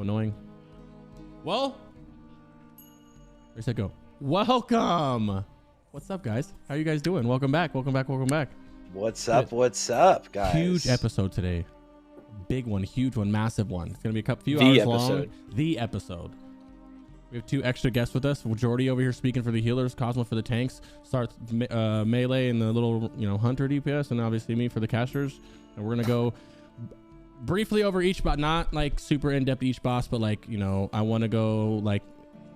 annoying. Well, where's that go? Welcome. What's up, guys? How are you guys doing? Welcome back. Welcome back. Welcome back. What's up? What's up, guys? Huge episode today. Big one, huge one, massive one. It's gonna be a few hours long. The episode. We have 2 extra guests with us. Joardee over here speaking for the healers, Cosmo for the tanks, Sarthe melee and the little hunter DPS, and obviously me for the casters. And we're gonna go briefly over each, but not like super in-depth each boss, but like I want to go like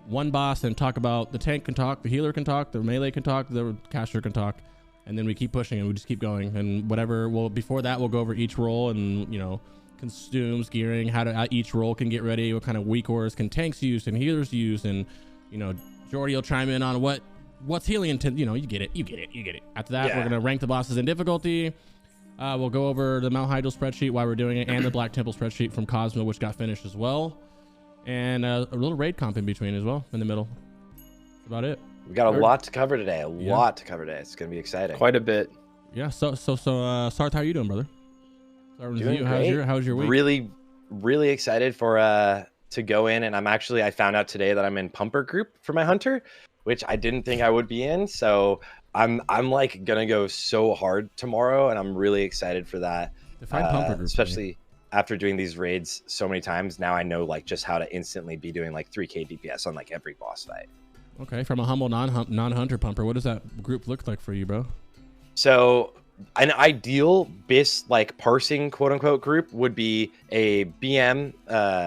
one boss and talk about the tank can talk, the healer can talk, the melee can talk, the caster can talk, and then we keep pushing and we just keep going. And whatever. Well, before that, we'll go over each role and costumes, gearing, how each role can get ready, what kind of weak auras can tanks use and healers use, and Joardee will chime in on what's healing intent. You get it. After that, we're gonna rank the bosses in difficulty. We'll go over the Mount Hyjal spreadsheet while we're doing it, and the Black Temple spreadsheet from Cosmo, which got finished as well, and a little raid comp in between as well in the middle. That's about it. We got a lot to cover today. It's gonna be exciting. Quite a bit. Yeah. So Sarthe, how are you doing, brother? Doing great. How's your week? Really excited for to go in, and I found out today that I'm in pumper group for my hunter, which I didn't think I would be in. So I'm like gonna go so hard tomorrow, and I'm really excited for that. Define pumper group, especially after doing these raids so many times. Now I know like just how to instantly be doing like 3k DPS on like every boss fight. Okay, from a humble non-hunter pumper, what does that group look like for you, bro? So an ideal BiS like parsing quote unquote group would be a BM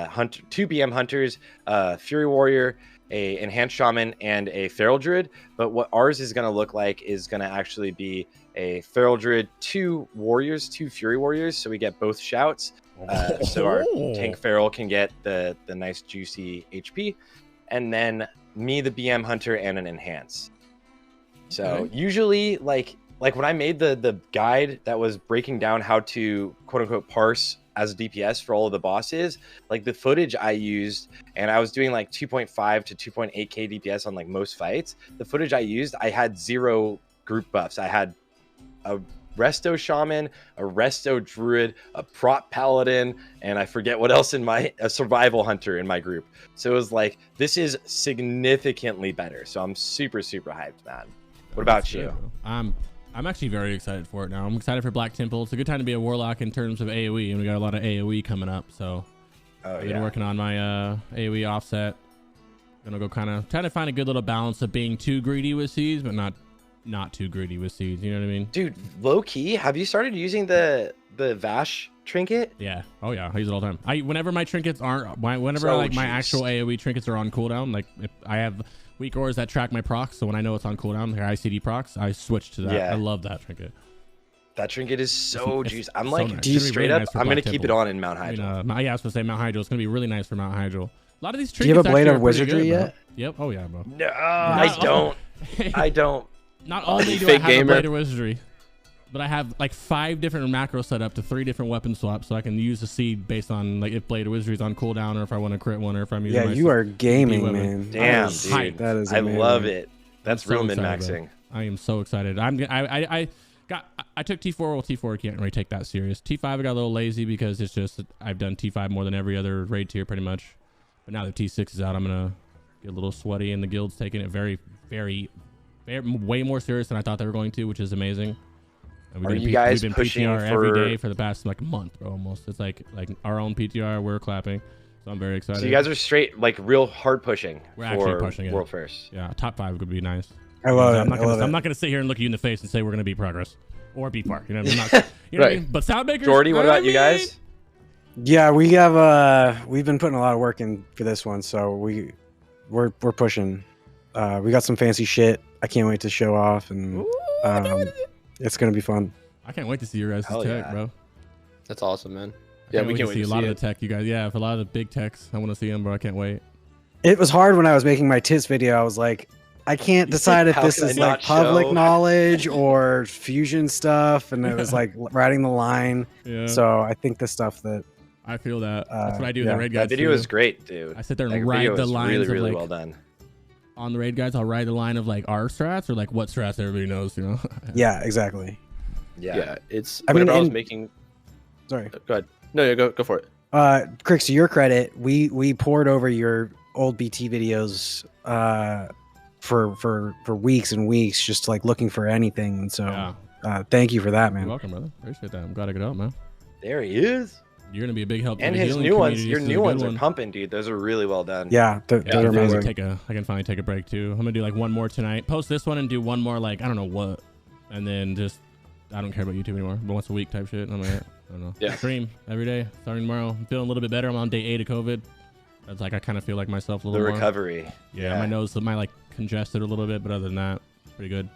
hunter, 2 BM hunters, Fury Warrior, a enhanced shaman, and a feral druid. But what ours is going to look like is going to actually be a feral druid, 2 warriors, 2 Fury Warriors, so we get both shouts. So our tank feral can get the nice juicy HP, and then me, the BM hunter, and an enhance. So usually like when I made the guide that was breaking down how to quote unquote parse as a DPS for all of the bosses, like the footage I used, and I was doing like 2.5 to 2.8k DPS on like most fights. The footage I used, I had 0 group buffs. I had a resto shaman, a resto druid, a prop paladin, and I forget what else in a survival hunter in my group. So it was like, this is significantly better. So I'm super hyped, man. What about you? I'm actually very excited for it now. I'm excited for Black Temple. It's a good time to be a warlock in terms of AoE, and we got a lot of AoE coming up. So I've been working on my AoE offset. Gonna go kind of trying to find a good little balance of being too greedy with seeds, but not too greedy with seeds. You know what I mean? Dude, low key, have you started using the Vash trinket? Yeah. Oh yeah, I use it all the time. Whenever my trinkets aren't, whenever my actual AoE trinkets are on cooldown, like if I have weak auras that track my procs, so when I know it's on cooldown, like ICD procs, I switch to that. Yeah. I love that trinket. That trinket is so juicy. I'm like, so nice. Straight up, I'm gonna keep it on in Mount Hyjal. Yeah, I was gonna say Mount Hyjal. It's gonna be really nice for Mount Hyjal. A lot of these trinkets. Do you have a Blade of Wizardry yet? Yep. Oh yeah, bro. No, I don't. Not only do I have a Blade of Wizardry, but I have like 5 different macros set up to 3 different weapon swaps, so I can use the seed based on like if Blade of Wizardry is on cooldown, or if I want to crit one, or if I'm using. Yeah, you are gaming, man. Damn, dude. That is. I love it. That's real min maxing. I am so excited. I took T4. Well, T4 can't really take that serious. T5 I got a little lazy because it's just I've done T5 more than every other raid tier pretty much. But now that T6 is out, I'm gonna get a little sweaty, and the guild's taking it very way more serious than I thought they were going to, which is amazing. And we've been pushing PTR every day for the past like month, bro, almost. It's like our own PTR. We're clapping, so I'm very excited. So you guys are straight like real hard pushing. We're actually pushing it. World first. Yeah, top 5 would be nice. I love it. I'm not gonna sit here and look you in the face and say we're gonna beat progress or beat par. You know what I mean? What I mean? But Soundmakers. Joardee, what about you guys? Yeah, we have we've been putting a lot of work in for this one, so we're pushing. We got some fancy shit. I can't wait to show off, and it's gonna be fun. I can't wait to see your guys' tech, bro. That's awesome, man. Yeah, we can't wait to see a lot of the tech, you guys. Yeah, for a lot of the big techs, I want to see them, bro. I can't wait. It was hard when I was making my TIS video. I was like, I can't decide if this is like public knowledge or fusion stuff, and it was like writing the line. Yeah. So I think the stuff that I feel that that's what I do in the raid guys. That video is great, dude. I sit there and write the lines really of like, well done. On the raid guides, I'll write a line of like our strats or like what strats everybody knows, you know? Yeah, exactly. Yeah, it's. I mean, I was making. Sorry. Go ahead. No, go for it. Crix, to your credit, we poured over your old BT videos for weeks and weeks, just like looking for anything. And so thank you for that, man. You're welcome, brother. Appreciate that. I'm glad I got out, man. There he is. You're gonna be a big help. And to the his healing new ones, community. your This is a new good ones one. are pumping, dude. Those are really well done. Yeah, they're amazing. I can finally take a break too. I'm gonna do like one more tonight. Post this one and do one more, like I don't know what, and then just I don't care about YouTube anymore. But once a week type shit. I'm like, I don't know. Yeah. Stream every day starting tomorrow. I'm feeling a little bit better. I'm on day 8 of COVID. It's like I kind of feel like myself a little more. The recovery. Yeah, my nose might like congested a little bit, but other than that, pretty good.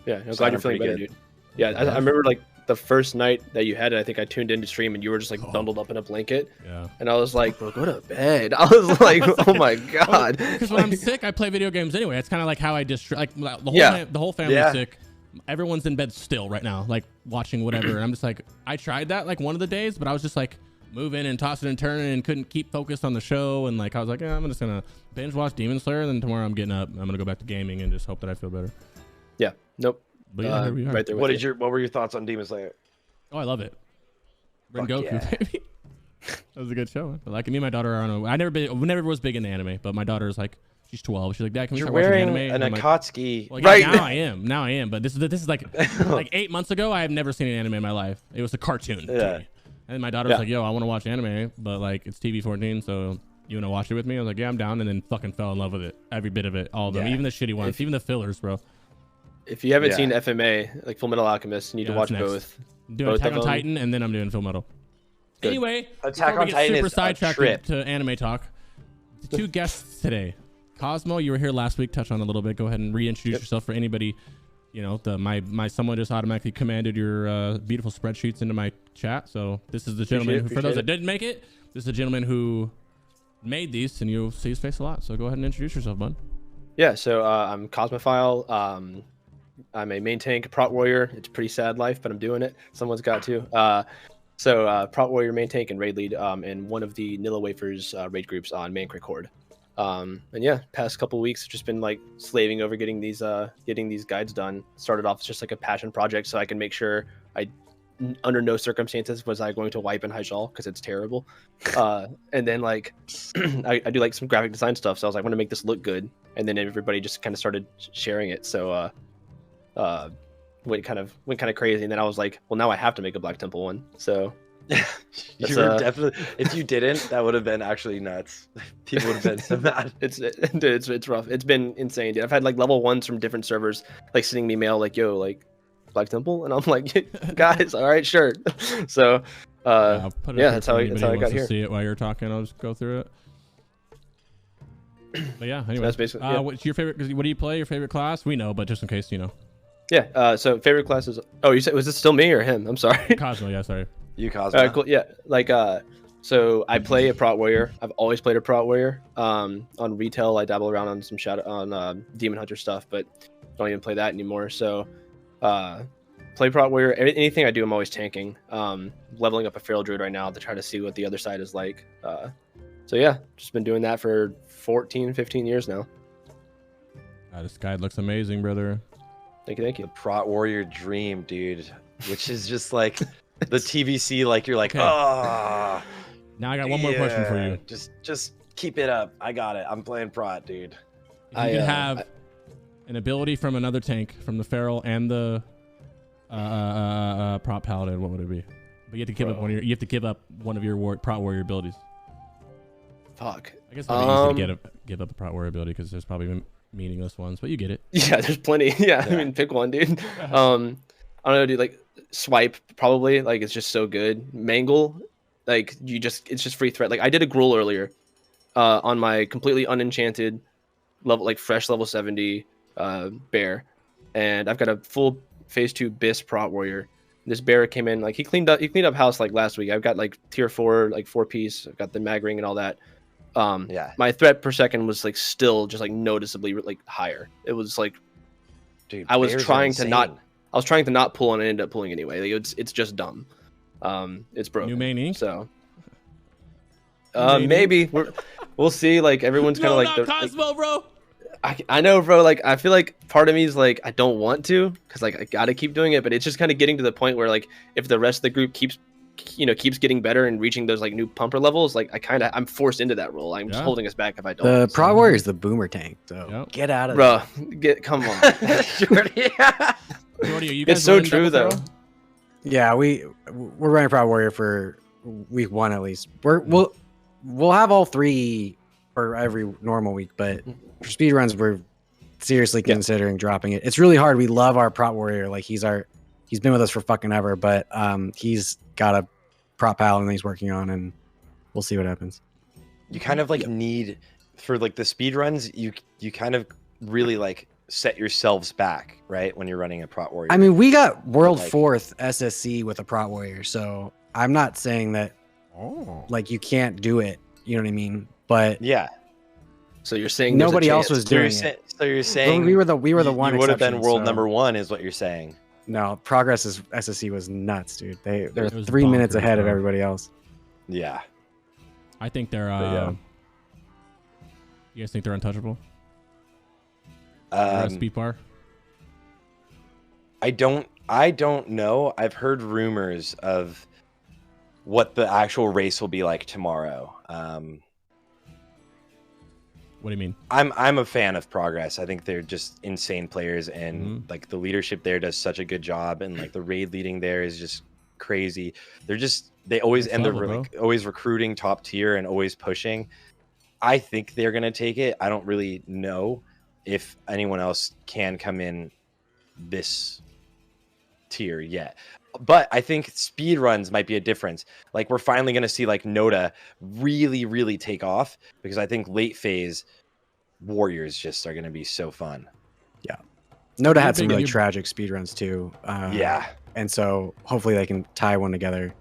Yeah, I'm glad you're feeling better, dude. Yeah, I remember like the first night that you had it, I think I tuned into stream and you were just like bundled up in a blanket. Yeah. And I was like, bro, go to bed. I was like, oh my god. Because when I'm sick, I play video games anyway. It's kind of like how I like the whole family's sick. Everyone's in bed still right now, like watching whatever. And I'm just like, I tried that like one of the days, but I was just like moving and tossing and turning and couldn't keep focused on the show. And like I was like, I'm just gonna binge watch Demon Slayer. And then tomorrow I'm getting up. I'm gonna go back to gaming and just hope that I feel better. Yeah. Nope. But yeah, here we are. Right there. What were your thoughts on Demon Slayer? Oh, I love it. Ren Goku, yeah. baby. That was a good show. But like me and my daughter are on. I never was big into anime, but my daughter's like, she's 12. She's like, Dad, can we You're start watching wearing anime? an Akatsuki. Well, yeah, right Now I am. But this is like 8 months ago. I have never seen an anime in my life. It was a cartoon. Yeah. And then my daughter's like, yo, I want to watch anime, but like it's TV 14, so you want to watch it with me? I was like, yeah, I'm down. And then fucking fell in love with it. Every bit of it, all of them, even the shitty ones, even the fillers, bro. If you haven't seen FMA, like Full Metal Alchemist, you need to watch both. I'm doing Attack on Titan, and then I'm doing Full Metal. Good. Anyway, Attack on Titan super is sidetracked a trip. to anime talk. The 2 guests today. Cosmo, you were here last week. Touch on it a little bit. Go ahead and reintroduce yourself for anybody. You know, my someone just automatically commanded your beautiful spreadsheets into my chat. So this is the gentleman who, for those that didn't make it, this is the gentleman who made these, and you'll see his face a lot. So go ahead and introduce yourself, bud. Yeah, so I'm Cosmophile. I'm a main tank prot warrior. It's a pretty sad life, but I'm doing it. Someone's got to. So prot warrior, main tank, and raid lead in one of the Nilla Wafers raid groups on Mancrick Horde. And yeah, past couple weeks just been like slaving over getting these guides done. Started off as just like a passion project, so I can make sure under no circumstances was I going to wipe in Hyjal because it's terrible. And then like I do like some graphic design stuff, so I was like, I want to make this look good. And then everybody just kind of started sharing it. So went kind of crazy, and then I was like, well, now I have to make a Black Temple one. So you were definitely, if you didn't, that would have been actually nuts. People would have been so mad. It's rough. It's been insane, dude. I've had like level 1s from different servers like sending me mail like, yo, like Black Temple, and I'm like, guys, all right, sure. So that's how I got here. See it while you're talking. I'll just go through it. But yeah, anyway, so that's basically what's your favorite? What do you play? Your favorite class? We know, but just in case you know. Yeah. So favorite classes. Oh, you said, was this still me or him? I'm sorry. Cosmo. Yeah, sorry. You Cosmo. Cool. Yeah. Like so I play a prot warrior. I've always played a prot warrior. On retail, I dabble around on some demon hunter stuff, but don't even play that anymore. So play prot warrior. Anything I do, I'm always tanking. Leveling up a feral druid right now to try to see what the other side is like. So yeah, just been doing that for 15 years now. This guy looks amazing, brother. Thank you. The prot warrior dream, dude. Which is just like the TVC, like you're like, Now I got one more question for you. Just keep it up. I got it. I'm playing prot, dude. If you could have an ability from another tank, from the feral and the prot paladin, what would it be? But you have to give up one of your prot warrior abilities. Fuck. I guess it'd be easy to give up the prot warrior ability because there's probably meaningless ones, but you get it. Yeah, there's plenty. Yeah. I mean, pick one, dude. I don't know, dude. Like swipe, probably. Like it's just so good. Mangle, like it's just free threat. Like I did a gruel earlier, on my completely unenchanted level, like fresh level 70 bear, and I've got a full phase 2 BiS prot warrior. This bear came in, like he cleaned up house like last week. I've got like tier 4, like 4-piece. I've got the mag ring and all that. My threat per second was like still just like noticeably like higher. It was like, dude, I was trying to not pull and I ended up pulling anyway. Like, it's just dumb. It's broken. New main ink? So maybe we'll see. Like everyone's kind of like the Cosmo, bro. I know, bro. Like I feel like part of me is like I don't want to because like I gotta keep doing it, but it's just kind of getting to the point where like if the rest of the group keeps keeps getting better and reaching those like new pumper levels, like I'm forced into that role. I'm just holding us back if I don't. The Prot Warrior is the boomer tank, so get out of there. Come on. Joardee, are you guys it's so true though. Yeah, we're running Prot Warrior for week 1 at least. We'll have all 3 for every normal week, but for speed runs we're seriously considering dropping it. It's really hard. We love our Prot Warrior, like he's been with us for fucking ever, but he's got a prop paladin that he's working on, and we'll see what happens. You kind of like need for like the speed runs, you kind of really like set yourselves back, right? When you're running a Prot Warrior. I mean, we got world 4th SSC with a Prot Warrior, so I'm not saying that like you can't do it, you know what I mean? But yeah. So you're saying nobody else was doing it. So you're saying we were the one. You would have been world number 1, is what you're saying. No, Progress's SSC was nuts, dude. They're 3 minutes ahead of everybody else. Yeah. I think they're. You guys think they're untouchable? Speed bar. I don't know. I've heard rumors of what the actual race will be like tomorrow. What do you mean? I'm a fan of Progress. I think they're just insane players, and like the leadership there does such a good job, and like the raid leading there is just crazy. They always always recruiting top tier and always pushing. I think they're gonna take it. I don't really know if anyone else can come in this tier yet. But I think speed runs might be a difference. Like we're finally going to see like Noda really, really take off, because I think late phase warriors just are going to be so fun. Yeah. Noda had some really tragic speed runs too. Yeah. And so hopefully they can tie one together.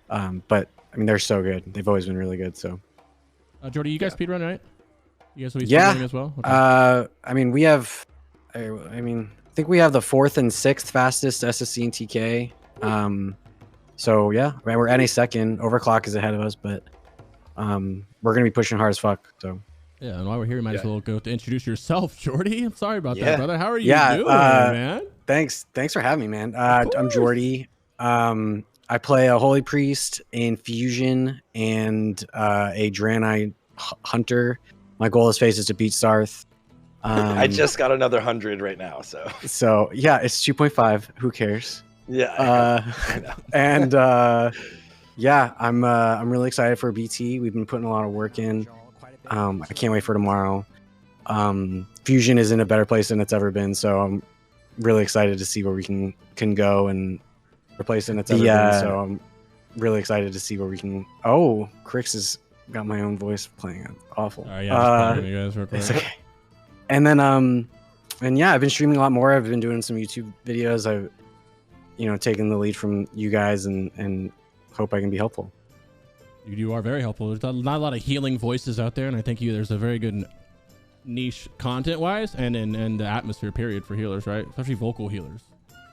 But I mean, they're so good. They've always been really good. So Joardee, you guys speed run, right? You guys will be speedrunning as well? Okay. I mean, we have, I think we have the 4th and 6th fastest SSC and TK. So yeah, right, we're NA second. Overclock is ahead of us, but we're gonna be pushing hard as fuck. So yeah, and while we're here, you might as well go to introduce yourself, Joardee. I'm sorry about that, brother. How are you doing, man? Thanks for having me, man. I'm Joardee. I play a Holy Priest in Fusion and a Draenei Hunter. My goal is to beat Sarthe. I just got another 100 right now, so yeah, it's 2.5. Who cares? Yeah. I know. And yeah, I'm really excited for BT. We've been putting a lot of work in. I can't wait for tomorrow. Fusion is in a better place than it's ever been, so I'm really excited to see where we can go and replace it in its ever been. So I'm really excited to see where we can. Oh, Crix has got my own voice playing. It's awful. You guys real quick. It's okay. And then and yeah, I've been streaming a lot more. I've been doing some YouTube videos. I've taking the lead from you guys, and hope I can be helpful. You are very helpful. There's not a lot of healing voices out there, and I think there's a very good niche content-wise and in the atmosphere period for healers, right? Especially vocal healers.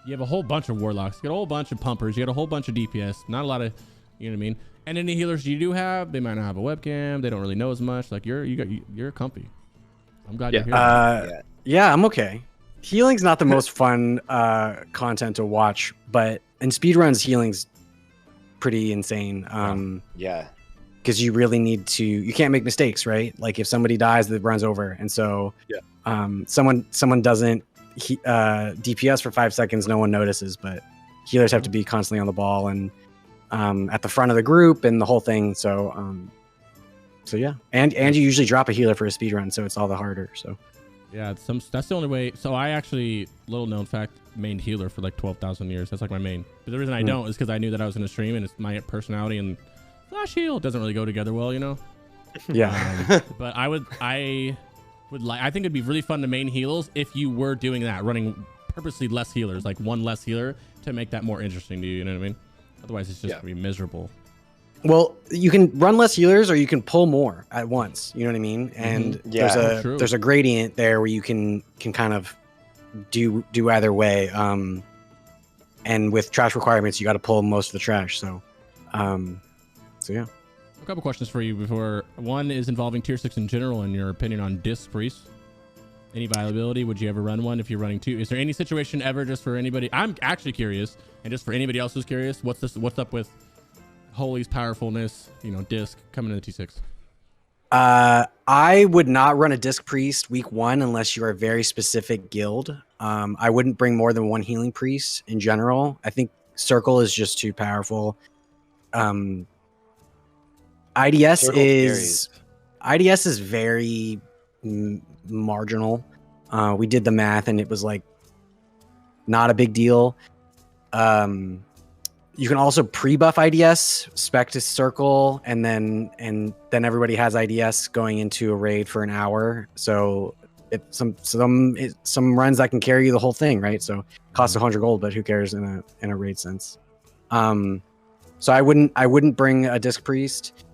You have a whole bunch of warlocks, you got a whole bunch of pumpers, you got a whole bunch of DPS, not a lot of, you know what I mean? And any healers you do have, they might not have a webcam, they don't really know as much. Like you're comfy. I'm glad you're here. Yeah, I'm okay. Healing's not the most fun content to watch, but in speedruns, healing's pretty insane. Yeah, because you really need to. You can't make mistakes, right? Like if somebody dies, the run's over, and so someone doesn't DPS for 5 seconds, no one notices, but healers have to be constantly on the ball and at the front of the group and the whole thing. So yeah, and you usually drop a healer for a speedrun, so it's all the harder. So. Yeah, that's the only way. So I actually, little known fact, mained healer for like 12,000 years. That's like my main. But the reason I don't is because I knew that I was going to stream, and it's my personality and flash heal doesn't really go together well, Yeah. But I would like. I think it'd be really fun to main heals if you were doing that, running purposely less healers, like one less healer, to make that more interesting to you. You know what I mean? Otherwise, it's just gonna be miserable. Well, you can run less healers, or you can pull more at once. You know what I mean? And there's a gradient there where you can kind of do either way. And with trash requirements, you got to pull most of the trash. So yeah. A couple questions for you before. One is involving tier 6 in general, and your opinion on disc priests. Any viability? Would you ever run one if you're running 2? Is there any situation ever, just for anybody? I'm actually curious, and just for anybody else who's curious, what's up with Holy's powerfulness, disc coming into T6? I would not run a Disc Priest week 1 unless you're a very specific guild. I wouldn't bring more than 1 Healing Priest in general. I think Circle is just too powerful. IDS is very marginal. We did the math and it was like not a big deal. You can also pre-buff IDS, spec to Circle, and then everybody has IDS going into a raid for an hour. So some runs that can carry you the whole thing, right? So it costs 100 gold, but who cares in a raid sense? So I wouldn't bring a Disc Priest.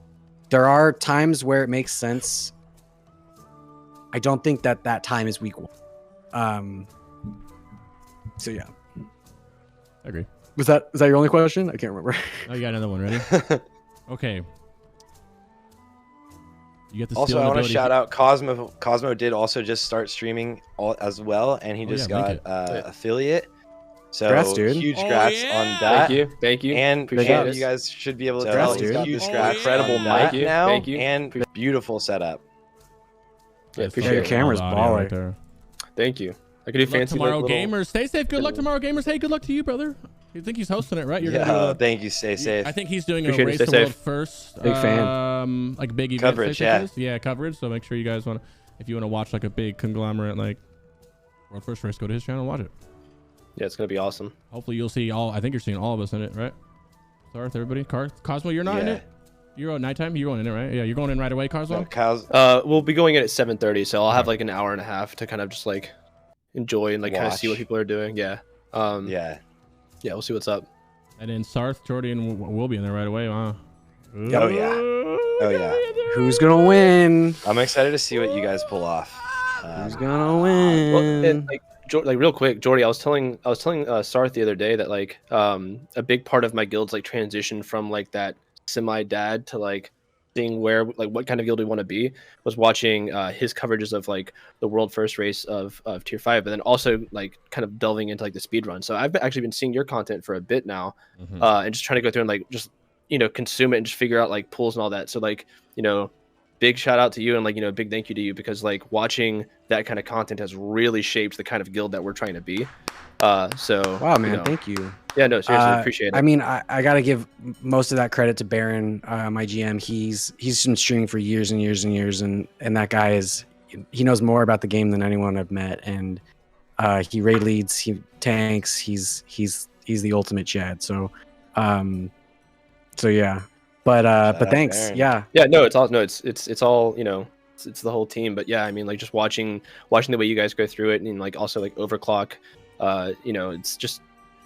There are times where it makes sense. I don't think that time is week 1. So yeah, I agree. Was that your only question? I can't remember. Oh, you got another one ready? Okay. You get the also, I want to shout out Cosmo. Cosmo did also just start streaming as well, and he just got affiliate. So congrats, dude. Huge congrats on that. Thank you. And you guys should be able to tell he's got this incredible mat now. Thank you. And beautiful setup. Yeah, appreciate your camera's baller. Right there. Thank you. I could do fancy tomorrow, gamers. Stay safe. Good luck tomorrow, gamers. Hey, good luck to you, brother. You think he's hosting it, right? You're gonna do thank you. Stay safe. I think he's doing a Race the World first. Big fan. Like big event coverage. Yeah, coverage. So make sure you guys if you want to watch like a big conglomerate like World First Race, go to his channel and watch it. Yeah, it's gonna be awesome. Hopefully you'll see I think you're seeing all of us in it, right? Sarthe, everybody. Cosmo, you're not in it. You're on nighttime. You're going in it, right? Yeah, you're going in right away, Cosmo. We'll be going in at 7:30, so I'll have like an hour and a half to kind of just like enjoy and like kind of see what people are doing. Yeah. Yeah, we'll see what's up. And then Sarthe, Joardee, and we'll be in there right away. Wow. Oh yeah. Who's gonna win? I'm excited to see what you guys pull off. Who's gonna win? Well, and, like real quick, Joardee, I was telling Sarthe the other day that like a big part of my guild's like transition from like that semi-dad to like seeing where like what kind of guild we want to be was watching his coverages of like the world first race of tier 5, but then also like kind of delving into like the speed run. So I've actually been seeing your content for a bit now, and just trying to go through and like just consume it and just figure out like pools and all that. So like big shout out to you and like big thank you to you, because like watching that kind of content has really shaped the kind of guild that we're trying to be. So wow, man, thank you. Yeah, no, seriously, appreciate it. I mean, I gotta give most of that credit to Baron, my GM. He's been streaming for years and years and years, and that guy he knows more about the game than anyone I've met, and he raid leads, he tanks, he's the ultimate Chad. So yeah. But thanks. Baron. Yeah, no, it's all it's the whole team. But yeah, I mean, like just watching the way you guys go through it, and like also like overclock,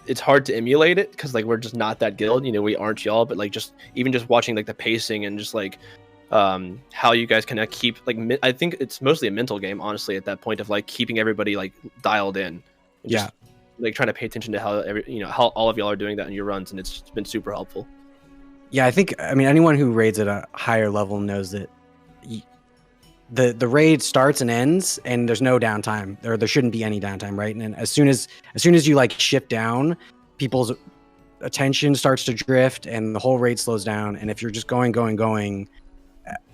it's hard to emulate it because like we're just not that guild. We aren't y'all, but like just watching like the pacing and just like how you guys kind of keep like I think it's mostly a mental game, honestly, at that point of like keeping everybody like dialed in. Just, like trying to pay attention to how how all of y'all are doing that in your runs, and it's been super helpful. Yeah, I mean, anyone who raids at a higher level knows that the raid starts and ends, and there's no downtime. There shouldn't be any downtime, right? And as soon as you like shift down, people's attention starts to drift, and the whole raid slows down. And if you're just going,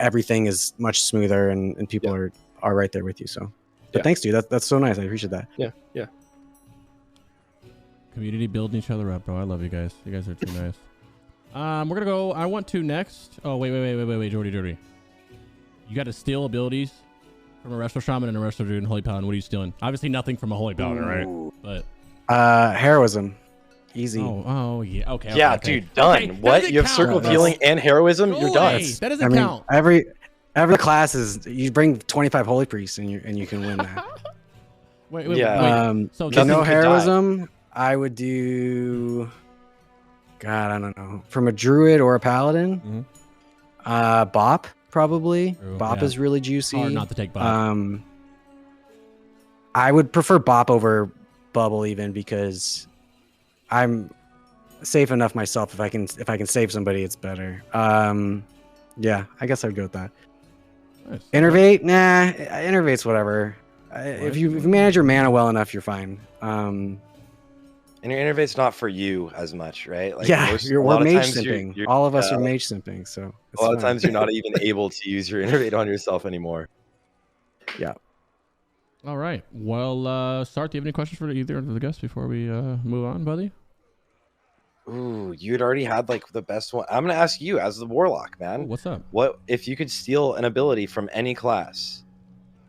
everything is much smoother, and people are right there with you. So, but thanks, dude. That's so nice. I appreciate that. Yeah. Community building each other up, bro. I love you guys. You guys are too nice. We're gonna go. I want to next. Oh wait, Joardee. You got to steal abilities from a Resto Shaman and a Resto Druid and Holy Paladin. What are you stealing? Obviously nothing from a Holy Paladin, right? But heroism, easy. Oh yeah. Okay. Yeah, okay. Dude, done. Okay, what? You have circle of healing and heroism. You're done. That doesn't count. Every class is you bring 25 Holy Priests and you can win that. wait. So no heroism. I would do. God, I don't know. From a druid or a paladin, Bop probably. Bop is really juicy. Hard not to take Bop. I would prefer Bop over Bubble even, because I'm safe enough myself. If I can save somebody, it's better. Yeah, I guess I'd go with that. Nice. Innervate, nah. Innervate's whatever. If you manage your mana well enough, you're fine. And your innervate's not for you as much, right? Like yeah, a we're lot of mage times simping. All of us are mage simping, so a lot of times you're not even able to use your innervate on yourself anymore. Yeah. All right. Well, Sarthe, do you have any questions for either of the guests before we move on, buddy? Ooh, you'd already had like the best one. I'm gonna ask you as the warlock, man. Ooh, what's up? What if you could steal an ability from any class?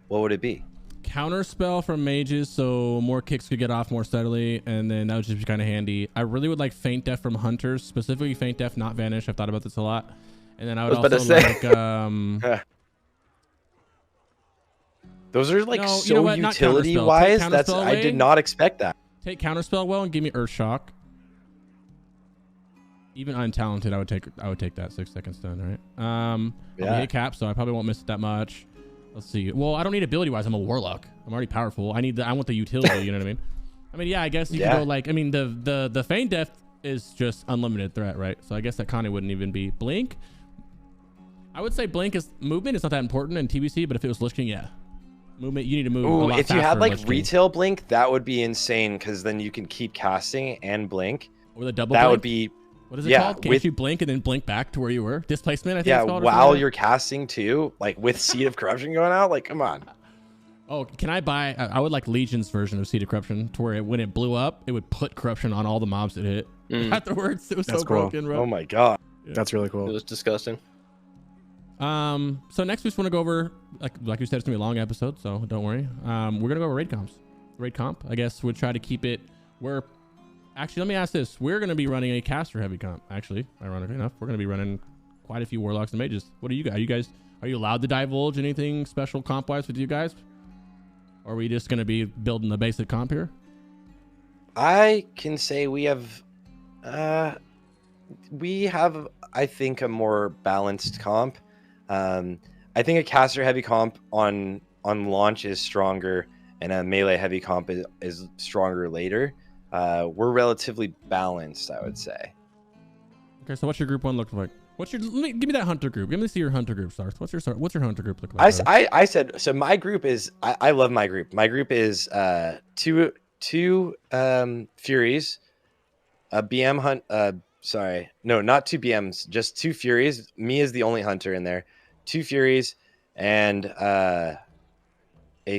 What would it be? Counter spell from mages, so more kicks could get off more steadily, and then that would just be kind of handy. I really would like Faint Death from hunters, specifically Faint Death, not Vanish. I've thought about this a lot. And then I would also like those are like so utility wise. That's I did not expect that. Take Counterspell well and give me Earth Shock. Even untalented, I would take that 6-second stun, right? Yeah. I hit cap, so I probably won't miss it that much. Let's see. Well, I don't need ability wise. I'm a warlock. I'm already powerful. I want the utility. You know what I mean? I mean, yeah. I guess you could go like. I mean, the Feign Death is just unlimited threat, right? So I guess that kind of wouldn't even be Blink. I would say Blink is movement. It's not that important in TBC, but if it was Lich King, yeah, movement. You need to move. Ooh, a lot if you had faster like in Lich King. retail Blink, that would be insane because then you can keep casting and blink. With a double. That blink? would be. What is it called? Can't you blink and then blink back to where you were? Displacement, I think it's called. While you're casting too, like with Seed of Corruption going out, like come on. Oh, can I buy? I would like Legion's version of Seed of Corruption, to where when it blew up, it would put corruption on all the mobs it hit. Afterwards, it was That's so cool. broken, bro. Oh my god, that's really cool. It was disgusting. So next we just want to go over, like you said, it's gonna be a long episode, so don't worry. We're gonna go over raid comps. Raid comp, I guess we'll try to keep it. Actually, let me ask this. We're going to be running a caster heavy comp. Actually, ironically enough, we're going to be running quite a few warlocks and mages. What do you guys? Are you allowed to divulge anything special comp wise with you guys? Or are we just going to be building the basic comp here? I can say we have, I think, a more balanced comp. I think a caster heavy comp on launch is stronger, and a melee heavy comp is stronger later. We're relatively balanced, I would say. Okay, so what's your group one look like? Give me that hunter group. Give me see your hunter group, Sarthe. What's your hunter group look like? I said so. My group is. I love my group. My group is two Furies, a BM hunt. Sorry, no, not two BMs. Just two Furies. Me is the only hunter in there. Two Furies and a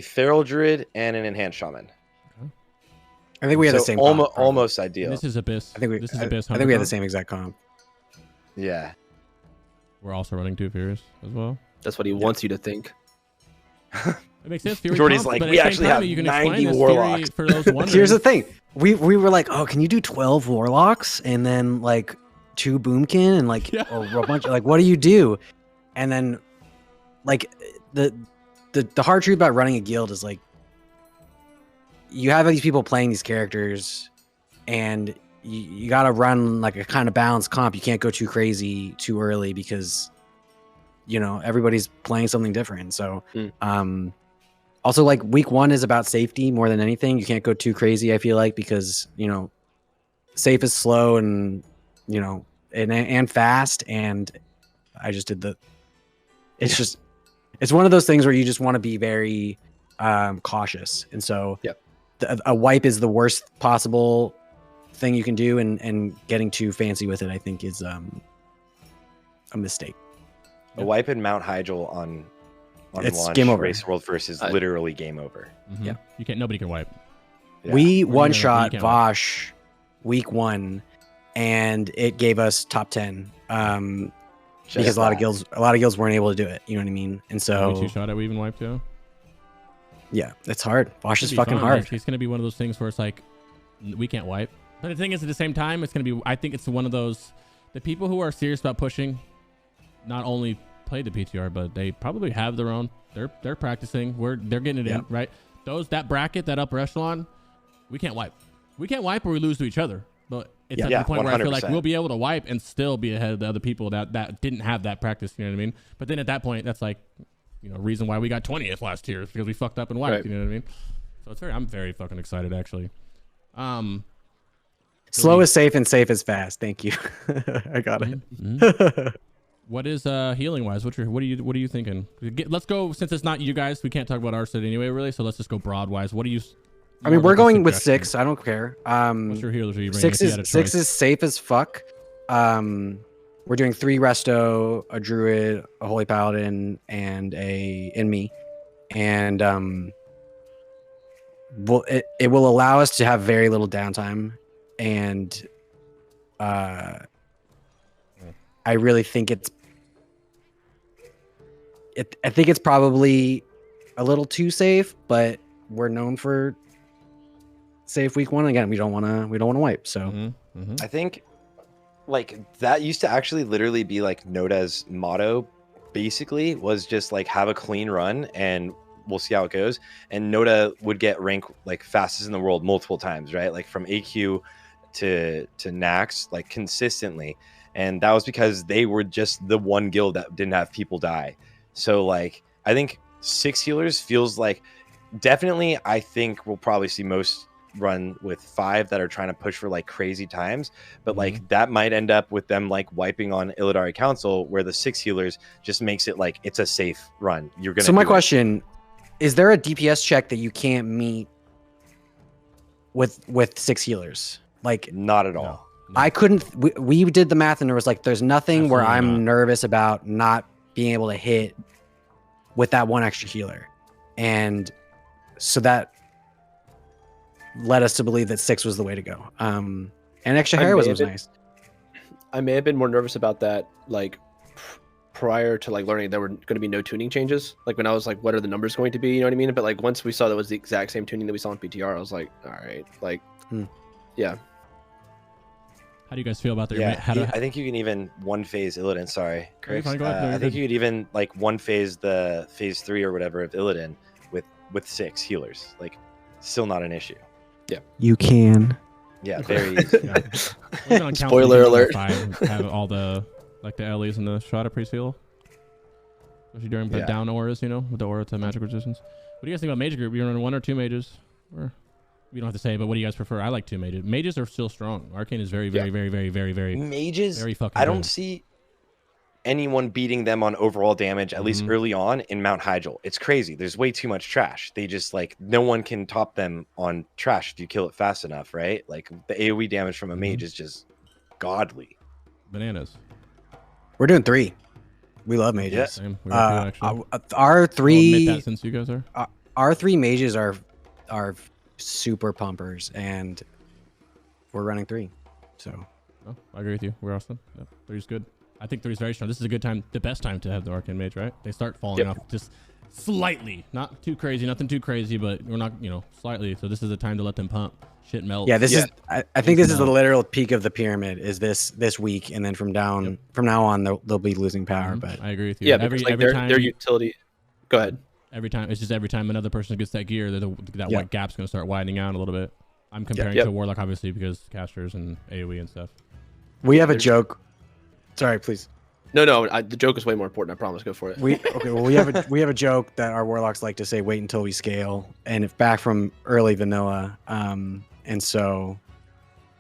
Feral Druid and an Enhanced Shaman. I think we had the same comp, almost ideal. And this is Abyss. I think we had the same exact comp. Yeah. We're also running two Furies as well. That's what he wants you to think. It makes sense. Fury Jordy's comp, like, but we at the actually same time, have you can 90 explain warlocks. For those wondering. Here's the thing. We were like, oh, can you do 12 warlocks and then like 2 boomkin and like or a bunch of, like, what do you do? And then like the hard truth about running a guild is like, you have these people playing these characters and you got to run like a kind of balanced comp. You can't go too crazy too early because, you know, everybody's playing something different. So, also like week 1 is about safety more than anything. You can't go too crazy, I feel like, because, you know, safe is slow and, you know, and fast. And I just did it's one of those things where you just want to be very cautious. And so a wipe is the worst possible thing you can do, and getting too fancy with it, I think, is a mistake. A wipe and Mount Hyjal on it's launch game over. Race World First is literally game over. Mm-hmm. Yeah, nobody can wipe. Yeah. We one shot Vosh week 1, and it gave us top 10 because a lot of guilds weren't able to do it. You know what I mean? And so we 2-shot it. We even wiped too. Yeah, it's hard. Vosh is fucking hard. Like, it's gonna be one of those things where it's like we can't wipe. But the thing is, at the same time, it's gonna be. I think it's one of those. The people who are serious about pushing, not only play the PTR, but they probably have their own. They're practicing. They're getting it in, right? That bracket, that upper echelon, we can't wipe. We can't wipe or we lose to each other. But it's at the point 100%. Where I feel like we'll be able to wipe and still be ahead of the other people that didn't have that practice. You know what I mean? But then at that point, that's like, you know, reason why we got 20th last year is because we fucked up and wiped. Right. You know what I mean? So I'm very fucking excited, actually. Slow is safe and safe is fast. Thank you. I got it. Mm-hmm. What is healing wise? What are you thinking? Let's go, since it's not you guys. We can't talk about our set anyway, really. So let's just go broad wise. What are you I mean, we're going with 6. I don't care. What's your healers are you bringing? 6 is safe as fuck. We're doing 3 resto, a druid, a holy paladin, and a me. And it will allow us to have very little downtime, and I really think I think it's probably a little too safe, but we're known for safe week 1. Again, we don't want to wipe. So I think like that used to actually literally be like Noda's motto. Basically, was just like have a clean run and we'll see how it goes. And Noda would get rank like fastest in the world multiple times, right? Like from AQ to Nax, like consistently. And that was because they were just the one guild that didn't have people die. So like I think 6 healers feels like definitely, I think we'll probably see most run with 5 that are trying to push for like crazy times, but like that might end up with them like wiping on Illidari Council, where the 6 healers just makes it like it's a safe run. You're gonna. So my question is: there a DPS check that you can't meet with 6 healers? Like not at all. No. I couldn't. We did the math, and there was like, there's nothing Absolutely where I'm not. nervous about not being able to hit with that 1 extra healer, and so that led us to believe that 6 was the way to go. And extra heroism was nice. I may have been more nervous about that, like prior to like learning there were going to be no tuning changes. Like when I was like, what are the numbers going to be? You know what I mean? But like once we saw that was the exact same tuning that we saw in PTR, I was like, all right, like, yeah. How do you guys feel about that? I think you can even one phase Illidan. Sorry, Crix. I think you could even like one phase the phase 3 or whatever of Illidan with 6 healers. Like, still not an issue. Yeah, you can. Yeah, very easy. Spoiler alert. Have all the like the LEs and the shot of pre-seal, especially during the down auras, you know, with the aura to magic resistance. What do you guys think about mage group? You running 1 or 2 mages, or you don't have to say, but what do you guys prefer? I like 2 mages. Mages are still strong. Arcane is very mages. very fucking. I don't see anyone beating them on overall damage, at least early on in Mount Hyjal. It's crazy. There's way too much trash. They just like no one can top them on trash if you kill it fast enough, right? Like the AoE damage from a mage is just godly. Bananas. We're doing 3. We love mages. Yeah. Same. We were too, Our 3. I'll admit that since you guys are. Our 3 mages are super pumpers, and we're running 3. So. Oh, I agree with you. We're awesome. Yep. 3 is good. I think 3 is very strong. This is a good time, the best time to have the Arcane Mage, right? They start falling off just slightly. Not too crazy, nothing too crazy, but we're not, slightly. So this is the time to let them pump. Shit melt. Yeah, this is, I think this is the literal peak of the pyramid, is this week, and then from now on, they'll be losing power. But I agree with you. Yeah, because every time their utility. Go ahead. Every time another person gets that gear, that white gap's going to start widening out a little bit. I'm comparing to Warlock, obviously, because casters and AoE and stuff. We have a joke. Sorry, please. No, the joke is way more important. I promise. Go for it. We have a joke that our warlocks like to say, "Wait until we scale," and it's back from early vanilla. And so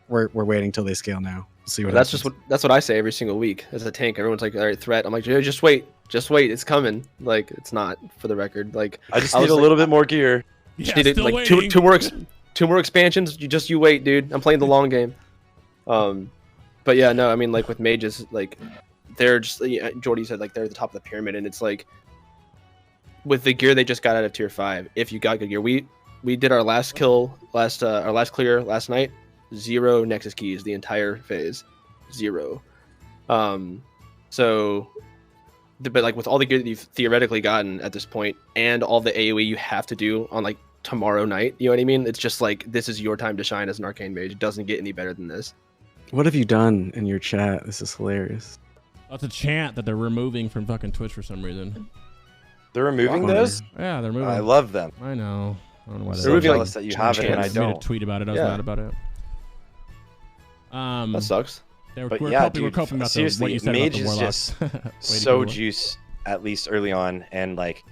we're waiting till they scale now. We'll see what. That's what I say every single week as a tank. Everyone's like, "All right, threat." I'm like, just wait, it's coming. Like, it's not, for the record. Like, I just need a little bit more gear. You just need like two more expansions. You wait, dude. I'm playing the long game. But yeah, no, I mean, like with mages, like they're just, Joardee said, like they're at the top of the pyramid, and it's like with the gear they just got out of tier 5. If you got good gear, we did our last clear last night. 0 Nexus keys the entire phase, 0. So, but like with all the gear that you've theoretically gotten at this point, and all the AoE you have to do on like tomorrow night, you know what I mean? It's just like, this is your time to shine as an arcane mage. It doesn't get any better than this. What have you done in your chat? This is hilarious. Oh, it's a chant that they're removing from fucking Twitch for some reason. They're removing those? Yeah, they're moving. I love them. I know. I don't know why they're so jealous that you have it and I don't. Made a tweet about it. I was mad about it. That sucks. We're coping about seriously, what you said Mage about the is just so juice, at least early on, and like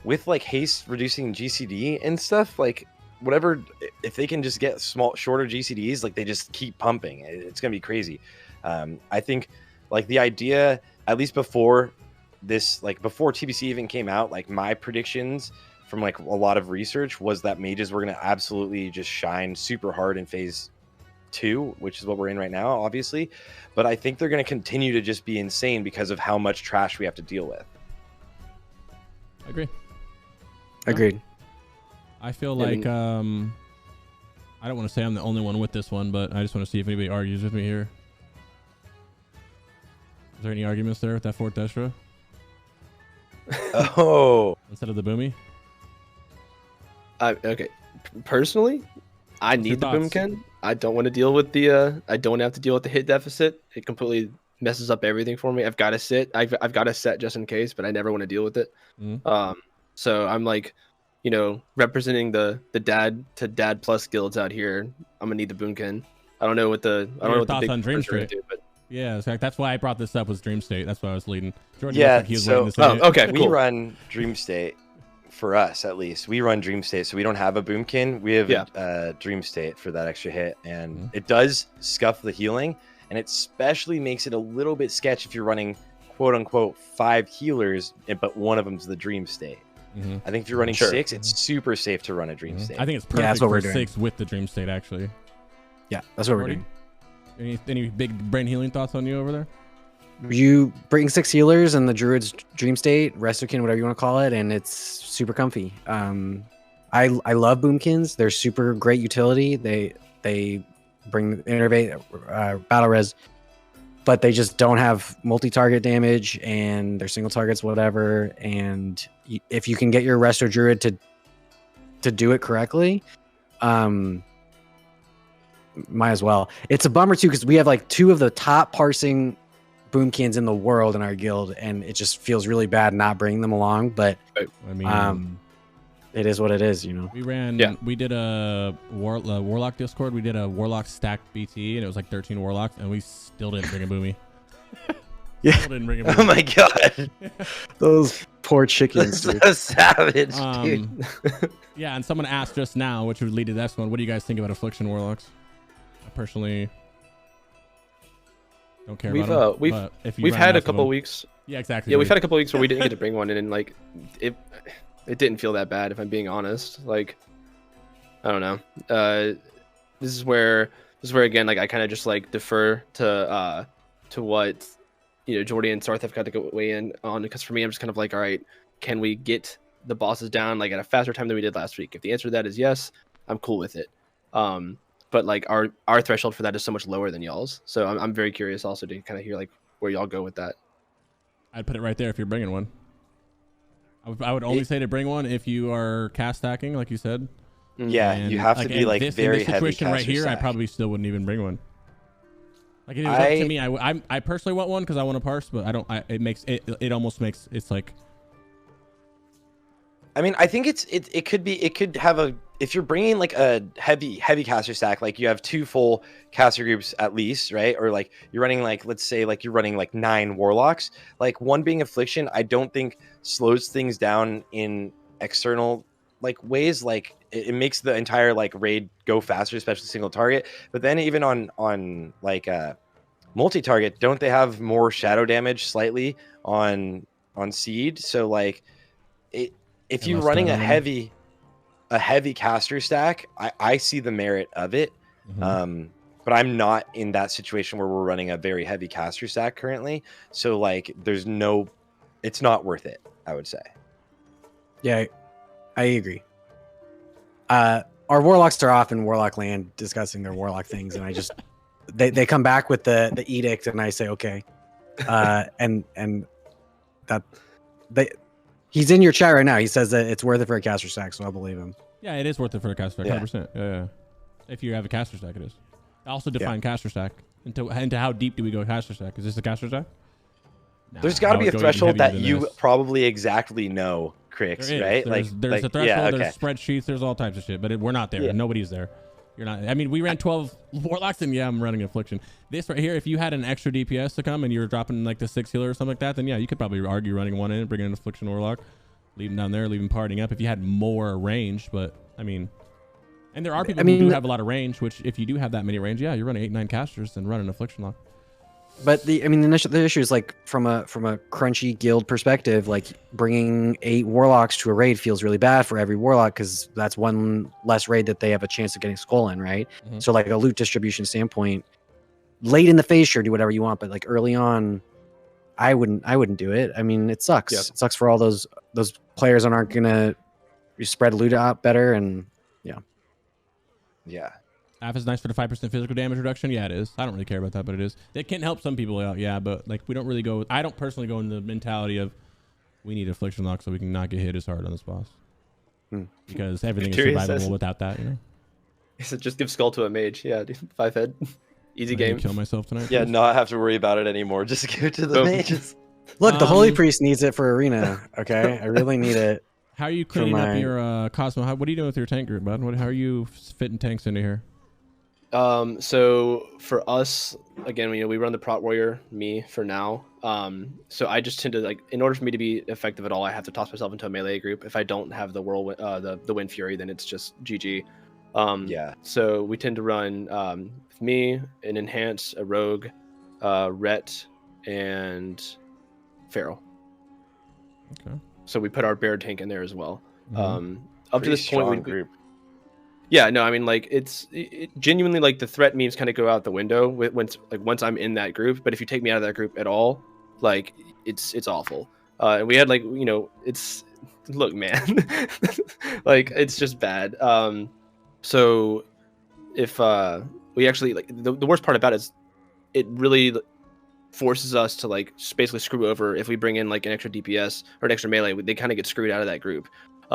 with like haste reducing GCD and stuff, like whatever, if they can just get shorter GCDs, like they just keep pumping, it's gonna be crazy. I think like the idea, at least before this, like before TBC even came out, like my predictions from like a lot of research was that mages were going to absolutely just shine super hard in phase 2, which is what we're in right now, obviously. But I think they're going to continue to just be insane because of how much trash we have to deal with. I agree. Agreed. I feel like I don't want to say I'm the only one with this one, but I just want to see if anybody argues with me here. Is there any arguments there with that 4th Deshra? Oh, Instead of the Boomy? Okay. Personally, I need the Boomkin. I don't want to deal with the. I don't have to deal with the hit deficit. It completely messes up everything for me. I've got to sit. I've got to set just in case, but I never want to deal with it. Mm-hmm. So I'm like, representing the dad to dad plus guilds out here. I'm gonna need the Boomkin. I don't know what the. I don't know what the big on Dream State. Do, but yeah, that's why I brought this up was Dream State. That's why I was leading. Jordan yeah. Okay. We run Dream State. For us, at least, we run Dream State, so we don't have a Boomkin. We have Dream State for that extra hit, and it does scuff the healing, and it especially makes it a little bit sketch if you're running quote unquote 5 healers, but one of them's the Dream State. I think if you're running 6, it's super safe to run a Dream State. I think it's perfect that's what for we're doing. 6 with the Dream State, actually. Yeah, that's what we're doing. Any big brain healing thoughts on you over there? You bring 6 healers and the Druid's Dream State, Restokin, whatever you want to call it, and it's super comfy. I love Boomkins. They're super great utility. They bring innervate, battle res, but they just don't have multi-target damage and they're single targets, whatever. And if you can get your Resto Druid to do it correctly, might as well. It's a bummer too because we have like 2 of the top parsing Boomkins in the world in our guild, and it just feels really bad not bringing them along. But I mean, it is what it is, We did a Warlock Discord. We did a Warlock stacked BT, and it was like 13 Warlocks, and we still didn't bring a Boomy. Still didn't bring a Boomy. Oh my god, those poor chickens. That's so savage, dude. Yeah, and someone asked just now, which would lead to this one. What do you guys think about Affliction Warlocks? I personally don't care about them. We've had a couple weeks. Yeah, exactly. Yeah, we've had a couple weeks where we didn't get to bring one in, and like it didn't feel that bad if I'm being honest. Like I don't know. This is where again, like I kind of just like defer to what Joardee and Sarthe have got to go weigh in on, because for me I'm just kind of like, all right, can we get the bosses down like at a faster time than we did last week? If the answer to that is yes, I'm cool with it. But like our threshold for that is so much lower than y'all's, so I'm very curious also to kind of hear like where y'all go with that. I'd put it right there if you're bringing one. I would only say to bring one if you are cast stacking, like you said. Yeah, and you have to be like very heavy. Situation right here, I probably still wouldn't even bring one. Like if it was up to me, I personally want one because I want to parse, but I don't. It almost makes it's like. I mean, I think it could have a, if you're bringing like a heavy caster stack, like you have 2 full caster groups at least, right? Or like you're running like, let's say like you're running like 9 warlocks, like one being affliction, I don't think slows things down in external like ways. Like it makes the entire like raid go faster, especially single target. But then even on like multi-target, don't they have more shadow damage slightly on seed? So like if you're running a heavy caster stack, I see the merit of it. But I'm not in that situation where we're running a very heavy caster stack currently. So like it's not worth it, I would say. Yeah, I agree. Our warlocks are off in Warlock land discussing their warlock things, and I just they come back with the edict, and I say okay. And that he's in your chat right now. He says that it's worth it for a caster stack, so I'll believe him. Yeah, it is worth it for a caster stack, 100%. Yeah. If you have a caster stack, it is. Also define caster stack. Into how deep do we go caster stack? Is this a caster stack? Nah, there's got to be a threshold that you probably exactly know, Crix, right? There's a threshold, there's spreadsheets, there's all types of shit, but we're not there. Yeah. Nobody's there. You're not. I mean, we ran 12 warlocks, and yeah, I'm running affliction. This right here, if you had an extra DPS to come and you were dropping like the 6 healer or something like that, then yeah, you could probably argue running one in, bringing an affliction warlock, leave him down there, leave him partying up if you had more range. But I mean, and there are people who do have a lot of range, which if you do have that many range, yeah, you're running 8-9 casters and running affliction lock. But the issue is like from a crunchy guild perspective, like bringing 8 warlocks to a raid feels really bad for every warlock because that's one less raid that they have a chance of getting skull in, right? Mm-hmm. So like a loot distribution standpoint, late in the phase, sure, do whatever you want, but like early on, I wouldn't do it. I mean, it sucks. Yeah. It sucks for all those players that aren't gonna spread loot out better, and Yeah. Half is nice for the 5% physical damage reduction. Yeah, it is. I don't really care about that, but it is. It can help some people out, yeah, but like we don't really go. I don't personally go in the mentality of we need affliction lock so we can not get hit as hard on this boss because everything is survivable without that. You know. He said, just give skull to a mage. Yeah, dude, 5 head, easy game. Kill myself tonight. Yeah, not have to worry about it anymore. Just give it to the mages. look, the holy priest needs it for arena. Okay, I really need it. How are you cleaning up your Cosmo? What are you doing with your tank group, bud? How are you fitting tanks into here? So for us, again, we run the prot warrior, me for now. So I just tend to like, in order for me to be effective at all, I have to toss myself into a melee group. If I don't have the whirlwind, the wind fury, then it's just GG. Yeah. So we tend to run me, an enhance, a rogue, Ret, and Pharaoh. Okay. So we put our bear tank in there as well. Mm-hmm. Up to this point, group. Yeah, no, I mean, like it genuinely, like the threat memes kind of go out the window once I'm in that group. But if you take me out of that group at all, like it's awful. And we had like it's look, man, like it's just bad. So if we actually like the worst part about it is it really forces us to like basically screw over if we bring in like an extra DPS or an extra melee. They kind of get screwed out of that group.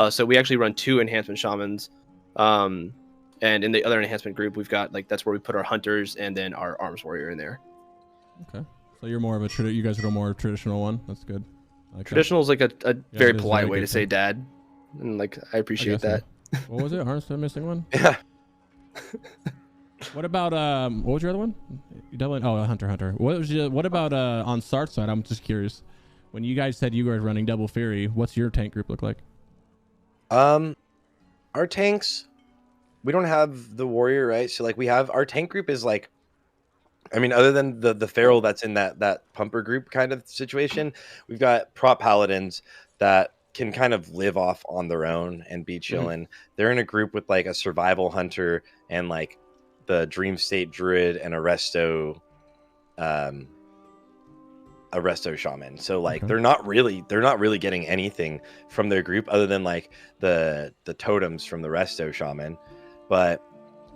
So we actually run 2 enhancement shamans. And in the other enhancement group, we've got like that's where we put our hunters and then our arms warrior in there. Okay, so you're more of a you guys are a more traditional one. That's good. Like traditional is like a very polite very way to say dad, and like I appreciate that. So. What was it? Arms the missing one? Yeah. What about what was your other one? Hunter. What about on Sart's side? I'm just curious. When you guys said you were running double fury, what's your tank group look like? Our tanks, we don't have the warrior, right? So like we have our tank group is like, I mean, other than the feral that's in that pumper group kind of situation, we've got prop paladins that can kind of live off on their own and be chilling. Mm-hmm. They're in a group with like a survival hunter and like the dream state druid and a resto shaman. So like they're not really getting anything from their group other than like the totems from the resto shaman, but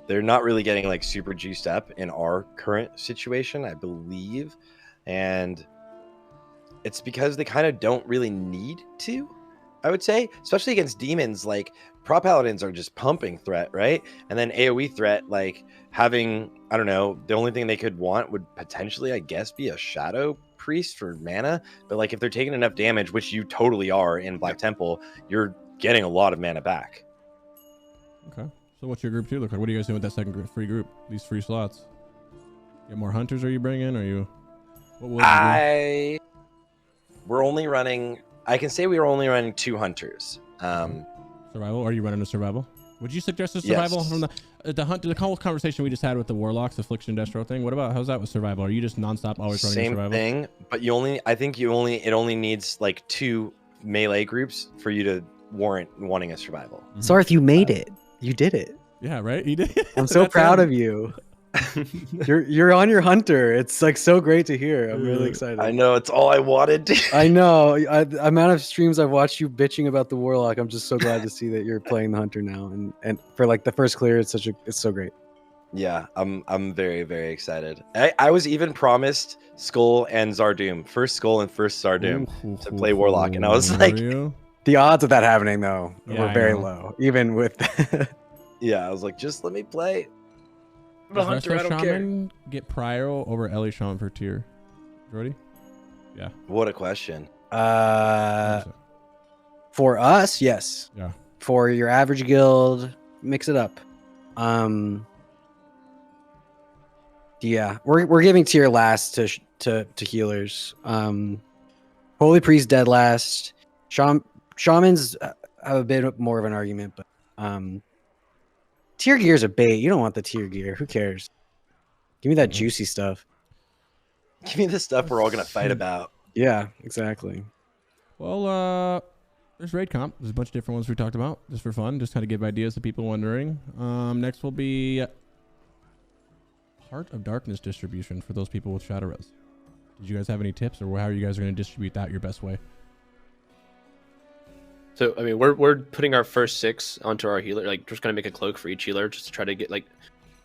they're not really getting like super juiced up in our current situation, I believe. And it's because they kind of don't really need to, I would say, especially against demons. Like prop paladins are just pumping threat, right? And then AoE threat, like having, I don't know, the only thing they could want would potentially, I guess, be a shadow priest for mana. But like if they're taking enough damage, which you totally are in Black Temple, you're getting a lot of mana back. Okay. So what's your group 2 look like? What are you guys doing with that second free group? These free slots? You got more hunters are you bringing? Are you... What will we're only running... I can say we were only running 2 hunters. Survival? Are you running a survival? Would you suggest a survival? Yes. From the whole conversation we just had with the warlocks, affliction, destro thing? What about, how's that with survival? Are you just nonstop always running survival? Same thing, but it only needs like 2 melee groups for you to warrant wanting a survival. Mm-hmm. Sarthe, you made it. You did it. Yeah, right? You did. I'm so proud of you. You're on your hunter. It's like so great to hear. I'm really excited. I know, it's all I wanted to. I know. The amount of streams I've watched you bitching about the warlock, I'm just so glad to see that you're playing the hunter now. And for like the first clear, it's so great. Yeah, I'm very, very excited. I was even promised Skull and Zardoom, first Skull and first Zardoom to play warlock, and I was like, the odds of that happening though were very low, even with. Yeah, I was like, just let me play. The hunter, I don't care. Get prior over Ellie Shaman for tier. Ready? Yeah. What a question. For us, yes. Yeah. For your average guild, mix it up. Yeah, we're giving tier last to healers. Holy Priest dead last. Shamans have a bit more of an argument, but tier gear's a bait. You don't want the tier gear. Who cares? Give me that juicy stuff. Give me the stuff we're all gonna fight about. Yeah, exactly. Well, there's raid comp. There's a bunch of different ones we talked about just for fun, just kind of give ideas to people wondering. Next will be Heart of Darkness distribution for those people with Shahraz. Did you guys have any tips, or how are you guys going to distribute that your best way? So I mean, we're putting our first 6 onto our healer. Like, just gonna make a cloak for each healer, just to try to get like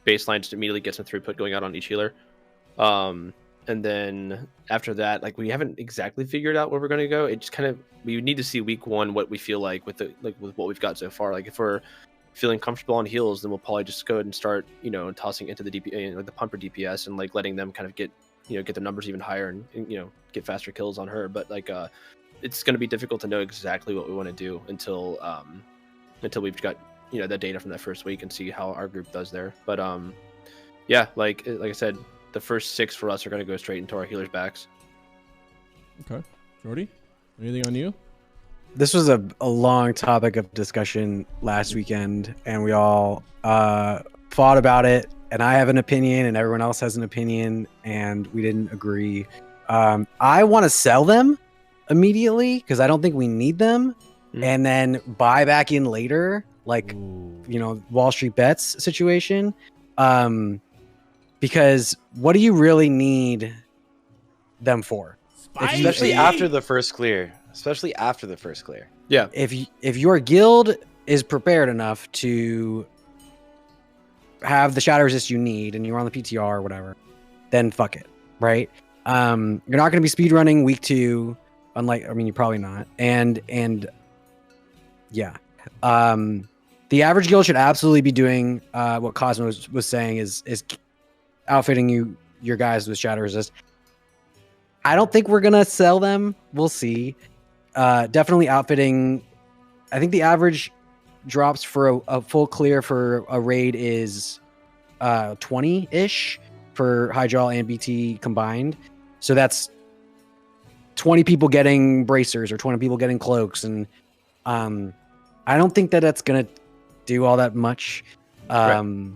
baseline, just immediately get some throughput going out on each healer. And then after that, like, we haven't exactly figured out where we're gonna go. It just kind of, we need to see week 1 what we feel like with with what we've got so far. Like, if we're feeling comfortable on heals, then we'll probably just go ahead and start, tossing into the DP, like the pumper DPS, and like letting them kind of get their numbers even higher and get faster kills on her. But like it's going to be difficult to know exactly what we want to do until we've got the data from that first week and see how our group does there. But yeah, like I said, the first 6 for us are going to go straight into our healers' backs. Okay. Joardee, anything on you? This was a long topic of discussion last weekend, and we all fought about it, and I have an opinion and everyone else has an opinion, and we didn't agree. I want to sell them immediately because I don't think we need them, and then buy back in later, like Wall Street Bets situation. Because what do you really need them for? Especially after the first clear. Yeah. If your guild is prepared enough to have the shadow resist you need, and you're on the PTR or whatever, then fuck it, right? You're not going to be speedrunning week 2, you're probably not. And yeah, the average guild should absolutely be doing what Cosmo was saying is outfitting your guys with shadow resist. I don't think we're gonna sell them. We'll see. Definitely outfitting. I think the average drops for a full clear for a raid is 20-ish for Hyjal and BT combined. So that's 20 people getting bracers or 20 people getting cloaks, and I don't think that's gonna do all that much. Right.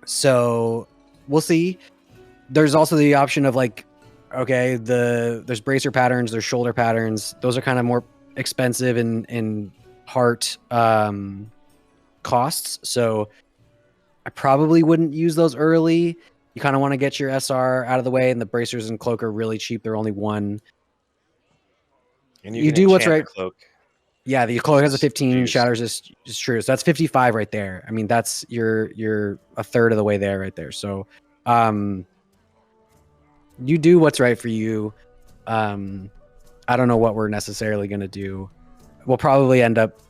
So we'll see. There's also the option of there's bracer patterns, there's shoulder patterns. Those are kind of more expensive in heart costs. So I probably wouldn't use those early. You kind of want to get your SR out of the way, and the bracers and cloak are really cheap. They're only 1. And you do what's right. Cloak. Yeah, the cloak has a 15, shatters is true. So that's 55 right there. I mean, that's you're a third of the way there right there. So you do what's right for you. I don't know what we're necessarily going to do. We'll probably end up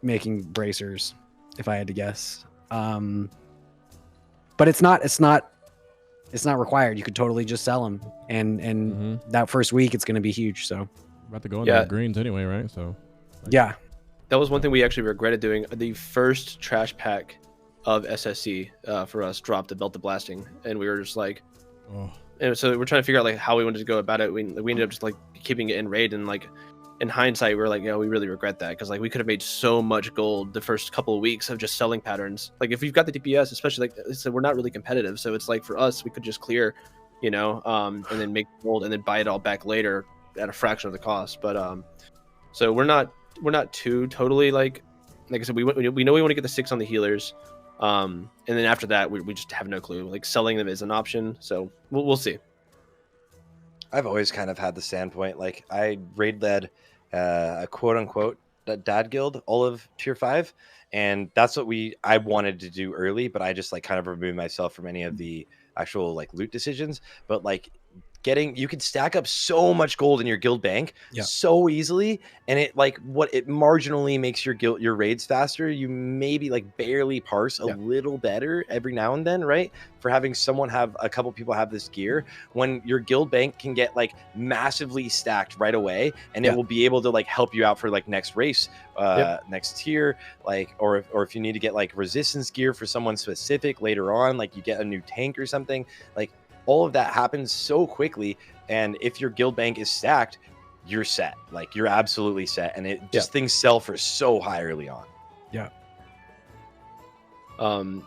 making bracers if I had to guess. But it's not required. You could totally just sell them, and that first week it's going to be huge. So about to go into the greens anyway, right? So yeah, that was one thing we actually regretted doing. The first trash pack of SSC for us dropped the Belt of Blasting, and we were just like, and so we're trying to figure out how we wanted to go about it. We ended up just keeping it in raid, and in hindsight, we're we really regret that, because we could have made so much gold the first couple of weeks of just selling patterns. If you've got the DPS, especially so we're not really competitive, so it's for us, we could just clear, and then make gold and then buy it all back later at a fraction of the cost. But so we're not too totally like I said, we know we want to get the 6 on the healers, and then after that we just have no clue. Selling them is an option, so we'll see. I've always kind of had the standpoint, I raid led a quote unquote dad guild, Olive tier 5, and that's what I wanted to do early, but I just kind of removed myself from any of the actual loot decisions. But you could stack up so much gold in your guild bank so easily, and it it marginally makes your raids faster. You maybe barely parse a little better every now and then, right? For having a couple people have this gear, when your guild bank can get massively stacked right away, and it will be able to help you out for next race, next tier, or if you need to get resistance gear for someone specific later on, you get a new tank or something, all of that happens so quickly. And if your guild bank is stacked, you're set. You're absolutely set. And it just things sell for so high early on. Yeah.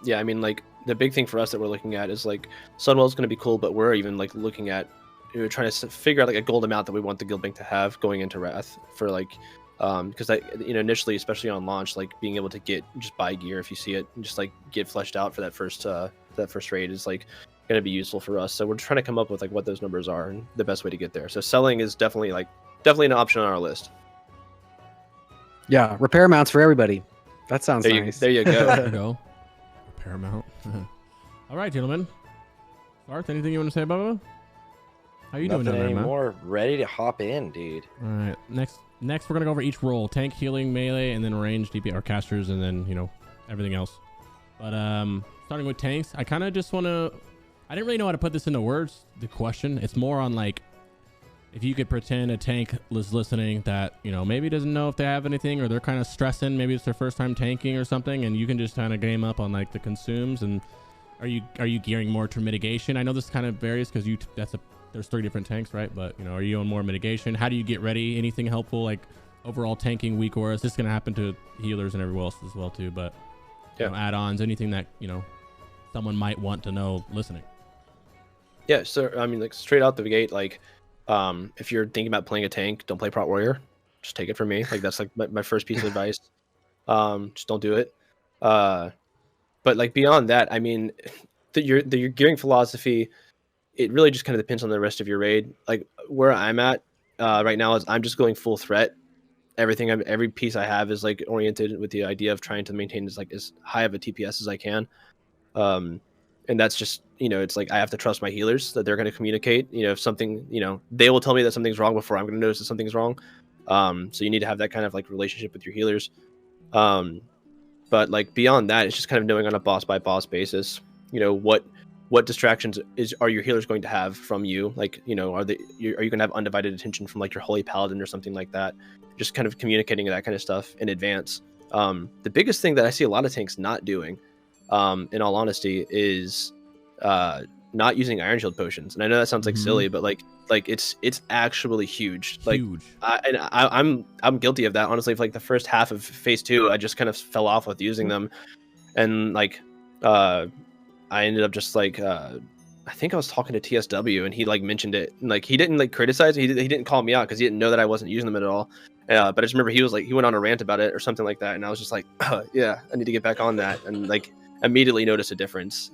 Yeah, I mean, the big thing for us that we're looking at is like Sunwell's going to be cool, but we're even like looking at trying to figure out like a gold amount that we want the guild bank to have going into Wrath for like because initially, especially on launch, like being able to just buy gear if you see it and just like get fleshed out for that first raid is like going to be useful for us. So we're trying to come up with like what those numbers are and the best way to get there. So selling is definitely an option on our list. Yeah, repair mounts for everybody. That sounds nice. There you go. There you go. Repair mount. All right, gentlemen. Sarthe, anything you want to say about it? How you doing down there, man? More ready to hop in, dude. All right, next we're gonna go over each role: tank, healing, melee, and then range, DP, or casters, and then everything else. But starting with tanks, I kind of just want to. I didn't really know how to put this into words. The question, it's more on like, if you could pretend a tank is listening that maybe doesn't know if they have anything, or they're kind of stressing, maybe it's their first time tanking or something, and you can just kind of game up on like the consumes. And are you gearing more to mitigation? I know this kind of varies because there's 3 different tanks, right? But are you on more mitigation? How do you get ready? Anything helpful like overall tanking weak auras? This is gonna happen to healers and everyone else as well too. But add-ons, anything that someone might want to know listening. Yeah, so I mean, like straight out the gate, like if you're thinking about playing a tank, don't play Prot Warrior. Just take it from me. Like that's like my first piece of advice. Just don't do it. But like beyond that, I mean, your gearing philosophy, it really just kind of depends on the rest of your raid. Like where I'm at right now is I'm just going full threat. Every piece I have is like oriented with the idea of trying to maintain as high of a TPS as I can. And that's just, it's like I have to trust my healers that they're going to communicate. If something, they will tell me that something's wrong before I'm going to notice that something's wrong. So you need to have that kind of like relationship with your healers. But like beyond that, it's just kind of knowing on a boss by boss basis, what distractions are your healers going to have from you? Like, are you going to have undivided attention from like your holy paladin or something like that? Just kind of communicating that kind of stuff in advance. The biggest thing that I see a lot of tanks not doing, in all honesty, is not using Iron Shield potions. And I know that sounds like silly, but like it's actually huge. Like Huge. I'm guilty of that. Honestly, for like the first half of phase 2, I just kind of fell off with using them, and like I ended up just like I think I was talking to TSW and he like mentioned it, and like he didn't like criticize me. He didn't call me out because he didn't know that I wasn't using them at all. But I just remember he went on a rant about it or something like that, and I was just like, yeah, I need to get back on that, and like immediately notice a difference.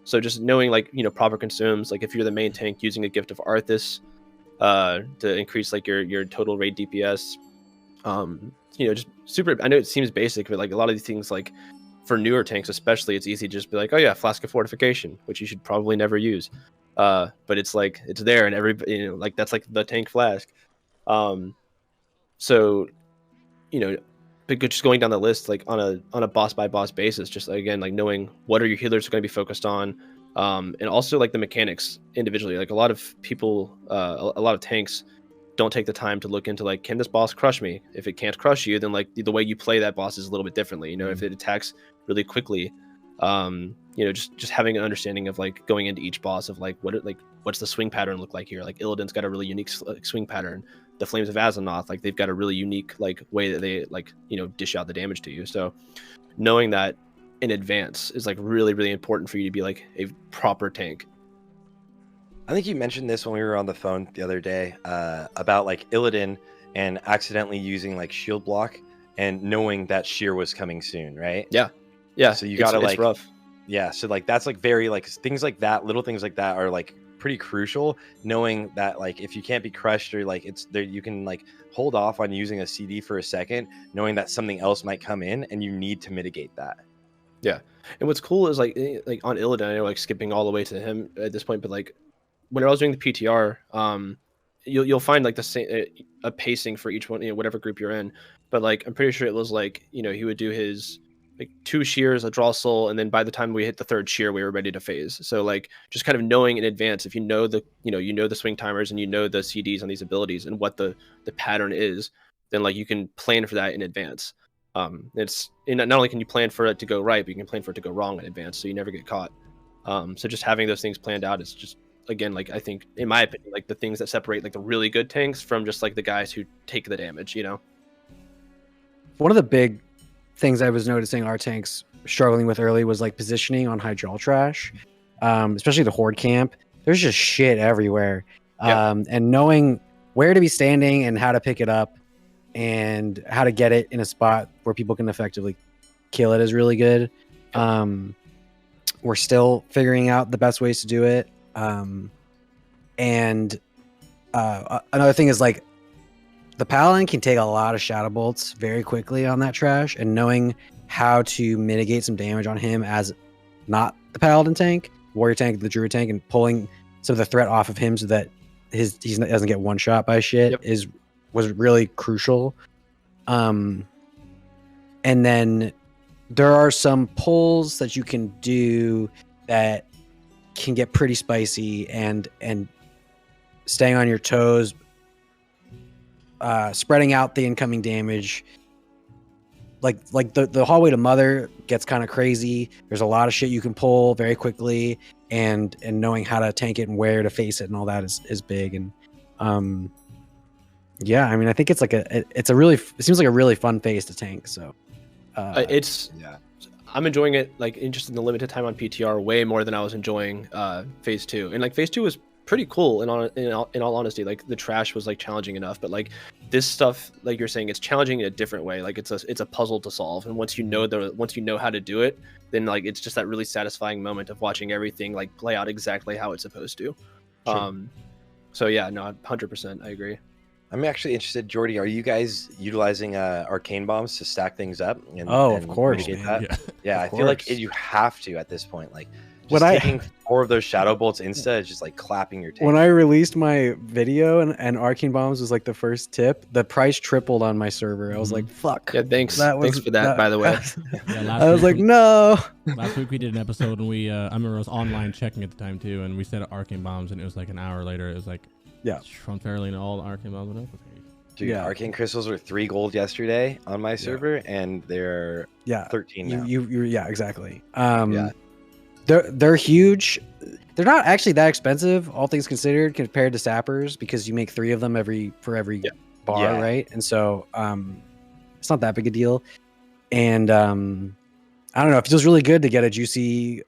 So just knowing like proper consumes, like if you're the main tank, using a Gift of Arthas to increase like your total raid DPS. Just super. I know it seems basic, but like a lot of these things, like for newer tanks especially, it's easy to just be like, oh yeah, Flask of Fortification, which you should probably never use. But it's like it's there, and everybody like that's like the tank flask. So but just going down the list like on a boss by boss basis, just again like knowing what are your healers going to be focused on, and also like the mechanics individually. Like a lot of people, a lot of tanks don't take the time to look into like, can this boss crush me? If it can't crush you, then like the way you play that boss is a little bit differently. If it attacks really quickly, just having an understanding of like going into each boss of like what's the swing pattern look like here. Like Illidan's got a really unique swing pattern. The Flames of Azanoth, like they've got a really unique like way that they like dish out the damage to you. So knowing that in advance is like really, really important for you to be like a proper tank. I think you mentioned this when we were on the phone the other day about like Illidan and accidentally using like shield block and knowing that shear was coming soon, right? Yeah. So you gotta it's rough. Yeah. So like that's like very like things like that, little things like that are like pretty crucial. Knowing that like if you can't be crushed or like it's there, you can like hold off on using a CD for a second, knowing that something else might come in and you need to mitigate that. Yeah. And what's cool is like on Illidan, I know like skipping all the way to him at this point, but like when I was doing the PTR, you'll find like the same a pacing for each one, whatever group you're in. But like I'm pretty sure it was like he would do his like 2 shears, a draw soul, and then by the time we hit the 3rd shear, we were ready to phase. So like just kind of knowing in advance, if you know the swing timers and the CDs on these abilities and what the pattern is, then like you can plan for that in advance. It's not only can you plan for it to go right, but you can plan for it to go wrong in advance, so you never get caught. So just having those things planned out is just, again, like I think in my opinion, like the things that separate like the really good tanks from just like the guys who take the damage. One of the big things I was noticing our tanks struggling with early was like positioning on Hyjal trash, especially the horde camp. There's just shit everywhere, and knowing where to be standing and how to pick it up and how to get it in a spot where people can effectively kill it is really good. We're still figuring out the best ways to do it. And another thing is like the paladin can take a lot of shadow bolts very quickly on that trash, and knowing how to mitigate some damage on him as not the paladin tank, warrior tank, the druid tank, and pulling some of the threat off of him so that he doesn't get one shot by shit was really crucial. And then there are some pulls that you can do that can get pretty spicy, and staying on your toes, spreading out the incoming damage. Like the hallway to mother gets kind of crazy. There's a lot of shit you can pull very quickly, and knowing how to tank it and where to face it and all that is big. And yeah, I mean, I think it's like it seems like a really fun phase to tank. So I'm enjoying it, like just in the limited time on PTR, way more than I was enjoying phase 2. And like phase 2 was pretty cool. And in all honesty, like the trash was like challenging enough, but like this stuff, like you're saying, it's challenging in a different way. Like it's a puzzle to solve, and once you know how to do it, then like it's just that really satisfying moment of watching everything like play out exactly how it's supposed to. Sure. So yeah, no, 100%, I agree. I'm actually interested, Joardee. Are you guys utilizing arcane bombs to stack things up? Of course, man. Yeah, I feel like you have to at this point. Like, just taking 4 of those shadow bolts insta is just like clapping your tank. When I released my video and arcane bombs was like the first tip, the price tripled on my server. I was like, fuck. Yeah, thanks for that, by the way. I was like, no. Last week we did an episode, and I remember I was online checking at the time too, and we said arcane bombs, and it was like an hour later, it was like, from fairly and all the arcane bombs went up. Dude, arcane crystals were 3 gold yesterday on my server, and they're 13 now. Yeah, exactly. They're huge. They're not actually that expensive, all things considered, compared to sappers, because you make 3 of them for every bar, right? And so it's not that big a deal. And I don't know, it feels really good to get a juicy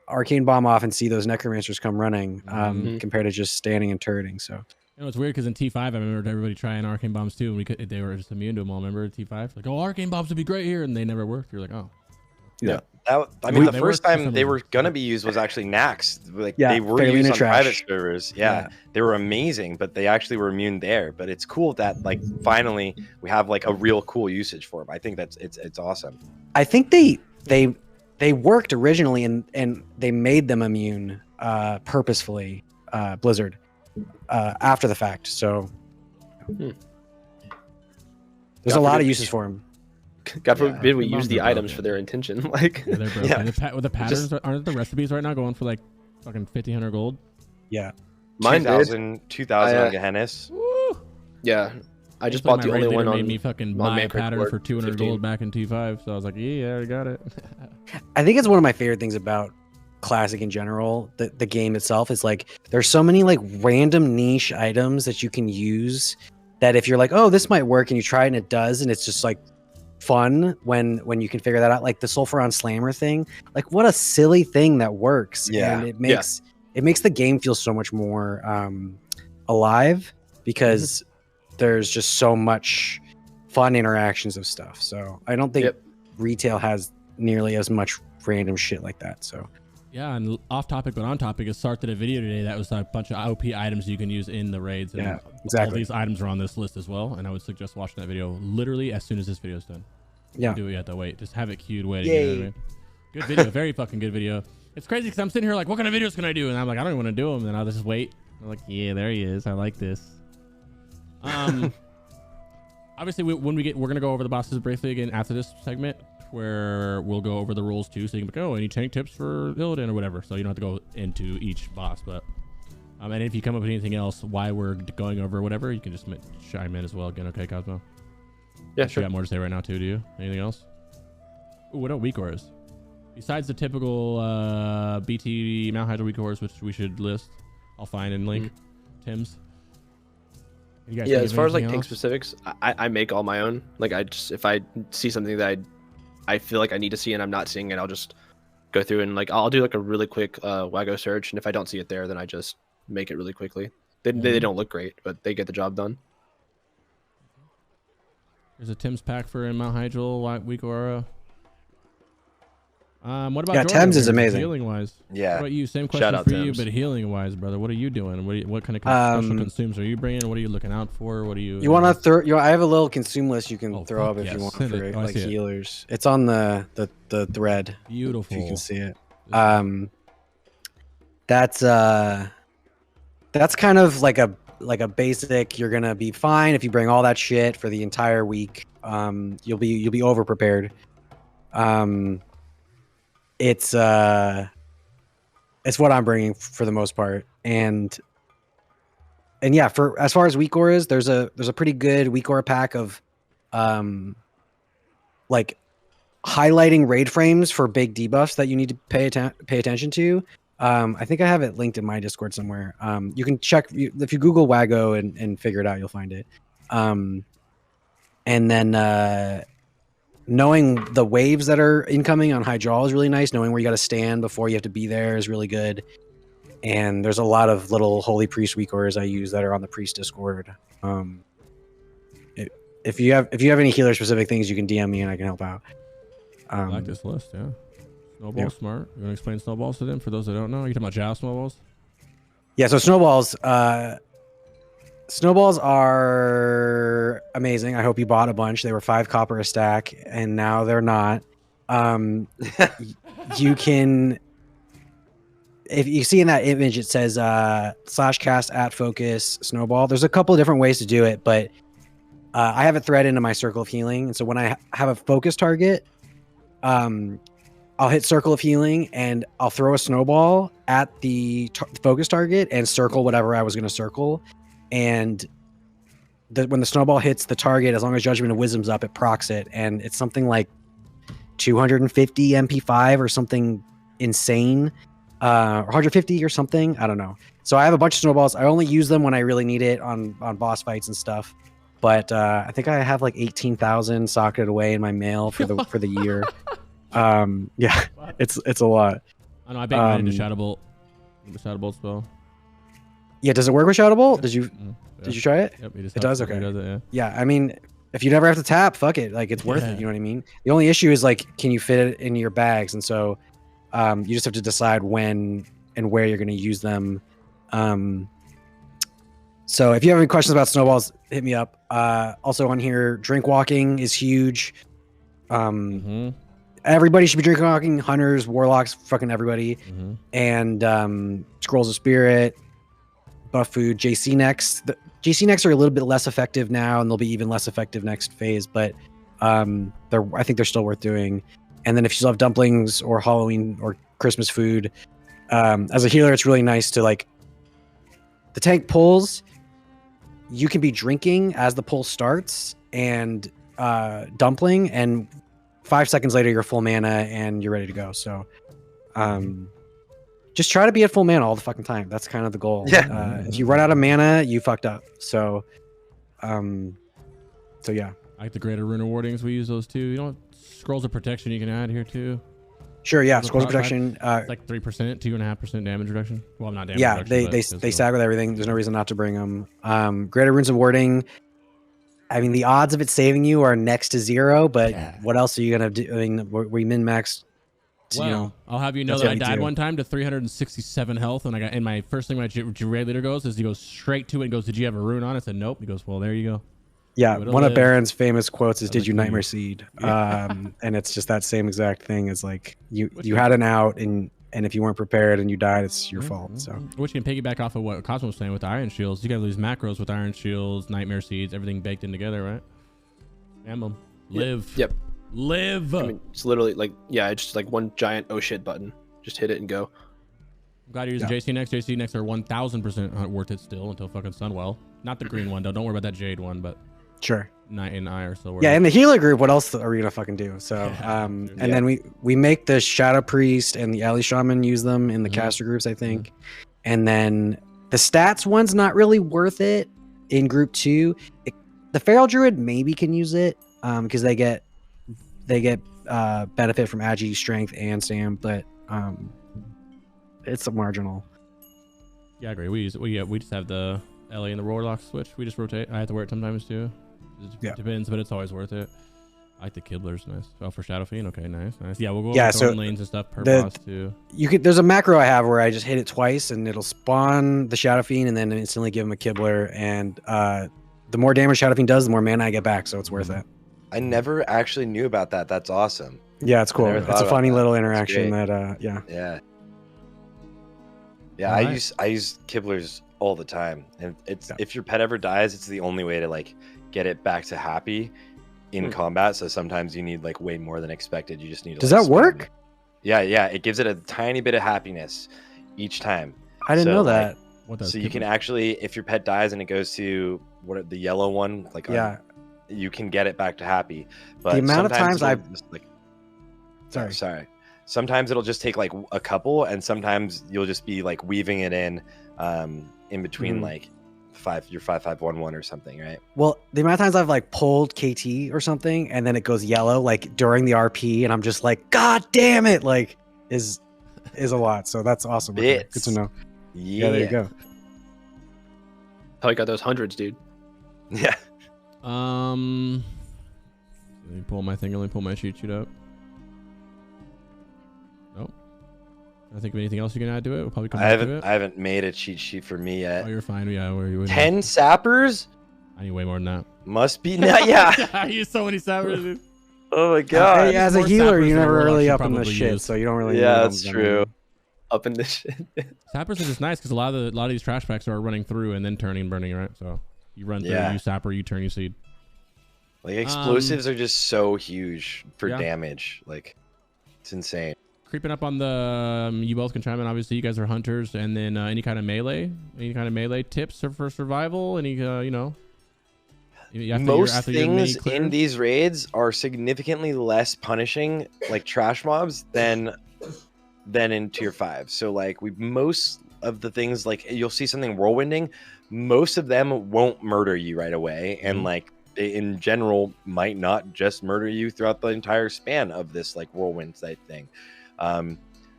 arcane bomb off and see those necromancers come running, compared to just standing and turreting. So it's weird because in T5 I remember everybody trying arcane bombs too, and they were just immune to them all. Remember T5, like, arcane bombs would be great here, and they never worked. You're like, the first time they were gonna be used was actually Nax. Like they were used on private servers. They were amazing, but they actually were immune there. But it's cool that like finally we have like a real cool usage for them. I think it's awesome. I think they worked originally, and they made them immune purposefully, Blizzard, after the fact. So there's a lot of uses for them. God forbid we use the items for their intention. Like, they're broken. The patterns aren't the recipes right now going for like fucking 1,500 gold? Yeah, mine 2,000 on Gehennis. Yeah, I just bought the only one on. Made me fucking buy a pattern for 200 gold back in T5, so I was like, yeah, I got it. I think it's one of my favorite things about Classic in general. The game itself is like there's so many like random niche items that you can use that if you're like, oh, this might work, and you try it and it does, and it's just like fun when you can figure that out. Like the Sulfuron Slammer thing, like what a silly thing that works. And it makes the game feel so much more alive, because there's just so much fun interactions of stuff. So I don't think retail has nearly as much random shit like that. So yeah, and off topic but on topic, is Sarthe did a video today that was a bunch of OP items you can use in the raids, and all these items are on this list as well, and I would suggest watching that video literally as soon as this video is done. Don't do it yet though, wait, just have it queued waiting. You know what I mean? Good video. Very fucking good video. It's crazy because I'm sitting here like, what kind of videos can I do? And I'm like, I don't even want to do them, and I'll just wait. I'm like, yeah, there he is, I like this. Obviously we're gonna go over the bosses briefly again after this segment, where we'll go over the rules too, so you can be like, oh, any tank tips for Illidan or whatever, so you don't have to go into each boss. But and if you come up with anything else why we're going over whatever, you can just chime in as well again. Okay, Cosmo? Yeah, sure. You got more to say right now too, do you? Anything else? Ooh, what about weak auras? Besides the typical BT Mount Hyjal weak auras, which we should list, I'll find and link. Tim's. As far as like tank specifics, I make all my own. Like if I see something that I feel like I need to see and I'm not seeing it, I'll just go through and like I'll do like a really quick WAGO search, and if I don't see it there, then I just make it really quickly. They don't look great, but they get the job done. There's a Tim's pack for in Mount Hyjal, weak aura. What about Jordan Thames is amazing. Healing wise, Yeah. What about you? Same question for you, Thames. but healing wise, brother. What are you doing? What kind of special consumes are you bringing? What are you looking out for? What are you? You want to throw? I have a little consume list you can throw up if yes. you want Send for it. like healers. It's on the thread. Beautiful. If you can see it. That's kind of like a basic. You're gonna be fine if you bring all that shit for the entire week. You'll be over prepared. It's what I'm bringing for the most part, and yeah, for as far as weak auras, there's a pretty good weak aura pack of like highlighting raid frames for big debuffs that you need to pay attention to. I think I have it linked in my Discord somewhere. You can check if you Google WAGO and figure it out, you'll find it. And then knowing the waves that are incoming on Hyjal is really nice. Knowing where you got to stand before you have to be there is really good. And there's a lot of little Holy Priest weak auras I use that are on the Priest Discord. If you have any healer specific things, you can DM me and I can help out. I like this list, yeah. Snowball, smart. You want to explain snowballs to them for those that don't know? You talking about Jao snowballs? Yeah, so snowballs. Snowballs are amazing. I hope you bought a bunch. They were 5 copper a stack, and now they're not. You can, if you see in that image, it says /cast at focus snowball. There's a couple of different ways to do it, but I have it threaded into my circle of healing, and so when I have a focus target, I'll hit circle of healing and I'll throw a snowball at the focus target and circle whatever I was going to circle. And when the snowball hits the target, as long as Judgment of Wisdom's up, it procs it. And it's something like 250 MP5 or something insane, or 150 or something. I don't know. So I have a bunch of snowballs. I only use them when I really need it on boss fights and stuff. But I think I have like 18,000 socketed away in my mail for the year. Yeah, it's a lot. I know. I baked mine into Shadow Bolt. The Shadow Bolt spell. Yeah, does it work with Shadow Bolt? Did you try it? Yep, it does. Okay. It does it, yeah, I mean, if you never have to tap, fuck it. Like it's worth it. You know what I mean? The only issue is like, can you fit it in your bags? And so, you just have to decide when and where you're going to use them. So if you have any questions about snowballs, hit me up. Also on here, drink walking is huge. Everybody should be drink walking. Hunters, warlocks, fucking everybody. And scrolls of spirit, buff food, JC necks. The JC necks are a little bit less effective now, and they'll be even less effective next phase. But I think they're still worth doing. And then if you still have dumplings or Halloween or Christmas food, as a healer, it's really nice to like. The tank pulls. You can be drinking as the pull starts and dumpling, and 5 seconds later you're full mana and you're ready to go. So just try to be at full mana all the fucking time. That's kind of the goal. Yeah. If you run out of mana, you fucked up. So yeah. I like the greater rune wardings. We use those too. You know, scrolls of protection you can add here too. Sure, yeah. Scrolls of protection. It's like 3%, 2.5% damage reduction. Well, not damage yeah, reduction. they stag with everything. There's no reason not to bring them. Greater runes of warding. I mean, the odds of it saving you are next to 0, but what else are you gonna do? I mean, we min maxed. Well, you know, I'll have you know that I died one time to 367 health, and I got. And my first thing my raid leader goes is he goes straight to it and goes, "Did you have a rune on?" I said, "Nope." He goes, "Well, there you go." Yeah, one of Baron's famous quotes is, "Did you nightmare seed?" And it's just that same exact thing. Is like you had an out, and if you weren't prepared and you died, it's your fault. So, which can piggyback off of what Cosmo was saying with the Iron Shields. You got these macros with Iron Shields, Nightmare Seeds, everything baked in together, right? Emblem, live. Yep. Live. I mean, it's literally like it's just like one giant oh shit button. Just hit it and go. I'm glad you're using JC Next. JC Next are 1,000% worth it still until fucking Sunwell. Not the green one though. Don't worry about that Jade one, but. Sure. Night and I are still in the healer group, what else are we gonna fucking do? So then we make the Shadow Priest and the Alley Shaman use them in the caster groups, I think. And then the stats one's not really worth it in group 2. The Feral Druid maybe can use it because they get benefit from agi, strength, and stam, but it's a marginal. Yeah, I agree. We just have the LA and the Warlock switch. We just rotate. I have to wear it sometimes too. It depends, but it's always worth it. I like the Kibblers, nice. Oh, for Shadow Fiend, okay, nice. Yeah, we'll go over Thorn lanes and stuff per boss too. There's a macro I have where I just hit it twice and it'll spawn the Shadow Fiend and then instantly give him a Kibbler. And the more damage Shadow Fiend does, the more mana I get back, so it's worth it. I never actually knew about that. That's awesome. Yeah, it's cool. It's a funny little interaction that Yeah. Right. I use Kibblers all the time, and if your pet ever dies, it's the only way to like get it back to happy in combat. So sometimes you need like way more than expected. You just need to Does that work? Yeah, it gives it a tiny bit of happiness each time. I didn't know that. So you can actually, if your pet dies and it goes to the yellow one, like you can get it back to happy. But the amount of times sometimes it'll just take like a couple, and sometimes you'll just be like weaving it in between like your 5/5/1/1 or something, right? Well, the amount of times I've like pulled KT or something and then it goes yellow like during the RP, and I'm just like, God damn it, like is a lot. So that's awesome. Good to know. Yeah, there you go. How you got those hundreds, dude? Yeah. Let me pull my thing. Let me pull my cheat sheet up. Nope. I think of anything else you can add to it. We'll probably come back to it. I haven't made a cheat sheet for me yet. Oh, you're fine. Yeah, where you 10 sappers? I need way more than that. Must be not. Yeah. I use so many sappers, dude. Oh my god. Hey, as a healer, you're never really up in the shit, so you don't really. Yeah, that's true. Up in this shit. Sappers are just nice because a lot of these trash packs are running through and then turning and burning, right? So you run through, you sapper, you turn, you seed. Like explosives are just so huge for damage. Like it's insane. Creeping up on the you both can chime in. Obviously, you guys are hunters, and then any kind of melee tips for survival. Any most things in these raids are significantly less punishing, like trash mobs, than in tier 5. So like most of the things, like you'll see something whirlwinding, most of them won't murder you right away, and like they in general might not just murder you throughout the entire span of this like whirlwind type thing.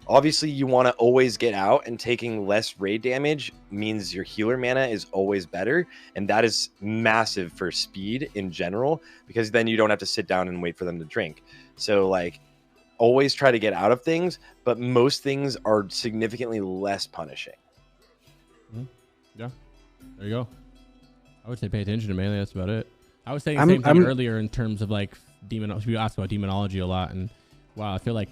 Obviously you want to always get out, and taking less raid damage means your healer mana is always better, and that is massive for speed in general, because then you don't have to sit down and wait for them to drink. So like always try to get out of things, but most things are significantly less punishing. Yeah, there you go. I would say pay attention to melee. That's about it. I was saying the same thing earlier in terms of like we asked about demonology a lot, and wow, I feel like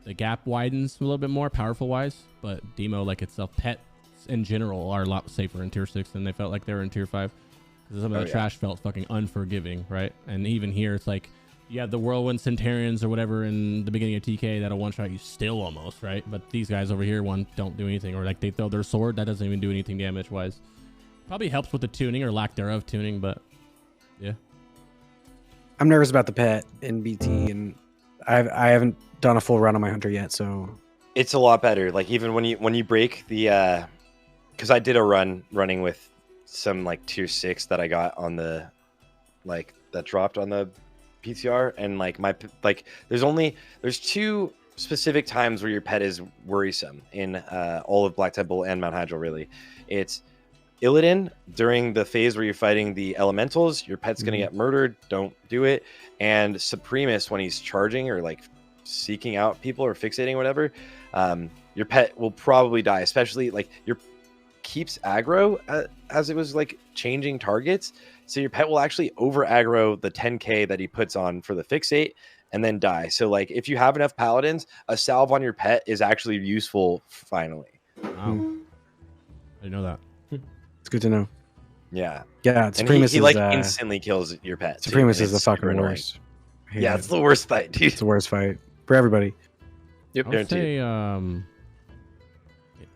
the gap widens a little bit more powerful wise, but demo like itself, pets in general are a lot safer in tier 6 than they felt like they were in tier 5, because some of the trash felt fucking unforgiving, right? And even here it's like you have the whirlwind Centurions or whatever in the beginning of TK that'll one shot you still almost, right? But these guys over here don't do anything, or like they throw their sword, that doesn't even do anything damage wise. Probably helps with the tuning or lack thereof tuning, but yeah. I'm nervous about the pet in BT, and I haven't done a full run on my hunter yet, so it's a lot better. Like even when you break the because I did a running with some like tier 6 that I got on the like that dropped on the PTR, and like there's 2 specific times where your pet is worrisome in all of Black Temple and Mount Hyjal. Really, it's Illidan during the phase where you're fighting the elementals, your pet's gonna get murdered, don't do it. And Supremus when he's charging or like seeking out people or fixating or whatever, your pet will probably die, especially like your keeps aggro as it was like changing targets, so your pet will actually over aggro the 10k that he puts on for the fixate and then die. So like if you have enough paladins, a salve on your pet is actually useful finally. Wow. I didn't know that. It's good to know. Yeah. Supremus he like instantly kills your pet. Supremus is the fucking worst. Yeah, it's the worst fight, dude. It's the worst fight for everybody. Yep. I would say,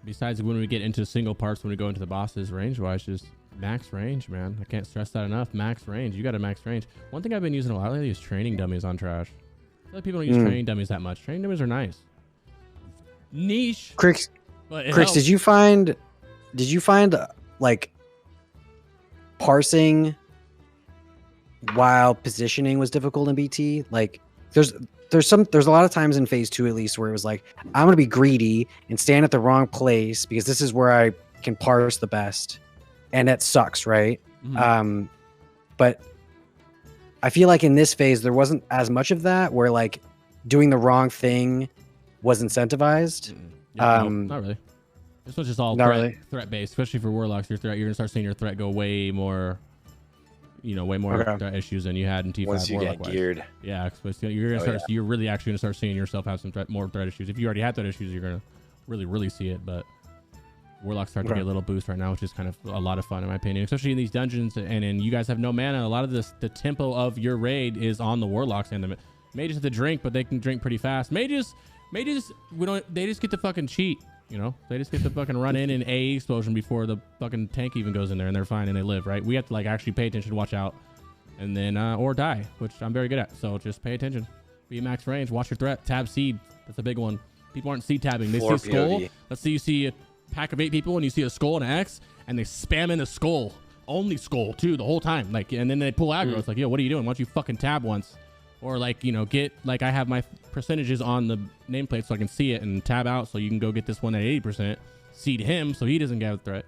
besides when we get into single parts, when we go into the bosses, range-wise, just max range, man. I can't stress that enough. Max range. You got to max range. One thing I've been using a lot lately is training dummies on trash. I feel like people don't use training dummies that much. Training dummies are nice. Niche. Crix, did you find like parsing while positioning was difficult in BT? Like there's there's a lot of times in phase 2 at least where it was like, I'm gonna be greedy and stand at the wrong place because this is where I can parse the best, and that sucks, right? Mhm. But I feel like in this phase there wasn't as much of that, where like doing the wrong thing was incentivized. Yeah, no, not really. This was just all Not really. threat based, especially for warlocks. You're gonna start seeing your threat go way more, way more Okay. threat issues than you had in T5. Once you get warlock-wise. geared. Yeah, you're gonna start. You're really actually gonna start seeing yourself have some more threat issues. If you already had threat issues, you're gonna really see it. But warlocks start to get a little boost right now, which is kind of a lot of fun in my opinion, especially in these dungeons. And you guys have no mana. A lot of the tempo of your raid is on the warlocks and the mages have to drink, but they can drink pretty fast. Mages, they just get to fucking cheat. They just get to fucking run in an A explosion before the fucking tank even goes in there, and they're fine and they live, right? We have to like actually pay attention, watch out, and then or die, which I'm very good at. So just pay attention, be max range, watch your threat, tab seed. That's a big one. People aren't seed tabbing. They see a skull. POV. Let's say you see a pack of 8 people and you see a skull and an X, and they spam in the skull, only skull too, the whole time. Like, and then they pull aggro. It's like, yo, what are you doing? Why don't you fucking tab once? Or like, get like I have my percentages on the nameplate so I can see it and tab out so you can go get this one at 80%, seed him so he doesn't get a threat,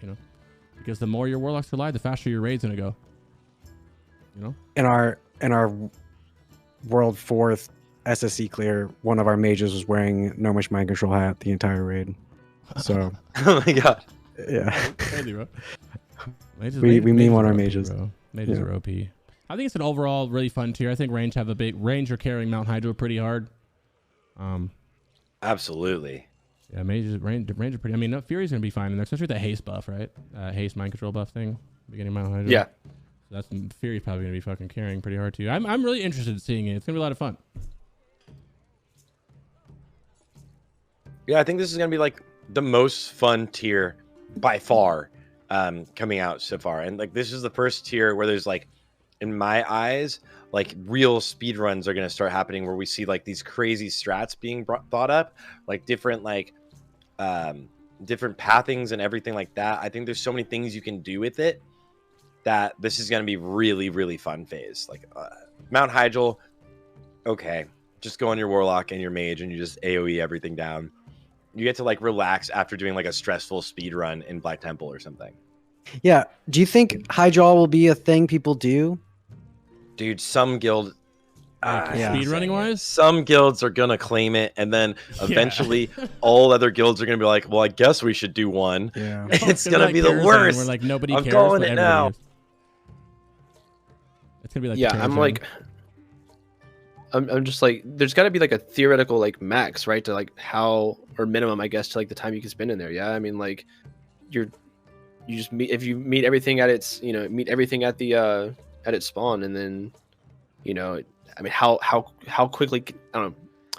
because the more your warlocks are alive, the faster your raid's gonna go. In our world 4th SSC clear, one of our mages was wearing No Much Mind Control hat the entire raid. So Oh my god. yeah, Crazy, bro. we meme on our are OP, mages. bro. Mages are OP. I think it's an overall really fun tier. I think range are carrying Mount Hyjal pretty hard. Absolutely. Yeah, range are pretty. I mean, no, Fury's gonna be fine in there, especially with that haste buff, right? Haste mind control buff thing, beginning Mount Hyjal. Yeah. So that's Fury's probably gonna be fucking carrying pretty hard too. I'm really interested in seeing it. It's gonna be a lot of fun. Yeah, I think this is gonna be like the most fun tier by far coming out so far. And like this is the first tier where there's like, in my eyes, like real speed runs are going to start happening, where we see like these crazy strats being thought up, like different different pathings and everything like that. I think there's so many things you can do with it that this is going to be really fun phase. Like Mount Hyjal, okay, just go on your warlock and your mage and you just AoE everything down. You get to like relax after doing like a stressful speed run in Black Temple or something. Yeah. Do you think Hyjal will be a thing people do? Dude, some guild Speed running wise, some guilds are gonna claim it, and then eventually all other guilds are gonna be like, well, I guess we should do one. Yeah. It's gonna be the worst. Where like nobody I'm cares, calling but it now. everybody is. It's gonna be like I'm just like, there's got to be like a theoretical like max, right, to like how, or minimum, I guess, to like the time you can spend in there. Yeah, I mean, like you just meet, if you meet everything at its, meet everything at the at its spawn, and then I mean, how quickly, I don't know,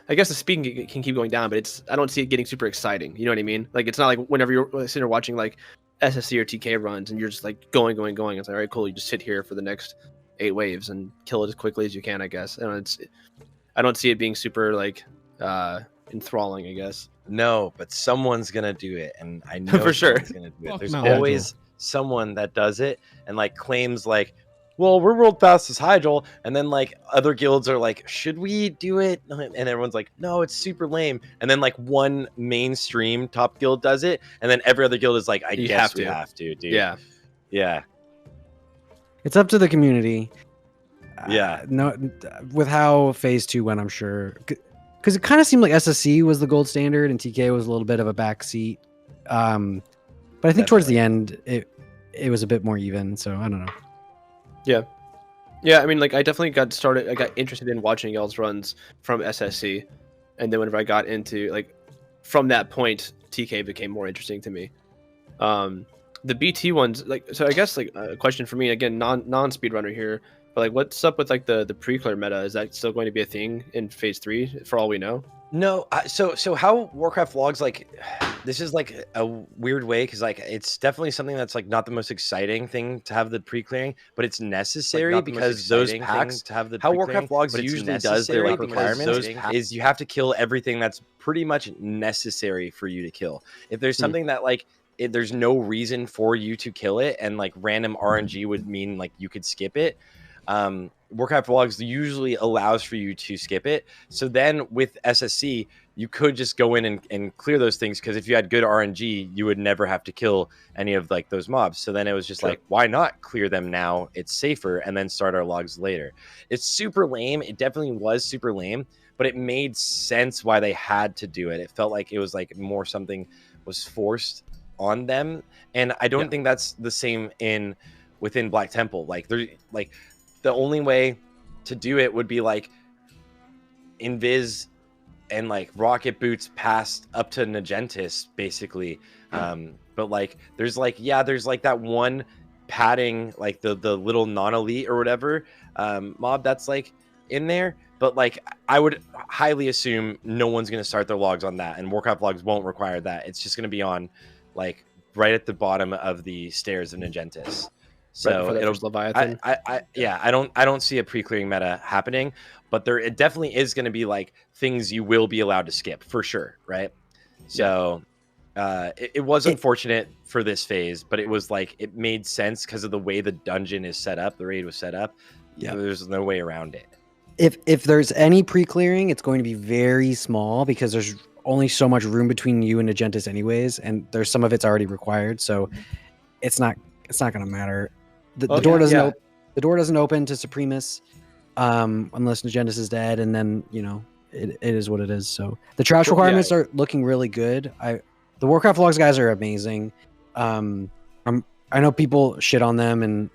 I guess the speed can keep going down, but I don't see it getting super exciting. You know what I mean? Like, it's not like whenever you're sitting there watching like SSC or TK runs and you're just like going. It's like, all right, cool. You just sit here for the next 8 waves and kill it as quickly as you can, I guess. I don't see it being super like enthralling, I guess. No, but someone's gonna do it, and I know For sure. someone's gonna do it. Fuck There's Mount always someone that does it and like claims like, well, we're world fastest Hyjal, and then like other guilds are like, should we do it? And everyone's like, no, it's super lame. And then like one mainstream top guild does it, and then every other guild is like, I guess we have to, dude. Yeah. It's up to the community. Yeah. No, with how phase 2 went, I'm sure, because it kind of seemed like SSC was the gold standard and TK was a little bit of a backseat. But I think towards the end, it was a bit more even. So I don't know. Yeah, I mean, like, I definitely I got interested in watching y'all's runs from SSC, and then whenever I got into, like, from that point, TK became more interesting to me. The BT ones, like, so I guess, like, a question for me, again, non-speedrunner here, but, like, what's up with, like, the pre-clear meta? Is that still going to be a thing in phase 3, for all we know? No, so how Warcraft logs, like, this is like a weird way, because like it's definitely something that's like not the most exciting thing to have the pre-clearing, but it's necessary, like, because those packs to have the how Warcraft logs usually does their like requirements is you have to kill everything that's pretty much necessary for you to kill. If there's something that like there's no reason for you to kill it, and like random RNG would mean like you could skip it, Warcraft logs usually allows for you to skip it. So then with SSC, you could just go in and clear those things, because if you had good RNG, you would never have to kill any of like those mobs. So then it was just like, why not clear them now? It's safer, and then start our logs later. It's super lame. It definitely was super lame, but it made sense why they had to do it. It felt like it was like more something was forced on them, and I don't think that's the same within Black Temple. Like there's like the only way to do it would be like invis and like rocket boots passed up to Naj'entus basically. But like there's like that one padding, like the little non-elite or whatever mob that's like in there, but like I would highly assume no one's going to start their logs on that, and Warcraft logs won't require that. It's just going to be on like right at the bottom of the stairs of Naj'entus. So it'll Leviathan. I don't see a pre-clearing meta happening, but it definitely is going to be like things you will be allowed to skip for sure, right? So it was unfortunate for this phase, but it was like it made sense because of the way the dungeon is set up, the raid was set up. Yeah, there's no way around it. If there's any pre-clearing, it's going to be very small because there's only so much room between you and Naj'entus anyways, and there's some of it's already required, so it's not going to matter. The door doesn't the door doesn't open to Supremus unless Naj'entus is dead, and then it is what it is. So the trash requirements are looking really good. The Warcraft logs guys are amazing. I know people shit on them, and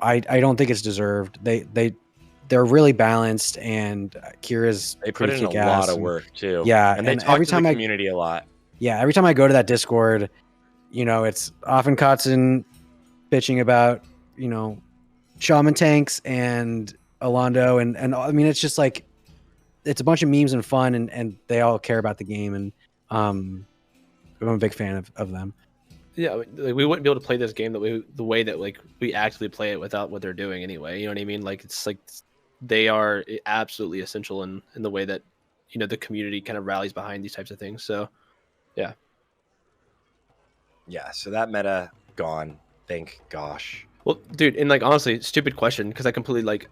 I don't think it's deserved. They're really balanced, and Kira's they put in a lot of work too. Yeah, and they talk to the community a lot. Yeah, every time I go to that Discord, it's often Kotzen bitching about shaman tanks and Alondo, and I mean it's just like it's a bunch of memes and fun, and they all care about the game, and I'm a big fan of them. Yeah, like, we wouldn't be able to play this game the way that like we actually play it without what they're doing anyway. You know what I mean? Like it's like they are absolutely essential in the way that the community kind of rallies behind these types of things. So yeah. So that meta gone. Thank gosh. Well, dude, and like honestly, stupid question, because I completely like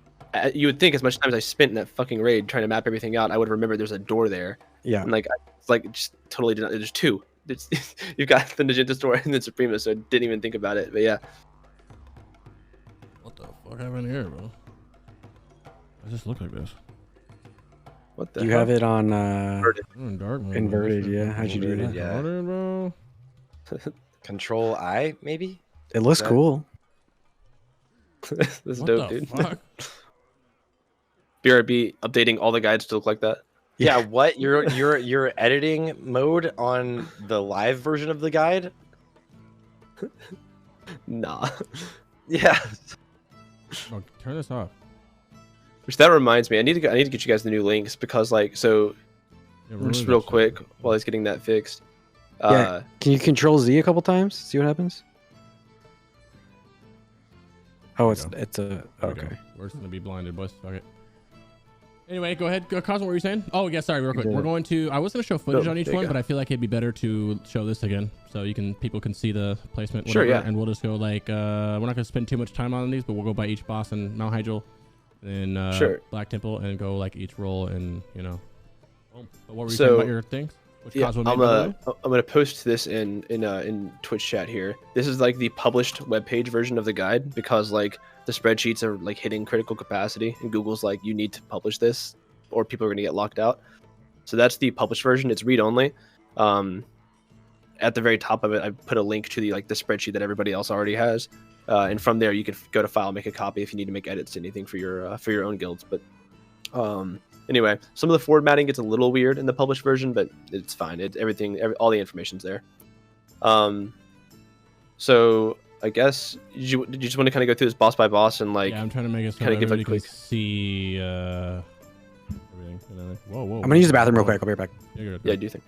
you would think as much time as I spent in that fucking raid trying to map everything out, I would remember there's a door there. Yeah. And like it's like just totally did not. There's two. You've got the Naj'entus door and then Supremus, so I didn't even think about it. But yeah. What the fuck happened here, bro? I just look like this. What the? You have it on inverted, yeah. How'd you do that? Yeah. Bro. Control I maybe. It looks cool. This is What dope, the dude. fuck? BRB updating all the guides to look like that. Yeah, what? You're editing mode on the live version of the guide? Nah. Yeah. Oh, turn this off. Which that reminds me, I need to get you guys the new links, because like just real quick while he's getting that fixed. Can you control Z a couple times? See what happens? Oh, it's okay. We're just gonna be blinded, boys. Fuck it. Anyway, go ahead. Cosmo, what were you saying? Oh, yeah, sorry, real quick. We're going to... I was going to show footage on each one, but I feel like it'd be better to show this again, so people can see the placement. Whatever, sure, yeah. And we'll just go like... we're not going to spend too much time on these, but we'll go by each boss and Mount Hyjal, and then Black Temple, and go like each roll, and Boom. But what were you saying about your things? I'm gonna post this in Twitch chat here. This is like the published webpage version of the guide, because like the spreadsheets are like hitting critical capacity, and Google's like, you need to publish this or people are gonna get locked out. So that's the published version. It's read only. At the very top of it, I put a link to the spreadsheet that everybody else already has, and from there you can go to file, make a copy if you need to make edits to anything for your own guilds. But anyway, some of the formatting gets a little weird in the published version, but it's fine. All the information's there. So I guess did you just want to kind of go through this boss by boss and like? Yeah, I'm trying to make it so kind of give a quick quick see everything. Whoa! I'm gonna use the bathroom real quick. I'll be right back. Yeah, I do think.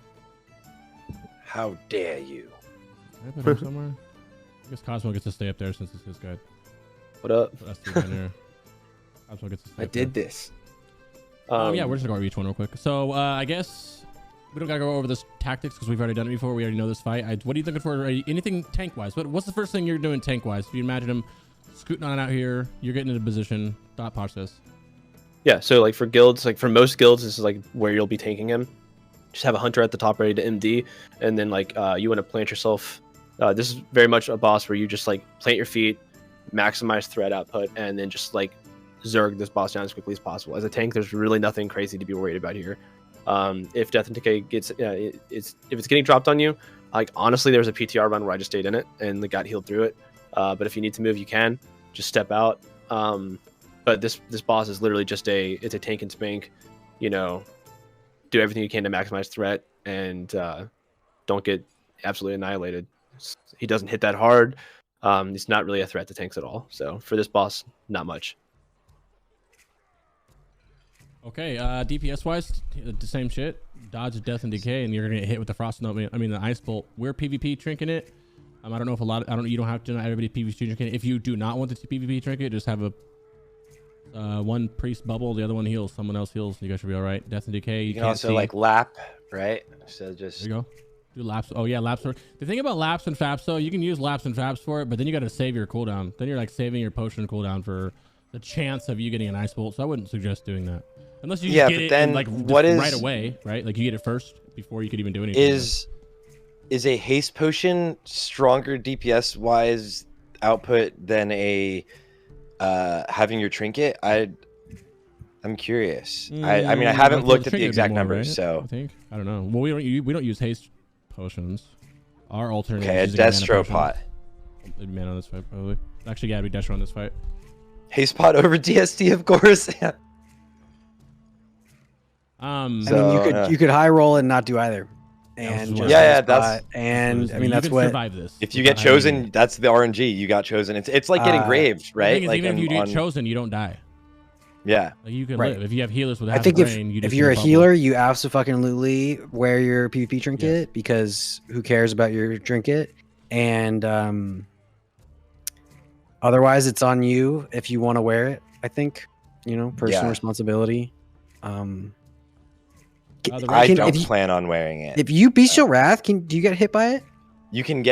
How dare you? Can I put him somewhere? I guess Cosmo gets to stay up there since it's his guide. What up? So that's the winner. Cosmo gets to stay up there. this. Yeah, we're just gonna go over each one real quick. So I guess we don't gotta go over this tactics because we've already done it before. We already know this fight. What are you looking for? Anything tank wise? What's the first thing you're doing tank wise? If you imagine him scooting on out here. You're getting into position. Thought process. Yeah, so like for guilds, like for most guilds, this is like where you'll be tanking him. Just have a hunter at the top ready to MD, and then like you want to plant yourself. This is very much a boss where you just like plant your feet, maximize threat output, and then just like zerg this boss down as quickly as possible. As a tank, there's really nothing crazy to be worried about here. If Death and Decay gets, if it's getting dropped on you, like honestly, there's a PTR run where I just stayed in it and got healed through it. But if you need to move, you can just step out. But this boss is literally just it's a tank and spank, you know, do everything you can to maximize threat and don't get absolutely annihilated. He doesn't hit that hard. He's not really a threat to tanks at all. So for this boss, not much. Okay, DPS wise, the same shit. Dodge, Death, and Decay, and you're gonna get hit with the Frost Note. I mean the Ice Bolt. We're PvP trinket it. I don't know if you don't have to. Not everybody PvP trinket it. If you do not want the PvP trinket, just have a one priest bubble, the other one heals. Someone else heals. You guys should be all right. Death and Decay. You can also like lap, right? So just there you go. Do laps. Oh yeah, laps. The thing about laps and faps though, you can use laps and faps for it, but then you got to save your cooldown. Then you're like saving your potion cooldown for the chance of you getting an Ice Bolt. So I wouldn't suggest doing that unless you just get it then, like right away, right? Like you get it first before you could even do anything. Is a haste potion stronger DPS wise output than a having your trinket? I'm curious. I mean I haven't looked at the exact numbers, right? So I don't know. Well, we don't use haste potions. Our alternate is a Destro pot. Mana on this fight probably. Actually, yeah, we Destro on this fight. Haste pot over DST, of course. Yeah. I mean, you could high roll and not do either. And that's and I mean that's what survive this. If you get chosen, that's the RNG. You got chosen. It's like getting graved, right? Like even if you get chosen, you don't die. Yeah, like you can live if you have healers with. I think if you're a healer, you absolutely wear your PvP trinket because who cares about your trinket? And otherwise, it's on you if you want to wear it. I think personal responsibility. I don't plan on wearing it. If you Bestial Wrath, do you get hit by it? You can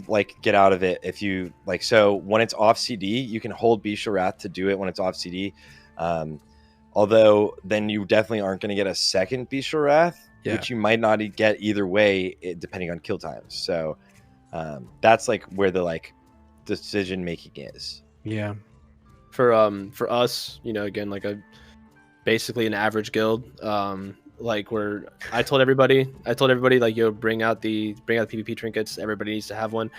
like get out of it if you like. So when it's off CD, you can hold Bestial Wrath to do it when it's off CD. Although then you definitely aren't going to get a second Bestial Wrath, which you might not get either way, depending on kill times. So that's like where the like decision making is. Yeah. For us, again, like basically an average guild. Like where I told everybody like, yo, bring out the PvP trinkets. Everybody needs to have one.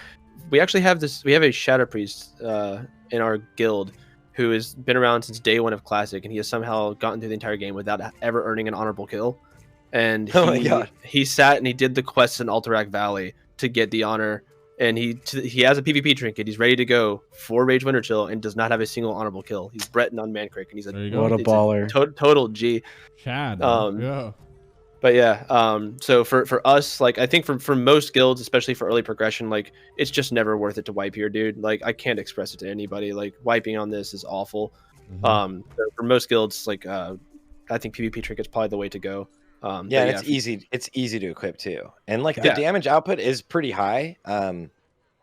We actually have this. We have a Shadow Priest in our guild who has been around since day one of Classic, and he has somehow gotten through the entire game without ever earning an honorable kill. And he sat and he did the quests in Alterac Valley to get the honor. And he has a PvP trinket. He's ready to go for Rage Winterchill and does not have a single honorable kill. He's Breton on Mancrick, and he's what a baller. Total G. Chad. Yeah. But yeah, so for us, like I think for most guilds, especially for early progression, like it's just never worth it to wipe here, dude. Like I can't express it to anybody. Like wiping on this is awful. So for most guilds, like I think PvP trinket's probably the way to go. And it's easy. It's easy to equip too, and like the damage output is pretty high.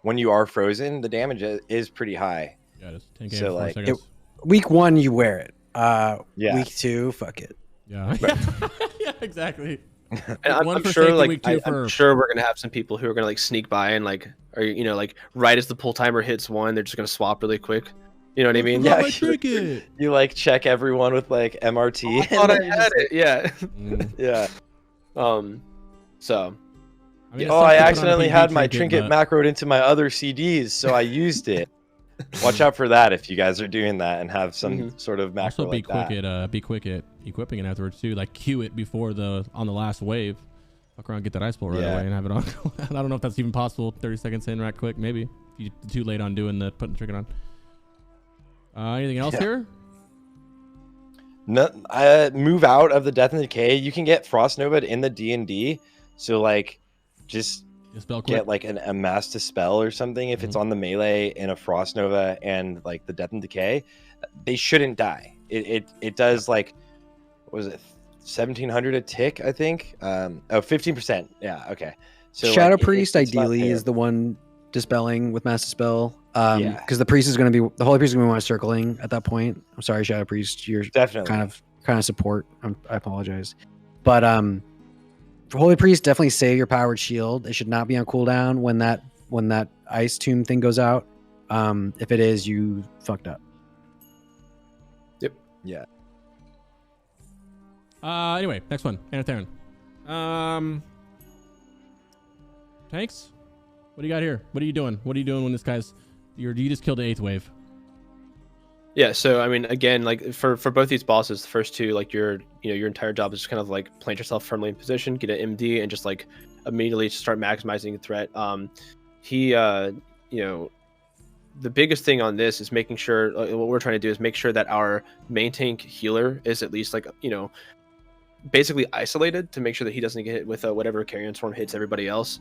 When you are frozen, the damage is pretty high. Yeah, it's 10 games, so like week 1 you wear it. Week 2, fuck it. Yeah. Yeah, exactly. And I'm sure, like, I'm sure we're gonna have some people who are gonna like sneak by and like, or like right as the pull timer hits 1, they're just gonna swap really quick. You know what I mean? Yeah. You like check everyone with like MRT. I thought I had it. Yeah. Yeah. So. I mean, I accidentally had my trinket macroed into my other CDs, so I used it. Watch out for that if you guys are doing that and have some sort of macro also be quick at equipping it afterwards too. Like queue it before on the last wave. Fuck around, get that Ice Bolt right away and have it on. I don't know if that's even possible. 30 seconds in, right quick, maybe. If you're too late on putting the trinket on. Anything else here? No, move out of the Death and Decay. You can get Frost Nova in the D&D. So like, just get like a Mass Dispel or something if it's on the melee in a Frost Nova and like the Death and Decay. They shouldn't die. It does like, what was it, 1700 a tick, I think. 15%. Yeah, okay. So Shadow Priest ideally is the one dispelling with Mass Dispel. Because the priest is going to be the holy priest is going to be circling at that point. I'm sorry, Shadow Priest, you're Definitely kind of support. I apologize, but for holy priest, definitely save your powered shield. It should not be on cooldown when that ice tomb thing goes out. If it is, you fucked up. Yep. Yeah. Anyway, next one. Anetheron. Tanks? What do you got here? What are you doing? What are you doing when this guy's... You just killed the 8th wave. Yeah, so I mean, again, like for both these bosses, the first two, like your entire job is just kind of like plant yourself firmly in position, get an MD, and just like immediately start maximizing the threat. The biggest thing on this is making sure what we're trying to do is make sure that our main tank healer is at least like basically isolated to make sure that he doesn't get hit with whatever carrion swarm hits everybody else.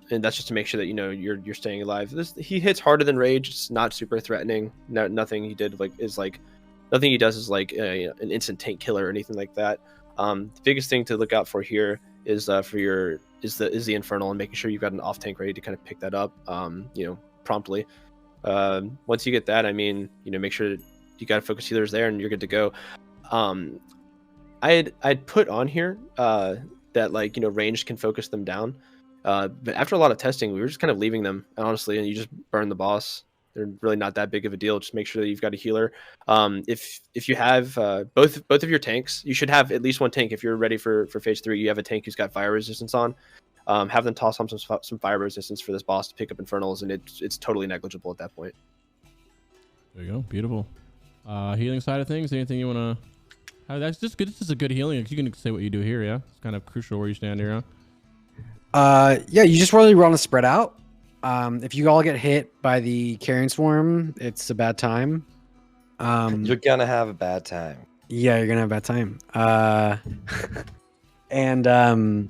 And that's just to make sure that you're staying alive. He hits harder than Rage. It's not super threatening. Nothing he did nothing he does is like an instant tank killer or anything like that. The biggest thing to look out for here is the Infernal, and making sure you've got an off tank ready to kind of pick that up promptly. Once you get that, I mean, make sure you got focus healers there and you're good to go. I'd put on here that ranged can focus them down. But after a lot of testing, we were just kind of leaving them, honestly, and you just burn the boss. They're really not that big of a deal. Just make sure that you've got a healer. If you have both of your tanks, you should have at least one tank. If you're ready for phase 3, you have a tank who's got fire resistance on. Have them toss on some fire resistance for this boss to pick up infernals, and it's totally negligible at that point. There you go. Beautiful. Healing side of things. Anything you want to? That's just good. This is a good healing. You can say what you do here. Yeah, it's kind of crucial where you stand here. Huh? Yeah, you just really want to spread out. If you all get hit by the carrion swarm, it's a bad time. You're gonna have a bad time. Yeah, you're gonna have a bad time. And the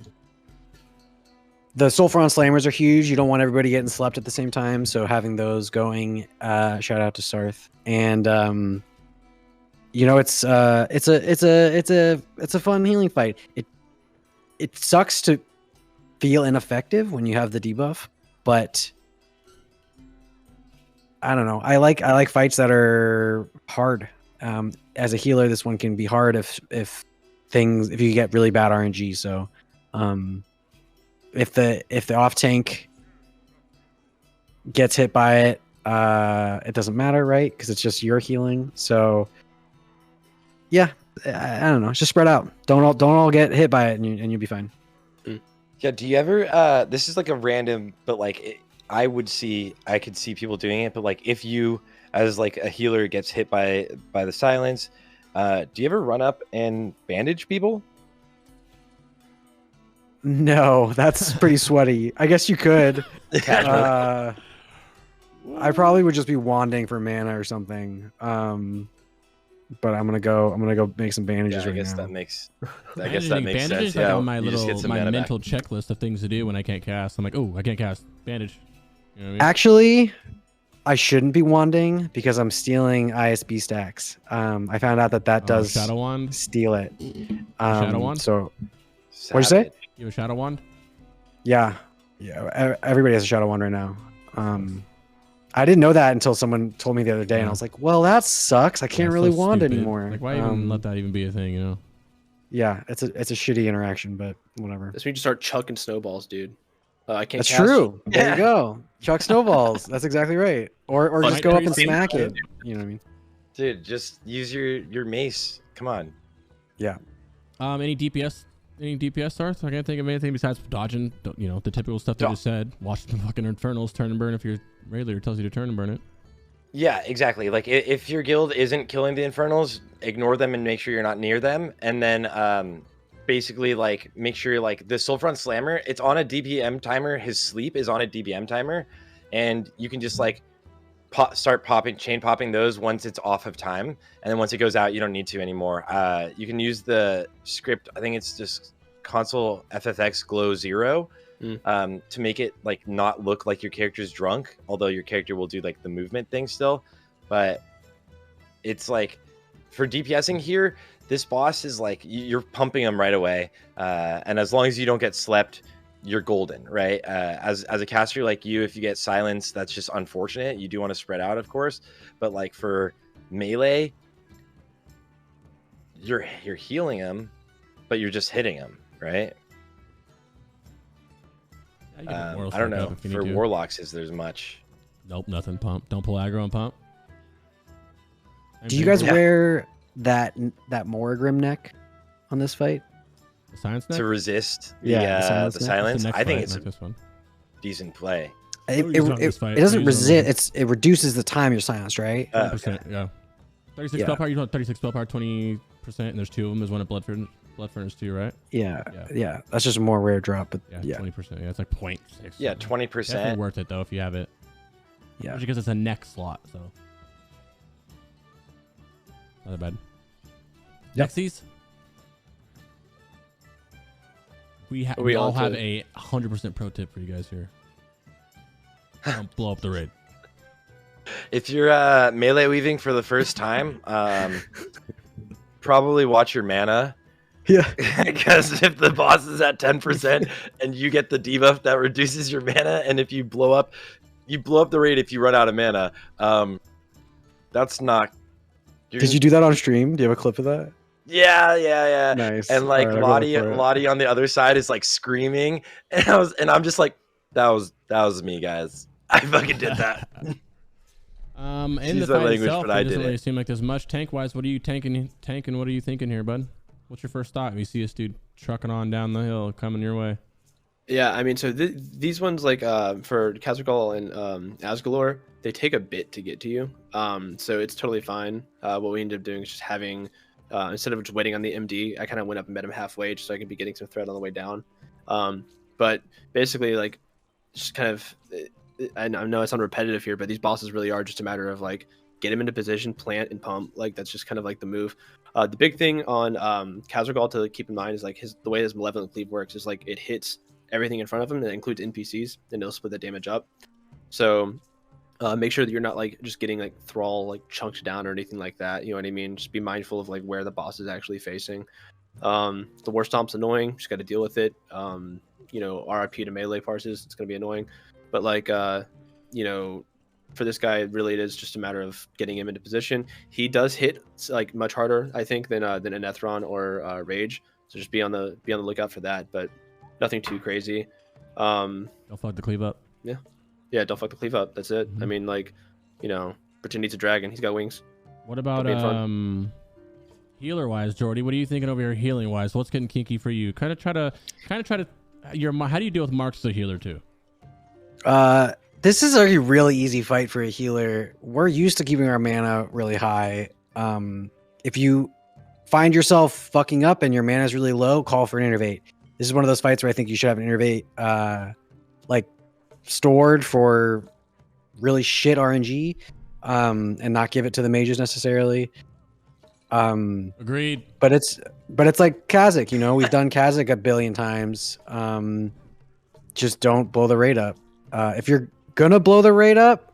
Sulfuron Slammers are huge. You don't want everybody getting slept at the same time, so having those going. Shout out to Sarthe. And it's a fun healing fight. It sucks to feel ineffective when you have the debuff, but I don't know. I like fights that are hard. As a healer, this one can be hard if you get really bad RNG. So if the off tank gets hit by it, it doesn't matter, right? Because it's just your healing. So yeah, I don't know. It's just spread out. Don't all get hit by it, and you'll be fine. Yeah, do you ever this is like a random, but like I could see people doing it, but like if you as like a healer gets hit by the silence, do you ever run up and bandage people? No, that's pretty sweaty. I guess you could. I probably would just be wanding for mana or something. But I'm gonna go make some bandages right now. I guess that makes sense. Yeah, like on my mental checklist of things to do when I can't cast. I'm like, oh, I can't cast. Bandage. You know what I mean? Actually, I shouldn't be wanding because I'm stealing ISB stacks. I found out that does Shadow Wand? Steal it. Shadow Wand? So, what'd you say? You have a Shadow Wand? Yeah. Everybody has a Shadow Wand right now. I didn't know that until someone told me the other day, and I was like, "Well, that sucks. I can't really wand anymore." Like, why even let that even be a thing? Yeah, it's a shitty interaction, but whatever. That's when you just start chucking snowballs, dude. I can't. That's true. There you go. Chuck snowballs. That's exactly right. Or just go up and smack it. You know what I mean? Dude, just use your mace. Come on. Yeah. Any DPS? Any DPS starts? I can't think of anything besides dodging. The typical stuff they just said. Watch the fucking infernals turn and burn if your Raider tells you to turn and burn it. Yeah, exactly. Like if your guild isn't killing the infernals, ignore them and make sure you're not near them. And then basically like make sure like the Sulfuron Slammer, it's on a DPM timer. His sleep is on a DPM timer, and you can just like start chain popping those once it's off of time, and then once it goes out, you don't need to anymore. You can use the script. I think it's just console FFX glow 0 to make it like not look like your character's drunk, although your character will do like the movement thing still. But it's like for DPSing here, this boss is like you're pumping them right away, and as long as you don't get slept, you're golden, right? As a caster like you, if you get silence, that's just unfortunate. You do want to spread out, of course, but like for melee, you're healing him, but you're just hitting him, right? Yeah, I don't know. For warlocks, is there's much? Nope, nothing. Pump. Don't pull aggro on pump. Do you guys wear that Morgrim neck on this fight? The silence neck? To resist the silence? I think it's a this one. decent play. It doesn't resist. It reduces the time you're silenced, right? 20%, yeah. 36 spell power. You want 36 spell power, 20%, and there's 2 of them. There's one at Blood Furnace too, right? Yeah. That's just a more rare drop, but yeah. 20%. Yeah, it's like 0.6. Yeah, 20%. Definitely worth it though if you have it. Yeah. Especially because it's a neck slot, so not bad. Yep. Nexies. We all have a 100% pro tip for you guys here. Don't blow up the raid. If you're melee weaving for the first time, probably watch your mana. Yeah. Because if the boss is at 10% and you get the debuff, that reduces your mana, and if you blow up the raid if you run out of mana. That's not. Did you do that on stream? Do you have a clip of that? Yeah. Nice. And like right, Lottie on the other side is like screaming, and I'm just like, that was me, guys. I fucking did that. In the fight itself, it doesn't really seem like there's much tank wise. What are you tanking? What are you thinking here, bud? What's your first thought? You see this dude trucking on down the hill coming your way. Yeah, I mean, so these ones, like for Kaz'rogal and Azgalor, they take a bit to get to you. So it's totally fine. What we ended up doing is just having, instead of just waiting on the MD, I kind of went up and met him halfway just so I could be getting some threat on the way down. But basically, like, just kind of, I know I sound repetitive here, but these bosses really are just a matter of like, get him into position, plant, and pump. Like, that's just kind of like the move. The big thing on Kaz'rogal to keep in mind is like the way his Malevolent Cleave works is like it hits everything in front of him, and it includes NPCs, and it'll split the damage up. So make sure that you're not like just getting like Thrall like chunked down or anything like that. You know what I mean? Just be mindful of like where the boss is actually facing. The War Stomp's annoying. Just got to deal with it. You know, RIP to melee parses. It's gonna be annoying, but like you know, for this guy, really it is just a matter of getting him into position. He does hit like much harder, I think, than Anetheron or Rage. So just be on the lookout for that. But nothing too crazy. Don't fuck the cleave up. Yeah, don't fuck the cleave up. That's it. I mean, like, you know, pretend he's a dragon. He's got wings. What about healer wise, Joardee? What are you thinking over here healing wise? What's getting kinky for you? Kind of try to how do you deal with Marks as a healer too? This is a really easy fight for a healer. We're used to keeping our mana really high. If you find yourself fucking up and your mana is really low, call for an innervate. This is one of those fights where I think you should have an innervate like stored for really shit RNG, and not give it to the mages necessarily. Agreed. But it's like Kha'Zix, you know, we've done Kha'Zix a billion times. Just don't blow the raid up. If you're gonna blow the raid up,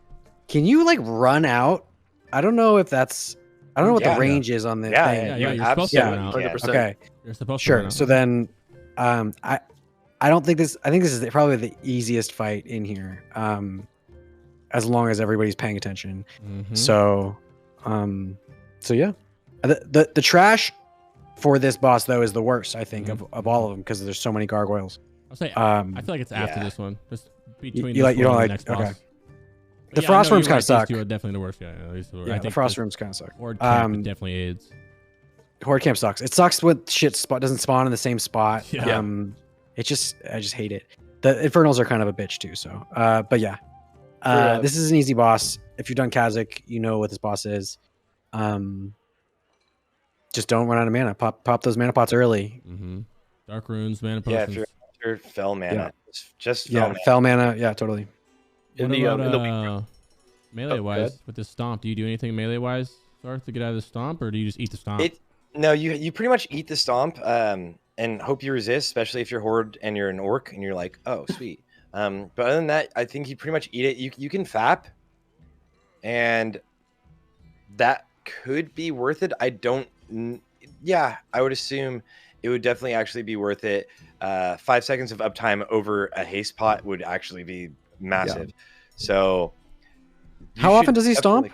can you like run out? I don't know what the range is on the thing. Yeah, you're supposed to run out. 100%. Okay. You're supposed Sure. to run out. So then I don't think this. I think this is probably the easiest fight in here, as long as everybody's paying attention. Mm-hmm. So yeah, the trash for this boss though is the worst, I think, of all of them, because there's so many gargoyles. I'll say I feel like it's after this one, just between you this don't one like and the next okay. boss. The frost rooms kind of suck. These two are definitely the worst. Yeah, I think the frost rooms kind of suck. Horde camp definitely aids. Horde camp sucks. It sucks when shit doesn't spawn in the same spot. Yeah. I just hate it. The infernals are kind of a bitch too. So, but yeah, this is an easy boss. If you've done Kha'Zix, you know what this boss is. Just don't run out of mana. Pop those mana pots early. Mm-hmm. Dark runes, mana potions. Yeah, if you're after fell mana, just fell mana. Fell mana. Yeah, totally. What about melee wise with the stomp? Do you do anything melee wise, Sarthe, to get out of the stomp, or do you just eat the stomp? No, you pretty much eat the stomp, and hope you resist, especially if you're horde and you're an orc and you're like, oh sweet. But other than that, I think you pretty much eat it. You can fap, and that could be worth it. I would assume it would definitely actually be worth it. 5 seconds of uptime over a haste pot would actually be massive. So how often does he stomp?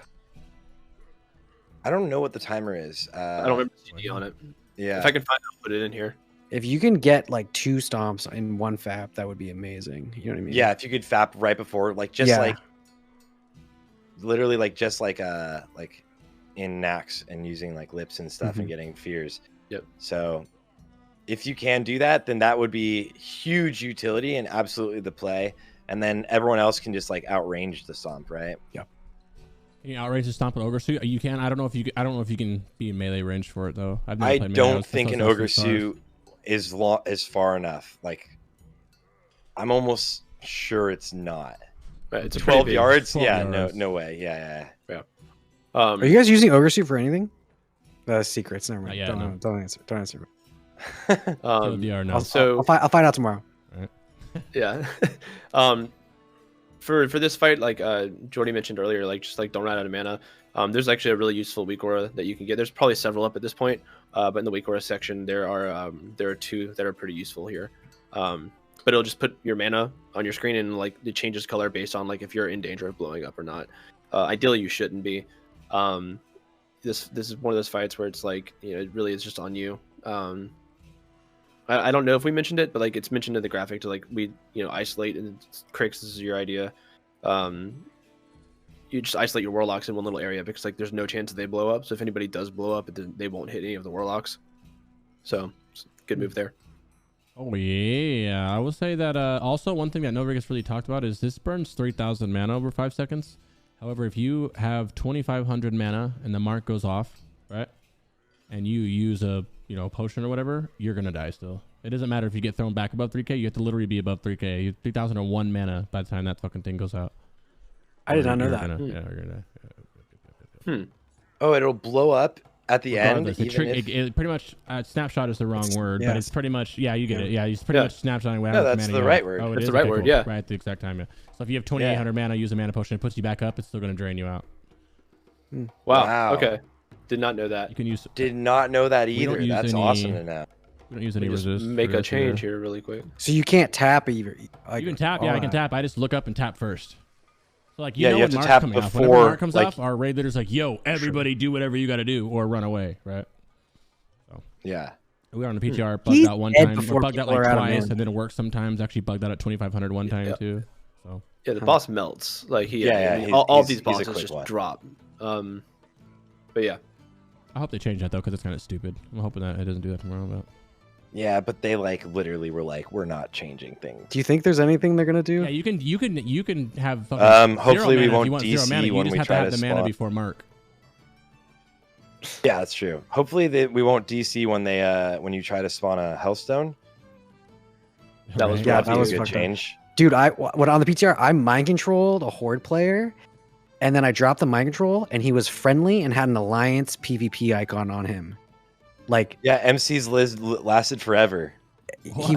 I don't know what the timer is. I don't remember CD on it. Yeah. If I can find it, I'll put it in here. If you can get like 2 stomps in one FAP, that would be amazing. You know what I mean? Yeah, if you could FAP right before, like just like literally like just like in Nax and using like lips and stuff and getting fears. Yep. So if you can do that, then that would be huge utility and absolutely the play. And then everyone else can just like outrange the stomp, right? Yeah. Can you outrange the stomp an ogre suit? You can. I don't know if you can be in melee range for it though. I don't think an ogre suit is far enough. Like I'm almost sure it's not. Right, it's 12 yards. 12 yeah, yards. no way. Yeah. Are you guys using ogre suit for anything? Secrets. Never mind. Yeah, don't answer. Don't answer. No. So I'll find out tomorrow. Right. Yeah. For this fight, like Joardee mentioned earlier, like just like don't run out of mana. There's actually a really useful weak aura that you can get. There's probably several up at this point, but in the weak aura section, there are 2 that are pretty useful here. But it'll just put your mana on your screen and like it changes color based on like if you're in danger of blowing up or not. Ideally, you shouldn't be. This is one of those fights where it's like it really is just on you. I don't know if we mentioned it, but like it's mentioned in the graphic to like we isolate, and Crix, this is your idea. You just isolate your warlocks in one little area because like there's no chance that they blow up. So if anybody does blow up, they won't hit any of the warlocks. So good move there. Oh yeah, I will say that also one thing that nobody gets really talked about is this burns 3,000 mana over 5 seconds. However, if you have 2,500 mana and the mark goes off, right, and you use a potion or whatever, you're gonna die still. It doesn't matter if you get thrown back above 3k. You have to literally be above 3k. You 3,001 mana by the time that fucking thing goes out. I did not know that. Yeah, you're gonna die. Oh, it'll blow up at the end. It pretty much snapshot is the wrong word, but it's pretty much you get it. Yeah, he's pretty much snapshotting. No, that's the right word. Oh, that's the right word. Yeah, right at the exact time. Yeah. So if you have 2,800 mana, use a mana potion. It puts you back up. It's still gonna drain you out. Wow. Okay. Did not know that. You can use. Did not know that either. That's awesome to know. We don't use any resist. Make a change here really quick. So you can't tap either. You can tap. Yeah, I can tap. I just look up and tap first. So like you have to tap before. Whenever Mark comes off, our raid leader's like, "Yo, everybody, do whatever you got to do, or run away." Right. So yeah. We were on the PTR. Bugged out one time. Or bugged out like twice, and then it works sometimes. Actually bugged out at 2,500 one time too. So. Yeah, the boss melts. Like all these bosses just drop. But yeah. I hope they change that though, because it's kind of stupid. I'm hoping that it doesn't do that tomorrow. But yeah, but they like literally were like, we're not changing things. Do you think there's anything they're gonna do? Yeah, you can have. Hopefully we won't DC mana. when you just we have try to have to the mana spawn. before Mark. Yeah, that's true. Hopefully we won't DC when you try to spawn a Hellstone. That was that was a good change. Dude, when on the PTR, I mind controlled a horde player, and then I dropped the mind control, and he was friendly and had an alliance PvP icon on him. Like MC's lasted forever. He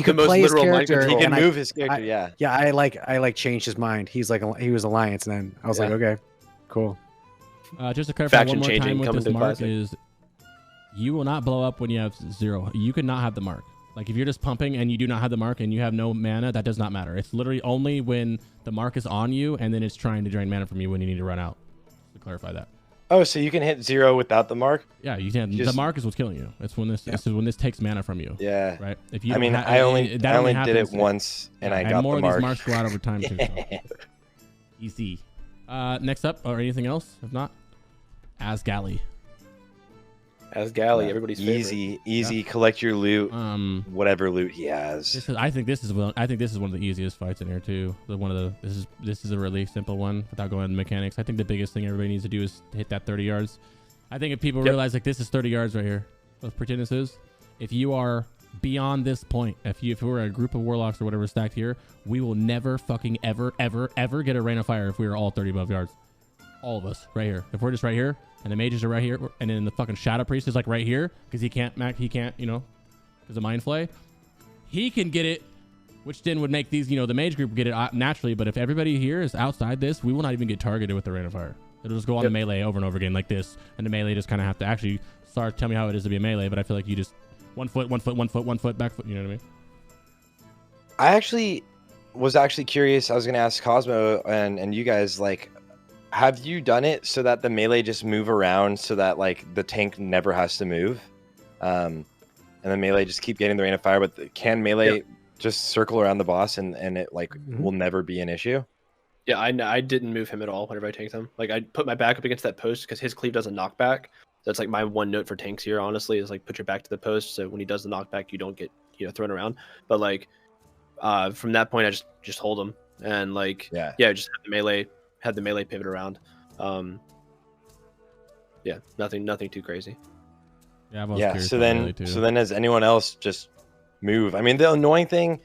could play his character. He can move his character. Yeah, I like changed his mind. He was alliance, and then I was like, okay, cool. Just to clarify Faction one more changing time with this mark classic. is you will not blow up when you have 0. You could not have the mark. Like if you're just pumping and you do not have the mark and you have no mana, that does not matter. It's literally only when the mark is on you and then it's trying to drain mana from you when you need to run out. To clarify that. Oh, so you can hit 0 without the mark? Yeah, you can. The mark is what's killing you. It's when this takes mana from you. Yeah. Right. If you I only did it once and I got more the mark. Of these marks go out over time too. So. Easy. Next up, or anything else? If not, Azgalor. Azgalor, everybody's favorite. Easy. Collect your loot. Whatever loot he has. I think this is one of the easiest fights in here too. This is a really simple one without going into mechanics. I think the biggest thing everybody needs to do is hit that 30 yards. I think if people realize like this is 30 yards right here, let's pretend this is. If you are beyond this point, if we're a group of warlocks or whatever stacked here, we will never fucking ever get a rain of fire if we are all 30 above yards. All of us right here. If we're just right here and the mages are right here and then the fucking shadow priest is like right here because he can't because of mind flay, he can get it, which then would make these the mage group get it naturally. But if everybody here is outside this, we will not even get targeted with the rain of fire. It'll just go on the melee over and over again like this, and the melee just kind of have to actually start. Tell me how it is to be a melee, but I feel like you just 1 foot, 1 foot, 1 foot, 1 foot, back foot. You know what I mean? I was curious. I was gonna ask Cosmo and you guys, like, have you done it so that the melee just move around so that like the tank never has to move, and the melee just keep getting the rain of fire, but can melee just circle around the boss and it like will never be an issue? Yeah, I didn't move him at all whenever I tanked him. Like, I put my back up against that post because his cleave doesn't knock back. That's like my one note for tanks here, honestly, is like put your back to the post so when he does the knockback, you don't get thrown around. But like from that point, I just hold him and like just had the melee pivot around. Nothing too crazy. Yeah. So then has anyone else just move? I mean, the annoying thing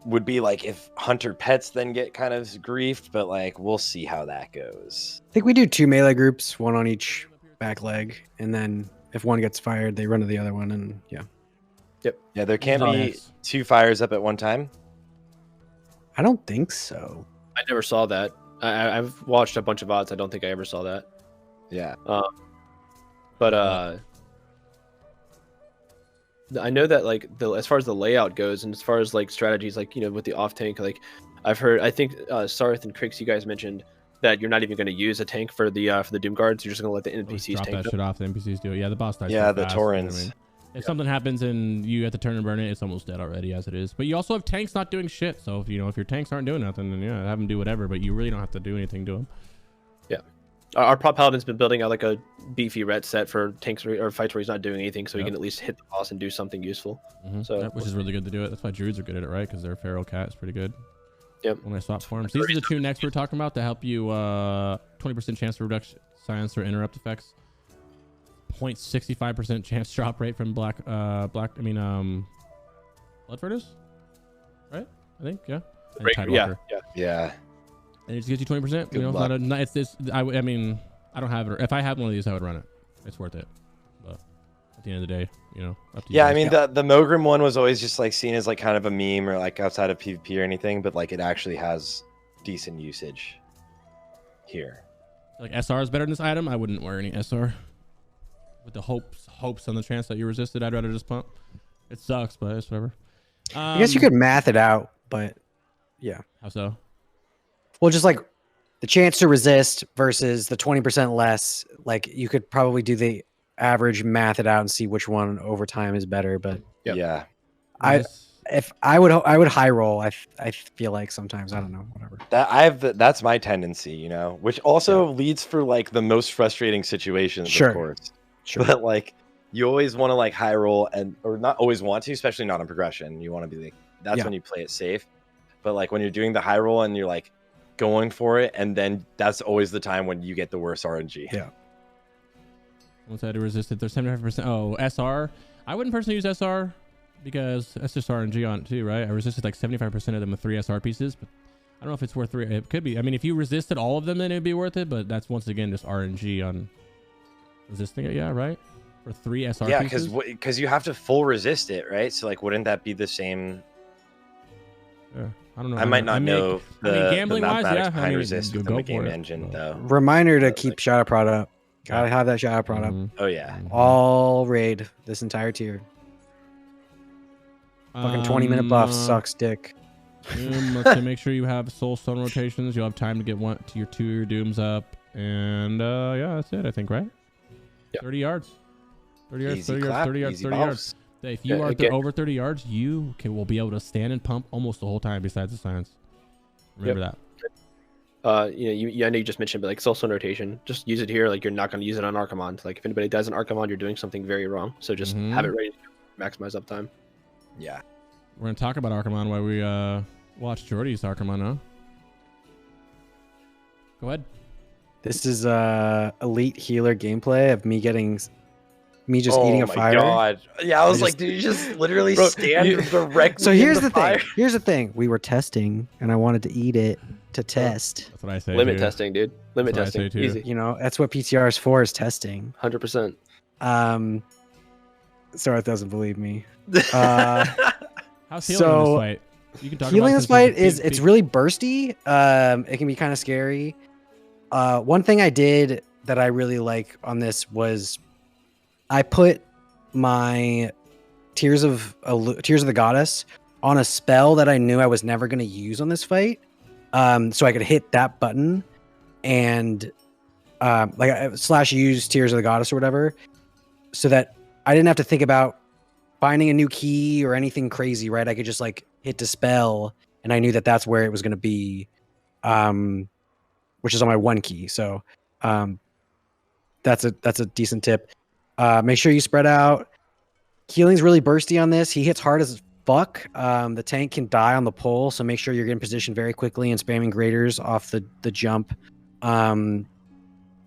would be like if hunter pets then get kind of griefed, but like we'll see how that goes. I think we do 2 melee groups, 1 on each back leg, and then if one gets fired, they run to the other one, and Yeah, there can't be 2 fires up at one time. I don't think so. I never saw that. I've watched a bunch of VODs. I don't think I ever saw that. Yeah. But I know that like as far as the layout goes, and as far as like strategies, like with the off tank, like I think Sarthe and Crix, you guys mentioned that you're not even going to use a tank for the Doom Guards. You're just going to let the NPCs drop tank that shit off. The NPCs do it. Yeah, the boss dies. Yeah, so the fast, Torrents. You know what I mean? If something happens and you have to turn and burn it, it's almost dead already as it is. But you also have tanks not doing shit. So if your tanks aren't doing nothing, then have them do whatever. But you really don't have to do anything to them. Yeah, our prop paladin's been building out like a beefy ret set for tanks or fights where he's not doing anything, so he can at least hit the boss and do something useful. So which is really good to do it. That's why druids are good at it, right? Because their feral cat is pretty good. Yep. When I swap forms, these are the 2 next we're talking about to help you 20% chance for reduction, silence or interrupt effects. 0.65% chance drop rate from blood furnace, right? I think yeah. Yeah. And it just gives you 20%. It's this. I mean, I don't have it. If I had one of these, I would run it. It's worth it. But at the end of the day, up to you. Yeah, I mean the Mogrim one was always just like seen as like kind of a meme or like outside of PvP or anything, but like it actually has decent usage here. Like SR is better than this item. I wouldn't wear any SR. With the hopes on the chance that you resisted, I'd rather just pump. It sucks, but it's whatever. I guess you could math it out, but yeah. How so? Well, just like the chance to resist versus the 20% less, like you could probably do the average, math it out, and see which one over time is better. But yeah, I would high roll. I feel like sometimes, I don't know, whatever. That's my tendency, which also leads for like the most frustrating situations, of course. Sure. But like you always want to like high roll or not always want to, especially not on progression. You want to be like, that's when you play it safe. But like when you're doing the high roll and you're like going for it, and then that's always the time when you get the worst RNG. Yeah. Once I had to resist it, there's 75%. Oh, SR. I wouldn't personally use SR because that's just RNG on it too, right? I resisted like 75% of them with 3 SR pieces, but I don't know if it's worth 3. It could be. I mean, if you resisted all of them, then it'd be worth it. But that's once again just RNG on resisting it. Yeah, right. For 3 SR. Yeah, pieces? because you have to full resist it, right? So like, wouldn't that be the same? Yeah, I don't know. I might not know the gambling wise, behind resist within the game engine, though. Reminder to keep shadow prod up. Gotta have that shadow prod up. Oh yeah. All raid this entire tier. Fucking 20-minute buff sucks dick. Let's make sure you have soul stone rotations. You'll have time to get your 2 dooms up, and yeah, that's it. I think, right? Yep. 30 yards. 30 yards. 30 yards. 30 yards. 30 yards. If you are over 30 yards, you will be able to stand and pump almost the whole time. Besides the silence, remember that. I know you just mentioned, but like soul stone rotation, just use it here. Like you're not going to use it on Archimonde. Like if anybody dies on Archimonde, you're doing something very wrong. So just have it ready to maximize uptime. Yeah. We're gonna talk about Archimonde while we watch Joardee's Archimonde, huh? Go ahead. This is elite healer gameplay of me just eating a fire. Oh my god! Yeah, I was like, did you just literally stand directly? So here's the thing. Here's the thing. We were testing, and I wanted to eat it to test. That's what I say. Limit testing, dude. Limit testing. Easy. That's what PTR is for, is testing. 100%. Sarthe doesn't believe me. How's healing in this fight? You can talk healing about this fight it's really bursty. It can be kind of scary. One thing I did that I really like on this was I put my Tears of the Goddess on a spell that I knew I was never going to use on this fight, so I could hit that button and / use Tears of the Goddess or whatever, so that I didn't have to think about finding a new key or anything crazy. Right, I could just like hit dispel, and I knew that that's where it was going to be, which is on my 1 key. So that's a decent tip. Make sure you spread out. Healing's really bursty on this. He hits hard as fuck. The tank can die on the pole, so make sure you're getting positioned very quickly and spamming graders off the jump.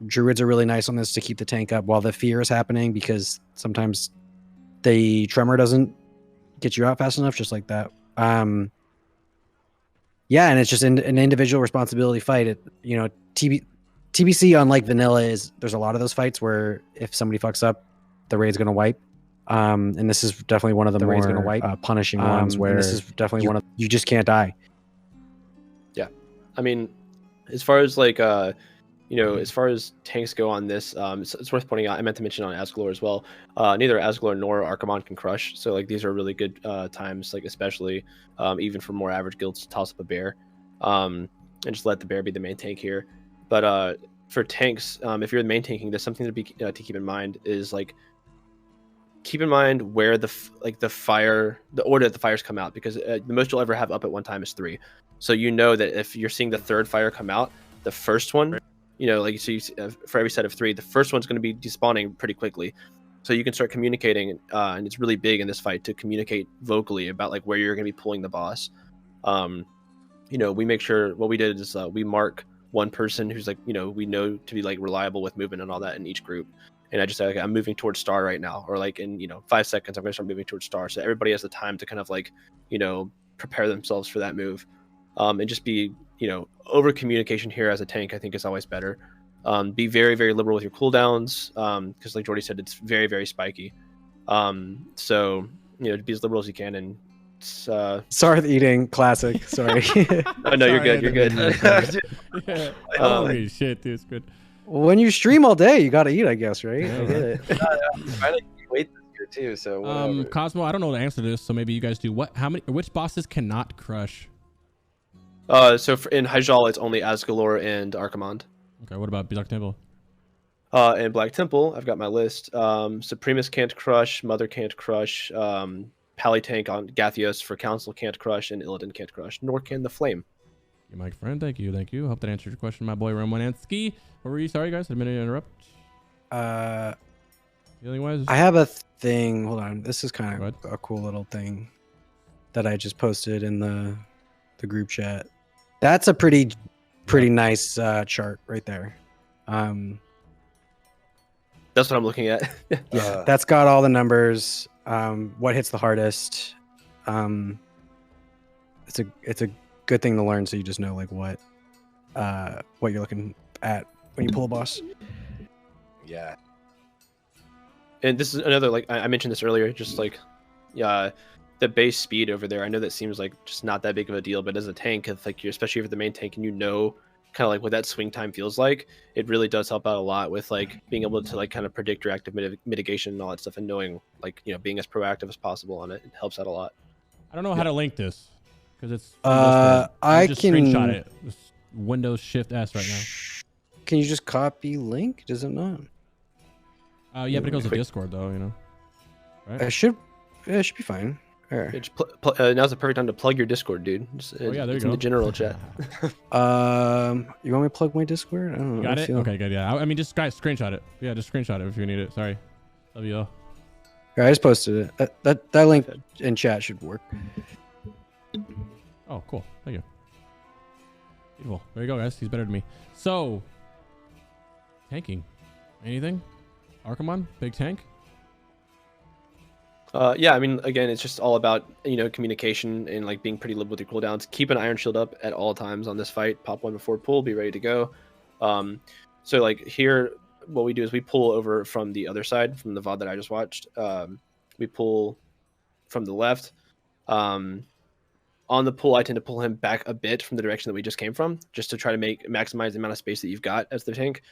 Druids are really nice on this to keep the tank up while the fear is happening, because sometimes the tremor doesn't get you out fast enough, just like that. Yeah, and it's just an individual responsibility fight. TBC, unlike vanilla, is there's a lot of those fights where if somebody fucks up, the raid's gonna wipe. And this is definitely one of the more punishing ones where this is definitely one of you just can't die. Yeah, I mean, as far as like as far as tanks go on this, it's worth pointing out. I meant to mention on Azgalor as well. Neither Azgalor nor Archimonde can crush, so like these are really good times, like especially even for more average guilds, to toss up a bear, and just let the bear be the main tank here. But for tanks, if you're the main tanking, there's something to keep in mind is like. Keep in mind where the order that the fires come out, because the most you'll ever have up at one time is 3. So you know that if you're seeing the 3rd fire come out, the first one, for every set of 3, the first one's going to be despawning pretty quickly. So you can start communicating, and it's really big in this fight to communicate vocally about like where you're going to be pulling the boss. We make sure what we did is we mark one person who's like, we know to be like reliable with movement and all that in each group. And I just say, okay, I'm moving towards star right now, or like in 5 seconds, I'm going to start moving towards star. So everybody has the time to kind of like prepare themselves for that move, and just be over communication here as a tank. I think is always better. Be very, very liberal with your cooldowns, because like Joardee said, it's very, very spiky. So be as liberal as you can. And Sarthe eating classic. Sorry. Oh no, you're good. You're good. Yeah. Holy shit, dude, it's good. When you stream all day, you gotta eat, I guess, right? I get it. I'm trying to wait this year too. So Cosmo, I don't know the answer to this, so maybe you guys do. Which bosses cannot crush? So in Hyjal, it's only Azgalor and Archimonde. Okay, what about Black Temple? In Black Temple, I've got my list. Supremus can't crush, Mother can't crush, Pally Tank on Gathios for Council can't crush, and Illidan can't crush, nor can the Flame. You, my friend. Thank you. Hope that answered your question, my boy Romanski. What were you? Sorry, guys. I didn't mean to interrupt. Feeling wise? I have a thing. Hold on. This is kind of a cool little thing that I just posted in the group chat. That's a pretty nice chart right there. That's what I'm looking at. Yeah, that's got all the numbers. What hits the hardest? It's a good thing to learn, so you just know like what you're looking at when you pull a boss. Yeah. And this is another, like I mentioned this earlier, just like the base speed over there. I know that seems like just not that big of a deal, but as a tank, if like especially if you're the main tank and kind of like what that swing time feels like, it really does help out a lot with like being able to like kind of predict reactive mitigation and all that stuff, and knowing like being as proactive as possible on it. It helps out a lot. I don't know how to link this because it's I just can screenshot it. Just Windows Shift S right now. Can you just copy link? Does it not? Yeah, but it goes to Discord though, right? It should be fine. Yeah, just now's the perfect time to plug your Discord, dude. There you go. In the general chat. You want me to plug my Discord? I don't know. Got it? Okay, good. Yeah. I mean, just guys, screenshot it. Yeah, just screenshot it if you need it. Sorry. Love you all. Yeah, I just posted it. That link in chat should work. Oh, cool. Thank you. Beautiful. There you go, guys. He's better than me. So, tanking. Anything? Archimonde? Big tank? Yeah, I mean, again, it's just all about, communication and like being pretty liberal with your cooldowns. Keep an Iron Shield up at all times on this fight. Pop one before pull, be ready to go. So like here, what we do is we pull over from the other side, from the VOD that I just watched. We pull from the left. on the pull, I tend to pull him back a bit from the direction that we just came from, just to try to maximize the amount of space that you've got as the tank.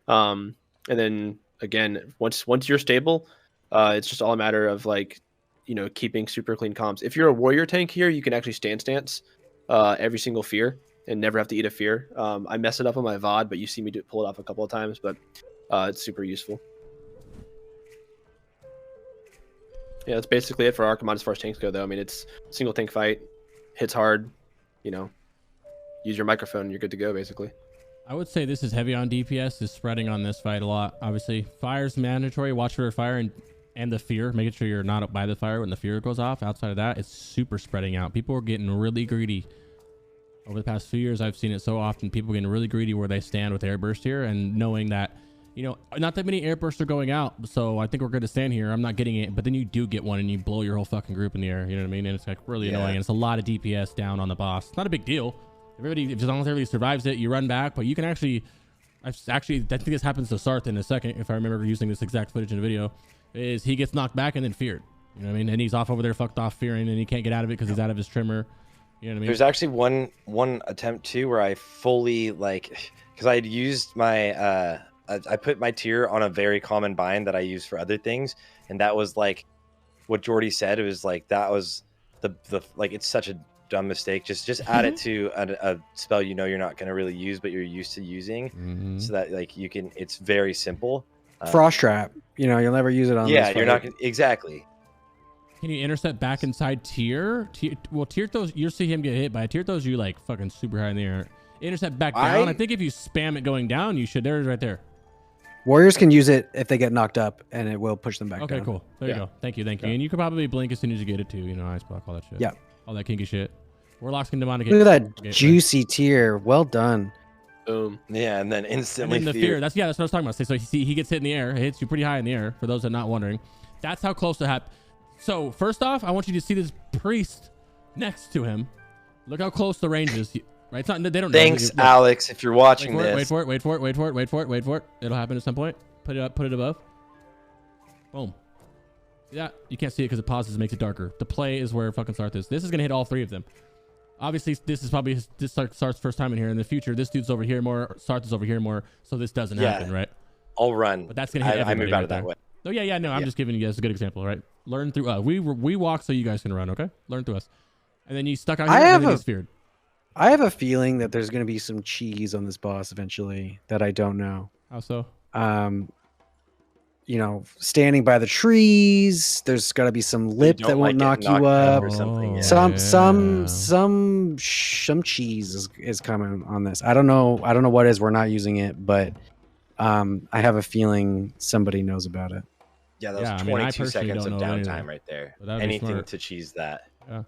And then again, once you're stable, it's just all a matter of like, keeping super clean comms. If you're a warrior tank here, you can actually stance every single fear and never have to eat a fear. I mess it up on my VOD, but you see me pull it off a couple of times, but it's super useful. Yeah, that's basically it for Archimonde as far as tanks go, though. I mean, it's single tank fight, hits hard, use your microphone and you're good to go, basically. I would say this is heavy on DPS, is spreading on this fight a lot. Obviously, fire's mandatory. Watch for fire and the fear. Making sure you're not up by the fire when the fear goes off. Outside of that, it's super spreading out. People are getting really greedy. Over the past few years, I've seen it so often. People getting really greedy where they stand with airburst here, and knowing that, not that many airbursts are going out, so I think we're good to stand here. I'm not getting it, but then you do get one and you blow your whole fucking group in the air. You know what I mean? And it's like really annoying. And it's a lot of DPS down on the boss. It's not a big deal. As long as everybody survives it, you run back. But you can actually, I think this happens to Sarthe in a second, if I remember using this exact footage in the video, is he gets knocked back and then feared. You know what I mean? And he's off over there fucked off fearing, and he can't get out of it because he's out of his trimmer. You know what I mean? There's actually one attempt too where I fully because I had used my I put my tier on a very common bind that I use for other things, and that was like what Joardee said. It was like that was the it's such a dumb mistake. Just add it to a spell you're not going to really use, but you're used to using, so that you can. It's very simple. Frost trap. You'll never use it on. Yeah, this you're not exactly. Can you intercept back inside tier? Well, tier throws, you'll see him get hit by a tier throws you like fucking super high in the air. Intercept back down. I think if you spam it going down, you should. There it is right there. Warriors can use it if they get knocked up, and it will push them back down. Okay, cool. There you go. Thank you. And you could probably blink as soon as you get it too. Ice block, all that shit. Yeah. All that kinky shit. Warlocks can demonic. Look at that juicy tier. Well done. Boom. Yeah, and then instantly and then the fear. That's what I was talking about. So he gets hit in the air. It hits you pretty high in the air. For those that are not wondering, that's how close to happen. So first off, I want you to see this priest next to him. Look how close the range is. Right? It's not. They don't. Thanks, Alex. If you're watching this, wait for it. It'll happen at some point. Put it up. Put it above. Boom. Yeah, you can't see it because it pauses and makes it darker. The play is where fucking Sarthe is. This is gonna hit all three of them. Obviously, this is probably Sarthe's first time in here. In the future, this dude's over here more. Sarthe is over here more. So this doesn't happen, right? I'll run. But that's gonna hit everybody. I move out of that way. Oh yeah. No, I'm just giving you guys a good example, right? Learn through us. We walk so you guys can run. Okay, learn through us. And then you stuck out here and then he's feared. I have a feeling that there's going to be some cheese on this boss eventually that I don't know. How so? Standing by the trees, there's got to be some lip that won't knock you up or something. Some cheese is coming on this. I don't know what is. We're not using it, but I have a feeling somebody knows about it. Yeah, that was 22 seconds of downtime right there. Anything to cheese that. Yeah.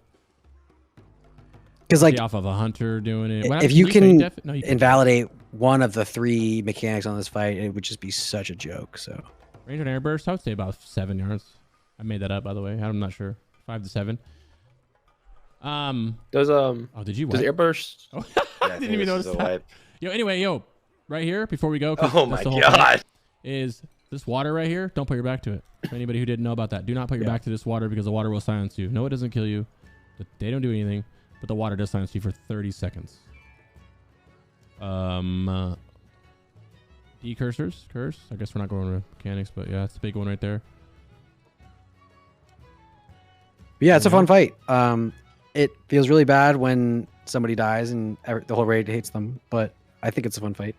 Because off of a hunter doing it. If you can invalidate one of the three mechanics on this fight, it would just be such a joke. So range on air burst, I would say about 7 yards. I made that up, by the way. I'm not sure. 5 to 7. Does did you wipe? Does air burst? Oh, I didn't even notice that. Anyway, right here before we go. Oh my god! Is this water right here? Don't put your back to it. For anybody who didn't know about that, do not put your back to this water because the water will silence you. No, it doesn't kill you. They don't do anything. But the water does silence you for 30 seconds. Decursors? Curse? I guess we're not going with mechanics, but yeah, it's a big one right there. Yeah, it's a fun fight. It feels really bad when somebody dies and the whole raid hates them, but I think it's a fun fight.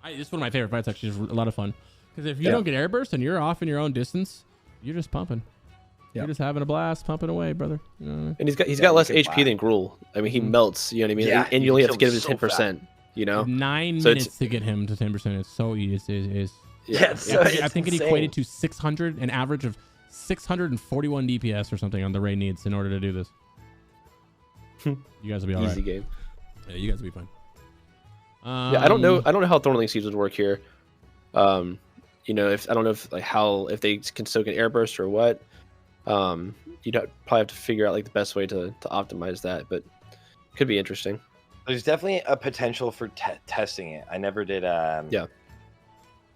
It's one of my favorite fights, actually. It's a lot of fun. Because if you don't get airburst and you're off in your own distance, you're just pumping. You're just having a blast, pumping away, brother. You know? And he's got less HP than Gruul. I mean, he melts. You know what I mean? Yeah, and you only have to get him to 10%. You know, 9 minutes to get him to 10%. It's so easy. I think it equated to 600, an average of 641 DPS or something on the raid needs in order to do this. You guys will be all right. Easy game. Yeah, you guys will be fine. I don't know how Thornling Seeds would work here. If they can soak an airburst or what. You'd probably have to figure out the best way to optimize that, but it could be interesting. There's definitely a potential for testing it. I never did.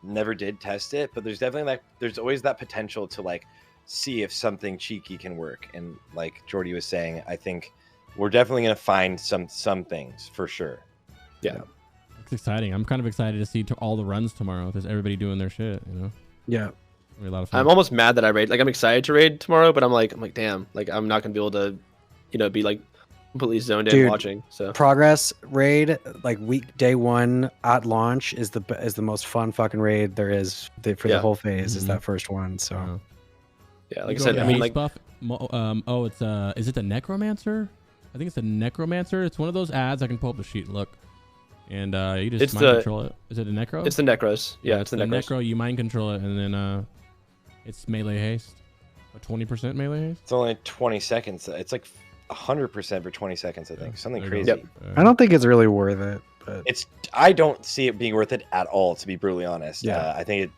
Never did test it, but there's definitely there's always that potential to see if something cheeky can work. And like Joardee was saying, I think we're definitely gonna find some things for sure. Yeah. It's exciting. I'm kind of excited to see all the runs tomorrow. There's everybody doing their shit, you know? Yeah. It'll be a lot of fun. I'm almost mad that I raid. Like, I'm excited to raid tomorrow, but I'm like, damn, like I'm not gonna be able to, be like completely zoned in watching. So progress raid, like day 1 at launch is the most fun fucking raid there is for the whole phase. Is that first one? So yeah, like I said, I mean, like buff. It's is it the Necromancer? I think it's the Necromancer. It's one of those ads. I can pull up the sheet and look. And you just mind control it. Is it a Necro? It's the Necros. Yeah, it's the Necros. Necro. You mind control it, and then it's melee haste. A 20% melee haste. It's only 20 seconds. It's like 100% for 20 seconds. I think something crazy. Yep. I don't think it's really worth it. But I don't see it being worth it at all, to be brutally honest. Yeah. I think it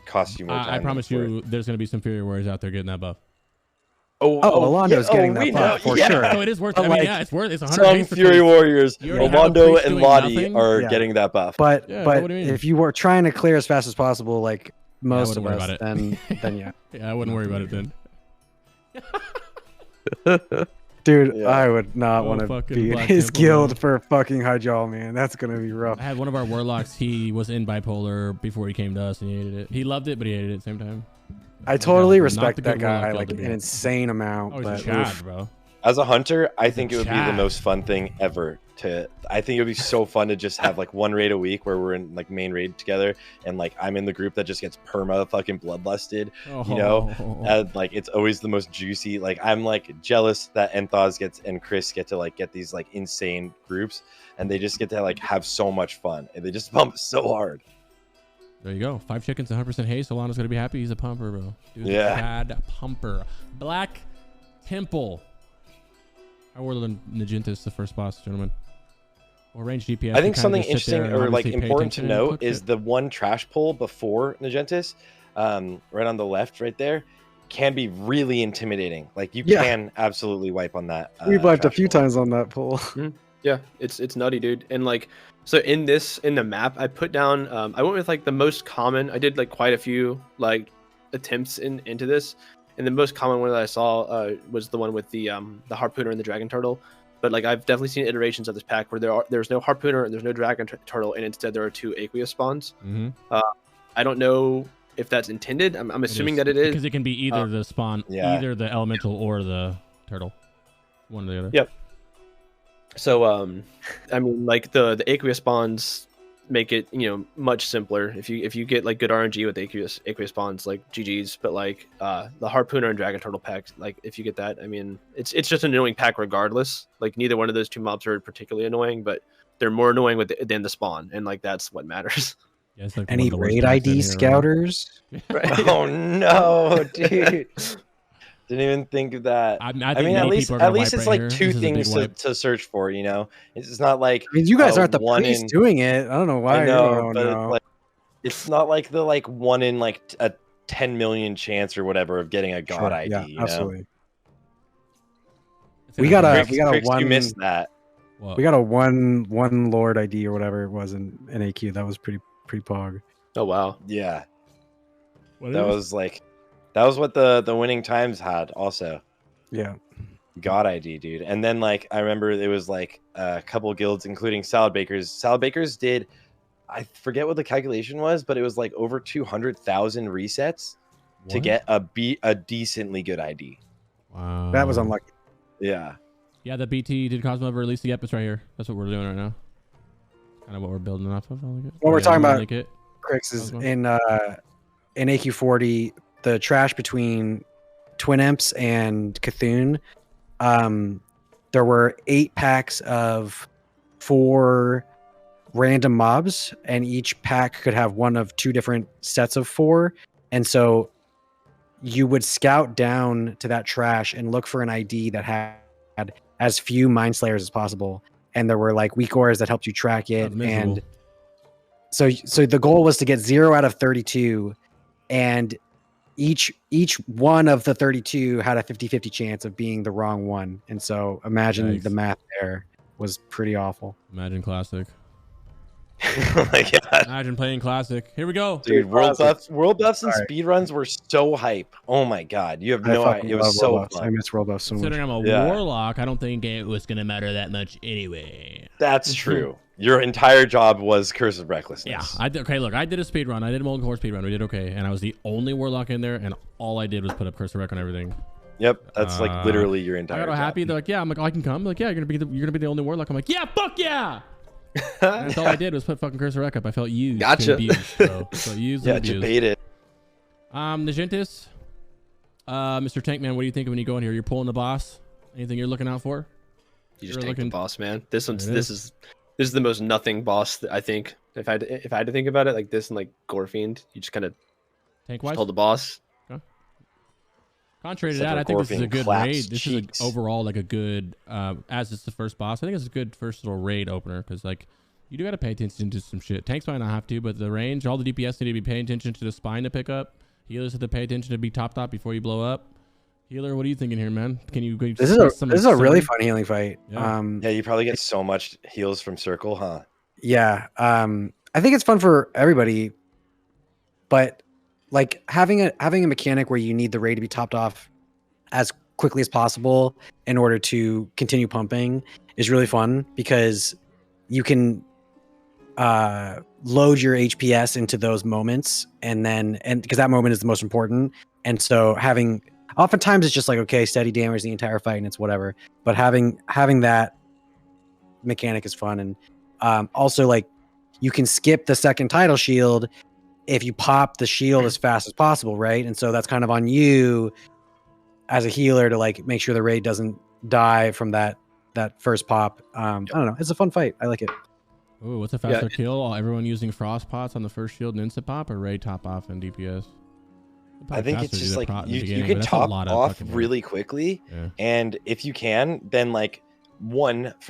costs you more time. I promise you, there's gonna be some Fury Warriors out there getting that buff. Alondo's getting that buff for sure. So it is worth it. I mean, it's worth it's 100 some haste for Fury 20. Warriors, Alondo and Lottie nothing? are getting that buff. But if you were trying to clear as fast as possible, like most of us, then yeah. Yeah, I wouldn't worry about it then. Dude, I would not want to be in his Temple, guild man. for fucking Hyjal, man. That's gonna be rough. I had one of our warlocks. He was in bipolar before he came to us, and he hated it. He loved it, but he hated it at the same time. I totally Not respect the that good guy warlock like build to an be. insane amount. Oh, he's but a Chad, oof. bro. As a hunter, I think it would be the Chad. most fun thing ever. I think it would be so fun to just have like one raid a week where we're in like main raid together, and like I'm in the group that just gets perma fucking bloodlusted. You know, like it's always the most juicy. Like I'm like jealous that Enthos and Chris get to like get these like insane groups, and they just get to like have so much fun, and they just pump so hard. There you go. 5 chickens, 100% haste. Alana's gonna be happy. He's a pumper, bro. Dude, Yeah. Chad pumper. Black Temple. I wore the Naj'entus the first boss, gentlemen. Or range DPS. I think something interesting or like important to note is it. the one trash pull before Naj'entus, right on the left, right there, can be really intimidating. Like you can absolutely wipe on that. We wiped a trash few pull. times on that pull. yeah, it's nutty, dude. And like, so in the map, I put down, I went with like the most common. I did like quite a few like attempts into this, and the most common one that I saw was the one with the harpooner and the dragon turtle. But like I've definitely seen iterations of this pack where there's no harpooner and there's no dragon turtle, and instead there are 2 aqueous spawns. I don't know if that's intended. I'm assuming that it is, because it can be either the spawn, either the elemental or the turtle, one or the other. Yep. So I mean, like the aqueous spawns make it much simpler if you get like good RNG with aqueous spawns, like GG's. But like the harpooner and dragon turtle packs, like if you get that, I mean it's just an annoying pack regardless. Like neither one of those 2 mobs are particularly annoying, but they're more annoying than the spawn, and like that's what matters. Yeah, it's like Any raid ID scouters? Right? Oh no, dude! Didn't even think of that. I I think mean, many people are gonna it's wipe like right 2 here. This is a big things wipe. to search for. You know, it's not like I mean, you guys aren't the one police in. doing it. I don't know why. I know, you don't but know. it's not like the like 1 in like a 10 million chance or whatever of getting a god Sure, ID. yeah, you absolutely. It's We in got a- a- Crix, we got a Crix, you one- missed that. What? We got a one Lord ID or whatever it was in AQ. That was pretty pog. Oh wow. Yeah, What that is was what the winning times had also. Yeah. God ID, dude. And then like I remember it was like a couple guilds, including Salad Bakers. Salad Bakers did, I forget what the calculation was, but it was like over 200,000 resets to What? get a decently good ID. Wow. That was unlucky. Yeah. Yeah, the BT did Cosmo ever release the epics right here? That's what we're doing right now. Kind of what we're building off of. I like it. What we're talking I about- like it. Crix is Cosmo. in AQ40, the trash between Twin Imps and Cthulhu. There were 8 packs of 4 random mobs, and each pack could have one of 2 different sets of 4. And so you would scout down to that trash and look for an ID that had as few Mind Slayers as possible. And there were like weak auras that helped you track it. Sounds miserable. And so the goal was to get 0 out of 32, and each one of the 32 had a 50-50 chance of being the wrong one. And so imagine Yikes. the math there was pretty awful. Imagine Classic. Like, yeah. Imagine playing classic. Here we go. Dude, world buffs and Sorry. speedruns were so hype. Oh my god, you have I no fucking idea. It love was so world buffs. I fun. miss world buffs so much. Considering I'm a Yeah. warlock, I don't think it was gonna matter that much anyway. That's true. Your entire job was Curse of Recklessness. Yeah. Okay, look, I did a speed run. I did a Molten Core speed run. We did okay, and I was the only warlock in there, and all I did was put up Curse of Wreck on everything. Yep, that's like literally your entire I got all job. happy. They're like, yeah. I'm like, oh, I can come. Like, yeah, you're gonna be the only warlock. I'm like, yeah, fuck yeah. That's all I did was put fucking Curse of Wreck up. I felt used. Gotcha. And abused, bro. So used Yeah, and abused. debated. Naj'entus, Mr. Tankman, what do you think when you go in here? You're pulling the boss. Anything you're looking out for? You just You're take looking- the boss, man. This There it is the most nothing boss that I think. If I had to think about it, like this and like Gorefiend, you just kind of Tank wise. hold the boss. Contrary to Except that, for I think this is a Gorefiend good claps raid. This cheeks. is overall like a good, as it's the first boss. I think it's a good first little raid opener because like you do got to pay attention to some shit. Tanks might not have to, but the range, all the DPS need to be paying attention to the spine to pick up. Healers have to pay attention to be topped up before you blow up. Healer, what are you thinking here, man? Can you? This is a really fun healing fight. Yeah. Yeah, you probably get so much heals from Circle, huh? Yeah. I think it's fun for everybody, but like having a mechanic where you need the raid to be topped off as quickly as possible in order to continue pumping is really fun because you can load your HPS into those moments and because that moment is the most important. And so oftentimes it's just like, okay, steady damage the entire fight and it's whatever. But having that mechanic is fun. And also like you can skip the second title shield if you pop the shield as fast as possible, right? And so that's kind of on you as a healer to like make sure the raid doesn't die from that first pop. I don't know. It's a fun fight. I like it. Ooh, what's a faster kill? Everyone using frost pots on the first shield and instant pop, or raid top off and DPS? I think it's Faster to do just the like pro- at the you beginning, can but that's a top lot of off fucking really quickly, Yeah. and if you can, then like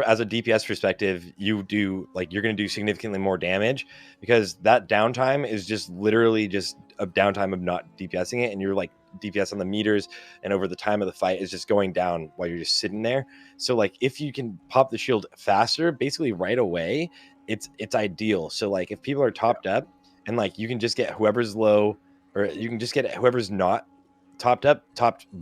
as a DPS perspective, you're gonna do significantly more damage because that downtime is just literally just a downtime of not DPSing it, and you're like DPS on the meters, and over the time of the fight is just going down while you're just sitting there. So like if you can pop the shield faster, basically right away, it's ideal. So like if people are topped up and like you can just get whoever's low, or you can just get whoever's not topped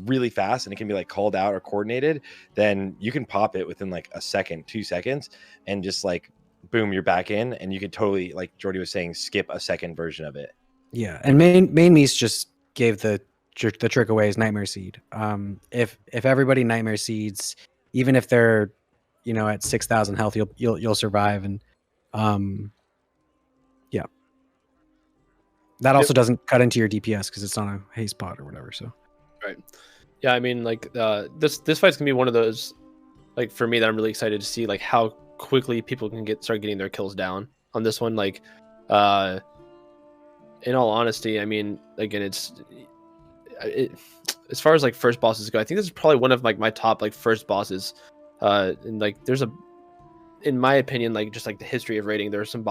really fast, and it can be like called out or coordinated, then you can pop it within like a second, 2 seconds, and just like boom, you're back in, and you could totally, like Joardee was saying, skip a second version of it. Yeah, and main Mies just gave the trick away is Nightmare Seed. If everybody Nightmare Seeds, even if they're at 6,000 health, you'll survive. And yeah, that also doesn't cut into your DPS because it's on a haste pot or whatever. So Right. Yeah, I mean, like this fight's gonna be one of those, like for me, that I'm really excited to see like how quickly people can start getting their kills down on this one. Like, in all honesty, I mean, again, it's as far as like first bosses go, I think this is probably one of like my top like first bosses. And like there's in my opinion, like just like the history of raiding, there are some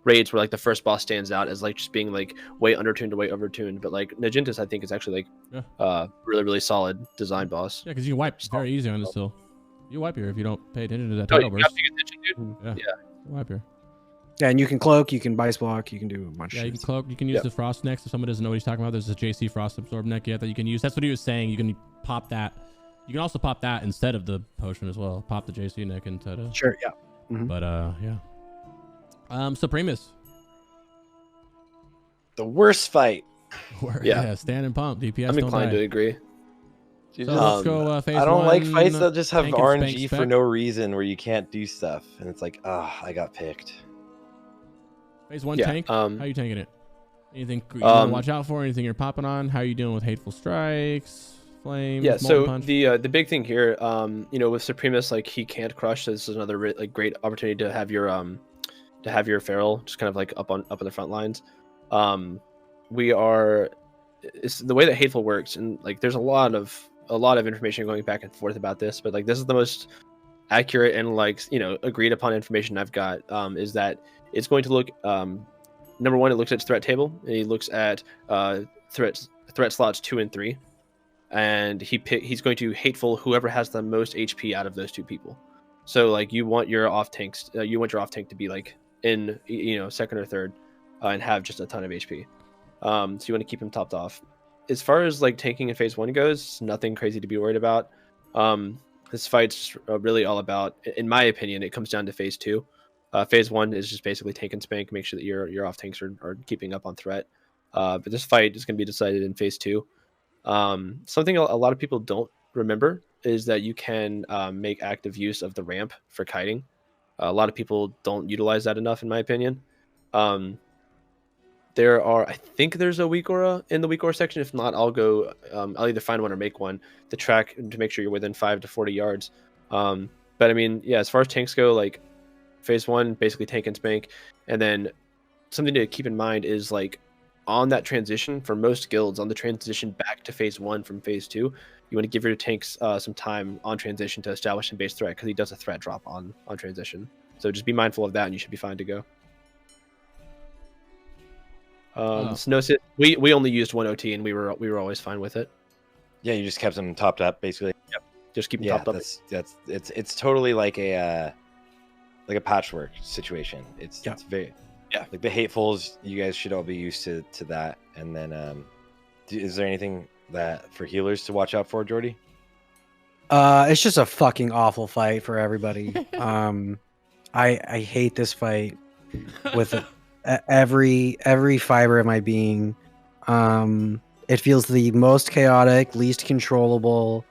raids where like the first boss stands out as like just being like way undertuned or way overtuned. But like Naj'entus, I think is actually like really, really solid design boss. Yeah, because you can wipe very easy on this still. You wipe here if you don't pay attention to that No, title you burst. have to pay attention, dude. Yeah. Yeah. Wipe here. yeah, and you can cloak, you can bice block, you can do a bunch. Yeah, of you can shit. cloak. You can use the frost neck. If someone doesn't know what he's talking about, there's a JC frost absorb neck yet that you can use. That's what he was saying. You can pop that. You can also pop that instead of the potion as well. Pop the JC neck instead of. Sure, yeah. But yeah. Supremus. The worst fight. Yeah. Stand and pump. DPS. I'm don't inclined die. to agree. So let's go phase I don't like one, fights that just have tank and spank RNG for spec. no reason, where you can't do stuff, and it's like, I got picked. Phase one Yeah, tank. How you tanking it? Anything you want to watch out for? Anything you're popping on? How are you dealing with hateful strikes, flames? Yeah, molten so punch? the big thing here, with Supremus, like he can't crush. So this is another like great opportunity to have your feral just kind of like up on the front lines. It's the way that hateful works, and like there's a lot of information going back and forth about this, but like this is the most accurate and like agreed upon information I've got. Is that it's going to look number one, it looks at its threat table, and he looks at threat slots 2 and 3, and he's going to hateful whoever has the most HP out of those two people. So like you want your off tank to be like in second or third, and have just a ton of HP. So you want to keep him topped off. As far as like tanking in phase 1 goes, nothing crazy to be worried about. This fight's really all about, in my opinion, it comes down to phase 2. Phase 1 is just basically tank and spank, make sure that your off tanks are keeping up on threat. But this fight is going to be decided in phase 2. Something a lot of people don't remember is that you can make active use of the ramp for kiting. A lot of people don't utilize that enough, in my opinion. I think there's a weak aura in the weak aura section. If not, I'll go. I'll either find one or make one to track to make sure you're within 5 to 40 yards. But I mean, yeah, as far as tanks go, like phase 1, basically tank and spank, and then something to keep in mind is like on that transition for most guilds, on the transition back to phase 1 from phase 2, you want to give your tanks some time on transition to establish a base threat, because he does a threat drop on transition. So just be mindful of that, and you should be fine to go. Snosis, we only used 1 OT, and we were always fine with it. Yeah, you just kept them topped up, basically. Yep, just keep them topped up. It's totally like a patchwork situation. It's very like the hatefuls. You guys should all be used to that. And then, is there anything that for healers to watch out for, Joardee? It's just a fucking awful fight for everybody. I hate this fight with every fiber of my being. It feels the most chaotic, least controllable.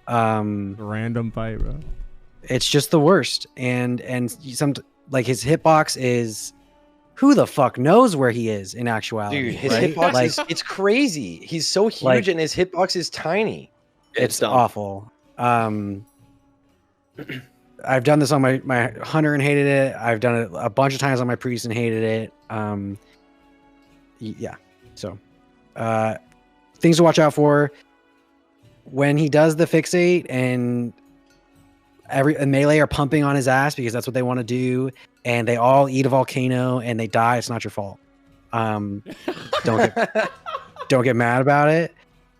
Random fight, bro. It's just the worst. And some like his hitbox is, who the fuck knows where he is in actuality? Dude, his hitbox is it's crazy. He's so huge and his hitbox is tiny. It's awful. I've done this on my hunter and hated it. I've done it a bunch of times on my priest and hated it. Yeah. So, things to watch out for when he does the fixate, and melee are pumping on his ass because that's what they want to do, and they all eat a volcano and they die. It's not your fault. Don't get mad about it.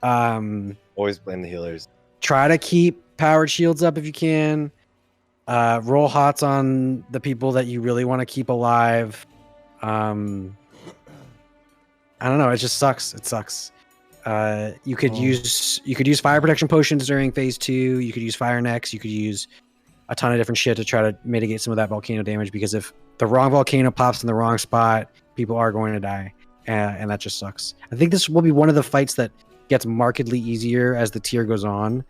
Always blame the healers. Try to keep powered shields up if you can. Roll hots on the people that you really want to keep alive. I don't know. It just sucks. It sucks. You could use fire protection potions during phase 2. You could use fire necks. You could use a ton of different shit to try to mitigate some of that volcano damage, because if the wrong volcano pops in the wrong spot, people are going to die, and that just sucks. I think this will be one of the fights that gets markedly easier as the tier goes on,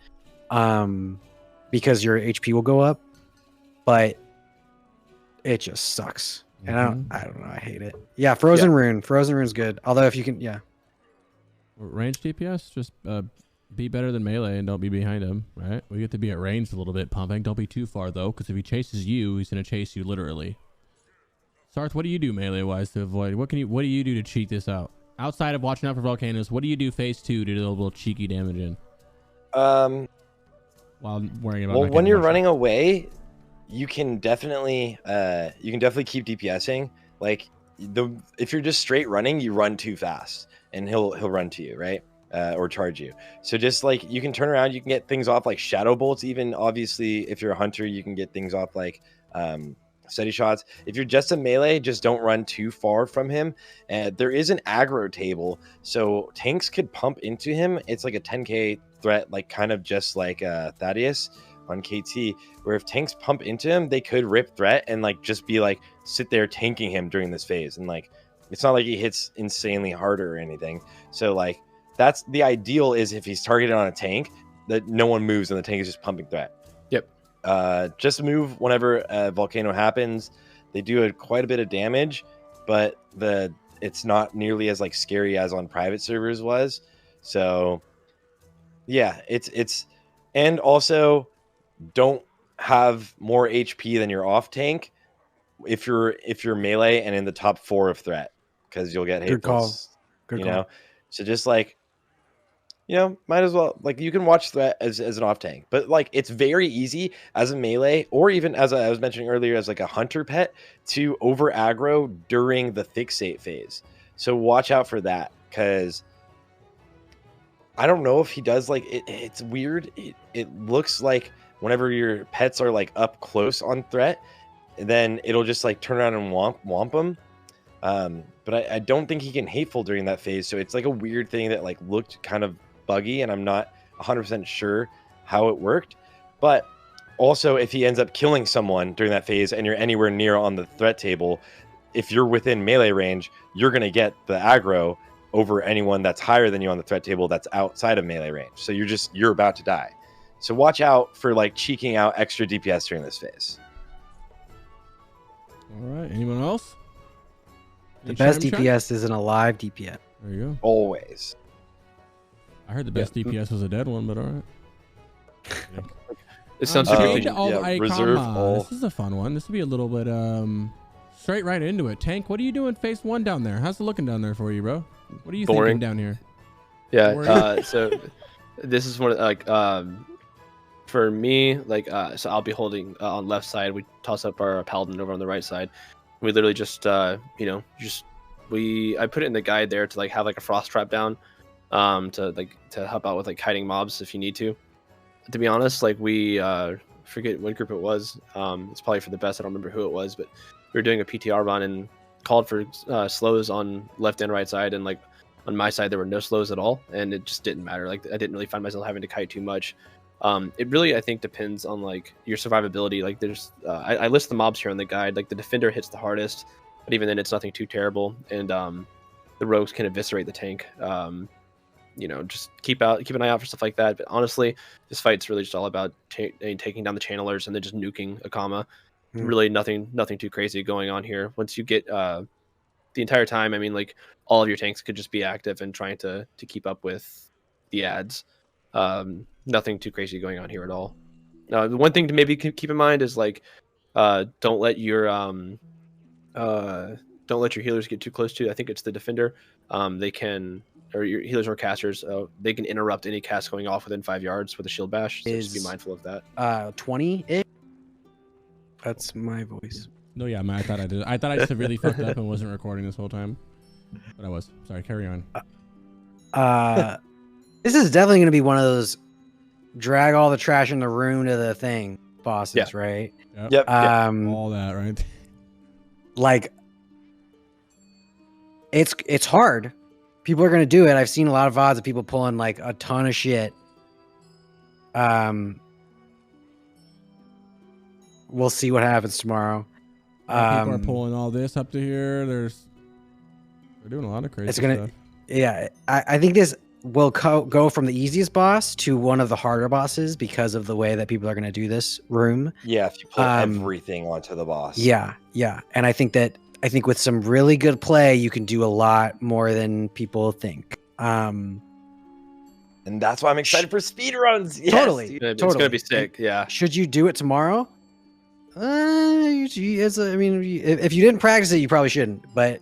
because your HP will go up, but it just sucks. And I don't know. I hate it. Yeah, Frozen Rune. Frozen Rune's good. Although if you can, range DPS, just be better than melee and don't be behind him, right? We get to be at range a little bit, pumping. Don't be too far though, because if he chases you, he's gonna chase you literally. Sarthe, what do you do melee wise to avoid? What do you do to cheat this out? Outside of watching out for volcanoes, what do you do phase 2 to do a little cheeky damage in? While worrying about when you're running away, you can definitely keep DPSing. Like if you're just straight running, you run too fast and he'll run to you, right? Or charge you. So just like you can turn around, you can get things off like shadow bolts. Even obviously, if you're a hunter, you can get things off like steady shots. If you're just a melee, just don't run too far from him. There is an aggro table, so tanks could pump into him. It's like a 10k threat, like kind of just like Thaddeus on KT, where if tanks pump into him, they could rip threat and like just be like sit there tanking him during this phase, and like it's not like he hits insanely harder or anything. So like that's the ideal, is if he's targeted on a tank, that no one moves and the tank is just pumping threat. Yep. Just move whenever a volcano happens. They do quite a bit of damage, but it's not nearly as like scary as on private servers was. So yeah, it's and also don't have more HP than your off tank if you're melee and in the top 4 of threat, because you'll get hit. Good call. Good call. So just like, might as well, like, you can watch threat as an off tank, but like it's very easy as a melee, or even as I was mentioning earlier, as like a hunter pet, to over aggro during the fixate phase. So watch out for that, because I don't know if he does, like it's weird. It looks like whenever your pets are like up close on threat, then it'll just like turn around and womp him. But I don't think he can hateful during that phase, so it's like a weird thing that like looked kind of buggy, and I'm not 100% sure how it worked. But also, if he ends up killing someone during that phase and you're anywhere near on the threat table, if you're within melee range, you're going to get the aggro over anyone that's higher than you on the threat table that's outside of melee range. So you're about to die. So watch out for like cheeking out extra DPS during this phase. All right. Anyone else? The best DPS is an alive DPS. There you go. Always. I heard the best DPS was a dead one, but all right. It sounds change good. all the reserve Akama. all. This is a fun one. This will be a little bit straight right into it. Tank, what are you doing phase 1 down there? How's it looking down there for you, bro? What are you thinking down here? Yeah. So this is one of, like for me, like so I'll be holding on left side. We toss up our paladin over on the right side. We literally just I put it in the guide there to like have like a frost trap down, to help out with like hiding mobs if you need to. To be honest, like we forget what group it was. It's probably for the best. I don't remember who it was, but we were doing a PTR run and called for slows on left and right side, and like on my side there were no slows at all, and it just didn't matter. Like I didn't really find myself having to kite too much. It really, I think, depends on like your survivability. Like there's I list the mobs here on the guide. Like the defender hits the hardest, but even then it's nothing too terrible, and the rogues can eviscerate the tank. Just keep an eye out for stuff like that. But honestly, this fight's really just all about taking down the channelers and then just nuking Akama. Really nothing too crazy going on here. Once you get the entire time, I mean, like all of your tanks could just be active and trying to keep up with the ads. Nothing too crazy going on here at all. The one thing to maybe keep in mind is like don't let your healers get too close to. I think it's the defender. They can, or your healers or casters, they can interrupt any cast going off within 5 yards with a shield bash. So just be mindful of that. 20. That's my voice. No, yeah, man, I thought I did. I thought I just really fucked up and wasn't recording this whole time, but I was. Sorry, carry on. This is definitely going to be one of those drag all the trash in the room to the thing bosses, right? Yep. All that, right? Like, it's hard. People are going to do it. I've seen a lot of VODs of people pulling like a ton of shit. We'll see what happens tomorrow. People are pulling all this up to here. They're doing a lot of crazy stuff. Yeah, I think this will go from the easiest boss to one of the harder bosses because of the way that people are going to do this room. Yeah, if you put everything onto the boss. Yeah. And I think with some really good play, you can do a lot more than people think. And that's why I'm excited for speedruns. Yes, totally. It's going to be sick. Yeah. Should you do it tomorrow? If you didn't practice it, you probably shouldn't. But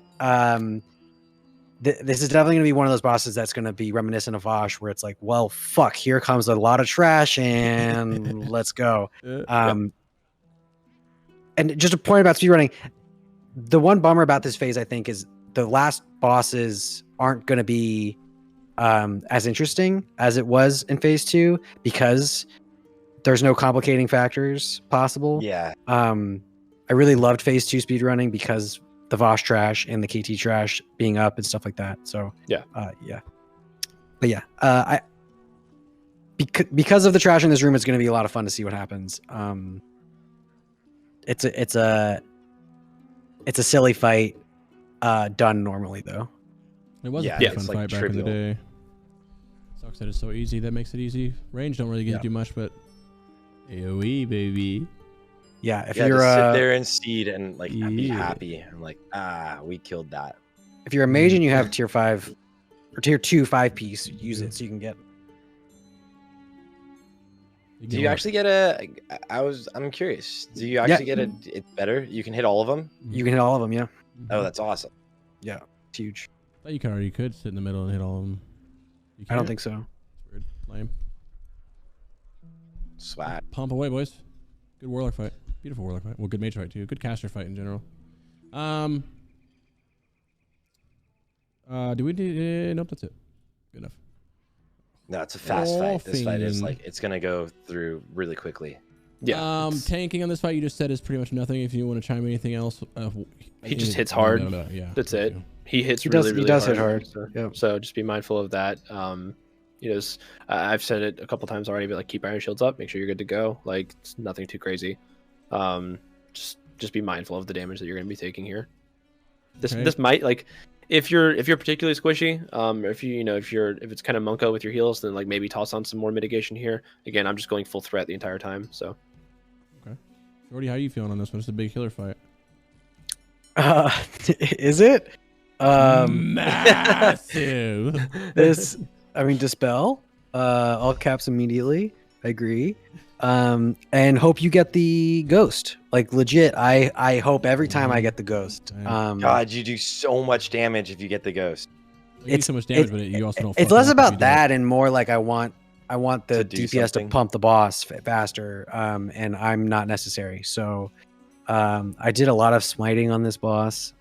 this is definitely going to be one of those bosses that's going to be reminiscent of Vosh, where it's like, well, fuck, here comes a lot of trash, and let's go. And just a point about speedrunning. The one bummer about this phase, I think, is the last bosses aren't going to be as interesting as it was in phase 2 because there's no complicating factors possible. Yeah. I really loved phase 2 speedrunning because the Vosh trash and the KT trash being up and stuff like that. So yeah. But yeah, because of the trash in this room, it's going to be a lot of fun to see what happens. It's a silly fight, done normally though. It was a fun fight back in the day. Sucks that it's so easy. That makes it easy. Range don't really get to do much, but AoE, baby. Yeah, if you're to sit there and seed and like be happy. I'm like, we killed that. If you're a mage and you have tier 5 or tier 2 5-piece, use it so you can get. Do you actually get I'm curious. Do you actually get it's better? You can hit all of them? You can hit all of them, yeah. Oh, that's awesome. Yeah, it's huge. But you could sit in the middle and hit all of them. I don't think so. It's weird. Lame. Swat. Pump away, boys. Good warlock fight. Beautiful warlock fight. Well, good mage fight too. Good caster fight in general. Do we need? Nope, that's it. Good enough. No, it's a fast fight. This fight is like it's gonna go through really quickly. Yeah. Tanking on this fight, you just said is pretty much nothing. If you want to chime anything else, he just hits hard. Yeah, that's it. He hits He really does hard. hit hard. So, Yep. so just be mindful of that. You know, I've said it a couple times already, but like keep iron shields up. Make sure you're good to go. Like it's nothing too crazy. Just be mindful of the damage that you're going to be taking here. This might like if you're particularly squishy, if it's kind of Monko with your heals, then like maybe toss on some more mitigation here. Again, I'm just going full threat the entire time. So. Okay. Joardee, how are you feeling on this one? It's a big healer fight. Is it? Massive. Dispel. All caps immediately. I agree. And hope you get the ghost. Like legit, I hope every time I get the ghost. God, you do so much damage if you get the ghost. You do so much damage, but you also don't. It's less about that and more like I want the DPS something. to pump the boss faster. And I'm not necessary. So I did a lot of smiting on this boss.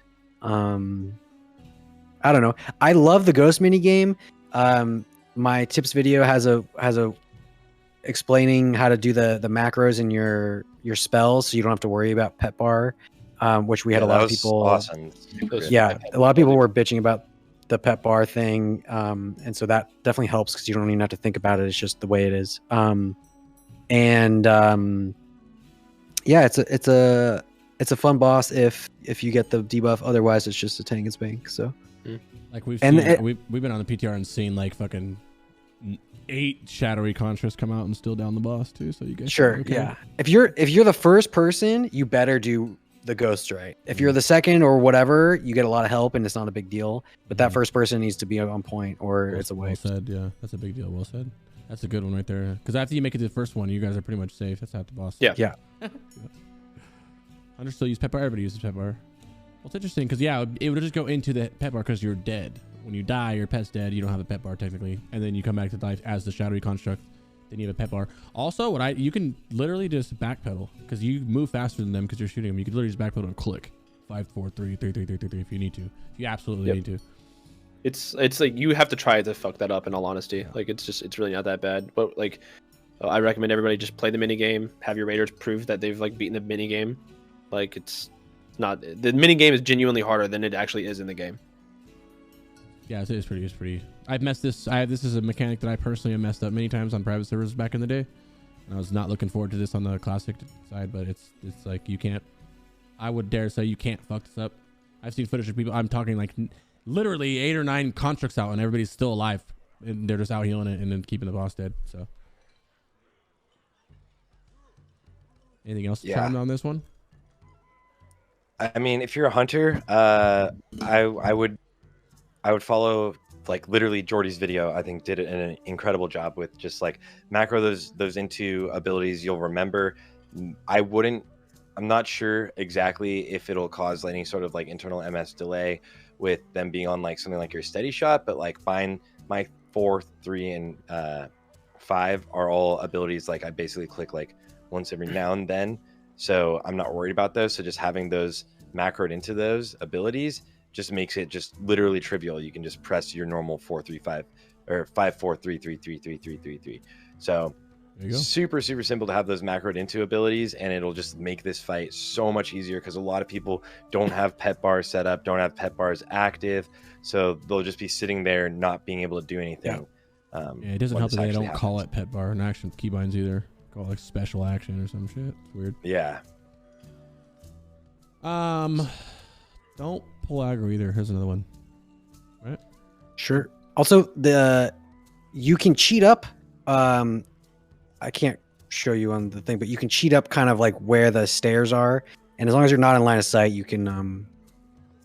I don't know. I love the ghost mini game. My tips video has a explaining how to do the macros in your spells, so you don't have to worry about pet bar, which we had a lot of people. Awesome. Yeah, a lot of people were bitching about the pet bar thing, and so that definitely helps because you don't even have to think about it. It's just the way it is. Yeah, it's a fun boss if you get the debuff. Otherwise, it's just a tank and spank. So, like we've been on the PTR and seen like fucking 8 shadowy constructs come out and still down the boss too. So you guys sure, okay. Yeah. If you're the first person, you better do the ghost right. If you're the second or whatever, you get a lot of help and it's not a big deal. But that first person needs to be on point or it's a waste. Well said. Yeah, that's a big deal. Well said. That's a good one right there. Because after you make it to the first one, you guys are pretty much safe. That's half the boss. Yeah. Hunter still use pet bar. Everybody uses pet bar. Well, it's interesting because it would just go into the pet bar because you're dead. When you die, your pet's dead. You don't have a pet bar technically, and then you come back to life as the shadowy construct. Then you have a pet bar. Also, you can literally just backpedal because you move faster than them because you're shooting them. You can literally just backpedal and click 5, 4, 3, 3, 3, 3, 3, 3 if you need to. If you absolutely need to. It's like you have to try to fuck that up. In all honesty, like it's really not that bad. But like, I recommend everybody just play the mini game. Have your raiders prove that they've like beaten the mini game. Like it's not the mini game is genuinely harder than it actually is in the game. Yeah, it's pretty. I've messed this. This is a mechanic that I personally have messed up many times on private servers back in the day. And I was not looking forward to this on the classic side, but it's like you can't. I would dare say you can't fuck this up. I've seen footage of people. I'm talking like literally 8 or 9 constructs out, and everybody's still alive, and they're just out healing it and then keeping the boss dead. So, anything else to chime on this one? I mean, if you're a hunter, I would follow like literally Joardee's video. I think did an incredible job with just like macro those into abilities you'll remember. I'm not sure exactly if it'll cause any sort of like internal MS delay with them being on like something like your steady shot, but like my 4, 3, and 5 are all abilities like I basically click like once every now and then. So I'm not worried about those. So just having those macroed into those abilities just makes it just literally trivial. You can just press your normal 4, 3, 5 or 5, 4, 3, 3, 3, 3, 3, 3, 3. So super simple to have those macroed into abilities, and it'll just make this fight so much easier because a lot of people don't have pet bars set up, don't have pet bars active, so they'll just be sitting there not being able to do anything. It doesn't help that they don't call it pet bar and action keybinds either. Call it like special action or some shit. It's weird. Yeah. Don't pull aggro either. Here's another one. Right? Sure. Also, you can cheat up. I can't show you on the thing, but you can cheat up kind of like where the stairs are, and as long as you're not in line of sight, you can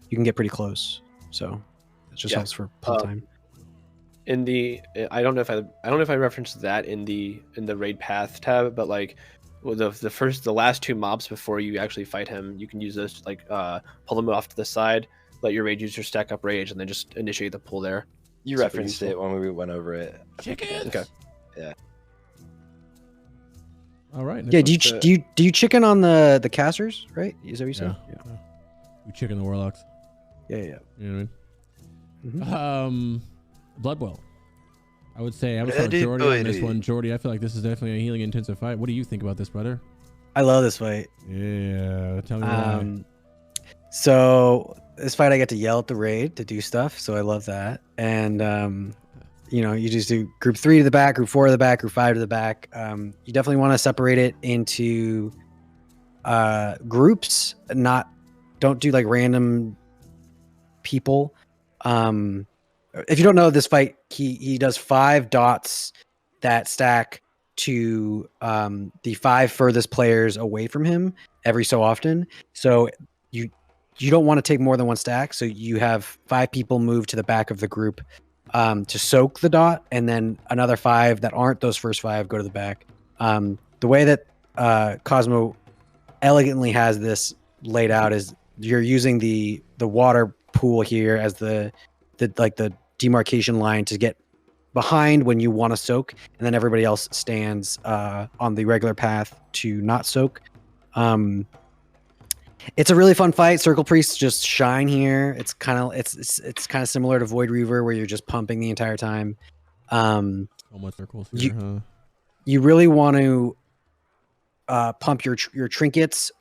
get pretty close. So it just helps for pull time. In the I don't know if I referenced that in the raid path tab, but like the last 2 mobs before you actually fight him, you can use those to like pull them off to the side, let your raid user stack up rage, and then just initiate the pull there. You referenced it when we went over it. Chickens. Okay. Yeah. All right. Yeah. Do you chicken on the casters? Right? Is that what you said? Yeah. We chicken the warlocks. Yeah. You know what I Mm-hmm. mean? Bloodboil. I would say I would start Joardee on this one. Joardee, I feel like this is definitely a healing intensive fight. What do you think about this, brother? I love this fight. Yeah, tell me why. So this fight I get to yell at the raid to do stuff, so I love that. And you just do group 3 to the back, group 4 to the back, group 5 to the back. You definitely want to separate it into groups, don't do like random people. If you don't know this fight, he does 5 dots that stack to the 5 furthest players away from him every so often. So you don't want to take more than 1 stack. So you have 5 people move to the back of the group to soak the dot, and then another 5 that aren't those first 5 go to the back. The way that Cosmo elegantly has this laid out is you're using the water pool here as the demarcation line to get behind when you want to soak, and then everybody else stands on the regular path to not soak. It's a really fun fight. Circle Priests just shine here. It's kind of similar to Void Reaver, where you're just pumping the entire time. So much circles here, huh? You really want to pump your trinkets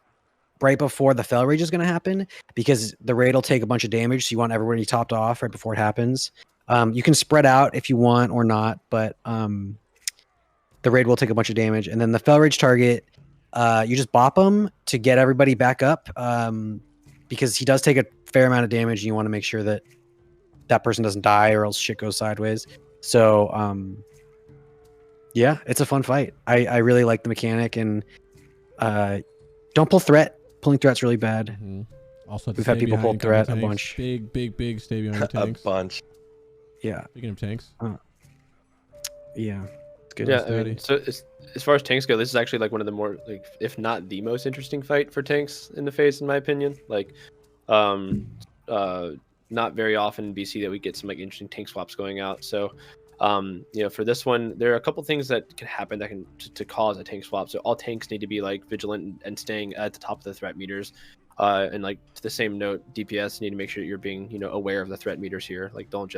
right before the Fel Rage is going to happen, because the raid will take a bunch of damage, so you want everybody topped off right before it happens. You can spread out if you want or not, but the raid will take a bunch of damage. And then the Fel Rage target, you just bop him to get everybody back up, because he does take a fair amount of damage, and you want to make sure that that person doesn't die or else shit goes sideways. So yeah, it's a fun fight. I really like the mechanic, and don't pull threat. Pulling threat's really bad. Mm-hmm. Also, we've had people pull threat a bunch. Big stay behind your tanks. A bunch. Yeah. Speaking of tanks. Yeah. It's good. Yeah. I mean, so as far as tanks go, this is actually like one of the more, like, if not the most interesting fight for tanks in the phase, in my opinion. Like, not very often in BC that we get some like interesting tank swaps going out. So, for this one, there are a couple things that can happen that can to cause a tank swap. So all tanks need to be like vigilant and staying at the top of the threat meters. And like to the same note, DPS need to make sure that you're being, aware of the threat meters here. Like don't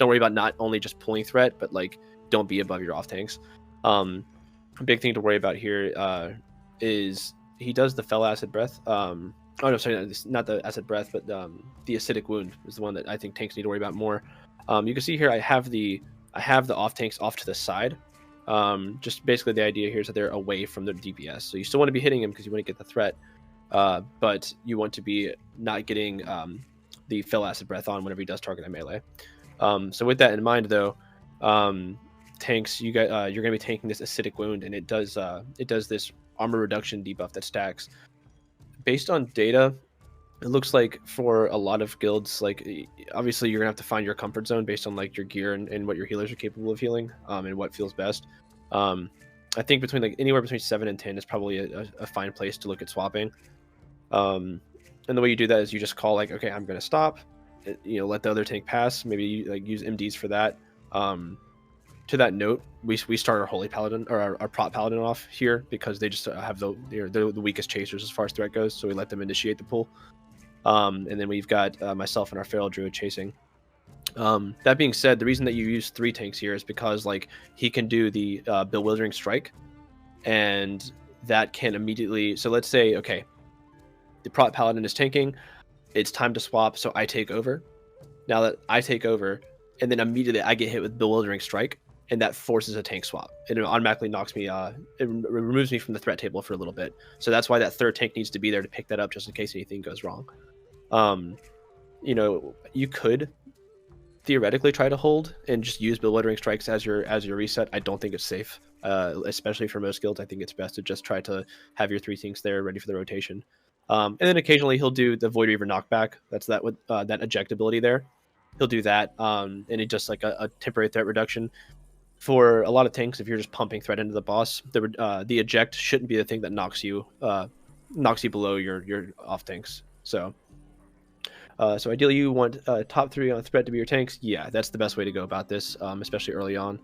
worry about not only just pulling threat, but like don't be above your off tanks. A big thing to worry about here is he does the Fel Acid Breath. Oh no, sorry, not the Acid Breath, but the Acidic Wound is the one that I think tanks need to worry about more. You can see here I have the off tanks off to the side. Just basically the idea here is that they're away from the DPS. So you still want to be hitting them because you want to get the threat, but you want to be not getting the Fel Acid Breath on whenever he does target a melee. So with that in mind, though, tanks, you're going to be tanking this Acidic Wound, and it does this armor reduction debuff that stacks. Based on data, it looks like for a lot of guilds, like obviously you're gonna have to find your comfort zone based on like your gear and what your healers are capable of healing, and what feels best. I think anywhere between 7 and 10 is probably a fine place to look at swapping. And the way you do that is you just call like, okay, I'm gonna stop, let the other tank pass. Maybe you like use MDs for that. To that note, we start our Holy Paladin or our Prot Paladin off here because they just have they're the weakest chasers as far as threat goes, so we let them initiate the pull. And then we've got myself and our Feral Druid chasing. That being said, the reason that you use 3 tanks here is because like he can do the Bewildering Strike, and that can immediately. So let's say, okay, the Prot Paladin is tanking, it's time to swap, so I take over. Now that I take over, and then immediately I get hit with Bewildering Strike, and that forces a tank swap. And it automatically knocks me, it removes me from the threat table for a little bit. So that's why that 3rd tank needs to be there to pick that up just in case anything goes wrong. You could theoretically try to hold and just use Bewildering Strikes as your reset. I don't think it's safe, especially for most guilds. I think it's best to just try to have your 3 things there ready for the rotation. And then occasionally he'll do the Void Reaver knockback. That's that with that eject ability there. He'll do that, and it just like a temporary threat reduction. For a lot of tanks, if you're just pumping threat into the boss, the eject shouldn't be the thing that knocks you below your off tanks. So ideally you want top 3 on threat to be your tanks. Yeah, that's the best way to go about this, especially early on.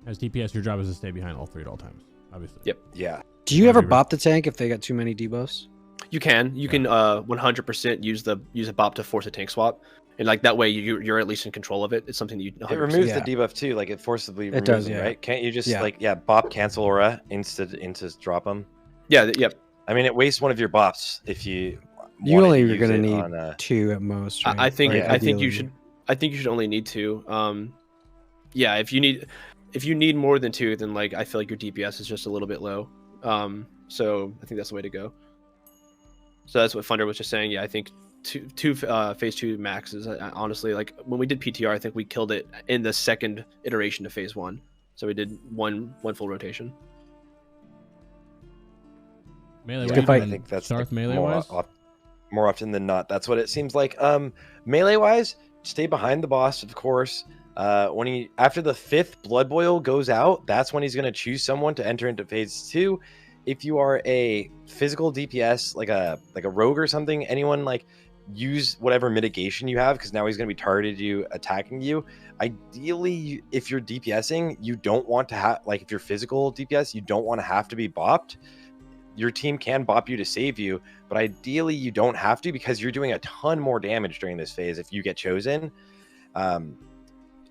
As DPS, your job is to stay behind all 3 at all times, obviously. Yep. Yeah. Do you ever bop the tank if they got too many debuffs? You can 100% use a bop to force a tank swap. And like that way, you're at least in control of it. It's something that you. It removes the debuff too. Like it forcibly removes it, right? Can't you just bop cancel aura into drop them? Yeah. Yep. I mean, it wastes one of your buffs if you. You wanted only to are use gonna it need on, 2 at most. Right? I think Like, I think you ideally. should. I think you should only need 2. Yeah, if you need more than 2, then like I feel like your DPS is just a little bit low. So I think that's the way to go. So that's what Thunder was just saying. Yeah, I think two phase 2 maxes. Honestly, like when we did PTR, I think we killed it in the second iteration of phase 1. So we did one full rotation. Melee, Good fight. I think that's Sarthe like, melee wise. more often than not. That's what it seems like. Melee wise, stay behind the boss, of course. When after the 5th blood boil goes out, that's when he's going to choose someone to enter into phase 2. If you are a physical DPS, like a rogue or something, anyone like use whatever mitigation you have, because now he's going to be targeted you, attacking you. Ideally, if you're DPSing, you don't want to have, like if you're physical DPS, you don't want to have to be bopped. Your team can bop you to save you, but ideally you don't have to, because you're doing a ton more damage during this phase if you get chosen.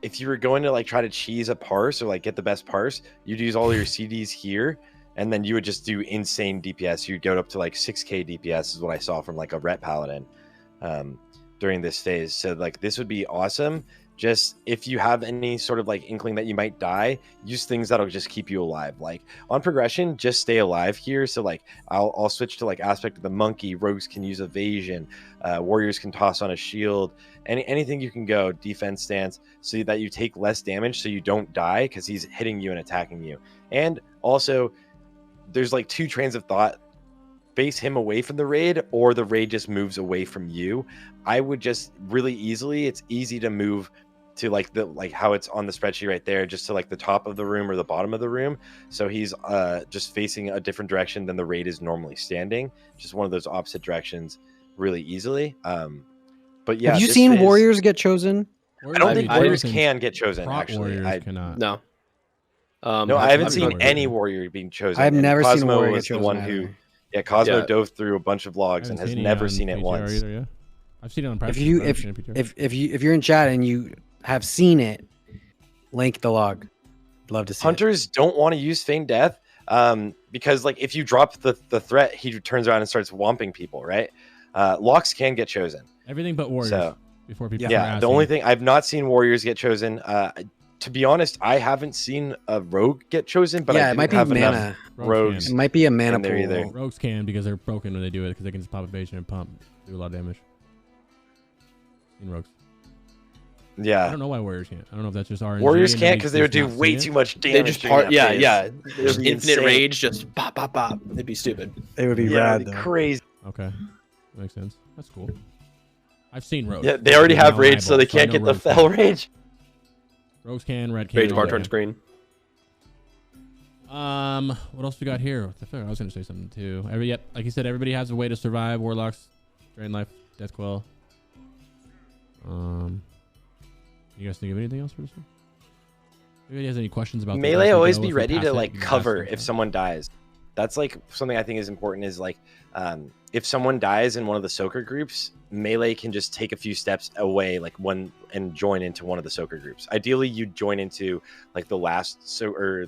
If you were going to like try to cheese a parse or like get the best parse, you'd use all your CDs here, and then you would just do insane DPS. You'd go up to like 6k DPS is what I saw from like a Ret Paladin during this phase. So like this would be awesome. Just if you have any sort of like inkling that you might die, use things that'll just keep you alive. Like on progression, just stay alive here. So like I'll switch to like aspect of the monkey. Rogues can use evasion. Warriors can toss on a shield. Anything you can go defense stance so that you take less damage, so you don't die because he's hitting you and attacking you. And also, there's like 2 trains of thought. Face him away from the raid, or the raid just moves away from you. I would just really easily, it's easy to move to like how it's on the spreadsheet right there, just to like the top of the room or the bottom of the room. So he's just facing a different direction than the raid is normally standing. Just one of those opposite directions really easily. But yeah, have you seen warriors get chosen? I don't think warriors can get chosen. Actually, warriors cannot. No. No, I haven't seen any warrior being chosen. I've never seen a Cosmo warrior get was the chosen. one who, Cosmo dove through a bunch of logs and has never seen it once. Either, yeah. I've seen it on practice. If you're in chat and you have seen it, link the log. Love to see Hunters don't want to use feign death because like if you drop the threat, he turns around and starts womping people, right? Locks can get chosen. Everything but warriors. So, before people yeah, the only thing I've not seen warriors get chosen. To be honest, I haven't seen a rogue get chosen, but it might be mana. Rogues. It might be a mana pool. Either. Rogues can, because they're broken when they do it, because they can just pop evasion and pump, do a lot of damage. In rogues. Yeah. I don't know why warriors can't. I don't know if that's just RNG. Warriors can't because they would do way too much damage. They just yeah. There's infinite rage, just pop, pop, pop. It'd be stupid. It would be rad, though. Crazy. Okay, that makes sense. That's cool. I've seen rogues. Yeah, they already have rage, so they can't get the fell rage. Rogues can, red can. Rage bar turns green. What else we got here? I was gonna say something too. Like you said, everybody has a way to survive. Warlocks, drain life, death quell. You guys think of anything else for this one? Anybody has any questions about melee? Always be ready to like cover if someone dies. That's like something I think is important. Is like if someone dies in one of the soaker groups, melee can just take a few steps away, like one, and join into one of the soaker groups. Ideally, you join into like the last soaker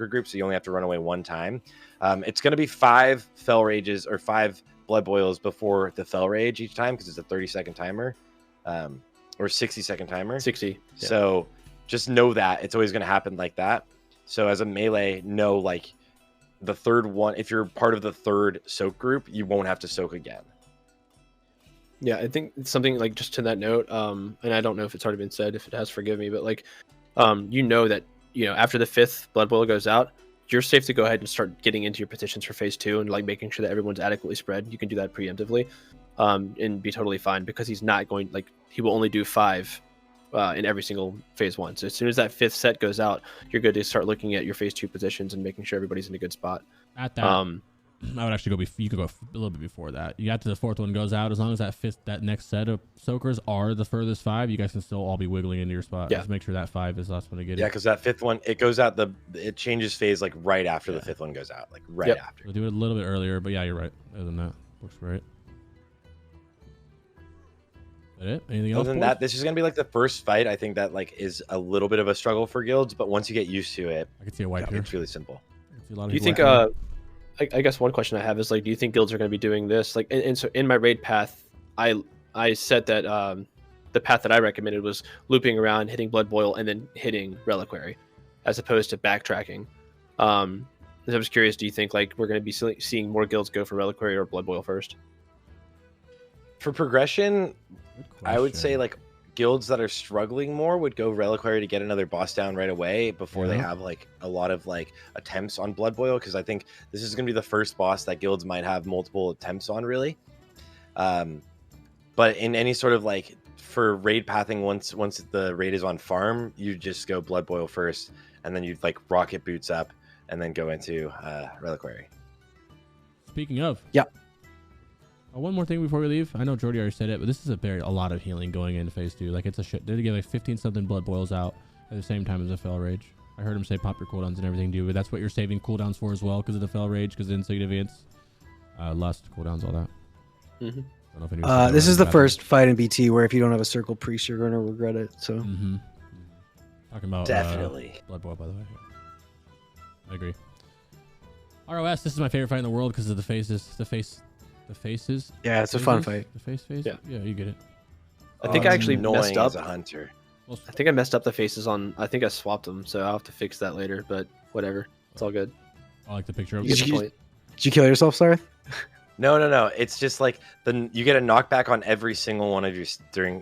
group, so you only have to run away one time. It's going to be 5 fell rages or 5 blood boils before the fell rage each time, because it's a 30-second timer, or 60-second timer. 60. Yeah. So just know that it's always going to happen like that. So as a melee, know like the third one, if you're part of the 3rd soak group, you won't have to soak again. Yeah, I think something like just to that note, and I don't know if it's already been said, if it has, forgive me, but like, you know that, after the 5th blood boil goes out, you're safe to go ahead and start getting into your petitions for phase 2 and like making sure that everyone's adequately spread. You can do that preemptively, and be totally fine, because he's not going, like, he will only do 5 in every single phase 1. So as soon as that 5th set goes out, you're good to start looking at your phase 2 positions and making sure everybody's in a good spot. At that, I would actually you could go a little bit before that. You got to the 4th one goes out. As long as that next set of soakers are the furthest 5, you guys can still all be wiggling into your spot. Yeah. Just make sure that 5 is the last one to get it. Yeah, because that 5th one, it goes out, it changes phase like right after the 5th one goes out, like right after. We'll do it a little bit earlier, but yeah, you're right. Other than that, looks great. Is that it? Anything else? Other than that, this is gonna be like the first fight. I think that like is a little bit of a struggle for guilds, but once you get used to it, I can see a wipe here. it's really simple. I can see a lot of Do you people think I guess one question I have is like, do you think guilds are going to be doing this? Like, and so in my raid path, I said that the path that I recommended was looping around, hitting Blood Boil, and then hitting Reliquary, as opposed to backtracking. I was curious, do you think like we're going to be seeing more guilds go for Reliquary or Blood Boil first? For progression, I would say like guilds that are struggling more would go Reliquary to get another boss down right away before they have like a lot of like attempts on Blood Boil, because I think this is going to be the first boss that guilds might have multiple attempts on, really. But in any sort of like for raid pathing, once the raid is on farm, you just go Blood Boil first, and then you like rocket boots up, and then go into Reliquary. Speaking of, one more thing before we leave. I know Joardee already said it, but this is a lot of healing going into phase 2. Like, it's a shit. They get like 15 something Blood Boils out at the same time as the Fel Rage. I heard him say pop your cooldowns and everything, dude. But that's what you're saving cooldowns for as well, because of the Fel Rage, because of insignificance, lust, cooldowns, all that. Mm-hmm. I don't know if this is the first fight in BT where if you don't have a circle priest, you're going to regret it. So talking about definitely Blood Boil, by the way. I agree. ROS, this is my favorite fight in the world because of the faces. The faces. Yeah, it's a fun fight. The face. Yeah, you get it. I think I actually messed up. As a hunter. I think I messed up the faces on. I think I swapped them, so I'll have to fix that later. But whatever, it's all good. I like the picture of You get the point. Did you kill yourself, Sarthe? No. It's just like you get a knockback on every single one of your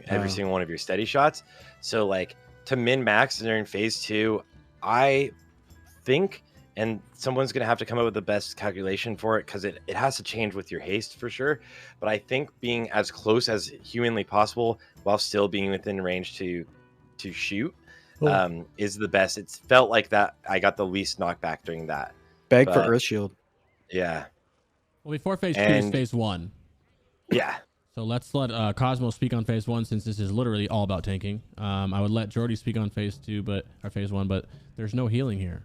every single one of your steady shots. So like to min max during phase 2, I think, and someone's gonna have to come up with the best calculation for it because it has to change with your haste for sure. But I think being as close as humanly possible while still being within range to shoot is the best. It's felt like that I got the least knockback during that. Beg for Earth Shield. Yeah. Well, before phase 2 is phase 1. Yeah. So let's let Cosmo speak on phase 1, since this is literally all about tanking. I would let Joardee speak on phase 2, or phase 1, but there's no healing here.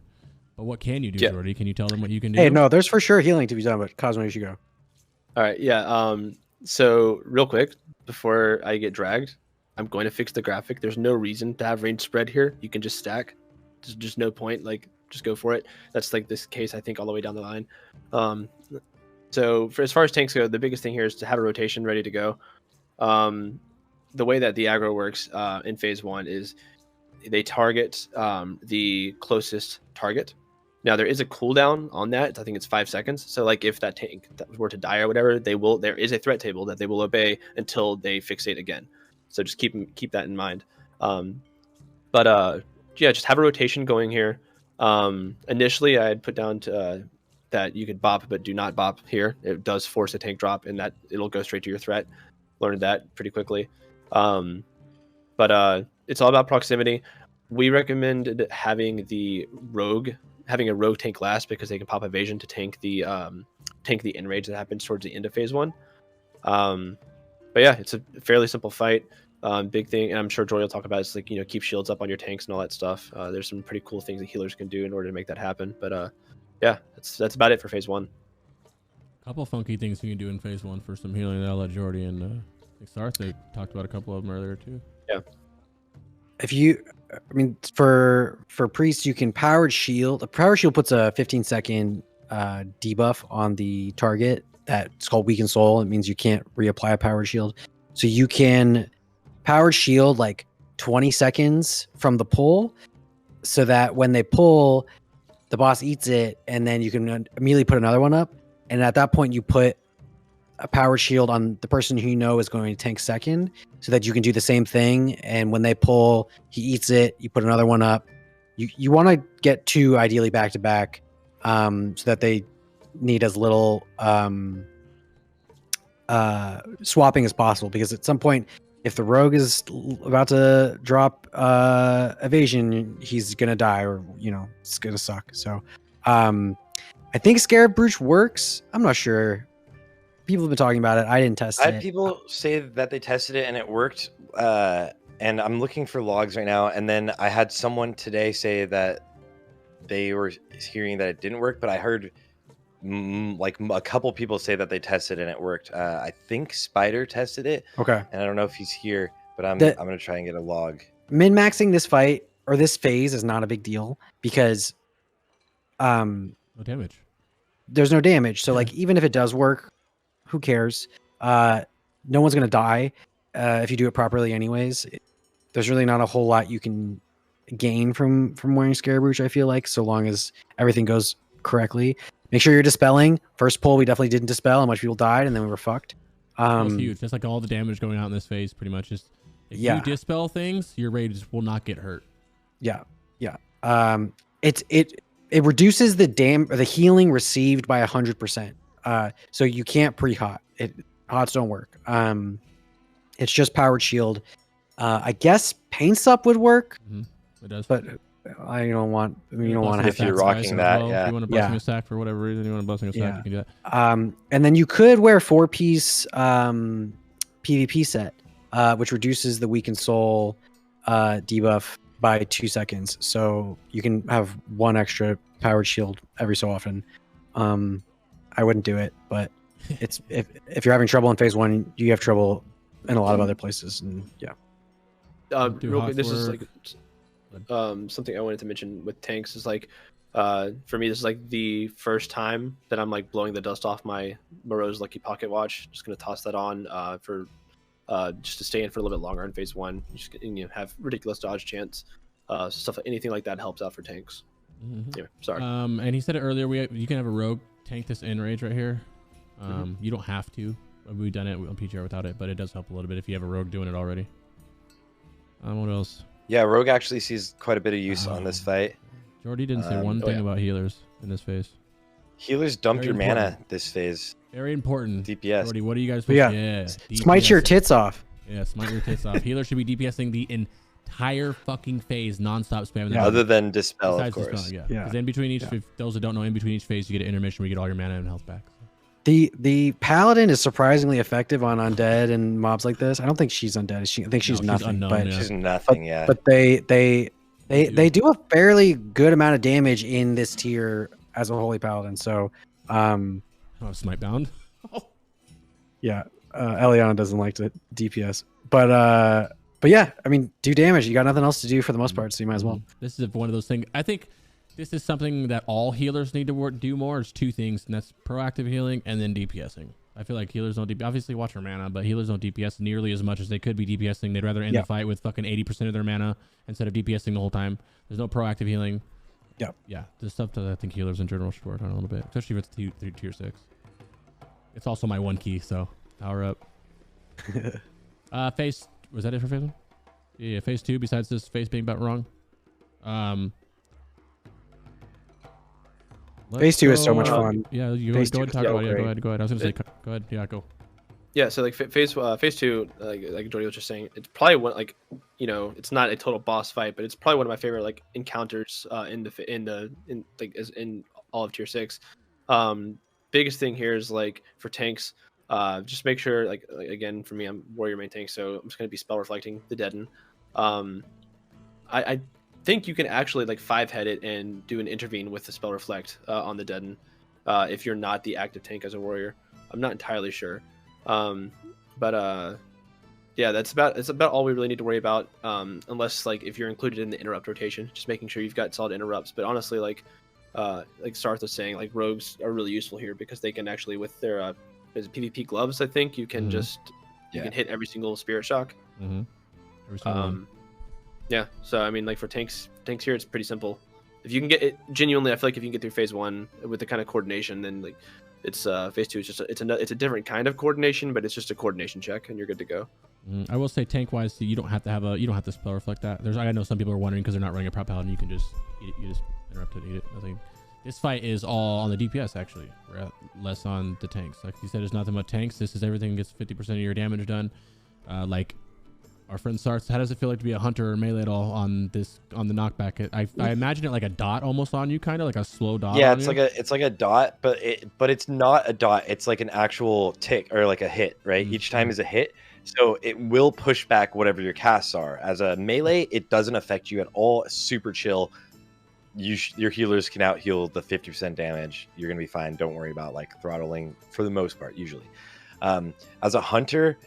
But what can you do, Joardee? Can you tell them what you can do? Hey, no, there's for sure healing to be done, but Cosmo, you should go. All right, yeah. So real quick, before I get dragged, I'm going to fix the graphic. There's no reason to have range spread here. You can just stack. There's just no point. Like, just go for it. That's like this case, I think, all the way down the line. So as far as tanks go, the biggest thing here is to have a rotation ready to go. The way that the aggro works in phase 1 is they target the closest target. Now there is a cooldown on that. I think it's 5 seconds. So like if that tank were to die or whatever, there is a threat table that they will obey until they fixate again. So just keep that in mind. Just have a rotation going here. Initially I had put down to that you could bop, but do not bop here. It does force a tank drop, and that it'll go straight to your threat. Learned that pretty quickly. It's all about proximity. We recommended having a rogue tank last because they can pop evasion to tank the enrage that happens towards the end of phase 1. It's a fairly simple fight. Big thing, and I'm sure Joy will talk about, is like, keep shields up on your tanks and all that stuff. There's some pretty cool things that healers can do in order to make that happen. But that's about it for phase 1. Couple funky things you can do in phase 1 for some healing that I'll let Joardee and Sarthe talked about a couple of them earlier too. Yeah. For priests, you can powered shield. A powered shield puts a 15-second debuff on the target. That's called weaken soul. It means you can't reapply a powered shield. So you can powered shield like 20 seconds from the pull, so that when they pull, the boss eats it, and then you can immediately put another one up. And at that point, you put a powered shield on the person who you know is going to tank second, so that you can do the same thing. And when they pull, he eats it. You put another one up. You want to get 2 ideally back to back, so that they need as little swapping as possible. Because at some point, if the rogue is about to drop evasion, he's gonna die, or it's gonna suck. So I think Scarab Brooch works. I'm not sure. People have been talking about it. I didn't test it. I had people say that they tested it and it worked. And I'm looking for logs right now. And then I had someone today say that they were hearing that it didn't work, but I heard like a couple people say that they tested and it worked. I think Spider tested it. Okay. And I don't know if he's here, but I'm gonna try and get a log. Min-maxing this fight or this phase is not a big deal because no damage. there's no damage. So like even if it does work, who cares? No one's gonna die if you do it properly. Anyways, there's really not a whole lot you can gain from wearing Scarebrooch. I feel like so long as everything goes correctly. Make sure you're dispelling. First pull, we definitely didn't dispel, and much people died, and then we were fucked. That was huge. That's like all the damage going out in this phase, pretty much. Just if you dispel things, your raid will not get hurt. Yeah. It reduces the healing received by 100%. So you can't pre-hot. Hots don't work. It's just powered shield. I guess Pain Sup would work. It does, but I don't want. I mean, you don't want to have if you're rocking that. Well. If you want to blessing a sack for whatever reason, you want to blessing a sack, you can do that. And then you could wear 4-piece PvP set, which reduces the weakened soul debuff by 2 seconds. So you can have 1 extra powered shield every so often. I wouldn't do it, but it's if you're having trouble in phase 1, you have trouble in a lot of other places, and real quick, this is like something I wanted to mention with tanks is like for me this is like the first time that I'm like blowing the dust off my Moreau's Lucky Pocket Watch. Just gonna toss that on for just to stay in for a little bit longer in phase 1. You have ridiculous dodge chance, stuff, anything like that helps out for tanks. Yeah, sorry. And he said it earlier. You can have a rogue tank this enrage right here. You don't have to. We've done it on PGR without it, but it does help a little bit if you have a rogue doing it already. What else? Yeah, rogue actually sees quite a bit of use on this fight. Joardee didn't say one thing about healers in this phase. Healers dump your mana this phase. Very important. DPS. Joardee, what are you guys? Smite your tits off. Yeah, smite your tits off. Healers should be DPSing the entire fucking phase, non-stop spamming. Other than dispel, of course. Dispel, because in between each, those that don't know, in between each phase, you get an intermission where you get all your mana and health back. The paladin is surprisingly effective on undead and mobs like this. I don't think she's undead. I think she's nothing. Unknown, but she's nothing. But they do a fairly good amount of damage in this tier as a holy paladin. So, smite bound. Yeah, Eliana doesn't like to DPS, but yeah, I mean, do damage. You got nothing else to do for the most part, so you might as well. This is one of those things. I think this is something that all healers need to do more. It's 2 things, and that's proactive healing and then DPSing. I feel like healers don't obviously watch their mana, but healers don't DPS nearly as much as they could be DPSing. They'd rather end the fight with fucking 80% of their mana instead of DPSing the whole time. There's no proactive healing. Yeah, there's stuff that I think healers in general should work on a little bit, especially if it's tier 6. It's also my 1 key, so power up. Phase, was that it for phase 1? Yeah, phase 2, besides this phase being about wrong. Phase 2 is so much fun. Yeah, you go ahead and talk about it. Yeah, go ahead. I was gonna say, go ahead. Yeah, go. Yeah, so like phase 2, like Joardee was just saying, it's probably one, like, you know, it's not a total boss fight, but it's probably one of my favorite like encounters in all of tier 6. Biggest thing here is like for tanks, just make sure like again for me, I'm warrior main tank, so I'm just gonna be spell reflecting the deaden. I think you can actually like 5-head it and do an intervene with the spell reflect on the deaden if you're not the active tank as a warrior. I'm not entirely sure. Yeah, it's about all we really need to worry about, unless like if you're included in the interrupt rotation, just making sure you've got solid interrupts. But honestly, like Sarthe was saying, like rogues are really useful here because they can actually, with their PvP gloves, I think you can you can hit every single spirit shock. Every single one. Yeah, so I mean, like for tanks here, it's pretty simple. If you can get it genuinely, I feel like if you can get through phase 1 with the kind of coordination, then like it's phase 2 is just it's a different kind of coordination, but it's just a coordination check and you're good to go. I will say tank wise, you don't have to spell reflect that. I know some people are wondering because they're not running a prop paladin. You can just you just interrupt it, eat it. Nothing. This fight is all on the DPS actually, less on the tanks. Like you said, there's nothing but tanks. This is everything gets 50% of your damage done. Like our friend Sarthe, how does it feel like to be a hunter or melee at all on the knockback? I imagine it like a dot almost on you, kind of like a slow dot. Yeah, it's like a dot, but it's not a dot. It's like an actual tick or like a hit, right? Each time is a hit, so it will push back whatever your casts are. As a melee, it doesn't affect you at all. Super chill. Your healers can out heal the 50% damage. You're gonna be fine. Don't worry about like throttling for the most part. Usually, as a hunter,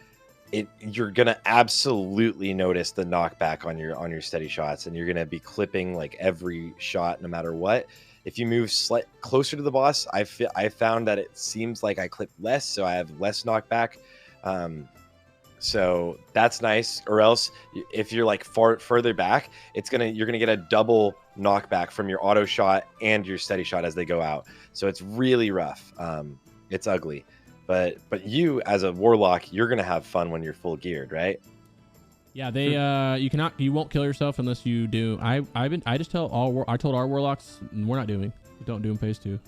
you're gonna absolutely notice the knockback on your steady shots, and you're gonna be clipping like every shot no matter what. If you move closer to the boss, I found that it seems like I clip less, so I have less knockback. So that's nice. Or else, if you're like further back, you're gonna get a double knockback from your auto shot and your steady shot as they go out. So it's really rough. It's ugly. But you as a warlock, you're gonna have fun when you're full geared, right? Yeah, you won't kill yourself unless you do. I told our warlocks don't do in phase 2.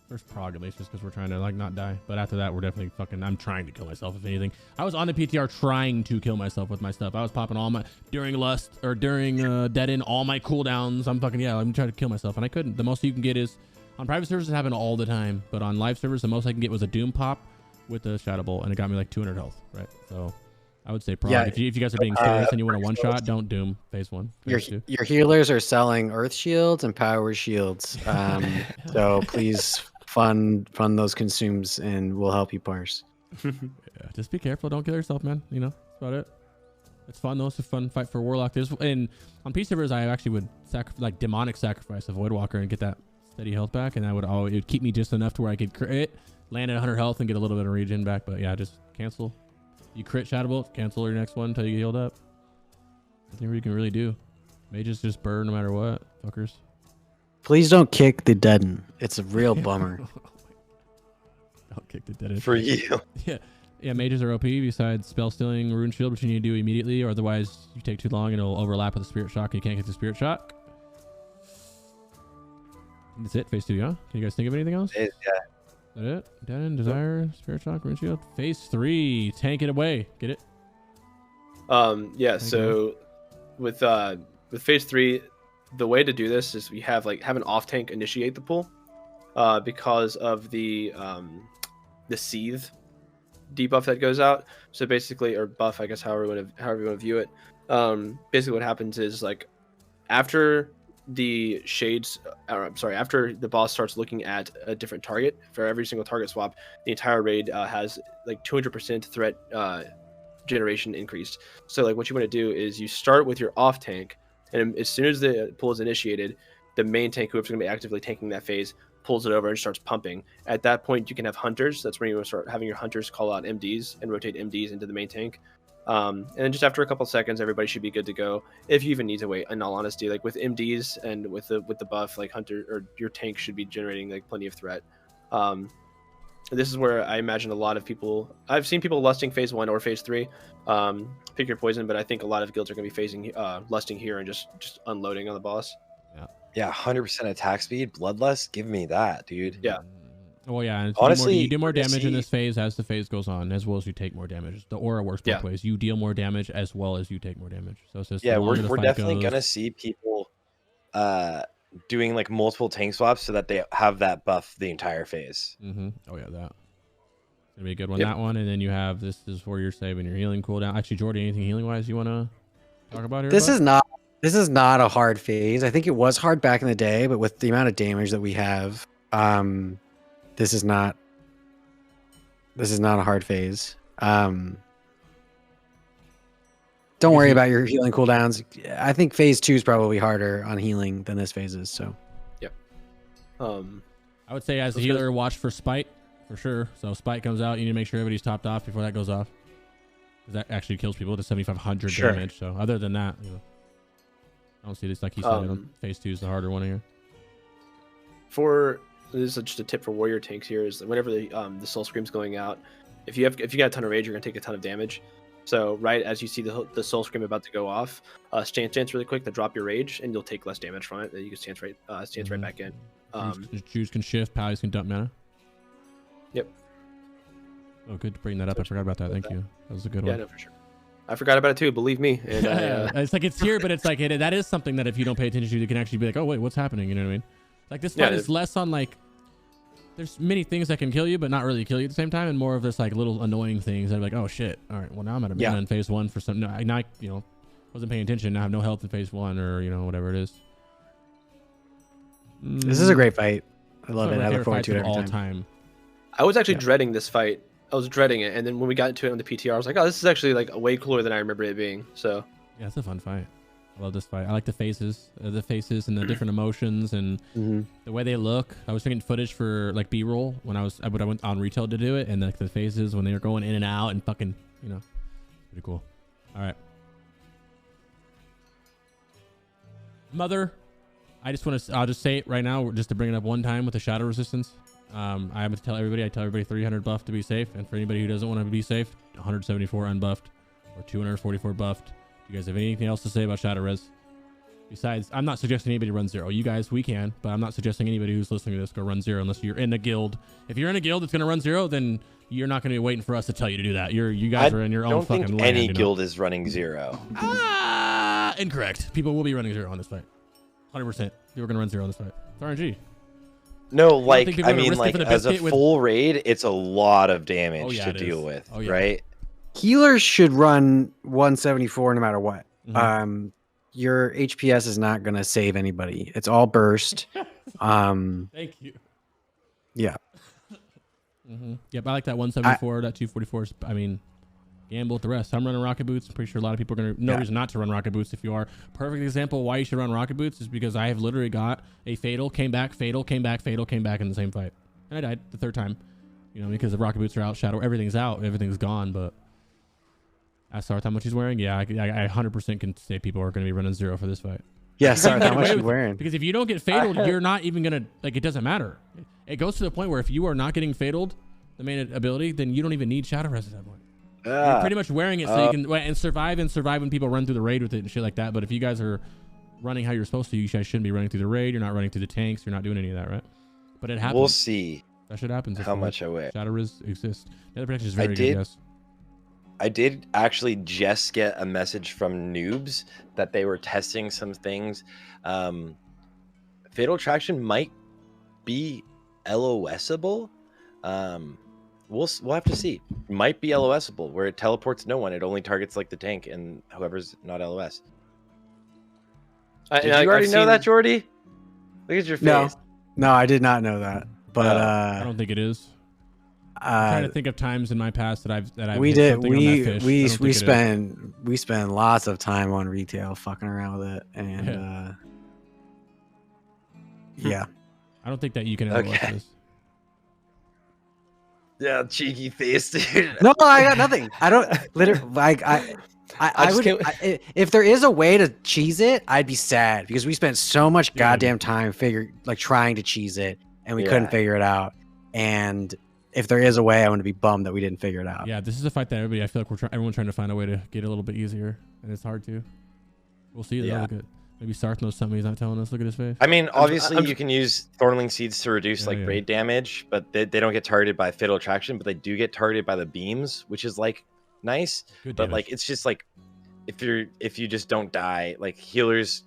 First prog at least, just because we're trying to like not die. But after that, we're definitely I'm trying to kill myself if anything. I was on the PTR trying to kill myself with my stuff. I was popping all my during dead end all my cooldowns. I'm trying to kill myself and I couldn't. The most you can get is on private servers it happened all the time, but on live servers the most I can get was a doom pop with a shadow bolt, and it got me like 200 health. Right, so. I would say prog. Yeah, if you guys are being serious and you want a one shot, don't doom phase 1. Your healers are selling earth shields and power shields. So please fund those consumes and we'll help you parse. Yeah, just be careful. Don't kill yourself, man. You know, that's about it. It's fun though. It's a fun fight for warlock. And on peace servers, I actually would demonic sacrifice a voidwalker and get that steady health back, and it would keep me just enough to where I could crit, land at 100 health, and get a little bit of regen back. But yeah, just cancel. You crit shadow bolt, cancel your next one until you get healed up. Nothing you can really do. Mages just burn no matter what, fuckers. Please don't kick the deaden. It's a real bummer. Don't kick the deaden. For you. Yeah, mages are OP besides spell stealing, rune shield, which you need to do immediately, or otherwise you take too long and it'll overlap with the spirit shock and you can't get the spirit shock. That's it, phase 2, yeah? Can you guys think of anything else? Yeah. Is that it? Dead End, Desire, Spirit Shock, Rune Shield. Phase 3, tank it away. Get it? Yeah. So with phase 3, the way to do this is we have an off tank initiate the pull, because of the seethe debuff that goes out. So basically, or buff, I guess, however you want to view it. Basically, what happens is like after the after the boss starts looking at a different target for every single target swap, the entire raid has like 200% threat generation increased. So like what you want to do is you start with your off tank, and as soon as the pull is initiated, the main tank, whoever's going to be actively tanking that phase, pulls it over and starts pumping. At that point, you can have hunters. That's when you want to start having your hunters call out MDs and rotate MDs into the main tank. And then just after a couple seconds, everybody should be good to go. If you even need to wait, in all honesty, like with MDs and with the buff, like hunter or your tank should be generating like plenty of threat. This is where I imagine a lot of people. I've seen people lusting phase 1 or phase 3. Pick your poison, but I think a lot of guilds are going to be phasing lusting here and just unloading on the boss. Yeah, 100% attack speed, bloodlust. Give me that, dude. Yeah. Well, yeah. Honestly, you do more damage in this phase as the phase goes on, as well as you take more damage. The aura works both ways. You deal more damage as well as you take more damage. So it's just we're definitely gonna see people doing like multiple tank swaps so that they have that buff the entire phase. Oh yeah, that. It's gonna be a good one. That one, and then you have this is where you're saving your healing cooldown. Actually, Joardee, anything healing wise you want to talk about here? This is not a hard phase. I think it was hard back in the day, but with the amount of damage that we have, this is not a hard phase. Don't worry about your healing cooldowns. I think phase 2 is probably harder on healing than this phase is. So, yep. I would say as a healer, watch for spite for sure. So spite comes out, you need to make sure everybody's topped off before that goes off, because that actually kills people to 7,500 damage. So other than that, I don't see this like he said. Phase 2 is the harder one here. This is just a tip for warrior tanks here, is whenever the soul scream's going out, if you got a ton of rage, you're gonna take a ton of damage. So right as you see the soul scream about to go off, stance really quick to drop your rage, and you'll take less damage from it. Then you can stance right back in. Juice can shift, pallies can dump mana. Yep. Oh, good to bring that up. I forgot about that. Thank you. That was a good one. Yeah, no, for sure. I forgot about it too. Believe me. And it's like it's here, but it's like that is something that if you don't pay attention to, you can actually be like, oh wait, what's happening? You know what I mean? Like this fight is less on like. There's many things that can kill you, but not really kill you at the same time, and more of this like little annoying things that are like, oh shit, all right, well now I'm at a mana in phase 1 for some. No, I wasn't paying attention. Now I have no health in phase 1 or whatever it is. This is a great fight. I love it. I look forward to it every all time. I was actually dreading this fight dreading it, and then when we got into it on the PTR, I was like, oh, this is actually like way cooler than I remember it being. So yeah, it's a fun fight. I love this fight. I like the faces and the different emotions and the way they look. I was thinking footage for like B-roll when I went on retail to do it, and like the faces when they were going in and out and fucking, you know, pretty cool. All right, Mother. I'll just say it right now, just to bring it up one time with the shadow resistance. I have to tell everybody. 300 buff to be safe, and for anybody who doesn't want to be safe, 174 unbuffed or 244 buffed. You guys have anything else to say about shadow res? Besides, I'm not suggesting anybody run 0. You guys, we can, but I'm not suggesting anybody who's listening to this go run 0 unless you're in a guild. If you're in a guild that's gonna run 0, then you're not gonna be waiting for us to tell you to do that. You guys are in your own fucking land. I don't think any guild is running 0. Incorrect. People will be running 0 on this fight. 100%. People are gonna run 0 on this fight. It's RNG. No, like I mean, like as a full raid, it's a lot of damage to deal with, right? Healers should run 174 no matter what. Your HPS is not gonna save anybody. It's all burst. Thank you. Yeah. Yep, I like that 174, that 244. I mean, gamble with the rest. I'm running rocket boots. I'm pretty sure a lot of people are gonna reason not to run rocket boots if you are. Perfect example why you should run rocket boots is because I have literally got a fatal, came back, fatal, came back, fatal, came back in the same fight, and I died the third time. You know, because the rocket boots are out, shadow, everything's out, everything's gone. But ask Sarthe how much he's wearing. Yeah, I 100% can say people are going to be running 0 for this fight. Yeah, Sarthe, how much are you wearing? Because if you don't get fataled, you're not even going to, like, it doesn't matter. It goes to the point where if you are not getting fataled, the main ability, then you don't even need shadow res at that point. You're pretty much wearing it so you can and survive when people run through the raid with it and shit like that. But if you guys are running how you're supposed to, you guys shouldn't be running through the raid. You're not running through the tanks. You're not doing any of that, right? But it happens. We'll see. That shit happens. How much I weigh. Shadow res exists. The other protection is very good, yes. I did actually just get a message from noobs that they were testing some things. Fatal Attraction might be LOSable. We'll have to see. Might be LOSable, where it teleports no one. It only targets like the tank and whoever's not LOS. Did you already know that, Joardee? Look at your face. No, I did not know that. But I don't think it is. I'm trying to think of times in my past that I've we spend lots of time on retail fucking around with it, and yeah. I don't think that you can LOS this. Yeah, cheeky face, dude. No, I got nothing. I don't literally like I would if there is a way to cheese it, I'd be sad because we spent so much goddamn time trying to cheese it and we couldn't figure it out. And if there is a way, I want to be bummed that we didn't figure it out. Yeah, this is a fight that I feel like everyone's trying to find a way to get it a little bit easier, and it's hard to. We'll see. Yeah. Look at maybe Sarthe knows something he's not telling us. Look at his face. I mean, obviously you can use Thornling Seeds to reduce raid damage, but they don't get targeted by Fatal Attraction, but they do get targeted by the beams, which is like nice. Good damage. Like it's just like if you just don't die, like healers,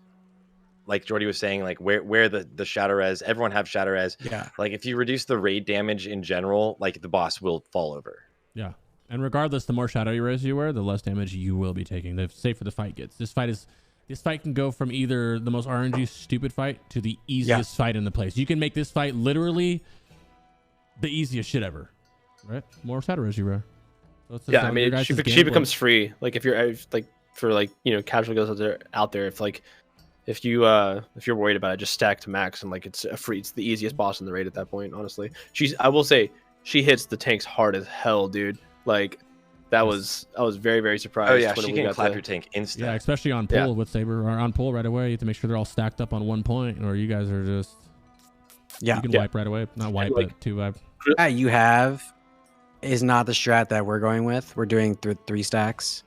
like Joardee was saying, like where the shadow res, everyone have shadow res. Yeah. Like if you reduce the raid damage in general, like the boss will fall over. Yeah. And regardless, the more shadow res you wear, the less damage you will be taking. The safer the fight gets. This fight can go from either the most RNG stupid fight to the easiest fight in the place. You can make this fight literally the easiest shit ever. Right? More shadow res you wear. So yeah, I mean, she becomes free. Like if you're like for like, you know, casual guys out there, if you're worried about it, just stack to max and like it's the easiest boss in the raid at that point. Honestly, I will say she hits the tanks hard as hell, dude. Like I was very, very surprised. Oh yeah, she can clap your tank instantly. Yeah, especially on pull with Saber or on pull right away. You have to make sure they're all stacked up on one point, or you guys are just you can wipe right away. Not wipe, but 2-vibe. Yeah, you have is not the strat that we're going with. We're doing 3 stacks.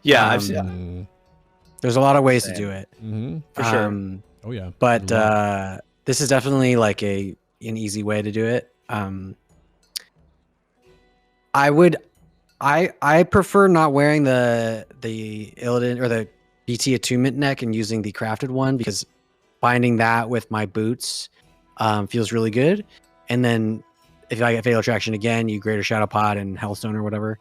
Yeah, I've seen. There's a lot of ways to do it. For sure. Oh yeah. But this is definitely like an easy way to do it. I prefer not wearing the Illidan or the BT attunement neck and using the crafted one because binding that with my boots feels really good. And then if I get Fatal Attraction again, you Greater Shadow Pod and Hellstone or whatever.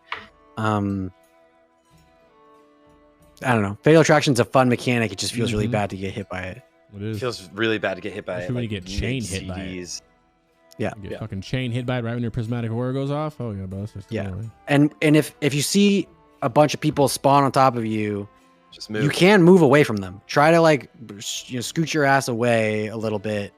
I don't know. Fatal Attraction's a fun mechanic. It just feels really bad to get hit by it. It is. It feels really bad to get hit by it. When you get chain hit by it. Yeah. You get fucking chain hit by it right when your prismatic aura goes off. Oh yeah, bro. That's just annoying. And if you see a bunch of people spawn on top of you, Just move. you can move away from them. Try to like scoot your ass away a little bit.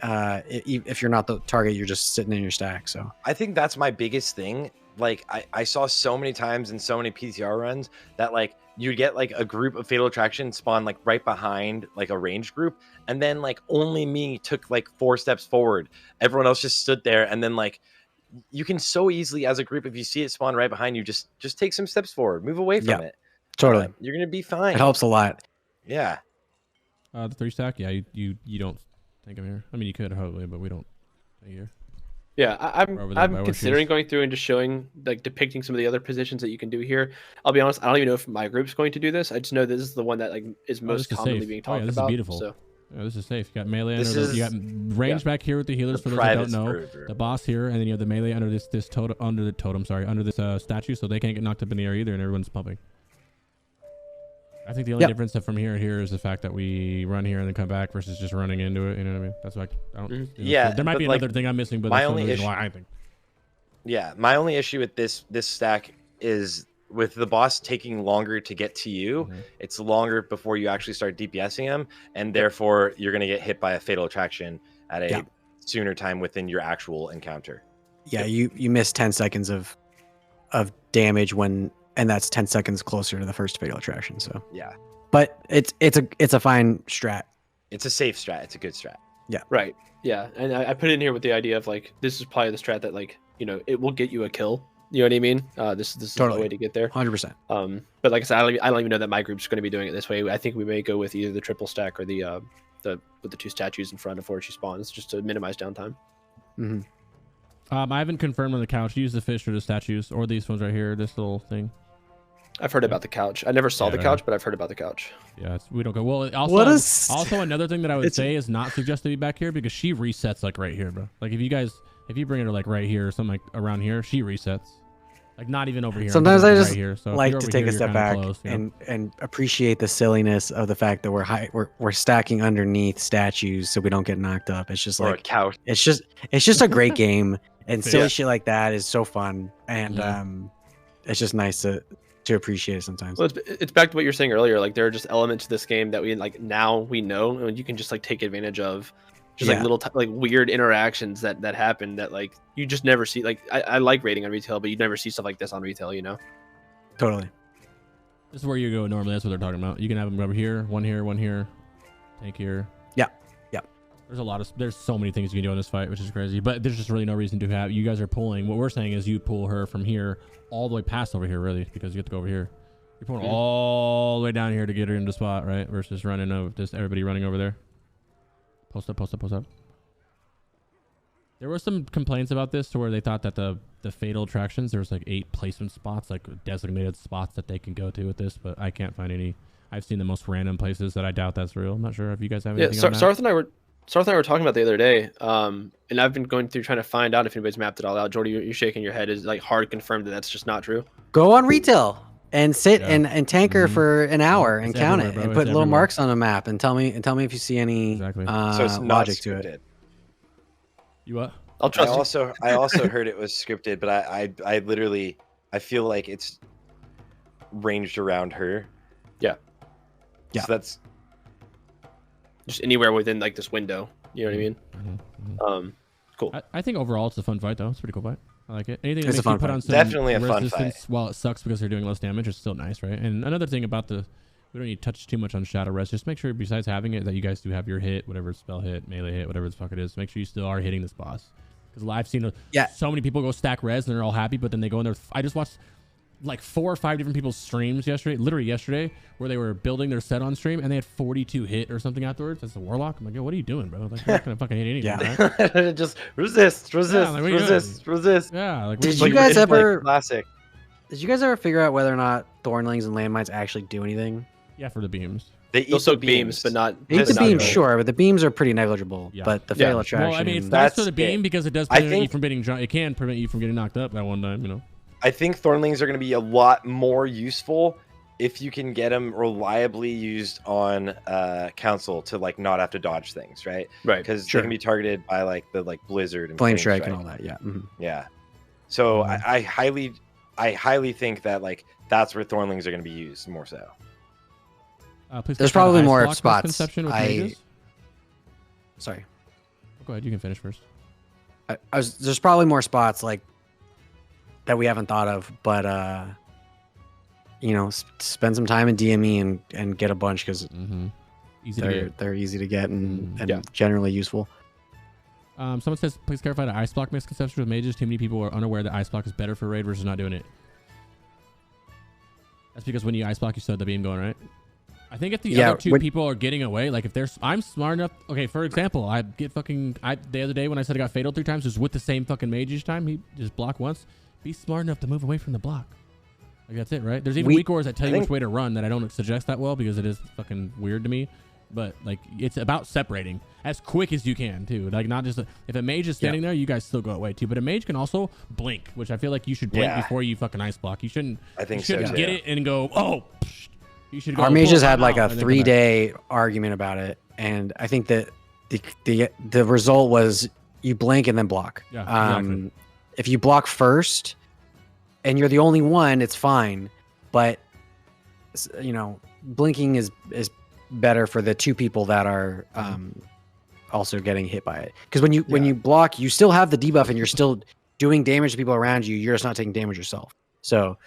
If you're not the target, you're just sitting in your stack. So I think that's my biggest thing. Like I saw so many times in so many PTR runs that like you get like a group of Fatal Attraction spawn like right behind like a ranged group, and then like only me took like 4 steps forward. Everyone else just stood there, and then like you can so easily as a group, if you see it spawn right behind you, just take some steps forward, move away from it. Totally, you're gonna be fine. It helps a lot. Yeah. The 3 stack, yeah, you don't think I'm here. I mean, you could hopefully, but we don't here. Yeah, I'm considering going through and just showing, like, depicting some of the other positions that you can do here. I'll be honest, I don't even know if my group's going to do this. I just know this is the one that like is most commonly being talked about. This is beautiful. So. Yeah, this is safe. You got melee you got range back here with the healers for those that don't know. The boss here, and then you have the melee under this totem, under this statue, so they can't get knocked up in the air either, and everyone's pumping. I think the only difference from here to here is the fact that we run here and then come back versus just running into it. You know what I mean? That's like I don't. Yeah, there might be another thing I'm missing, but my that's only issue. Why I think. Yeah, my only issue with this stack is with the boss taking longer to get to you. It's longer before you actually start DPSing him, and therefore you're gonna get hit by a Fatal Attraction at a sooner time within your actual encounter. Yeah, you miss 10 seconds of damage and that's 10 seconds closer to the first Fatal Attraction. So yeah, but it's a fine strat. It's a safe strat. It's a good strat. Yeah. Right. Yeah, and I put it in here with the idea of like this is probably the strat that like it will get you a kill. You know what I mean? This is totally the way to get there. 100%. But like I said, I don't even know that my group's going to be doing it this way. I think we may go with either the triple stack or with the 2 statues in front before she spawns, just to minimize downtime. Mm-hmm. I haven't confirmed on the couch. Use the fish or the statues or these ones right here. This little thing. I've heard about the couch. I never saw the couch, but I've heard about the couch. Yeah, we don't go. Well, also another thing that I would say is not suggest to be back here because she resets like right here, bro. Like if you bring her like right here or something like around here, she resets. Like not even over here. Sometimes I just right here. So like to take a step back and appreciate the silliness of the fact that we're stacking underneath statues so we don't get knocked up. It's just like a couch. It's just a great game, and silly shit like that is so fun, and it's just nice to appreciate it sometimes. Well, it's back to what you were saying earlier. Like there are just elements to this game that we like now we know, and you can just like take advantage of. Just like little like weird interactions that happen that like you just never see. Like I like raiding on retail, but you never see stuff like this on retail, Totally. This is where you go normally. That's what they're talking about. You can have them over here, one here, tank here. Yeah. There's so many things you can do in this fight, which is crazy. But there's just really no reason to have. You guys are pulling. What we're saying is you pull her from here all the way past over here, really, because you have to go over here. You're pulling all the way down here to get her into the spot, right? Versus running over, just everybody running over there. Post up. There were some complaints about this to where they thought that the Fatal Attractions, there was like 8 placement spots, like designated spots that they can go to with this, but I can't find any. I've seen the most random places that I doubt that's real. I'm not sure if you guys have anything on that. Sarthe and I were talking about the other day, and I've been going through trying to find out if anybody's mapped it all out. Joardee, you're shaking your head. Is like hard confirmed that that's just not true. Go on retail and sit and tanker for an hour and count it, and put little marks on a map and tell me if you see any so it's not logic scripted. to it. You what? I'll trust you. I also heard it was scripted, but I literally feel like it's ranged around her. Yeah. So that's just anywhere within like this window. You know what I mean? Cool. I think overall it's a fun fight though. It's a pretty cool fight. I like it. Anything that It's makes you put on some definitely a fun resistance fight. while it sucks because they're doing less damage, it's still nice, right? And another thing about we don't need to touch too much on Shadow Rest. Just make sure besides having it that you guys do have your hit, whatever spell hit, melee hit, whatever the fuck it is. Make sure you still are hitting this boss. Because I've seen so many people go stack res and they're all happy, but then they go in there. I just watched like 4 or 5 different people's streams yesterday, where they were building their set on stream and they had 42 hit or something afterwards. That's a warlock. I'm like, yo, what are you doing, bro? Like, you're not gonna fucking hit anything. Right? Just resist. Yeah. Like, Did you guys ever classic? Did you guys ever figure out whether or not thornlings and landmines actually do anything? Yeah, for the beams. They'll soak beams, but not. Eat the beams, sure, but the beams are pretty negligible. Yeah. But the Fatal Attraction. Well, I mean, it's nice for the beam because it does prevent you from getting. It can prevent you from getting knocked up that one time, I think Thornlings are going to be a lot more useful if you can get them reliably used on council to like not have to dodge things, right? Right. Because they can be targeted by like the blizzard and Flame strike and all that. Yeah. Yeah. So I highly think that like that's where Thornlings are going to be used more so. There's probably more block spots. Sorry. Go ahead. You can finish first. There's probably more spots like that we haven't thought of, but you know, spend some time in DME and get a bunch because they're easy to get and generally useful. Someone says, please clarify the ice block misconception with mages. Too many people are unaware that ice block is better for raid versus not doing it. That's because when you ice block, you still have the beam going, right? I think if the other two people are getting away, like if I'm smart enough. Okay, for example, I get the other day when I said I got fatal 3 times, it was with the same fucking mage each time. He just blocked once. Be smart enough to move away from the block. Like that's it, right? There's even weak ores that tell you which way to run that I don't suggest that well because it is fucking weird to me. But like it's about separating as quick as you can too. Like not just if a mage is standing there, you guys still go away too. But a mage can also blink, which I feel like you should blink before you fucking ice block. You shouldn't. I think you shouldn't get it and go You should go. Our mages had like a 3-day argument about it, and I think that the result was you blink and then block. Yeah, exactly. If you block first and you're the only one, it's fine. But you know, blinking is better for the 2 people that are also getting hit by it. Because when you block, you still have the debuff and you're still doing damage to people around you. You're just not taking damage yourself. So.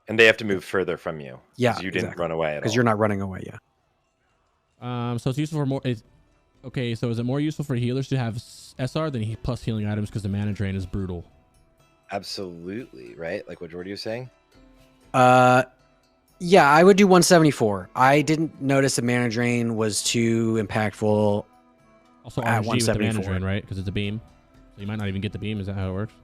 And they have to move further from you. Yeah, you didn't run away at all. Because you're not running away. So it's useful for more. Okay, so is it more useful for healers to have SR than plus healing items because the mana drain is brutal? Absolutely, right? Like what Joardee was saying. Yeah, I would do 174. I didn't notice the mana drain was too impactful. Also, at 174, with the mana drain, right? Because it's a beam, so you might not even get the beam. Is that how it works?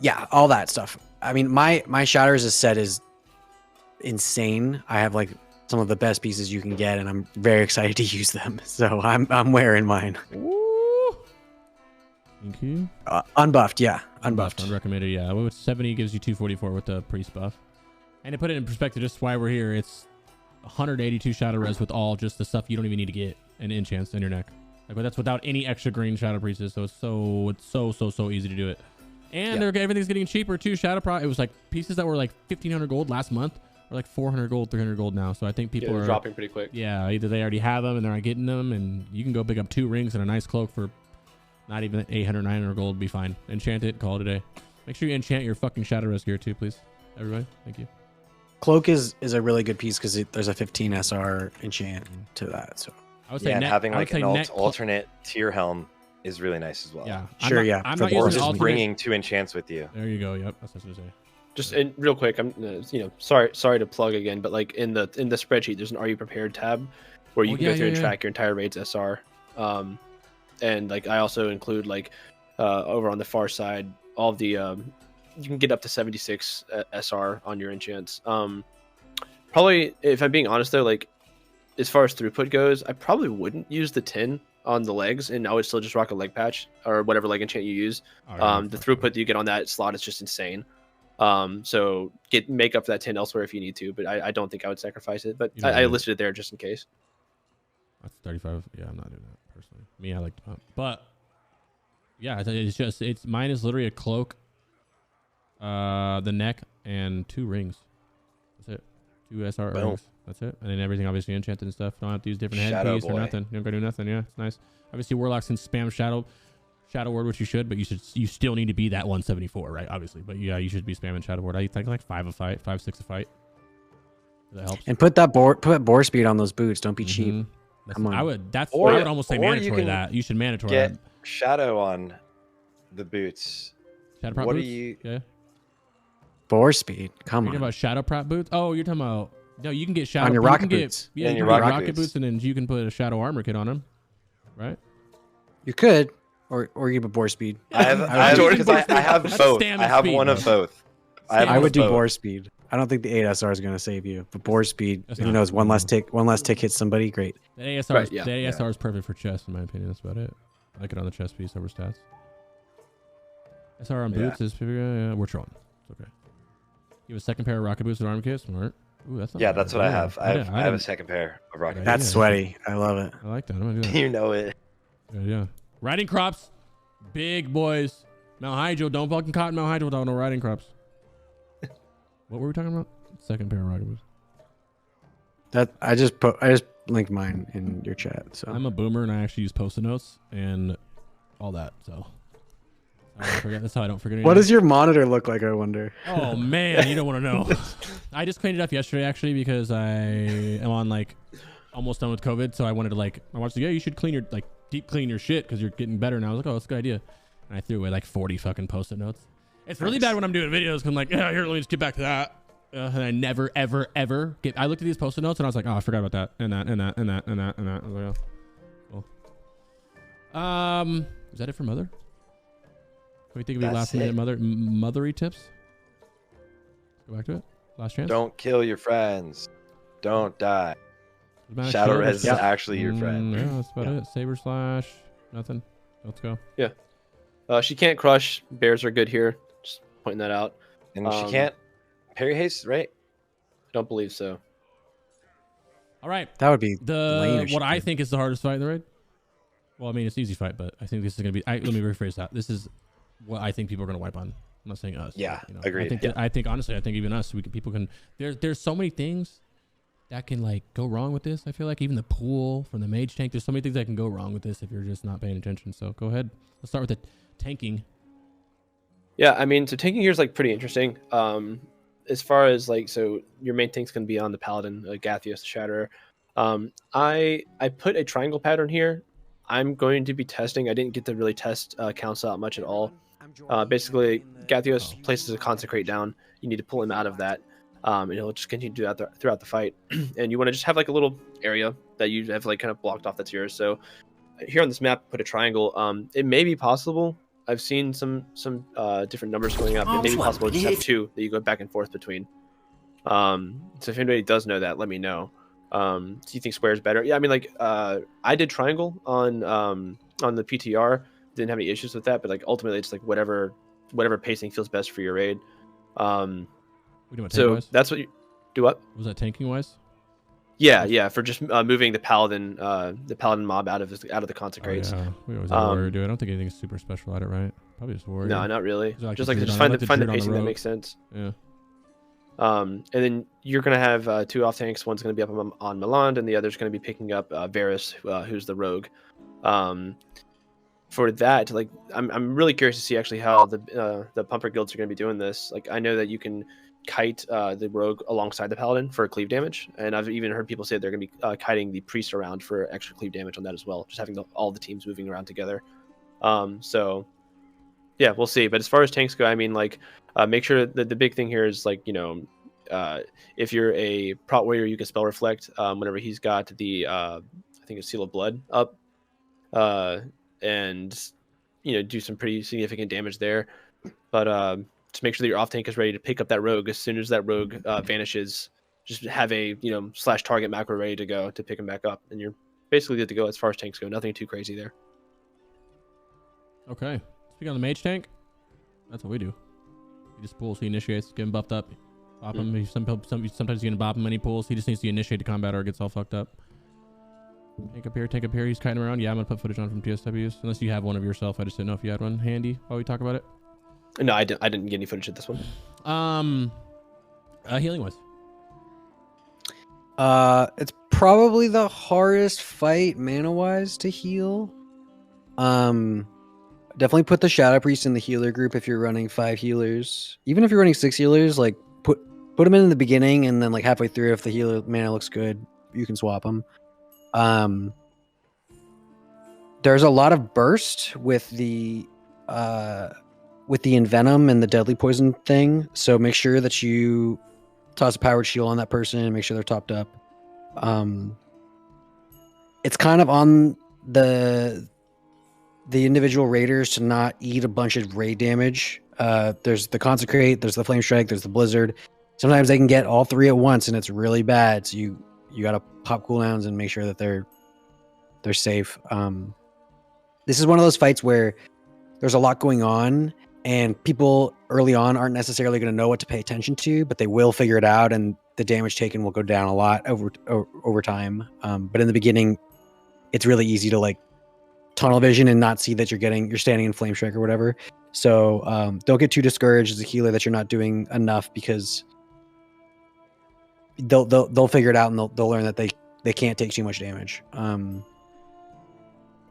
Yeah, all that stuff. I mean, my Shahraz set is insane. I have like some of the best pieces you can get, and I'm very excited to use them. So I'm wearing mine. Woo! Thank you. Unbuffed, yeah, unbuffed. Unrecommended, yeah. Well, 70 gives you 244 with the priest buff. And to put it in perspective, just why we're here, it's 182 shadow res with all just the stuff you don't even need to get and enchants in your neck. Like, but that's without any extra green shadow priestess. So it's so easy to do it. And everything's getting cheaper too. Shadow Pro, it was like pieces that were like 1,500 gold last month are like 400 gold, 300 gold now. So I think people are dropping pretty quick. Yeah, either they already have them and they're not getting them, and you can go pick up 2 rings and a nice cloak for not even 800, 900 gold. Be fine. Enchant it, call it a day. Make sure you enchant your fucking shadow res gear too, please, everybody. Thank you. Cloak is a really good piece because there's a 15 SR enchant to that. So I would say having like an alternate tier helm is really nice as well. Yeah, I'm not using just bringing 2 enchants with you. There you go. Yep, that's what I was gonna say. Just real quick, I'm sorry to plug again, but like in the spreadsheet, there's an Are You Prepared tab where you can go through and track your entire raid's SR. And like I also include like over on the far side all of the you can get up to 76 SR on your enchants. Probably, if I'm being honest though, like as far as throughput goes, I probably wouldn't use the 10 on the legs, and I would still just rock a leg patch or whatever leg enchant you use. The throughput that you get on that slot is just insane. So make up that 10 elsewhere if you need to, but I don't think I would sacrifice it. But I listed it there just in case. That's 35. Yeah, I'm not doing that personally. Me, I like to pump, but yeah, it's mine is literally a cloak, the neck, and 2 rings. That's it. 2 SR rings. That's it. And then everything obviously enchanted and stuff. Don't have to use different headpiece or nothing. You don't gotta do nothing. Yeah, it's nice. Obviously, warlocks can spam shadow word, which you should, but you still need to be that 174, right? Obviously, but yeah, you should be spamming shadow word. I think like 5 a fight, 5, 6 a fight. That helps. And put bore speed on those boots. Don't be cheap. Come on. I would almost say mandatory that. You should mandatory get that. Shadow on the boots. Shadow prop boots? Yeah. Bore speed. Come on. You're talking about shadow prop boots? Oh, you're talking about no. You can get shadow on your rocket boots. Yeah, you can get rocket boots, and then you can put a shadow armor kit on them, right? You could, or you put bore speed. I have both. I have one of both. I would do bore speed. I don't think the 8 SR is going to save you, but bore speed. Who knows? One less tick hits somebody. Great. The ASR is perfect for chest, in my opinion. That's about it. I like it on the chest piece over stats. SR on boots is we're trolling. It's okay. You have a second pair of rocket boots and armor kit. Smart. Ooh, that's not Yeah, bad. that's what I have. I have didn't- a second pair of rocket. That- That's sweaty. I love it. I like that. I'm gonna do that. You know it. Yeah. Riding crops, big boys. Mount Hyjal, don't fucking cotton Mount Hyjal without no riding crops. What were we talking about? Second pair of rocket boots. That I just linked mine in your chat. So I'm a boomer and I actually use post-it notes and all that. So I don't forget. That's how I don't forget anything. what does your monitor look like? I wonder. Oh man, you don't want to know. I just cleaned it up yesterday actually because I am on like almost done with COVID. So I wanted to I watched you should clean your deep clean your shit because you're getting better now. I was like, oh, that's a good idea. And I threw away like 40 fucking post-it notes. It's really bad when I'm doing videos because I'm like, yeah, here, let me just get back to that. And I never, ever, ever get. I looked at these post-it notes and I was like, oh, I forgot about that and that and that and that and that and that. I was like, oh, cool. Is that it for mother? What do you think of your last minute mothery tips? Go back to it. Last chance. Don't kill your friends. Don't die. Shadow Res is actually your friend. Yeah, that's about it. Saber slash. Nothing. Let's go. Yeah. She can't crush. Bears are good here. Just pointing that out. And she can't parry haste, right? I don't believe so. All right. That would be what I think is the hardest fight in the raid. Well, I mean, it's an easy fight, but I think this is going to be... let me rephrase that. This is what I think people are going to wipe on. I'm not saying us. Yeah, but, agreed. I think honestly, I think even us, people can... There's so many things that can go wrong with this. I feel like even the pool from the mage tank, there's so many things that can go wrong with this if you're just not paying attention. So go ahead. Let's start with the tanking. Yeah, I mean, so tanking here is pretty interesting. As far as so your main tank's going to be on the paladin, Gathios the Shatterer. I put a triangle pattern here. I'm going to be testing. I didn't get to really test council out much at all. Basically, Gathios places a consecrate down. You need to pull him out of that. And he'll just continue to do that throughout the fight. And you want to just have a little area that you have kind of blocked off that's yours. So here on this map, put a triangle. It may be possible. I've seen some different numbers going up. It may be possible to just have two that you go back and forth between. So if anybody does know that, let me know. Do you think square is better? Yeah, I mean, I did triangle on the PTR. Didn't have any issues with that, but ultimately it's whatever pacing feels best for your raid. So that's what you do. What was that tanking wise? Yeah, for just moving the paladin mob out of the consecrates. Oh, yeah. We always have warrior do it. I don't think anything's super special at it, right? Probably just warrior. No, not really. Just just find the pacing that makes sense. Yeah. And then you're gonna have two off tanks. One's gonna be up on Milan, and the other's gonna be picking up Varus, who's the rogue. For that, I'm really curious to see actually how the pumper guilds are gonna be doing this. I know that you can kite the rogue alongside the paladin for cleave damage, and I've even heard people say they're gonna be kiting the priest around for extra cleave damage on that as well. Just having all the teams moving around together. So yeah, we'll see. But as far as tanks go, I mean, make sure that the big thing here is if you're a prot warrior, you can spell reflect whenever he's got the I think it's seal of blood up, and do some pretty significant damage there. But just make sure that your off tank is ready to pick up that rogue as soon as that rogue vanishes. Just have a slash target macro ready to go to pick him back up, and you're basically good to go as far as tanks go. Nothing too crazy there. Okay. Speaking on the mage tank, that's what we do. He just pulls, he initiates, get him buffed up, bop him. Sometimes you can bop him when he pulls. He just needs to initiate the combat or it gets all fucked up. Tank up here. He's kiting around. Yeah, I'm gonna put footage on from TSWs. Unless you have one of yourself. I just didn't know if you had one handy while we talk about it. No, I didn't get any footage of this one. Healing wise. It's probably the hardest fight mana wise to heal. Definitely put the Shadow Priest in the healer group if you're running 5 healers. Even if you're running 6 healers, put them in the beginning, and then halfway through, if the healer mana looks good, you can swap them. There's a lot of burst with the envenom and the deadly poison thing, so make sure that you toss a powered shield on that person and make sure they're topped up. It's kind of on the individual raiders to not eat a bunch of raid damage. There's the consecrate, there's the flame strike, there's the blizzard. Sometimes they can get all 3 at once and it's really bad, so you gotta pop cooldowns and make sure that they're safe. This is one of those fights where there's a lot going on and people early on aren't necessarily going to know what to pay attention to, but they will figure it out, and the damage taken will go down a lot over time. But in the beginning, it's really easy to like tunnel vision and not see that you're standing in flame strike or whatever. So don't get too discouraged as a healer that you're not doing enough, because they'll figure it out and they'll learn that they can't take too much damage.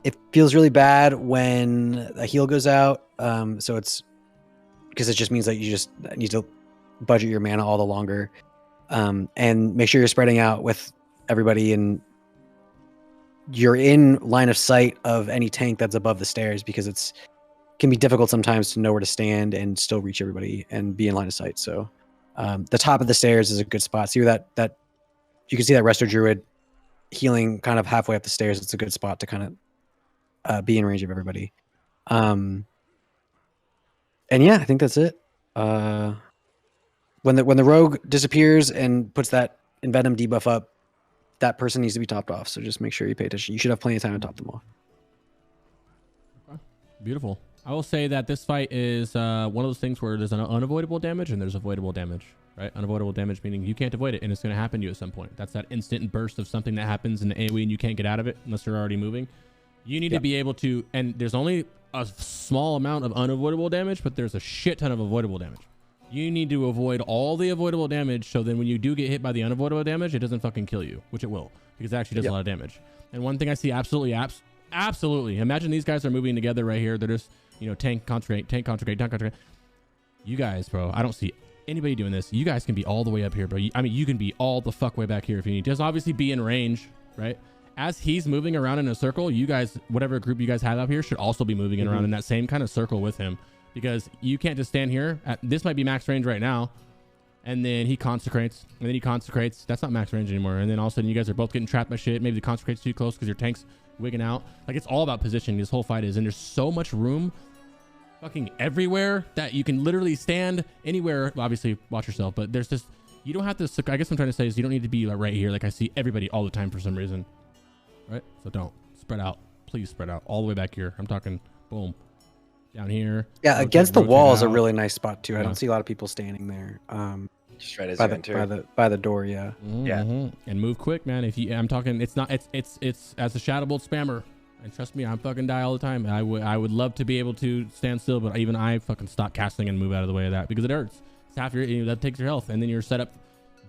It feels really bad when a heal goes out. So it's because it just means that you just need to budget your mana all the longer, and make sure you're spreading out with everybody, and you're in line of sight of any tank that's above the stairs, because it can be difficult sometimes to know where to stand and still reach everybody and be in line of sight. So the top of the stairs is a good spot. See that you can see that Resto Druid healing kind of halfway up the stairs. It's a good spot to kind of be in range of everybody. And yeah, I think that's it. When the rogue disappears and puts that Envenom debuff up, that person needs to be topped off. So just make sure you pay attention. You should have plenty of time to top them off. Okay. Beautiful. I will say that this fight is one of those things where there's an unavoidable damage and there's avoidable damage, right? Unavoidable damage meaning you can't avoid it and it's going to happen to you at some point. That's that instant burst of something that happens in the AoE and you can't get out of it unless you're already moving. You need to be able to, and there's only a small amount of unavoidable damage, but there's a shit ton of avoidable damage. You need to avoid all the avoidable damage, so then when you do get hit by the unavoidable damage, it doesn't fucking kill you, which it will, because it actually does a lot of damage. And one thing I see absolutely, imagine these guys are moving together right here. They're just, tank, concentrate. You guys, bro, I don't see anybody doing this. You guys can be all the way up here, bro. I mean, you can be all the fuck way back here if you need. Just obviously be in range, right? As he's moving around in a circle, you guys, whatever group you guys have up here, should also be moving around in that same kind of circle with him. Because you can't just stand here. This might be max range right now. And then he consecrates. And then he consecrates. That's not max range anymore. And then all of a sudden you guys are both getting trapped by shit. Maybe the consecrate's too close because your tank's wigging out. Like, it's all about positioning. This whole fight is. And there's so much room fucking everywhere that you can literally stand anywhere. Well, obviously, watch yourself. But there's just, you don't have to, I guess what I'm trying to say is you don't need to be like right here. Like I see everybody all the time for some reason. Right? So don't. Spread out. Please spread out. All the way back here. I'm talking boom. Down here. Yeah, against the wall is a really nice spot too. I don't see a lot of people standing there. Just right as by you enter. by the door, yeah. Yeah. And move quick, man. If you, I'm talking, it's not, it's as a Shadow Bolt spammer, and trust me, I'm fucking die all the time. I would love to be able to stand still, but even I fucking stop casting and move out of the way of that because it hurts. It's half your, that takes your health, and then you're set up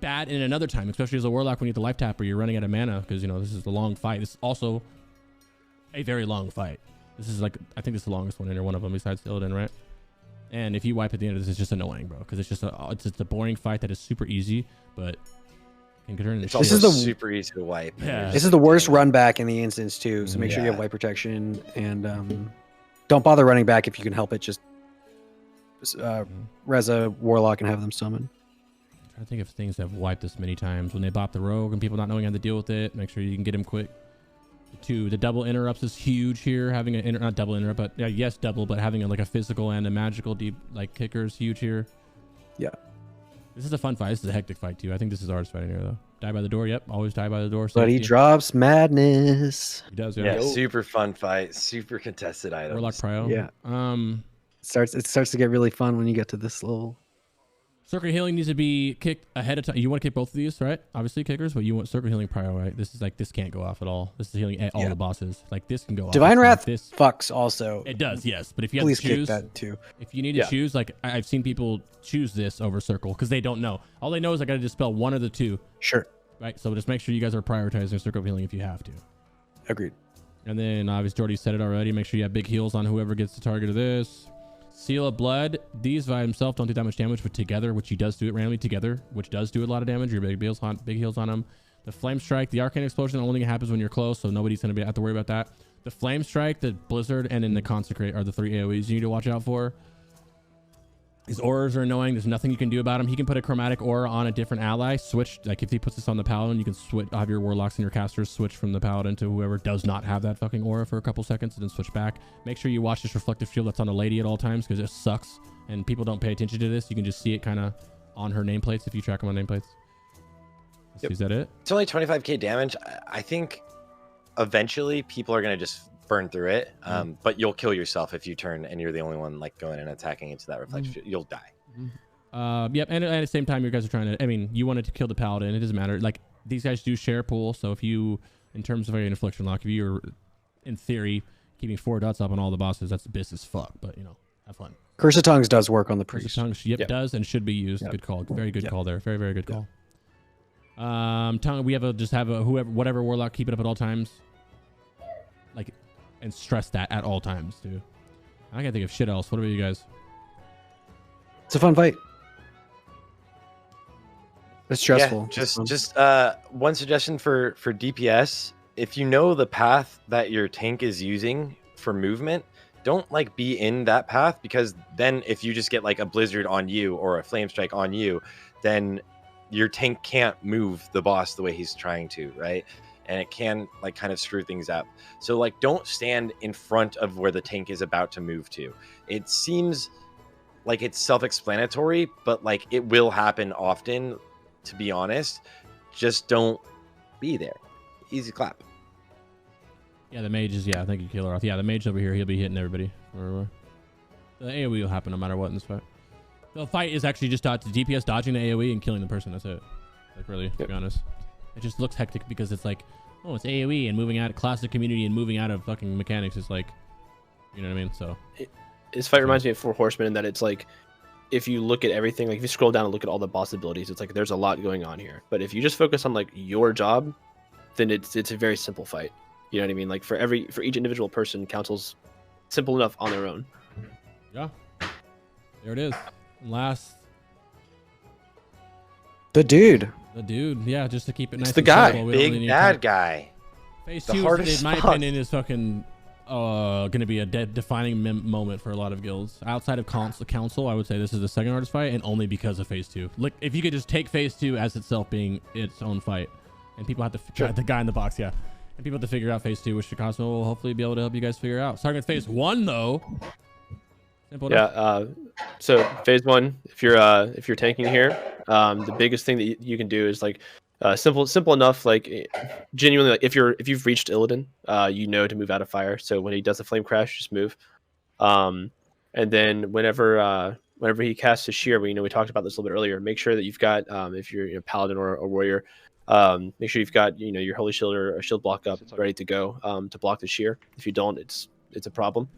bad in another time, especially as a warlock when you hit the life tap or you're running out of mana because this is a long fight. This is also a very long fight. This is like, I think this is the longest one in there, one of them besides Illidan, right? And if you wipe at the end of this, it's just annoying, bro, because it's just a boring fight that is super easy, but can turn into this is super easy to wipe. Yeah. This is the worst run back in the instance too, so make sure you have wipe protection, and don't bother running back if you can help it. Just res a warlock and have them summon. I'm trying to think of things that have wiped this many times when they bop the rogue and people not knowing how to deal with it. Make sure you can get him quick. The double interrupts is huge here. Having not double interrupt, but yes, double, but having like a physical and a magical deep like kicker is huge here. Yeah, this is a fun fight. This is a hectic fight too. I think this is the hardest fight in here though. Die by the door. Yep, always die by the door. But he drops madness. He does. Yeah, super fun fight. Super contested items. Warlock Prio. Yeah. It starts to get really fun when you get to this little. Circle healing needs to be kicked ahead of time. You want to kick both of these, right? Obviously kickers, but you want circle healing prior, right? This is like, this can't go off at all. This is healing at all the bosses. Like this can go off. Divine Wrath this fucks also. It does, yes. But if you have please to choose, kick that too. If you need to choose, like I've seen people choose this over circle because they don't know. All they know is I got to dispel one of the two. Sure. Right. So just make sure you guys are prioritizing circle healing if you have to. Agreed. And then obviously Joardee said it already. Make sure you have big heals on whoever gets the target of this. Seal of Blood. These by himself don't do that much damage, but together, which he does do it randomly together, which does do a lot of damage. Your big heals on him. The Flame Strike, the Arcane Explosion, the only thing that happens when you're close, so nobody's going to have to worry about that. The Flame Strike, the Blizzard, and then the Consecrate are the 3 AoEs you need to watch out for. His auras are annoying. There's nothing you can do about him. He can put a chromatic aura on a different ally. Switch, like if he puts this on the Paladin, you can switch, have your Warlocks and your casters switch from the Paladin to whoever does not have that fucking aura for a couple seconds and then switch back. Make sure you watch this reflective shield that's on the lady at all times because it sucks and people don't pay attention to this. You can just see it kind of on her nameplates if you track them on nameplates. Is that it? It's only 25k damage. I think eventually people are going to just burn through it, but you'll kill yourself if you turn and you're the only one like going and attacking into that reflection. You'll die. Yep, and at the same time, you guys are trying to. I mean, you wanted to kill the paladin. It doesn't matter. Like these guys do share pool, so if you, in terms of an infliction lock, if you're, in theory, keeping 4 dots up on all the bosses, that's BiS as fuck. But have fun. Curse of Tongues does work on the Curse of priest. Tongues, yep, does and should be used. Yep. Good call. Very good call there. Very good call. Tongue. We have whatever warlock, keep it up at all times. Like, and stress that at all times too. I can't think of shit else. What about you guys? It's a fun fight. It's stressful. Yeah, just one suggestion for DPS. If you know the path that your tank is using for movement, don't be in that path, because then if you just get a blizzard on you or a flame strike on you, then your tank can't move the boss the way he's trying to, right? And it can kind of screw things up. So don't stand in front of where the tank is about to move to. It seems like it's self-explanatory, but it will happen often, to be honest. Just don't be there. Easy clap. Yeah, the mage is, thank you, Killer Off. Yeah, the mage over here, he'll be hitting everybody. The AoE will happen no matter what in this fight. The fight is actually just DPS dodging the AoE and killing the person. That's it. Really, to be honest. It just looks hectic because it's oh, it's AoE and moving out of classic community and moving out of fucking mechanics is you know what I mean? So this fight reminds me of Four Horsemen in that it's if you look at everything, if you scroll down and look at all the boss abilities, it's there's a lot going on here. But if you just focus on your job, then it's a very simple fight. You know what I mean? For each individual person, council's simple enough on their own. Yeah. There it is. And last, the dude, yeah, just to keep it nice. It's the guy, big bad guy. Phase 2, in my opinion, is fucking gonna be a defining moment for a lot of guilds. Outside of council, I would say this is the second hardest fight, and only because of Phase 2. Look, if you could just take Phase 2 as itself being its own fight, and people have to the guy in the box, and people have to figure out Phase 2, which Cosmo will hopefully be able to help you guys figure out. Starting with Phase 1, though. Simple enough. So Phase 1, if you're tanking here, the biggest thing that you can do is simple enough, genuinely, if you've reached Illidan, to move out of fire. So when he does the flame crash, just move. And then whenever he casts his shear, we talked about this a little bit earlier, make sure that you've got, if you're a paladin or a warrior, make sure you've got your holy shield or a shield block up ready to go to block the shear. If you don't, it's a problem.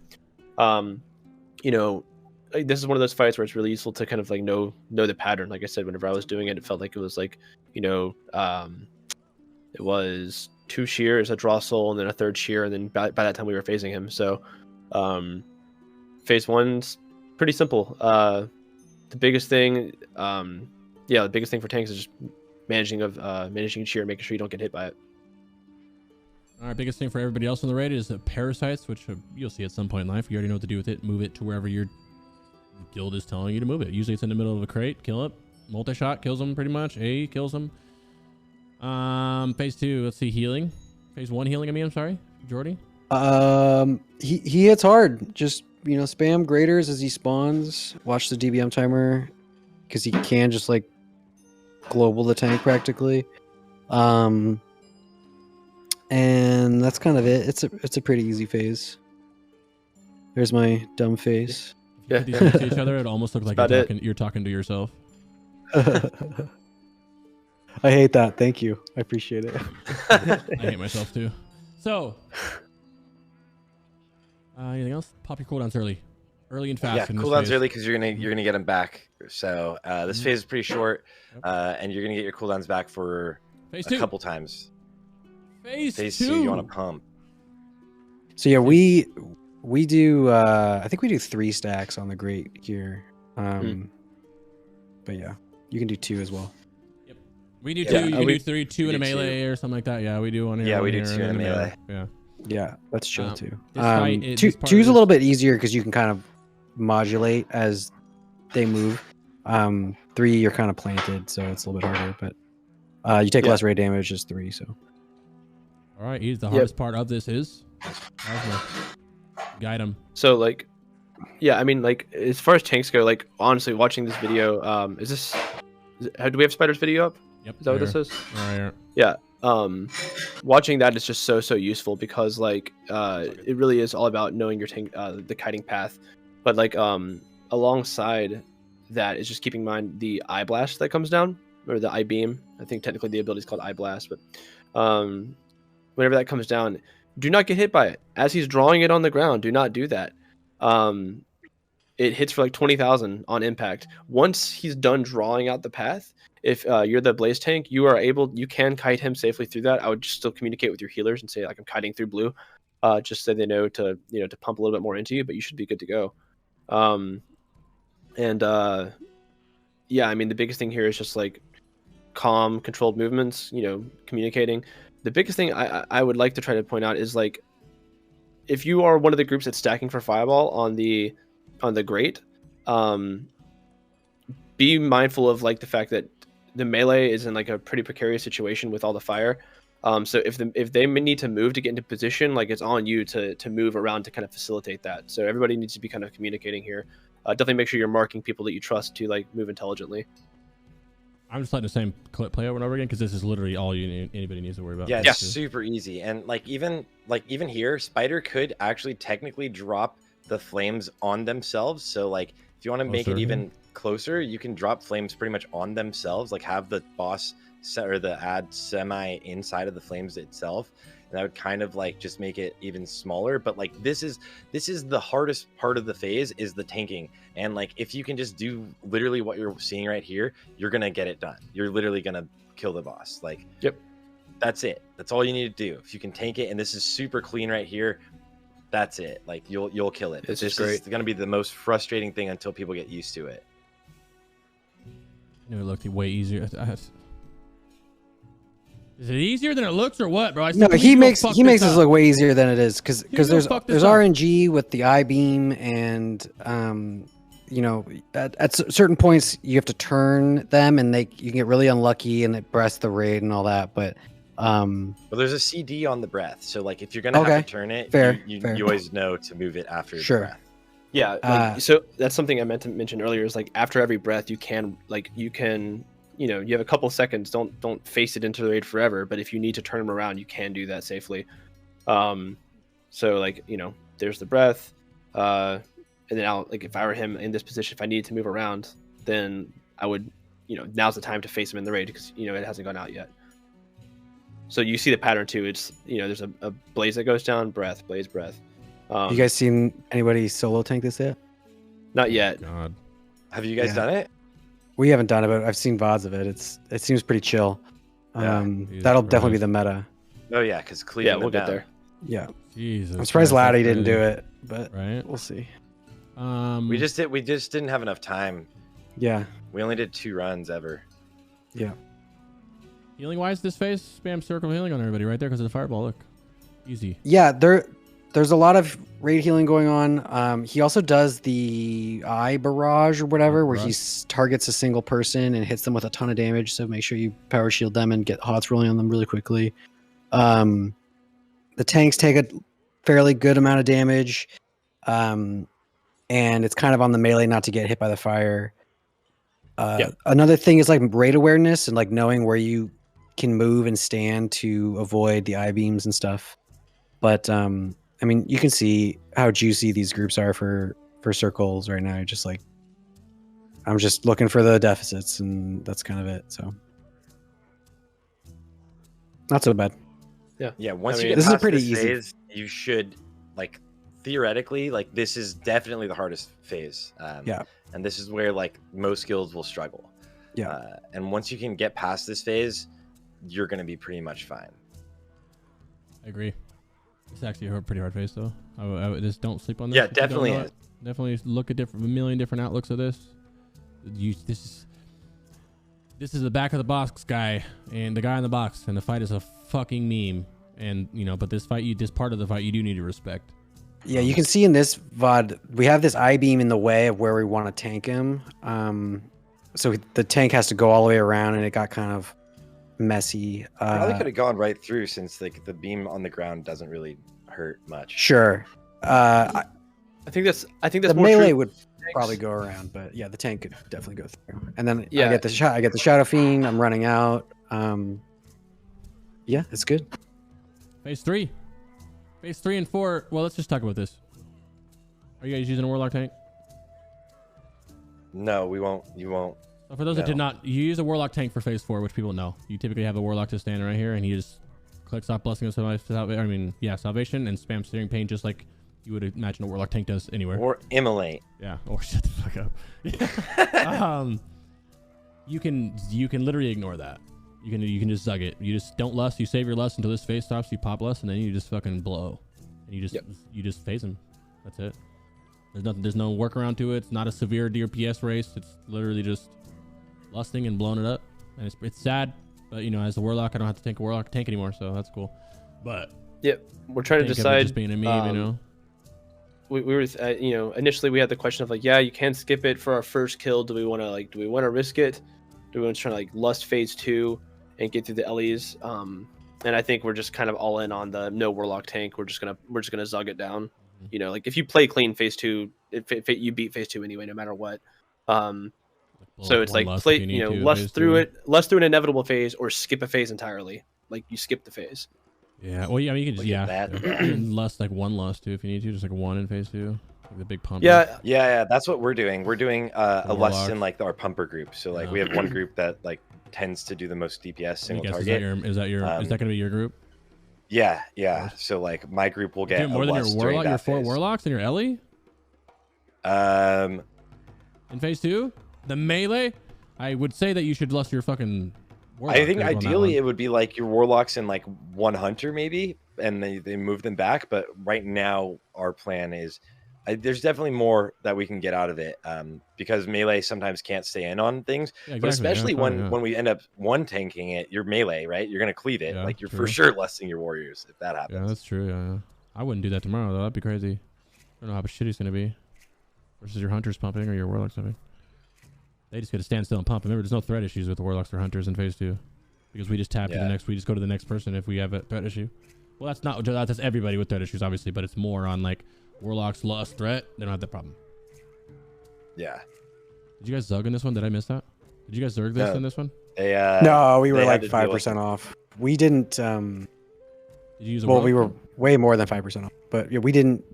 This is one of those fights where it's really useful to kind of know the pattern. Like I said, whenever I was doing it, it felt like it was it was 2 shears, a draw soul, and then a 3rd shear, and then by that time we were phasing him. So Phase 1's pretty simple. The biggest thing for tanks is just managing shear, making sure you don't get hit by it. All right, biggest thing for everybody else on the raid is the parasites, which you'll see at some point in life. You already know what to do with it. Move it to wherever your guild is telling you to move it. Usually it's in the middle of a crate. Kill it. Multi-shot kills them pretty much. A kills them. Phase 2, let's see, healing. Phase 1 healing, I'm sorry. Joardee? He hits hard. Just, spam graders as he spawns. Watch the DBM timer, because he can just, global the tank practically. And that's kind of it. It's a pretty easy phase. There's my dumb face. Yeah. If you put these next to each other, it almost looks like you're talking to yourself. I hate that. Thank you. I appreciate it. I hate myself too. So, anything else? Pop your cooldowns early and fast. Yeah, cooldowns early because you're gonna get them back. So this phase is pretty short, and you're gonna get your cooldowns back for Phase a 2. couple times. Phase 2. You want to pump. So yeah, we do. I think we do 3 stacks on the great here. But yeah, you can do 2 as well. Yep. We do 2. You can do 3, 2 in a melee or something like that. Yeah, we do one here. Yeah, we do 2 in a melee. Yeah. Yeah, that's chill too. 2's a little bit easier because you can kind of modulate as they move. 3, you're kind of planted, so it's a little bit harder. But you take less raid damage as 3. So. All right, the hardest part of this is guide him. So as far as tanks go, honestly, watching this video, do we have Spider's video up? Yep. Is that what this is? Right. Yeah. Watching that is just so useful because it really is all about knowing your tank, the kiting path, but alongside that is just keeping in mind the eye blast that comes down, or the eye beam. I think technically the ability is called eye blast, but whenever that comes down, do not get hit by it. As he's drawing it on the ground, do not do that. It hits for like 20,000 on impact. Once he's done drawing out the path, if you're the blaze tank, you can kite him safely through that. I would just still communicate with your healers and say, like, I'm kiting through blue, just so they know to pump a little bit more into you, but you should be good to go. Yeah, I mean, the biggest thing here is just like calm, controlled movements, communicating. The biggest thing I would like to try to point out is, like, if you are one of the groups that's stacking for fireball on the grate, be mindful of, like, the fact that the melee is in, like, a pretty precarious situation with all the fire. So if they need to move to get into position, like, it's on you to move around to kind of facilitate that. So everybody needs to be kind of communicating here. Definitely make sure you're marking people that you trust to, like, move intelligently. I'm just letting the same clip play over and over again because this is literally all anybody needs to worry about. Yeah, it's super easy. And even here, Spider could actually technically drop the flames on themselves. So, like, if you want to make it even closer, you can drop flames pretty much on themselves, like have the boss or the ad semi inside of the flames itself, and that would kind of, like, just make it even smaller. But, like, this is the hardest part of the phase, is the tanking. And, like, if you can just do literally what you're seeing right here, you're gonna get it done. You're literally gonna kill the boss. Like, yep, that's it. That's all you need to do. If you can tank it, and this is super clean right here, that's it. Like, you'll kill it. It's just great. It's gonna be the most frustrating thing until people get used to it. It looked way easier. Is it easier than it looks, or what, bro? No, he makes this look way easier than it is, because there's RNG with the I beam, and at certain points you have to turn them, and you can get really unlucky and it breaths the raid and all that. But well, there's a CD on the breath, so, like, if you're gonna have to turn it, you always know to move it after the breath. Yeah, so that's something I meant to mention earlier, is, like, after every breath you have a couple seconds. Don't face it into the raid forever, but if you need to turn them around, you can do that safely. So, like, there's the breath, and then if I were him in this position, if I needed to move around, then I would, now's the time to face him in the raid, because it hasn't gone out yet. So you see the pattern too. It's there's a blaze that goes down, breath, blaze, breath. You guys seen anybody solo tank this yet? Not yet. God. Have you guys done it? We haven't done it, but I've seen VODs of it. It seems pretty chill. That'll definitely be the meta. Oh yeah, because we'll get there. Yeah. Jesus. I'm surprised Laddie didn't do it, but we'll see. We just didn't have enough time. Yeah. We only did 2 runs ever. Yeah. Healing wise, this phase, spam circle healing on everybody right there because of the fireball. Look, easy. Yeah, there's a lot of raid healing going on. He also does the eye barrage or whatever, where he targets a single person and hits them with a ton of damage. So make sure you power shield them and get hots rolling on them really quickly. The tanks take a fairly good amount of damage, and it's kind of on the melee not to get hit by the fire. Another thing is, like, raid awareness and, like, knowing where you can move and stand to avoid the eye beams and stuff. But I mean, you can see how juicy these groups are for circles right now. Just like, I'm just looking for the deficits, and that's kind of it. So not so bad. Yeah. Once you get past this phase, you should, like, theoretically, like, this is definitely the hardest phase. And this is where, like, most skills will struggle. And once you can get past this phase, you're going to be pretty much fine. I agree. It's actually a pretty hard phase, though. I just don't sleep on this. Yeah, it definitely is. Definitely look at a million different outlooks of this. This is the back of the box guy and the guy in the box, and the fight is a fucking meme. And but this part of the fight you do need to respect. Yeah, you can see in this VOD we have this eye beam in the way of where we want to tank him. So the tank has to go all the way around, and it got kind of messy. Probably could have gone right through, since, like, the beam on the ground doesn't really hurt much. Sure. I think that's the more melee true. would probably go around, but yeah, the tank could definitely go through. And then I get the Shadow Fiend. I'm running out. Yeah, it's good. Phase 3 and 4. Well, let's just talk about this. Are you guys using a Warlock tank? No, we won't. You won't. So for those that did not, you use a warlock tank for phase 4, which people know. You typically have a warlock just standing right here, and he just clicks off blessing of salvation and spam searing pain, just like you would imagine a warlock tank does anywhere. Or immolate. Yeah. Or shut the fuck up. You can literally ignore that. You can just zug it. You just don't lust. You save your lust until this phase stops. You pop lust, and then you just fucking blow, and you just phase him. That's it. There's no workaround to it. It's not a severe DPS race. It's literally just lusting and blowing it up, and it's sad, but you know, as a warlock, I don't have to tank a warlock tank anymore, so that's cool. But we're trying to decide. Just being a meme, you know. We were, you know, initially we had the question of like, yeah, you can skip it for our first kill. Do we want to risk it? Do we want to try to like lust phase 2 and get through the Ellies? And I think we're just kind of all in on the no warlock tank. We're just gonna zug it down. You know, like if you play clean phase 2, you beat phase 2 anyway, no matter what. So it's like play, you know, lust through an inevitable phase, or skip a phase entirely. Like you skip the phase. Yeah. Well, yeah, I mean, you can just that. lust like one lust too if you need to, just like one in phase 2, like the big pump. Yeah. That's what we're doing. We're doing a lust in like our pumper group. So like we have one group that like tends to do the most DPS single target. Is that gonna be your group? Yeah. So like my group will get more than your warlock. Your 4 warlocks and your Ellie. In phase 2, the melee. I would say that you should lust your fucking warlock. I think ideally it would be like your warlocks and like one hunter maybe, and they move them back. But right now our plan is there's definitely more that we can get out of it, because melee sometimes can't stay in on things. Yeah, exactly. But especially when we end up one tanking it, you're melee, right? You're gonna cleave it, like you're for sure lusting your warriors if that happens. Yeah, that's true. Yeah, I wouldn't do that tomorrow though. That'd be crazy. I don't know how shitty it's gonna be versus your hunters pumping or your warlocks pumping. They just got to stand still and pump. Remember, there's no threat issues with the warlocks or hunters in phase 2, because we just tap to the next. We just go to the next person if we have a threat issue. Well, that's everybody with threat issues, obviously, but it's more on like warlocks, lust, threat. They don't have that problem. Yeah. Did you guys zug in this one? Did I miss that? Did you guys zerg this in this one? No, we were like 5% off. We didn't. Did you use we were way more than 5% off, but yeah, we didn't.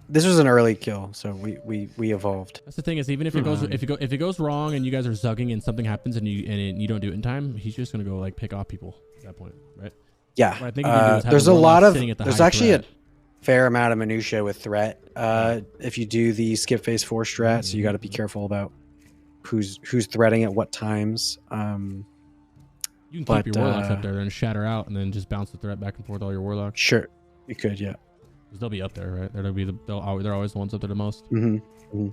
This was an early kill, so we evolved. That's the thing, is even if it goes wrong and you guys are zugging and something happens and you don't do it in time, he's just gonna go like pick off people at that point, right? Yeah. What I think there's a lot of actually a fair amount of minutia with threat. If you do the skip phase 4 strat, so you got to be careful about who's threating at what times. You can keep your warlocks up there and shatter out, and then just bounce the threat back and forth all your warlocks. Sure, you could, yeah. They'll be up there, right? They're always the ones up there the most. Mm-hmm.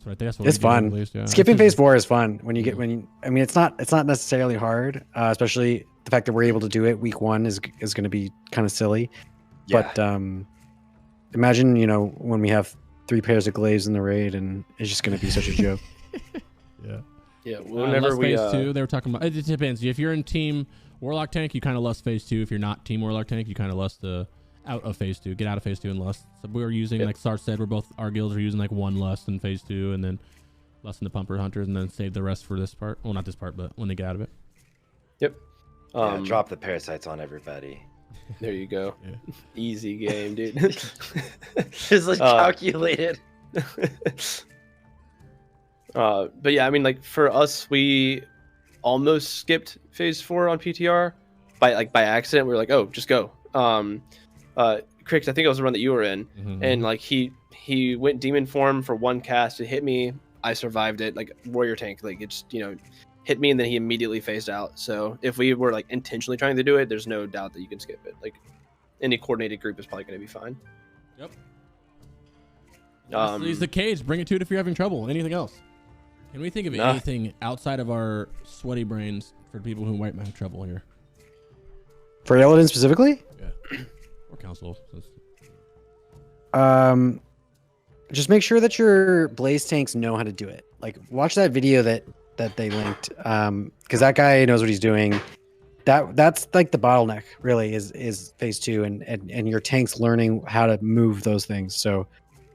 That's what it's fun. Least, yeah. Skipping phase 4 is fun I mean, it's not necessarily hard, especially the fact that we're able to do it week 1 is going to be kind of silly. Yeah. But imagine, you know, when we have 3 pairs of glaives in the raid, and it's just going to be such a joke. Yeah. Whenever phase 2, they were talking about. It depends. If you're in team warlock tank, you kind of lust phase 2. If you're not team warlock tank, you kind of lust out of phase 2. Get out of phase 2 and lust. So we were using, like Sarthe said, our guilds are using like 1 lust in phase 2, and then lust in the pumper hunters, and then save the rest for this part. Well, not this part, but when they get out of it. Yep. Drop the parasites on everybody. There you go. Yeah. Easy game, dude. Just like calculated. But yeah, I mean, like for us, we almost skipped phase 4 on PTR by accident. We were like, oh, just go. Crix, I think it was the run that you were in, and like he went demon form for 1 cast. It hit me. I survived it. Like warrior tank, like it just, you know, hit me, and then he immediately phased out. So if we were like intentionally trying to do it, there's no doubt that you can skip it. Like any coordinated group is probably going to be fine. Yep. Use the cage. Bring it to it if you're having trouble. Anything else? Can we think of anything outside of our sweaty brains for people who might have trouble here? For Illidan specifically? Yeah. Or council. Just make sure that your blaze tanks know how to do it. Like, watch that video that they linked, because that guy knows what he's doing. That's like the bottleneck, really, is phase 2, and your tanks learning how to move those things. So,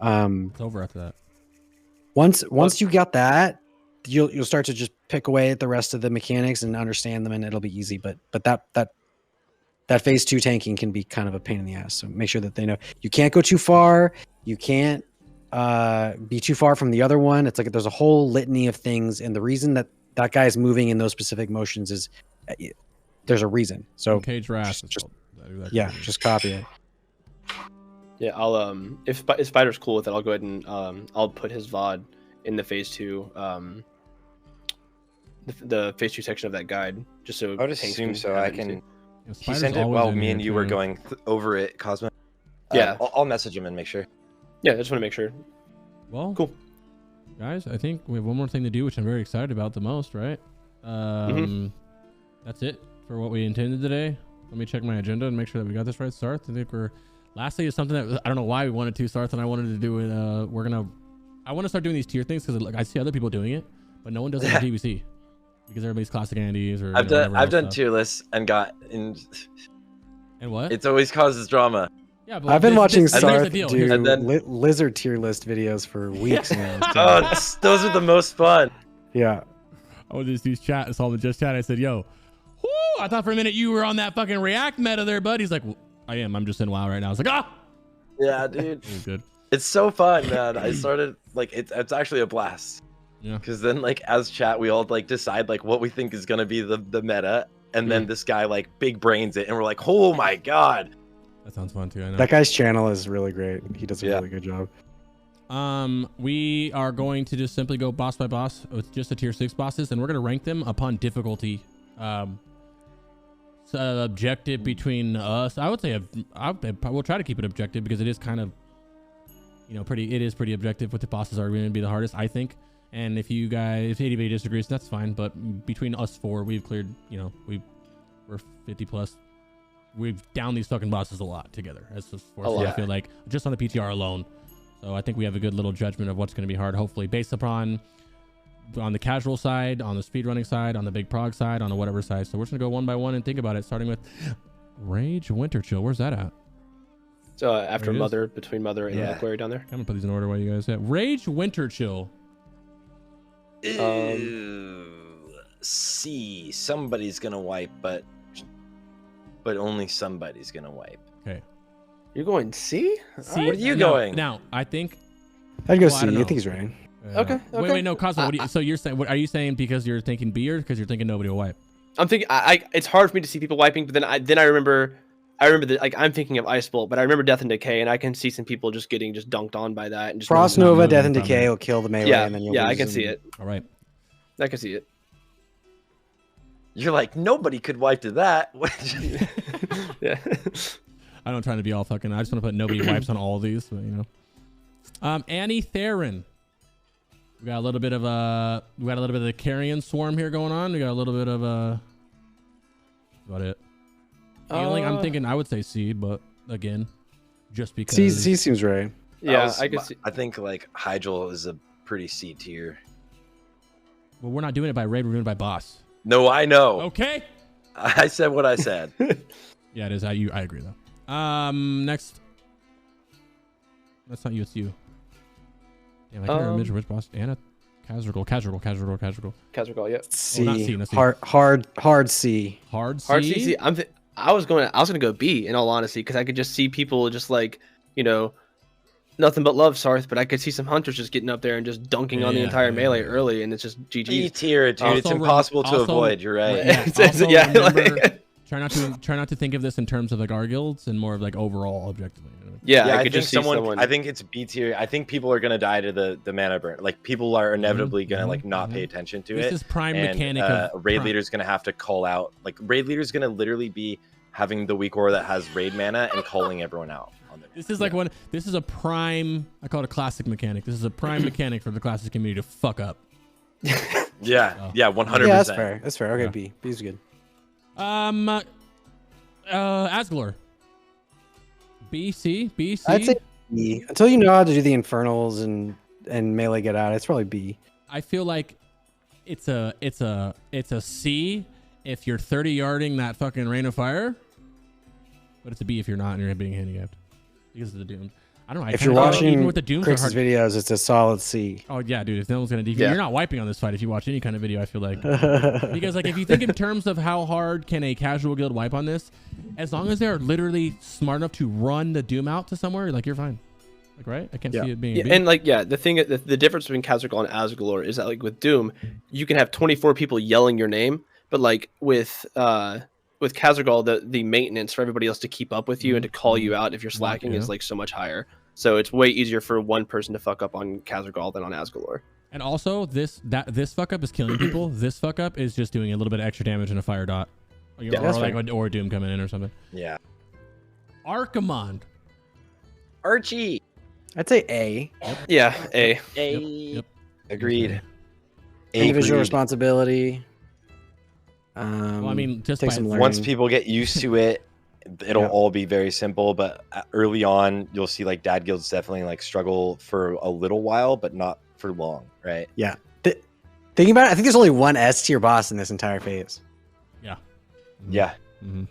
it's over after that. Once you got that, you'll start to just pick away at the rest of the mechanics and understand them, and it'll be easy. But that phase 2 tanking can be kind of a pain in the ass. So make sure that they know you can't go too far. You can't be too far from the other one. It's like there's a whole litany of things, and the reason that that guy is moving in those specific motions is there's a reason. So Cage Wrath. Just copy it. Yeah, I'll if Spider's cool with it, I'll go ahead and I'll put his VOD in the phase 2 the phase 2 section of that guide, just so I would assume so. I can. He sent it always while in me here, and you too. were going over it, Cosmo. Yeah. I'll message him and make sure. Yeah, I just want to make sure. Well, Cool. guys, I think we have one more thing to do, which I'm very excited about the most, right? That's it for what we intended today. Let me check my agenda and make sure that we got this right. Sarthe, I think lastly is something that I don't know why we wanted to, Sarthe, and I wanted to do it. I want to start doing these tier things because I see other people doing it, but no one does it on DBC because everybody's classic Andes or I've done tier lists and got in. And what? It's always causes drama. Yeah, but I've been watching here's the Sarthe deal. do And then- lizard tier list videos for weeks now. Oh, those are the most fun. Yeah. Oh, these chat. I saw the just chat. I said, "Yo, whoo, I thought for a minute you were on that fucking React meta there, bud." He's like, well, "I am. I'm just in WoW right now." I was like, "Ah." Yeah, dude. It was good. It's so fun, man. I started like it's actually a blast. Yeah. Because then like as chat we all like decide like what we think is gonna be the meta, and then this guy like big brains it, and we're like, oh my god. That sounds fun too. I know. That guy's channel is really great. He does a really good job. We are going to just simply go boss by boss with just the tier 6 bosses, and we're going to rank them upon difficulty. Objective between us, I would say we'll try to keep it objective because it is kind of, it is pretty objective what the bosses are going to be the hardest, I think. And if anybody disagrees, that's fine. But between us 4, we've cleared, we're 50 plus. We've downed these fucking bosses a lot together as a force. I feel like just on the PTR alone. So I think we have a good little judgment of what's going to be hard, hopefully, based upon on the casual side, on the speedrunning side, on the big prog side, on the whatever side. So we're just going to go one by one and think about it, starting with Rage Winterchill. Where's that at? So after Mother, between Mother and Reliquary down there. I'm going to put these in order while you guys have. Rage Winterchill. C. Somebody's going to wipe, but only somebody's going to wipe. Okay. You're going C? C. Where are you going? Now, I think... I'd go I C. don't I know. think he's right. Okay. Wait, no, Cosmo. So you're saying? What are you saying? Because you're thinking B or because you're thinking nobody will wipe? I'm thinking. It's hard for me to see people wiping, but then I remember that like I'm thinking of Ice Bolt, but I remember Death and Decay, and I can see some people just getting dunked on by that and just Frost Nova, Death and Decay will kill the melee. Yeah, and then you'll yeah, I lose can them. see it. All right. I can see it. You're like, nobody could wipe to that. Yeah. I don't try to be all fucking. I just want to put nobody wipes on all of these, but Anetheron. We got a little bit of the carrion swarm here going on. We got a little bit of that's about it. Healing, I'm thinking I would say C, but again, just because C seems right. Yeah, I can see. I think like Hyjal is a pretty C tier. Well, we're not doing it by raid, we're doing it by boss. No, I know. Okay. I said what I said. Yeah, it is. I agree though. Next. That's not you, it's you. Damn, I can't remember which boss. Kaz'rogal. Kaz'rogal, yeah. C. Not C, not C. Hard C. Hard C. Hard C. I was gonna go B in all honesty because I could just see people just like nothing but love Sarthe, but I could see some hunters just getting up there and just dunking on the entire melee early, and it's just GG. E tier, dude. It's impossible to avoid. You're right. Yeah. Remember, try not to think of this in terms of like our guilds and more of like overall objectively. Yeah, I think someone. I think it's B tier. I think people are gonna die to the mana burn. Like people are inevitably gonna like not pay attention to it. This is prime and, mechanic. Raid leader's gonna have to call out. Like raid leader's gonna literally be having the weak aura that has raid mana and calling everyone out. This is like this is a prime. I call it a classic mechanic. This is a prime mechanic for the classic community to fuck up. Yeah, 100%. Yeah, that's fair. That's fair. Okay, B. B's good. Azgalor. B, C. I'd say B. Until you know how to do the infernals and melee get out, it's probably B. I feel like it's a C if you're 30 yarding that fucking rain of fire, but it's a B if you're not and you're being handicapped because of the dooms. I don't know. If you're watching with the dooms Crix's videos, it's a solid C. Oh yeah, dude. If no one's gonna defeat, you're not wiping on this fight. If you watch any kind of video, I feel like because like if you think in terms of how hard can a casual guild wipe on this, as long as they're literally smart enough to run the doom out to somewhere, like you're fine. Like, right? I can't Yeah. see it being. Yeah, B. and like the difference between Kaz'rogal and Azgalor is that like with Doom, you can have 24 people yelling your name, but like with Kaz'rogal, the maintenance for everybody else to keep up with you and to call you out if you're slacking is like so much higher. So it's way easier for one person to fuck up on Kaz'rogal than on Azgalor. And also, this fuck up is killing people. This fuck up is just doing a little bit of extra damage in a fire dot, or Doom coming in or something. Yeah. Archimonde. Archie. I'd say A. Yeah, A. Yep. Agreed. Individual responsibility. Well, I mean, just take by some learning. Once people get used to it, it'll all be very simple. But early on, you'll see like dad guilds definitely like struggle for a little while, but not for long, right? Yeah. Thinking about it, I think there's only one S tier boss in this entire phase. Yeah. Yeah.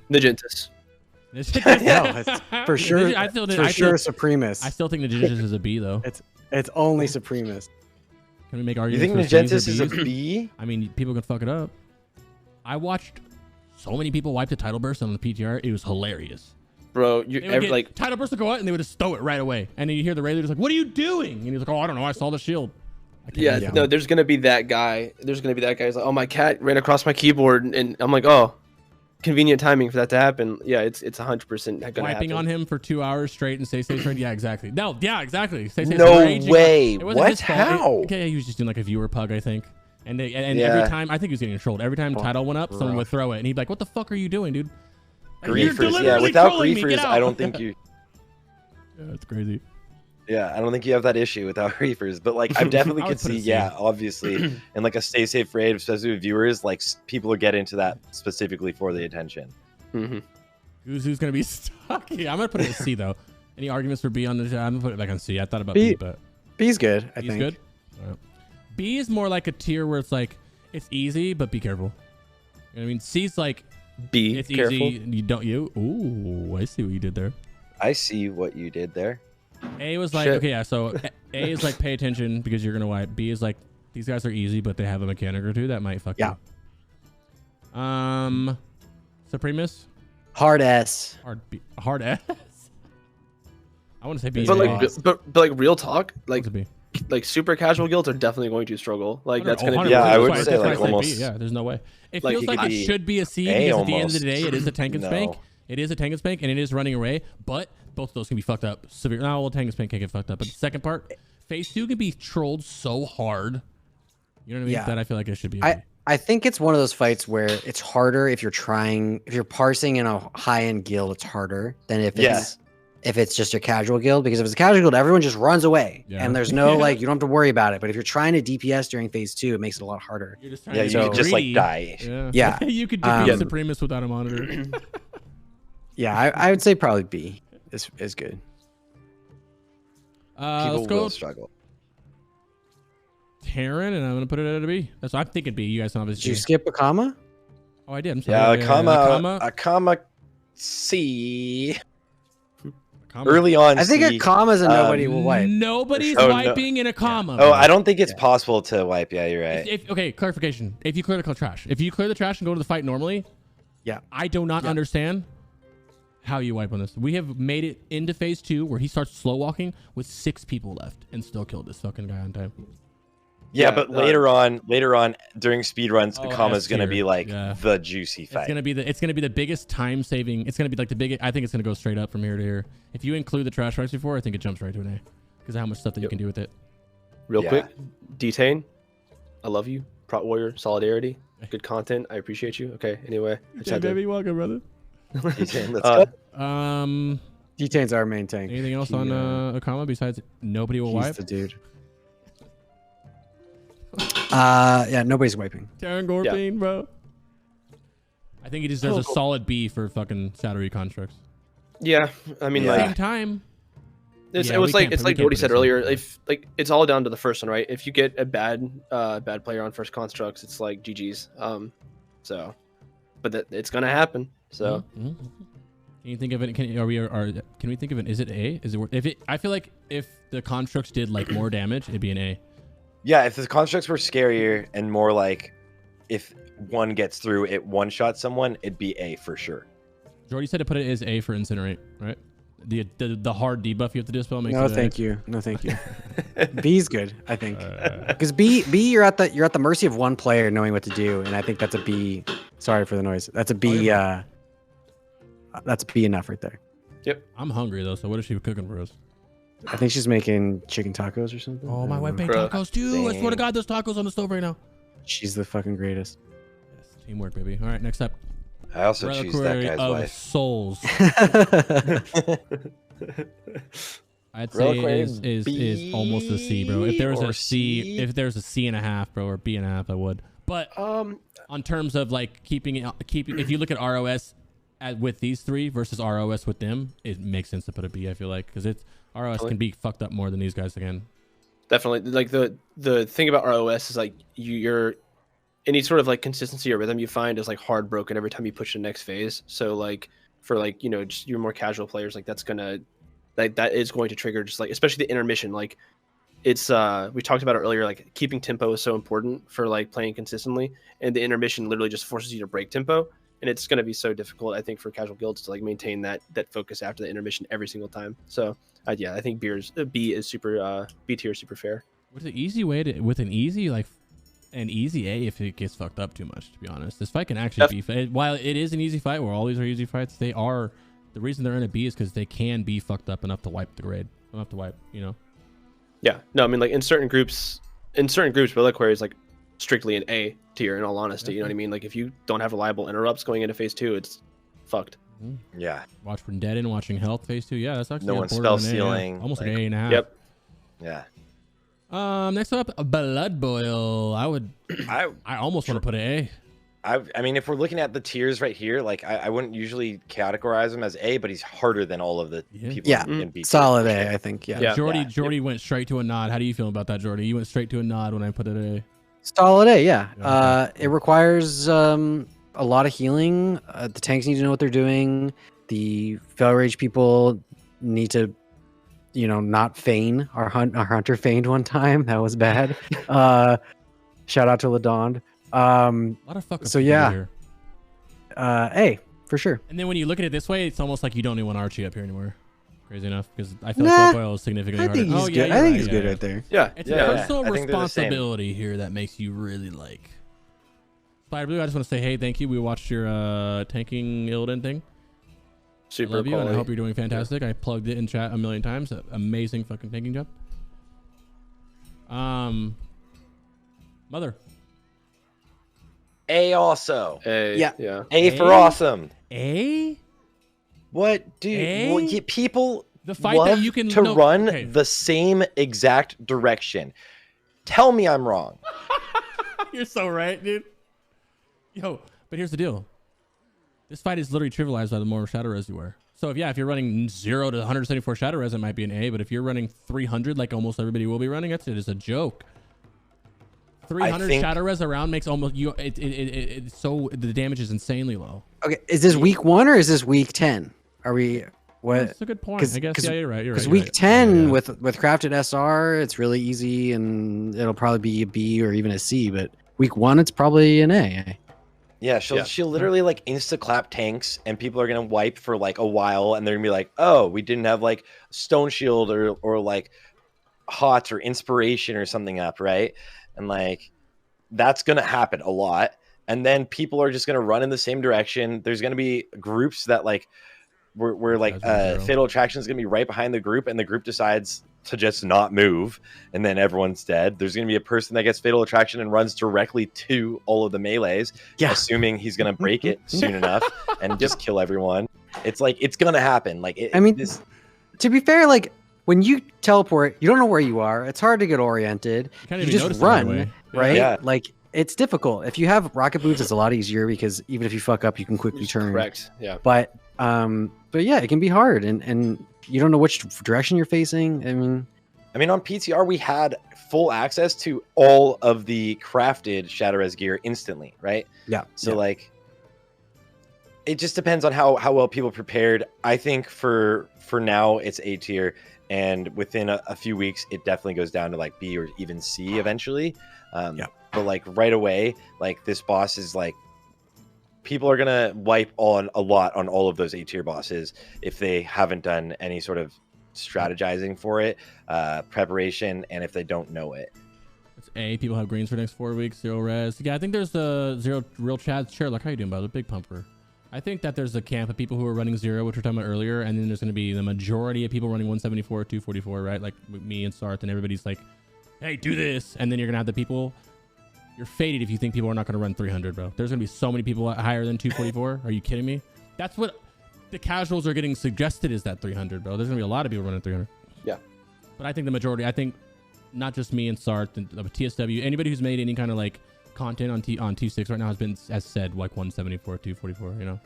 Naj'entus. No, it's for sure. Supremus. I still think Naj'entus is a B though. It's only Supremus. Can we make You arguments? think for Cs Naj'entus or is a Bs? B? I mean, people can fuck it up. I watched so many people wipe the title burst on the PTR. It was hilarious. Bro, Like title burst would go out and they would just stow it right away. And then you hear the Raid leader's like, "What are you doing?" And he's like, "Oh, I don't know. I saw the shield." No, there's gonna be that guy. There's gonna be that guy who's like, "Oh, my cat ran across my keyboard," and I'm like, "Oh, convenient timing for that to happen." Yeah, it's 100% gonna happen. Wiping on him for 2 hours straight and stay straight. Yeah, exactly. No, yeah, exactly. No way. What? How? Okay, he was just doing like a viewer pug, I think. And every time, I think he was getting trolled. Every time title went up, someone would throw it, and he'd be like, "What the fuck are you doing, dude?" Like, Griefers, yeah. Without griefers, I don't think you. Yeah, that's crazy. Yeah, I don't think you have that issue without griefers, but like I definitely could see, yeah, obviously, in like a stay safe raid, especially with viewers, like people will get into that specifically for the attention. Who's gonna be stuck? Yeah, I'm gonna put it at C though. Any arguments for B on the? I'm gonna put it back on C. I thought about B, but B's good. I B's think. Good. All right. B is more like a tier where it's like it's easy, but be careful. You know what I mean? C's like B. It's careful. easy. You don't. Ooh, I see what you did there. I see what you did there. A was like okay, yeah. So A is like pay attention because you're gonna wipe. B is like these guys are easy, but they have a mechanic or two that might fuck you. Supremus. Hard S. Hard S. I want to say B. But like real talk, like B. like super casual guilds are definitely going to struggle. Like that's gonna be. Yeah, I would That's say why like I say almost. B. Yeah, there's no way. It Like, feels like it should be a C A because at the end of the almost. day, it is a tank and spank. No. It is a tank and spank, and it is running away. But both of those can be fucked up severe. No, well, tank and spank can't get fucked up. But the second part, phase 2 can be trolled so hard. You know what I mean? Yeah. That I feel like it should be. A B. I think it's one of those fights where it's harder if you're parsing in a high end guild, it's harder than if it's just your casual guild, because if it's a casual guild, everyone just runs away and there's no like you don't have to worry about it. But if you're trying to DPS during phase 2, it makes it a lot harder. You're just trying Yeah, to you be could just like greedy. die. Yeah. You could defeat Supremus without a monitor. Yeah, I would say probably B is good. People Let's go will struggle. Teron, and I'm gonna put it at a B. That's what I'm thinking. B. You guys know this. Did you skip Akama? Oh, I did. I'm sorry. Yeah, Akama C. Akama. Early on, I think C. Akama's a nobody will wipe. Nobody's Oh, no. wiping in Akama. Oh, I don't think it's possible to wipe. Yeah, you're right. Okay, clarification. If you clear the trash, if you clear the trash and go to the fight normally, I do not understand how you wipe on this. We have made it into phase 2 where he starts slow walking with 6 people left and still killed this fucking guy on time. Yeah, but later on during speed runs, Akama's gonna be like Yeah. the juicy fight. It's gonna be the biggest time saving. It's gonna be like the biggest. I think it's gonna go straight up from here to here. If you include the trash rights before, I think it jumps right to an A because of how much stuff that you can do with it. Real quick, Detain, I love you. Prot Warrior, solidarity, good content. I appreciate you. Okay, anyway. Baby, welcome, brother. Let's go. Detain's our main tank. Anything else on Akama besides nobody will He's wipe? the dude. Yeah, nobody's wiping. Teron Gorefiend, bro. I think he deserves a solid B for fucking salary constructs. Yeah, I mean, At the like, same time, it's Yeah, like we it's can't like put what he it said in. earlier. If like it's all down to the first one, right? If you get a bad player on first constructs, it's like GG's. So, but it's gonna happen. So, Can you think of it? Can we think of it? Is it A? Is it if it? I feel like if the constructs did like more damage, it'd be an A. Yeah, if the constructs were scarier and more like if one gets through, it one-shot someone, it'd be A for sure. Joardee said to put it as A for incinerate, right? the hard debuff you have to dispel makes No, it thank you. No, thank you. B's good, I think, because B you're at the mercy of one player knowing what to do, and I think that's a B. Sorry for the noise. That's a B. That's a B enough right there. Yep. I'm hungry though, so what is she cooking for us? I think she's making chicken tacos or something. Oh, my wife made. made tacos too. I swear to God, there's tacos on the stove right now. She's the fucking greatest. Yes, teamwork, baby. All right, next up. I also choose that Reliquary guy's of wife. Souls. I'd say is almost a C, bro. If there was a C, if there's a C and a half, bro, or B and a half, I would. But on terms of like keeping, if you look at ROS with these three versus ROS with them, it makes sense to put a B. I feel like because it's ROS can be fucked up more than these guys again. Definitely, like the thing about ROS is like you're any sort of like consistency or rhythm you find is like hard broken every time you push the next phase. So like for like just your more casual players, like that's gonna that is going to trigger just like especially the intermission. Like it's we talked about it earlier. Like keeping tempo is so important for like playing consistently, and the intermission literally just forces you to break tempo. And it's going to be so difficult, I think, for casual guilds to like maintain that focus after the intermission every single time. So, yeah, I think B is super B tier is super fair. With an easy way to an easy A if it gets fucked up too much. To be honest, this fight can actually be while it is an easy fight where all these are easy fights. They are the reason they're in a B is because they can be fucked up enough to wipe the grade. Enough to wipe, Yeah, no, I mean like in certain groups, Reliquary is like strictly an A tier. In all honesty, you know what I mean. Like if you don't have reliable interrupts going into phase 2, it's fucked. Yeah. Watch from dead and watching health phase 2. Yeah, that's actually No one's spell sealing. Almost like an A and a half. Yep. Yeah. Next up, Bloodboil. I almost want to put an A. I mean, if we're looking at the tiers right here, like I wouldn't usually categorize him as A, but he's harder than all of the people in B. Solid A, I think. Yeah. Joardee went straight to a nod. How do you feel about that, Joardee? You went straight to a nod when I put it A. Solid A, yeah. It requires a lot of healing. The tanks need to know what they're doing. The Fel Rage people need to, not feign. Our hunter feigned one time. That was bad. Shout out to Ladond. A lot of fuck. So yeah, here. A for sure. And then when you look at it this way, it's almost like you don't even want Archie up here anymore. Crazy enough, because I feel like Bloodboil is significantly harder. He's good. I think he's good right there. Yeah, it's a personal responsibility here that makes you really like. Spider Blue, I just want to say, hey, thank you. We watched your tanking Illidan thing. Super I love you, quality. and I hope you're doing fantastic. I plugged it in chat a million times. Amazing fucking tanking job. Mother. A also. A, yeah. A for awesome. A? What, dude? Well, people the fight love that you can run the same exact direction. Tell me I'm wrong. You're so right, dude. Yo, but here's the deal. This fight is literally trivialized by the more shadow res you wear. So if you're running 0 to 174 shadow res, it might be an A. But if you're running 300, like almost everybody will be running, it is a joke. 300 shadow res around makes almost it's so the damage is insanely low. Okay, is this week 1 or is this week 10? Are we what? That's a good point. I guess you're right. Because week 10 with crafted SR, it's really easy and it'll probably be a B or even a C. But week 1, it's probably an A. Yeah, she'll literally like insta clap tanks, and people are gonna wipe for like a while, and they're gonna be like, oh, we didn't have like Stone Shield or like HOTS or Inspiration or something up, right? And like that's gonna happen a lot. And then people are just going to run in the same direction. There's going to be groups that like where like Fatal Attraction is going to be right behind the group, and the group decides to just not move, and then everyone's dead. There's going to be a person that gets Fatal Attraction and runs directly to all of the melees, assuming he's going to break it soon enough and just kill everyone. It's like it's going to happen. Like to be fair, like when you teleport, you don't know where you are. It's hard to get oriented. You just run, right? Yeah. Like. It's difficult. If you have rocket boots, it's a lot easier because even if you fuck up, you can quickly turn. Correct. Yeah. But yeah, it can be hard, and you don't know which direction you're facing. I mean, on PTR we had full access to all of the crafted Shadow Res gear instantly, right? Yeah. So like, it just depends on how well people prepared. I think for now it's A tier, and within a few weeks it definitely goes down to like B or even C eventually. But like right away, like this boss is like people are gonna wipe on a lot on all of those A tier bosses if they haven't done any sort of strategizing for it, preparation, and if they don't know it. It's A. People have greens for the next 4 weeks. 0 res. Yeah, I think there's the 0 real Chad. Sure, like how you doing, by the big pumper? I think that there's a camp of people who are running 0, which we were talking about earlier, and then there's going to be the majority of people running 174, 244, right? Like me and Sarthe, and everybody's like, hey, do this. And then you're going to have the people. You're faded if you think people are not going to run 300, bro. There's going to be so many people higher than 244. Are you kidding me? That's what the casuals are getting suggested, is that 300, bro. There's going to be a lot of people running 300. Yeah. But I think the majority, I think not just me and Sarthe and TSW, anybody who's made any kind of like content on T6 right now has said like 174, 244, you know.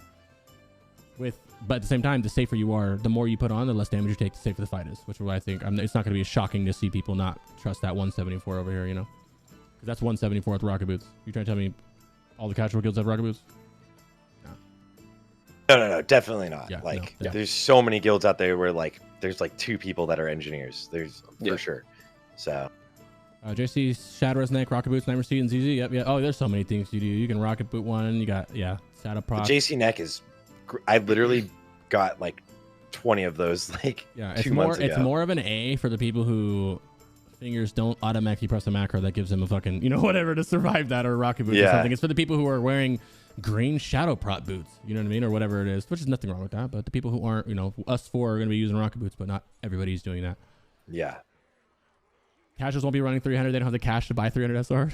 But at the same time, the safer you are, the more you put on, the less damage you take, the safer the fight is, which is why I think it's not going to be shocking to see people not trust that 174 over here, you know. Because that's 174 with rocket boots. You trying to tell me all the casual guilds have rocket boots? No, definitely not. Yeah, like, no. there's so many guilds out there where like there's like 2 people that are engineers. There's for sure. So, JC, Shahraz neck, rocket boots, Nightmare Seed, and ZZ. Yep, yeah. Oh, there's so many things you do. You can rocket boot one. You got saddle prop. the JC neck is. I literally got like 20 of those like Yeah, 2 months ago. It's more of an A for the people who fingers don't automatically press a macro that gives them a fucking, you know, whatever to survive that, or a rocket boot or something. It's for the people who are wearing green shadow prop boots, you know what I mean, or whatever it is, which is nothing wrong with that. But the people who aren't, you know, us 4 are going to be using rocket boots, but not everybody's doing that. Yeah. Casuals won't be running 300. They don't have the cash to buy 300 SR.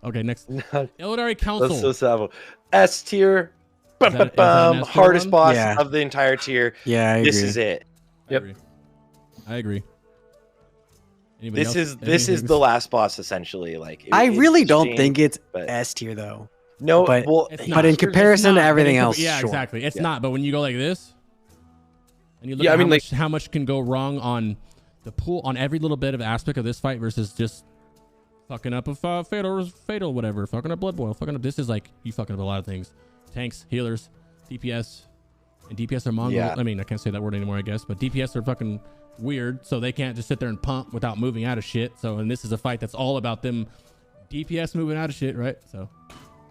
Okay, next. Illidari Council. That's so sad. S tier. Is that an S tier Hardest one? boss Yeah. of the entire tier. Yeah, I agree. This is it. Yep. I agree. Anybody This else? is the last boss essentially. Like I it's really don't shame, think it's but- S tier though. No, but- well, It's hey, not. But in It's comparison not, to but everything in else, yeah, sure. exactly. It's Yeah. not. But when you go like this, and you look Yeah, at I mean, like- how much can go wrong on the pool, on every little bit of aspect of this fight versus just fucking up a fatal, whatever, fucking up Bloodboil, fucking up. This is like you fucking up a lot of things. Tanks, healers, DPS, and DPS are Mongol. Yeah. I mean, I can't say that word anymore, I guess, but DPS are fucking weird, so they can't just sit there and pump without moving out of shit. So, and this is a fight that's all about them DPS moving out of shit, right? So.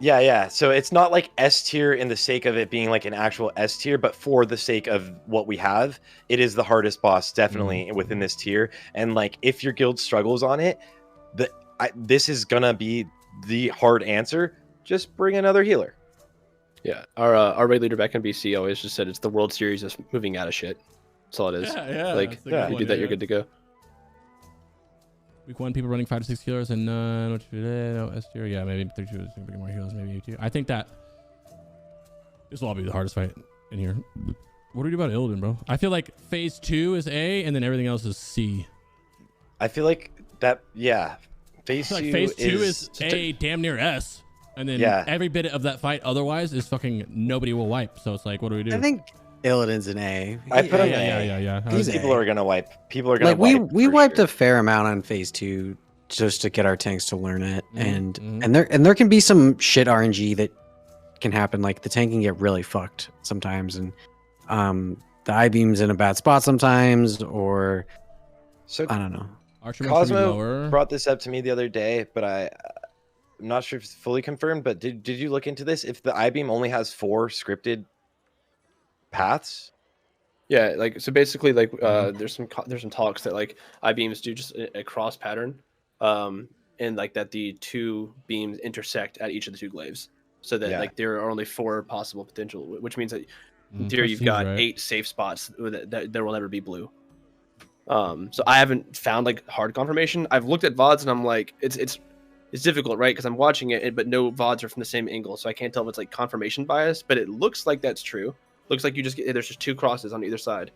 Yeah. So it's not like S tier in the sake of it being like an actual S tier, but for the sake of what we have, it is the hardest boss definitely within this tier. And like, if your guild struggles on it, this is gonna be the hard answer. Just bring another healer. Yeah, our raid leader back in BC always just said it's the World Series that's moving out of shit. That's all it is. Yeah. Like, you do that, you're good to go. Week 1, people running 5 to 6 healers and no S tier. Yeah, maybe 32 is gonna be more healers, maybe A tier. I think that this will all be the hardest fight in here. What do we do about Illidan, bro? I feel like phase 2 is A, and then everything else is C. I feel like that. Yeah, I feel like phase 2 is A, damn near S, and then every bit of that fight otherwise is fucking nobody will wipe. So it's like, what do we do? I think Illidan's an A. I put him yeah. People are gonna wipe. People are gonna Like wipe. we for wiped sure. a fair amount on phase 2 just to get our tanks to learn it, Mhm, and there can be some shit RNG that can happen. Like the tank can get really fucked sometimes, and the I-beam's in a bad spot sometimes, or So I don't know. Cosmo brought this up to me the other day, but I'm not sure if it's fully confirmed. But did you look into this? If the I-beam only has 4 scripted paths? Yeah, like so basically, like there's some talks that like I-beams do just a cross pattern, and like that the 2 beams intersect at each of the 2 glaives, so that like there are only 4 possible potential, which means that in theory you've got 8 safe spots that there will never be blue. So I haven't found like hard confirmation. I've looked at VODs and I'm like, it's difficult, right? Because I'm watching it, but no VODs are from the same angle, so I can't tell if it's like confirmation bias. But it looks like that's true. Looks like you just there's just 2 crosses on either side.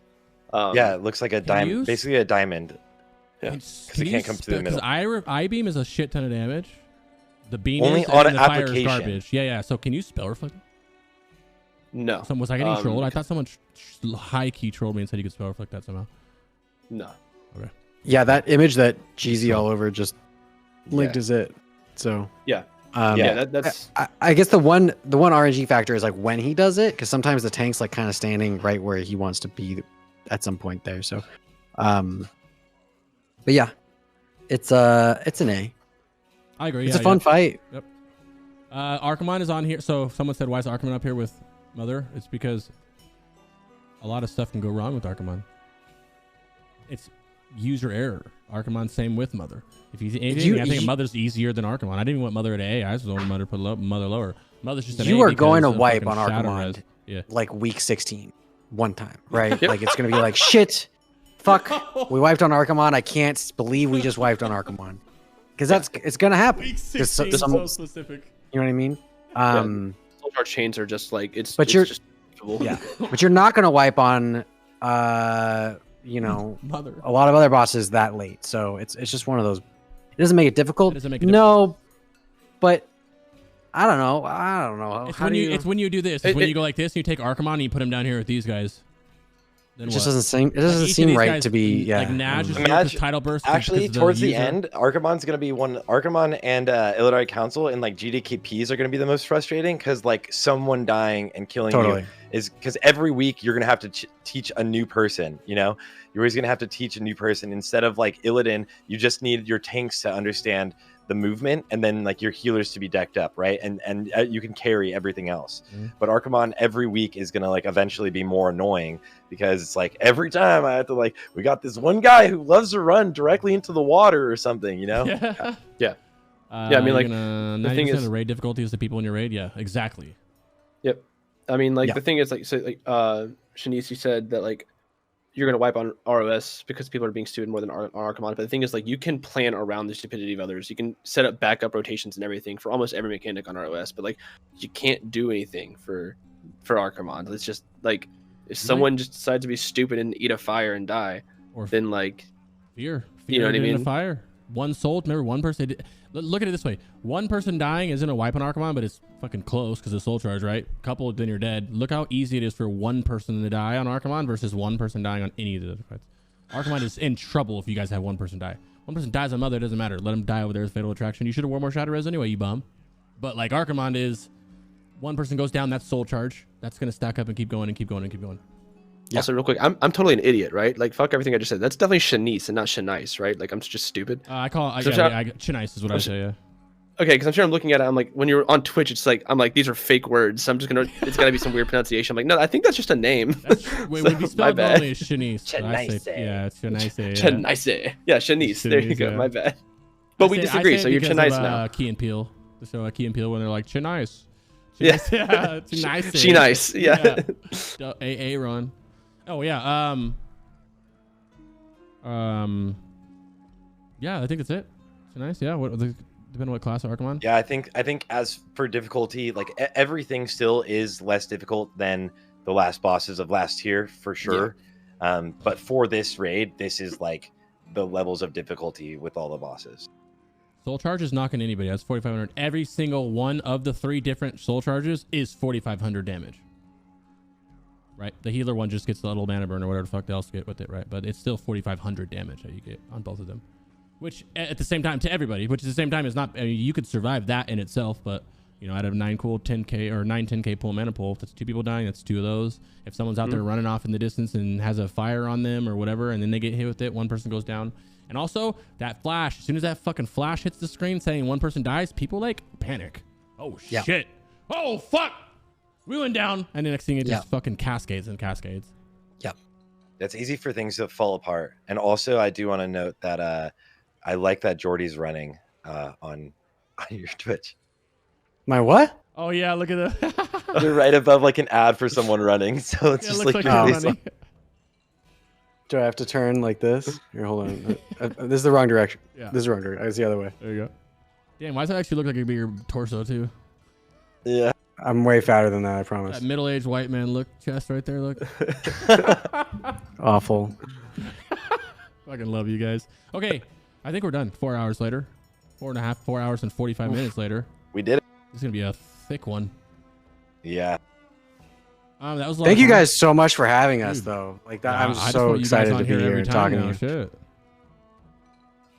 Yeah, it looks like a diamond, basically a diamond. Yeah, because it can't come through the middle. Because I-beam is a shit ton of damage. The beam Only is, on and an the fire is application. garbage. Yeah. So can you spell reflect? No. Was I getting trolled? I thought someone high key trolled me and said you could spell reflect that somehow. No. Okay. Yeah, that image that Jeezy all over just linked is it. So Yeah. yeah, that's. I guess the one RNG factor is like when he does it, because sometimes the tank's like kind of standing right where he wants to be at some point there. So, but yeah, it's an A. I agree. It's a fun fight. Yep. Archimonde is on here. So someone said, why is Archimonde up here with Mother? It's because a lot of stuff can go wrong with Archimonde. It's user error. Archimonde same with Mother. If you anything, I think Mother's easier than Archimonde. I didn't even want Mother at A. I was the only Mother put Mother lower. Mother's just an you A are going to wipe on Shahraz. Archimonde like week 16 one time, right? Like it's gonna be like shit. Fuck. We wiped on Archimonde. I can't believe we just wiped on Archimonde. Because it's gonna happen. Week 16 is so specific. You know what I mean? Soul Charge chains are just like it's. But it's but you're not gonna wipe on you know, Mother. A lot of other bosses that late. So it's just one of those. It doesn't make it difficult. It doesn't make it no, but I don't know. It's when you do this. It's when you go like this and you take Archimonde and you put him down here with these guys. Then it just doesn't seem. It doesn't seem right to be. Like Naj'entus title burst. Actually, towards the end, Archimonde's gonna be one. Archimonde and Illidari Council and like GDKPs are gonna be the most frustrating because like someone dying and killing you is because every week you're gonna have to teach a new person. You know, you're always gonna have to teach a new person instead of like Illidan. You just need your tanks to understand the movement and then like your healers to be decked up, right? And you can carry everything else. But Archimonde every week is gonna like eventually be more annoying because it's like every time I have to like we got this one guy who loves to run directly into the water or something, you know? Yeah. I mean, like the thing is, the raid difficulty is the people in your raid. Yeah, exactly. Yep. I mean, like the thing is, like, so like Shanice, you said that like you're gonna wipe on ROS because people are being stupid more than on Archimonde. But the thing is, like, you can plan around the stupidity of others. You can set up backup rotations and everything for almost every mechanic on ROS. But like, you can't do anything for Archimonde. It's just like if someone just decides to be stupid and eat a fire and die, or then like fear you know what I mean? A fire. One soul. Remember, one person. Look at it this way: one person dying isn't a wipe on Archimonde, but it's fucking close because it's soul charge, right? Couple, then you're dead. Look how easy it is for one person to die on Archimonde versus one person dying on any of the other fights. Archimonde is in trouble if you guys have one person die. One person dies on Mother, it doesn't matter. Let him die over there as fatal attraction. You should have worn more shadow res anyway, you bum. But like Archimonde is, one person goes down, that's soul charge. That's gonna stack up and keep going and keep going and keep going. Yeah. Also, real quick, I'm totally an idiot, right? Like, fuck everything I just said. That's definitely Shanice and not Shanice, right? Like, I'm just stupid. Chinice is what I say, yeah. Okay, because I'm sure I'm looking at it. I'm like, when you're on Twitch, it's like, I'm like, these are fake words. So I'm just gonna, it's gotta be some weird pronunciation. I'm like, no, I think that's just a name. Wait, would be spelled normally as Shanice. Yeah, it's Shanice. Yeah. Shanice. Yeah, Shanice. There you go. Yeah. My bad. But we disagree, so you're Shanice now. Key and Peele. The show Key and Peele when they're like, Shanice. Yeah. Shanice. She nice. Yeah. AA run. Oh yeah. Yeah, I think that's it. Shanice. Yeah. Depending on what class of Archimonde? Yeah, I think as for difficulty, like everything still is less difficult than the last bosses of last tier for sure. Yeah. But for this raid, this is like the levels of difficulty with all the bosses. Soul charge is knocking anybody. That's 4,500. Every single one of the 3 different soul charges is 4,500 damage. Right? The healer one just gets the little mana burn or whatever the fuck else get with it, right? But it's still 4,500 damage that you get on both of them. Which at the same time to everybody, which at the same time is not, I mean, you could survive that in itself, but you know, out of 9 cool 10k or 10k pull mana pull, if that's 2 people dying, that's 2 of those. If someone's out there running off in the distance and has a fire on them or whatever, and then they get hit with it, one person goes down. And also that flash, as soon as that fucking flash hits the screen saying one person dies, people like panic. Oh shit. Oh fuck. We went down. And the next thing it just fucking cascades and cascades. Yep. That's easy for things to fall apart. And also I do want to note that I like that Joardee's running on your Twitch. My what? Oh yeah, look at the They're right above like an ad for someone running. So it's just like running. Do I have to turn like this? Here, hold on. This is the wrong direction. Yeah. This is the wrong direction. It's the other way. There you go. Damn, why does that actually look like a bigger torso too? Yeah. I'm way fatter than that, I promise. That middle-aged white man look chest right there, look. Awful. Fucking love you guys. Okay, I think we're done. 4 hours later. 4 hours and 45 minutes later. We did it. It's gonna be a thick one. Yeah. That was. Thank you guys so much for having us, though. Like that, I'm so excited to be here and talking to you. Shit.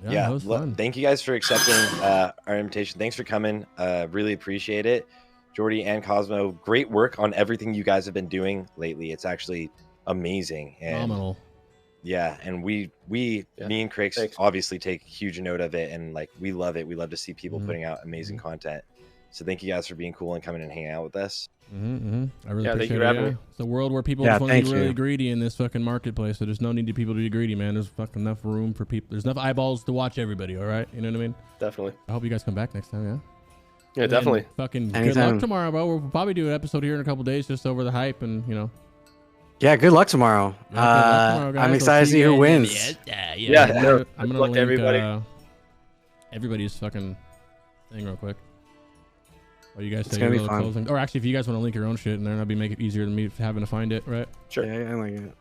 Yeah, that was fun. Thank you guys for accepting our invitation. Thanks for coming. Really appreciate it. Joardee and Cosmo, great work on everything you guys have been doing lately. It's actually amazing. And phenomenal. Yeah, and me and Crix obviously take huge note of it, and like we love it. We love to see people putting out amazing content. So thank you guys for being cool and coming and hanging out with us. I really thank appreciate you for it. having me. It's a world where people just want to be really greedy in this fucking marketplace. So there's no need to people to be greedy, man. There's fucking enough room for people. There's enough eyeballs to watch everybody. All right, you know what I mean? Definitely. I hope you guys come back next time. Yeah. Yeah, definitely. Fucking good luck tomorrow, bro. We'll probably do an episode here in a couple days just over the hype and, you know. Yeah, good luck tomorrow. Yeah, good luck tomorrow, guys. I'm excited to see who wins. Yeah. I'm gonna link everybody. everybody's fucking thing real quick. Or you guys It's say gonna your be little fun. closing. Or actually, if you guys want to link your own shit, and then that'll make it easier than me having to find it, right? Sure. Yeah, I like it.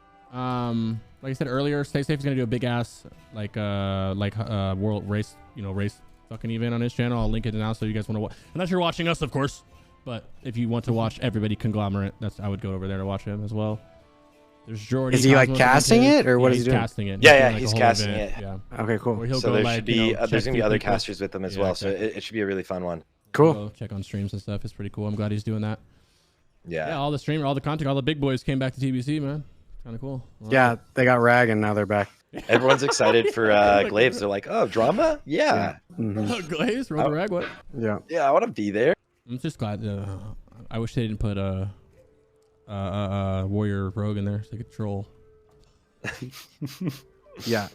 Like I said earlier, Stay Safe is gonna do a big ass world race, race fucking event on his channel. I'll link it now so you guys want to watch. Unless you're watching us, of course. But if you want to watch everybody conglomerate, I would go over there to watch him as well. There's Joardee. Is he like casting it, or what is he doing? Casting it. Yeah, he's casting it. Yeah. Okay, cool. So there should be there's gonna be other casters with them as well. So it should be a really fun one. Cool. Check on streams and stuff. It's pretty cool. I'm glad he's doing that. Yeah. All the content, all the big boys came back to TBC, man. Kind of cool. Yeah, they got Rag and now they're back. Everyone's excited for Glaives. They're like, oh, drama? Yeah. Glaives, roll the rag, what? Yeah. Yeah, I want to be there. I'm just glad. I wish they didn't put Warrior Rogue in there so they could troll. Yeah.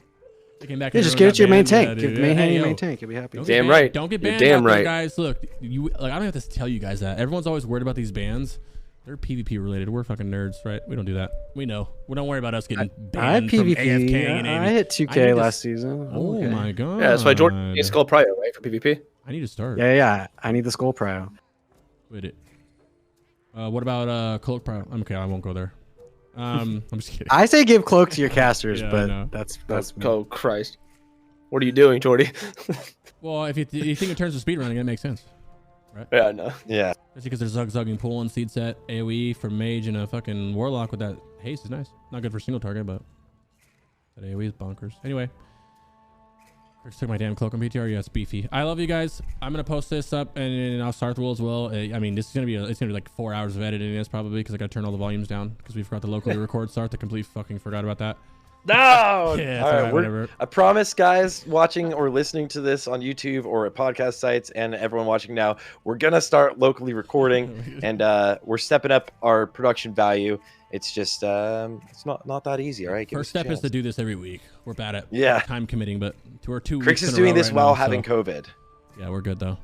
They came back. Yeah, just give it to your main tank. Give the main hand your main tank. You'll be happy. Damn right. Don't get banned. Damn right, guys. Look, I don't have to tell you guys that. Everyone's always worried about these bans. They're PvP related. We're fucking nerds, right? We don't do that. We know. We don't worry about us getting banned from AFK and I hit 2K last season. Oh my god. Yeah, that's why Jordan needs Skull Prio, right, for PvP. I need to start. Yeah. I need the Skull Prio. Wait it. What about Cloak Prio? Okay, I won't go there. I'm just kidding. I say give Cloak to your casters, Yeah, but that's Oh Christ. What are you doing, Joardee? Well, if you think in terms of speedrunning, it makes sense. Right? Yeah, no. Yeah. Especially because there's Zug-Zugging Pool and Seed Set, AoE for Mage and a fucking Warlock with that haste is nice. Not good for single target, but that AoE is bonkers. Anyway. Crix took my damn cloak on PTR. Yeah, it's beefy. I love you guys. I'm going to post this up and I'll Sarthe will as well. I mean, this is going to be, it's going to be like 4 hours of editing this probably because I got to turn all the volumes down because we forgot to locally record Sarthe. I completely fucking forgot about that. No. Yeah, All right, right, whatever. I promise, guys, watching or listening to this on YouTube or at podcast sites, and everyone watching now, we're gonna start locally recording, and we're stepping up our production value. It's just it's not that easy. All right. First step is to do this every week. We're bad at time committing, but 2 or 2 weeks. Crix is doing this while having COVID. Yeah, we're good though.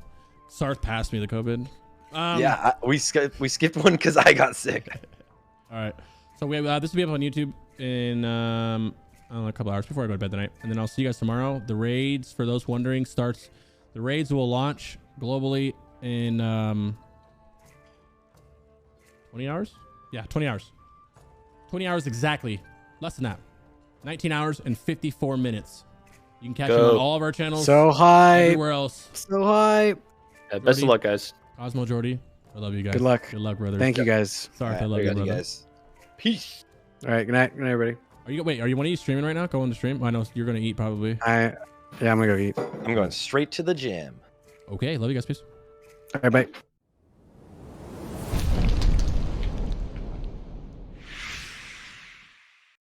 Sarthe passed me the COVID. Yeah, we skipped one because I got sick. All right. So we have this will be up on YouTube in I don't know, a couple hours before I go to bed tonight, and then I'll see you guys tomorrow. The raids, for those wondering, starts. The raids will launch globally in 20 hours. Yeah, 20 hours. 20 hours exactly. Less than that. 19 hours and 54 minutes. You can catch it on all of our channels. So hype. Everywhere else. So hype. Yeah, best of luck, guys. Cosmo, Joardee, I love you guys. Good luck. Good luck, brothers. Thank you, guys. Sorry, I love you, brother. Guys. Peace. All right. Good night. Good night, everybody. Are you one of you streaming right now? Going to stream? I know you're going to eat probably. Yeah, I'm gonna go eat. I'm going straight to the gym. Okay, love you guys. Peace. All right, bye.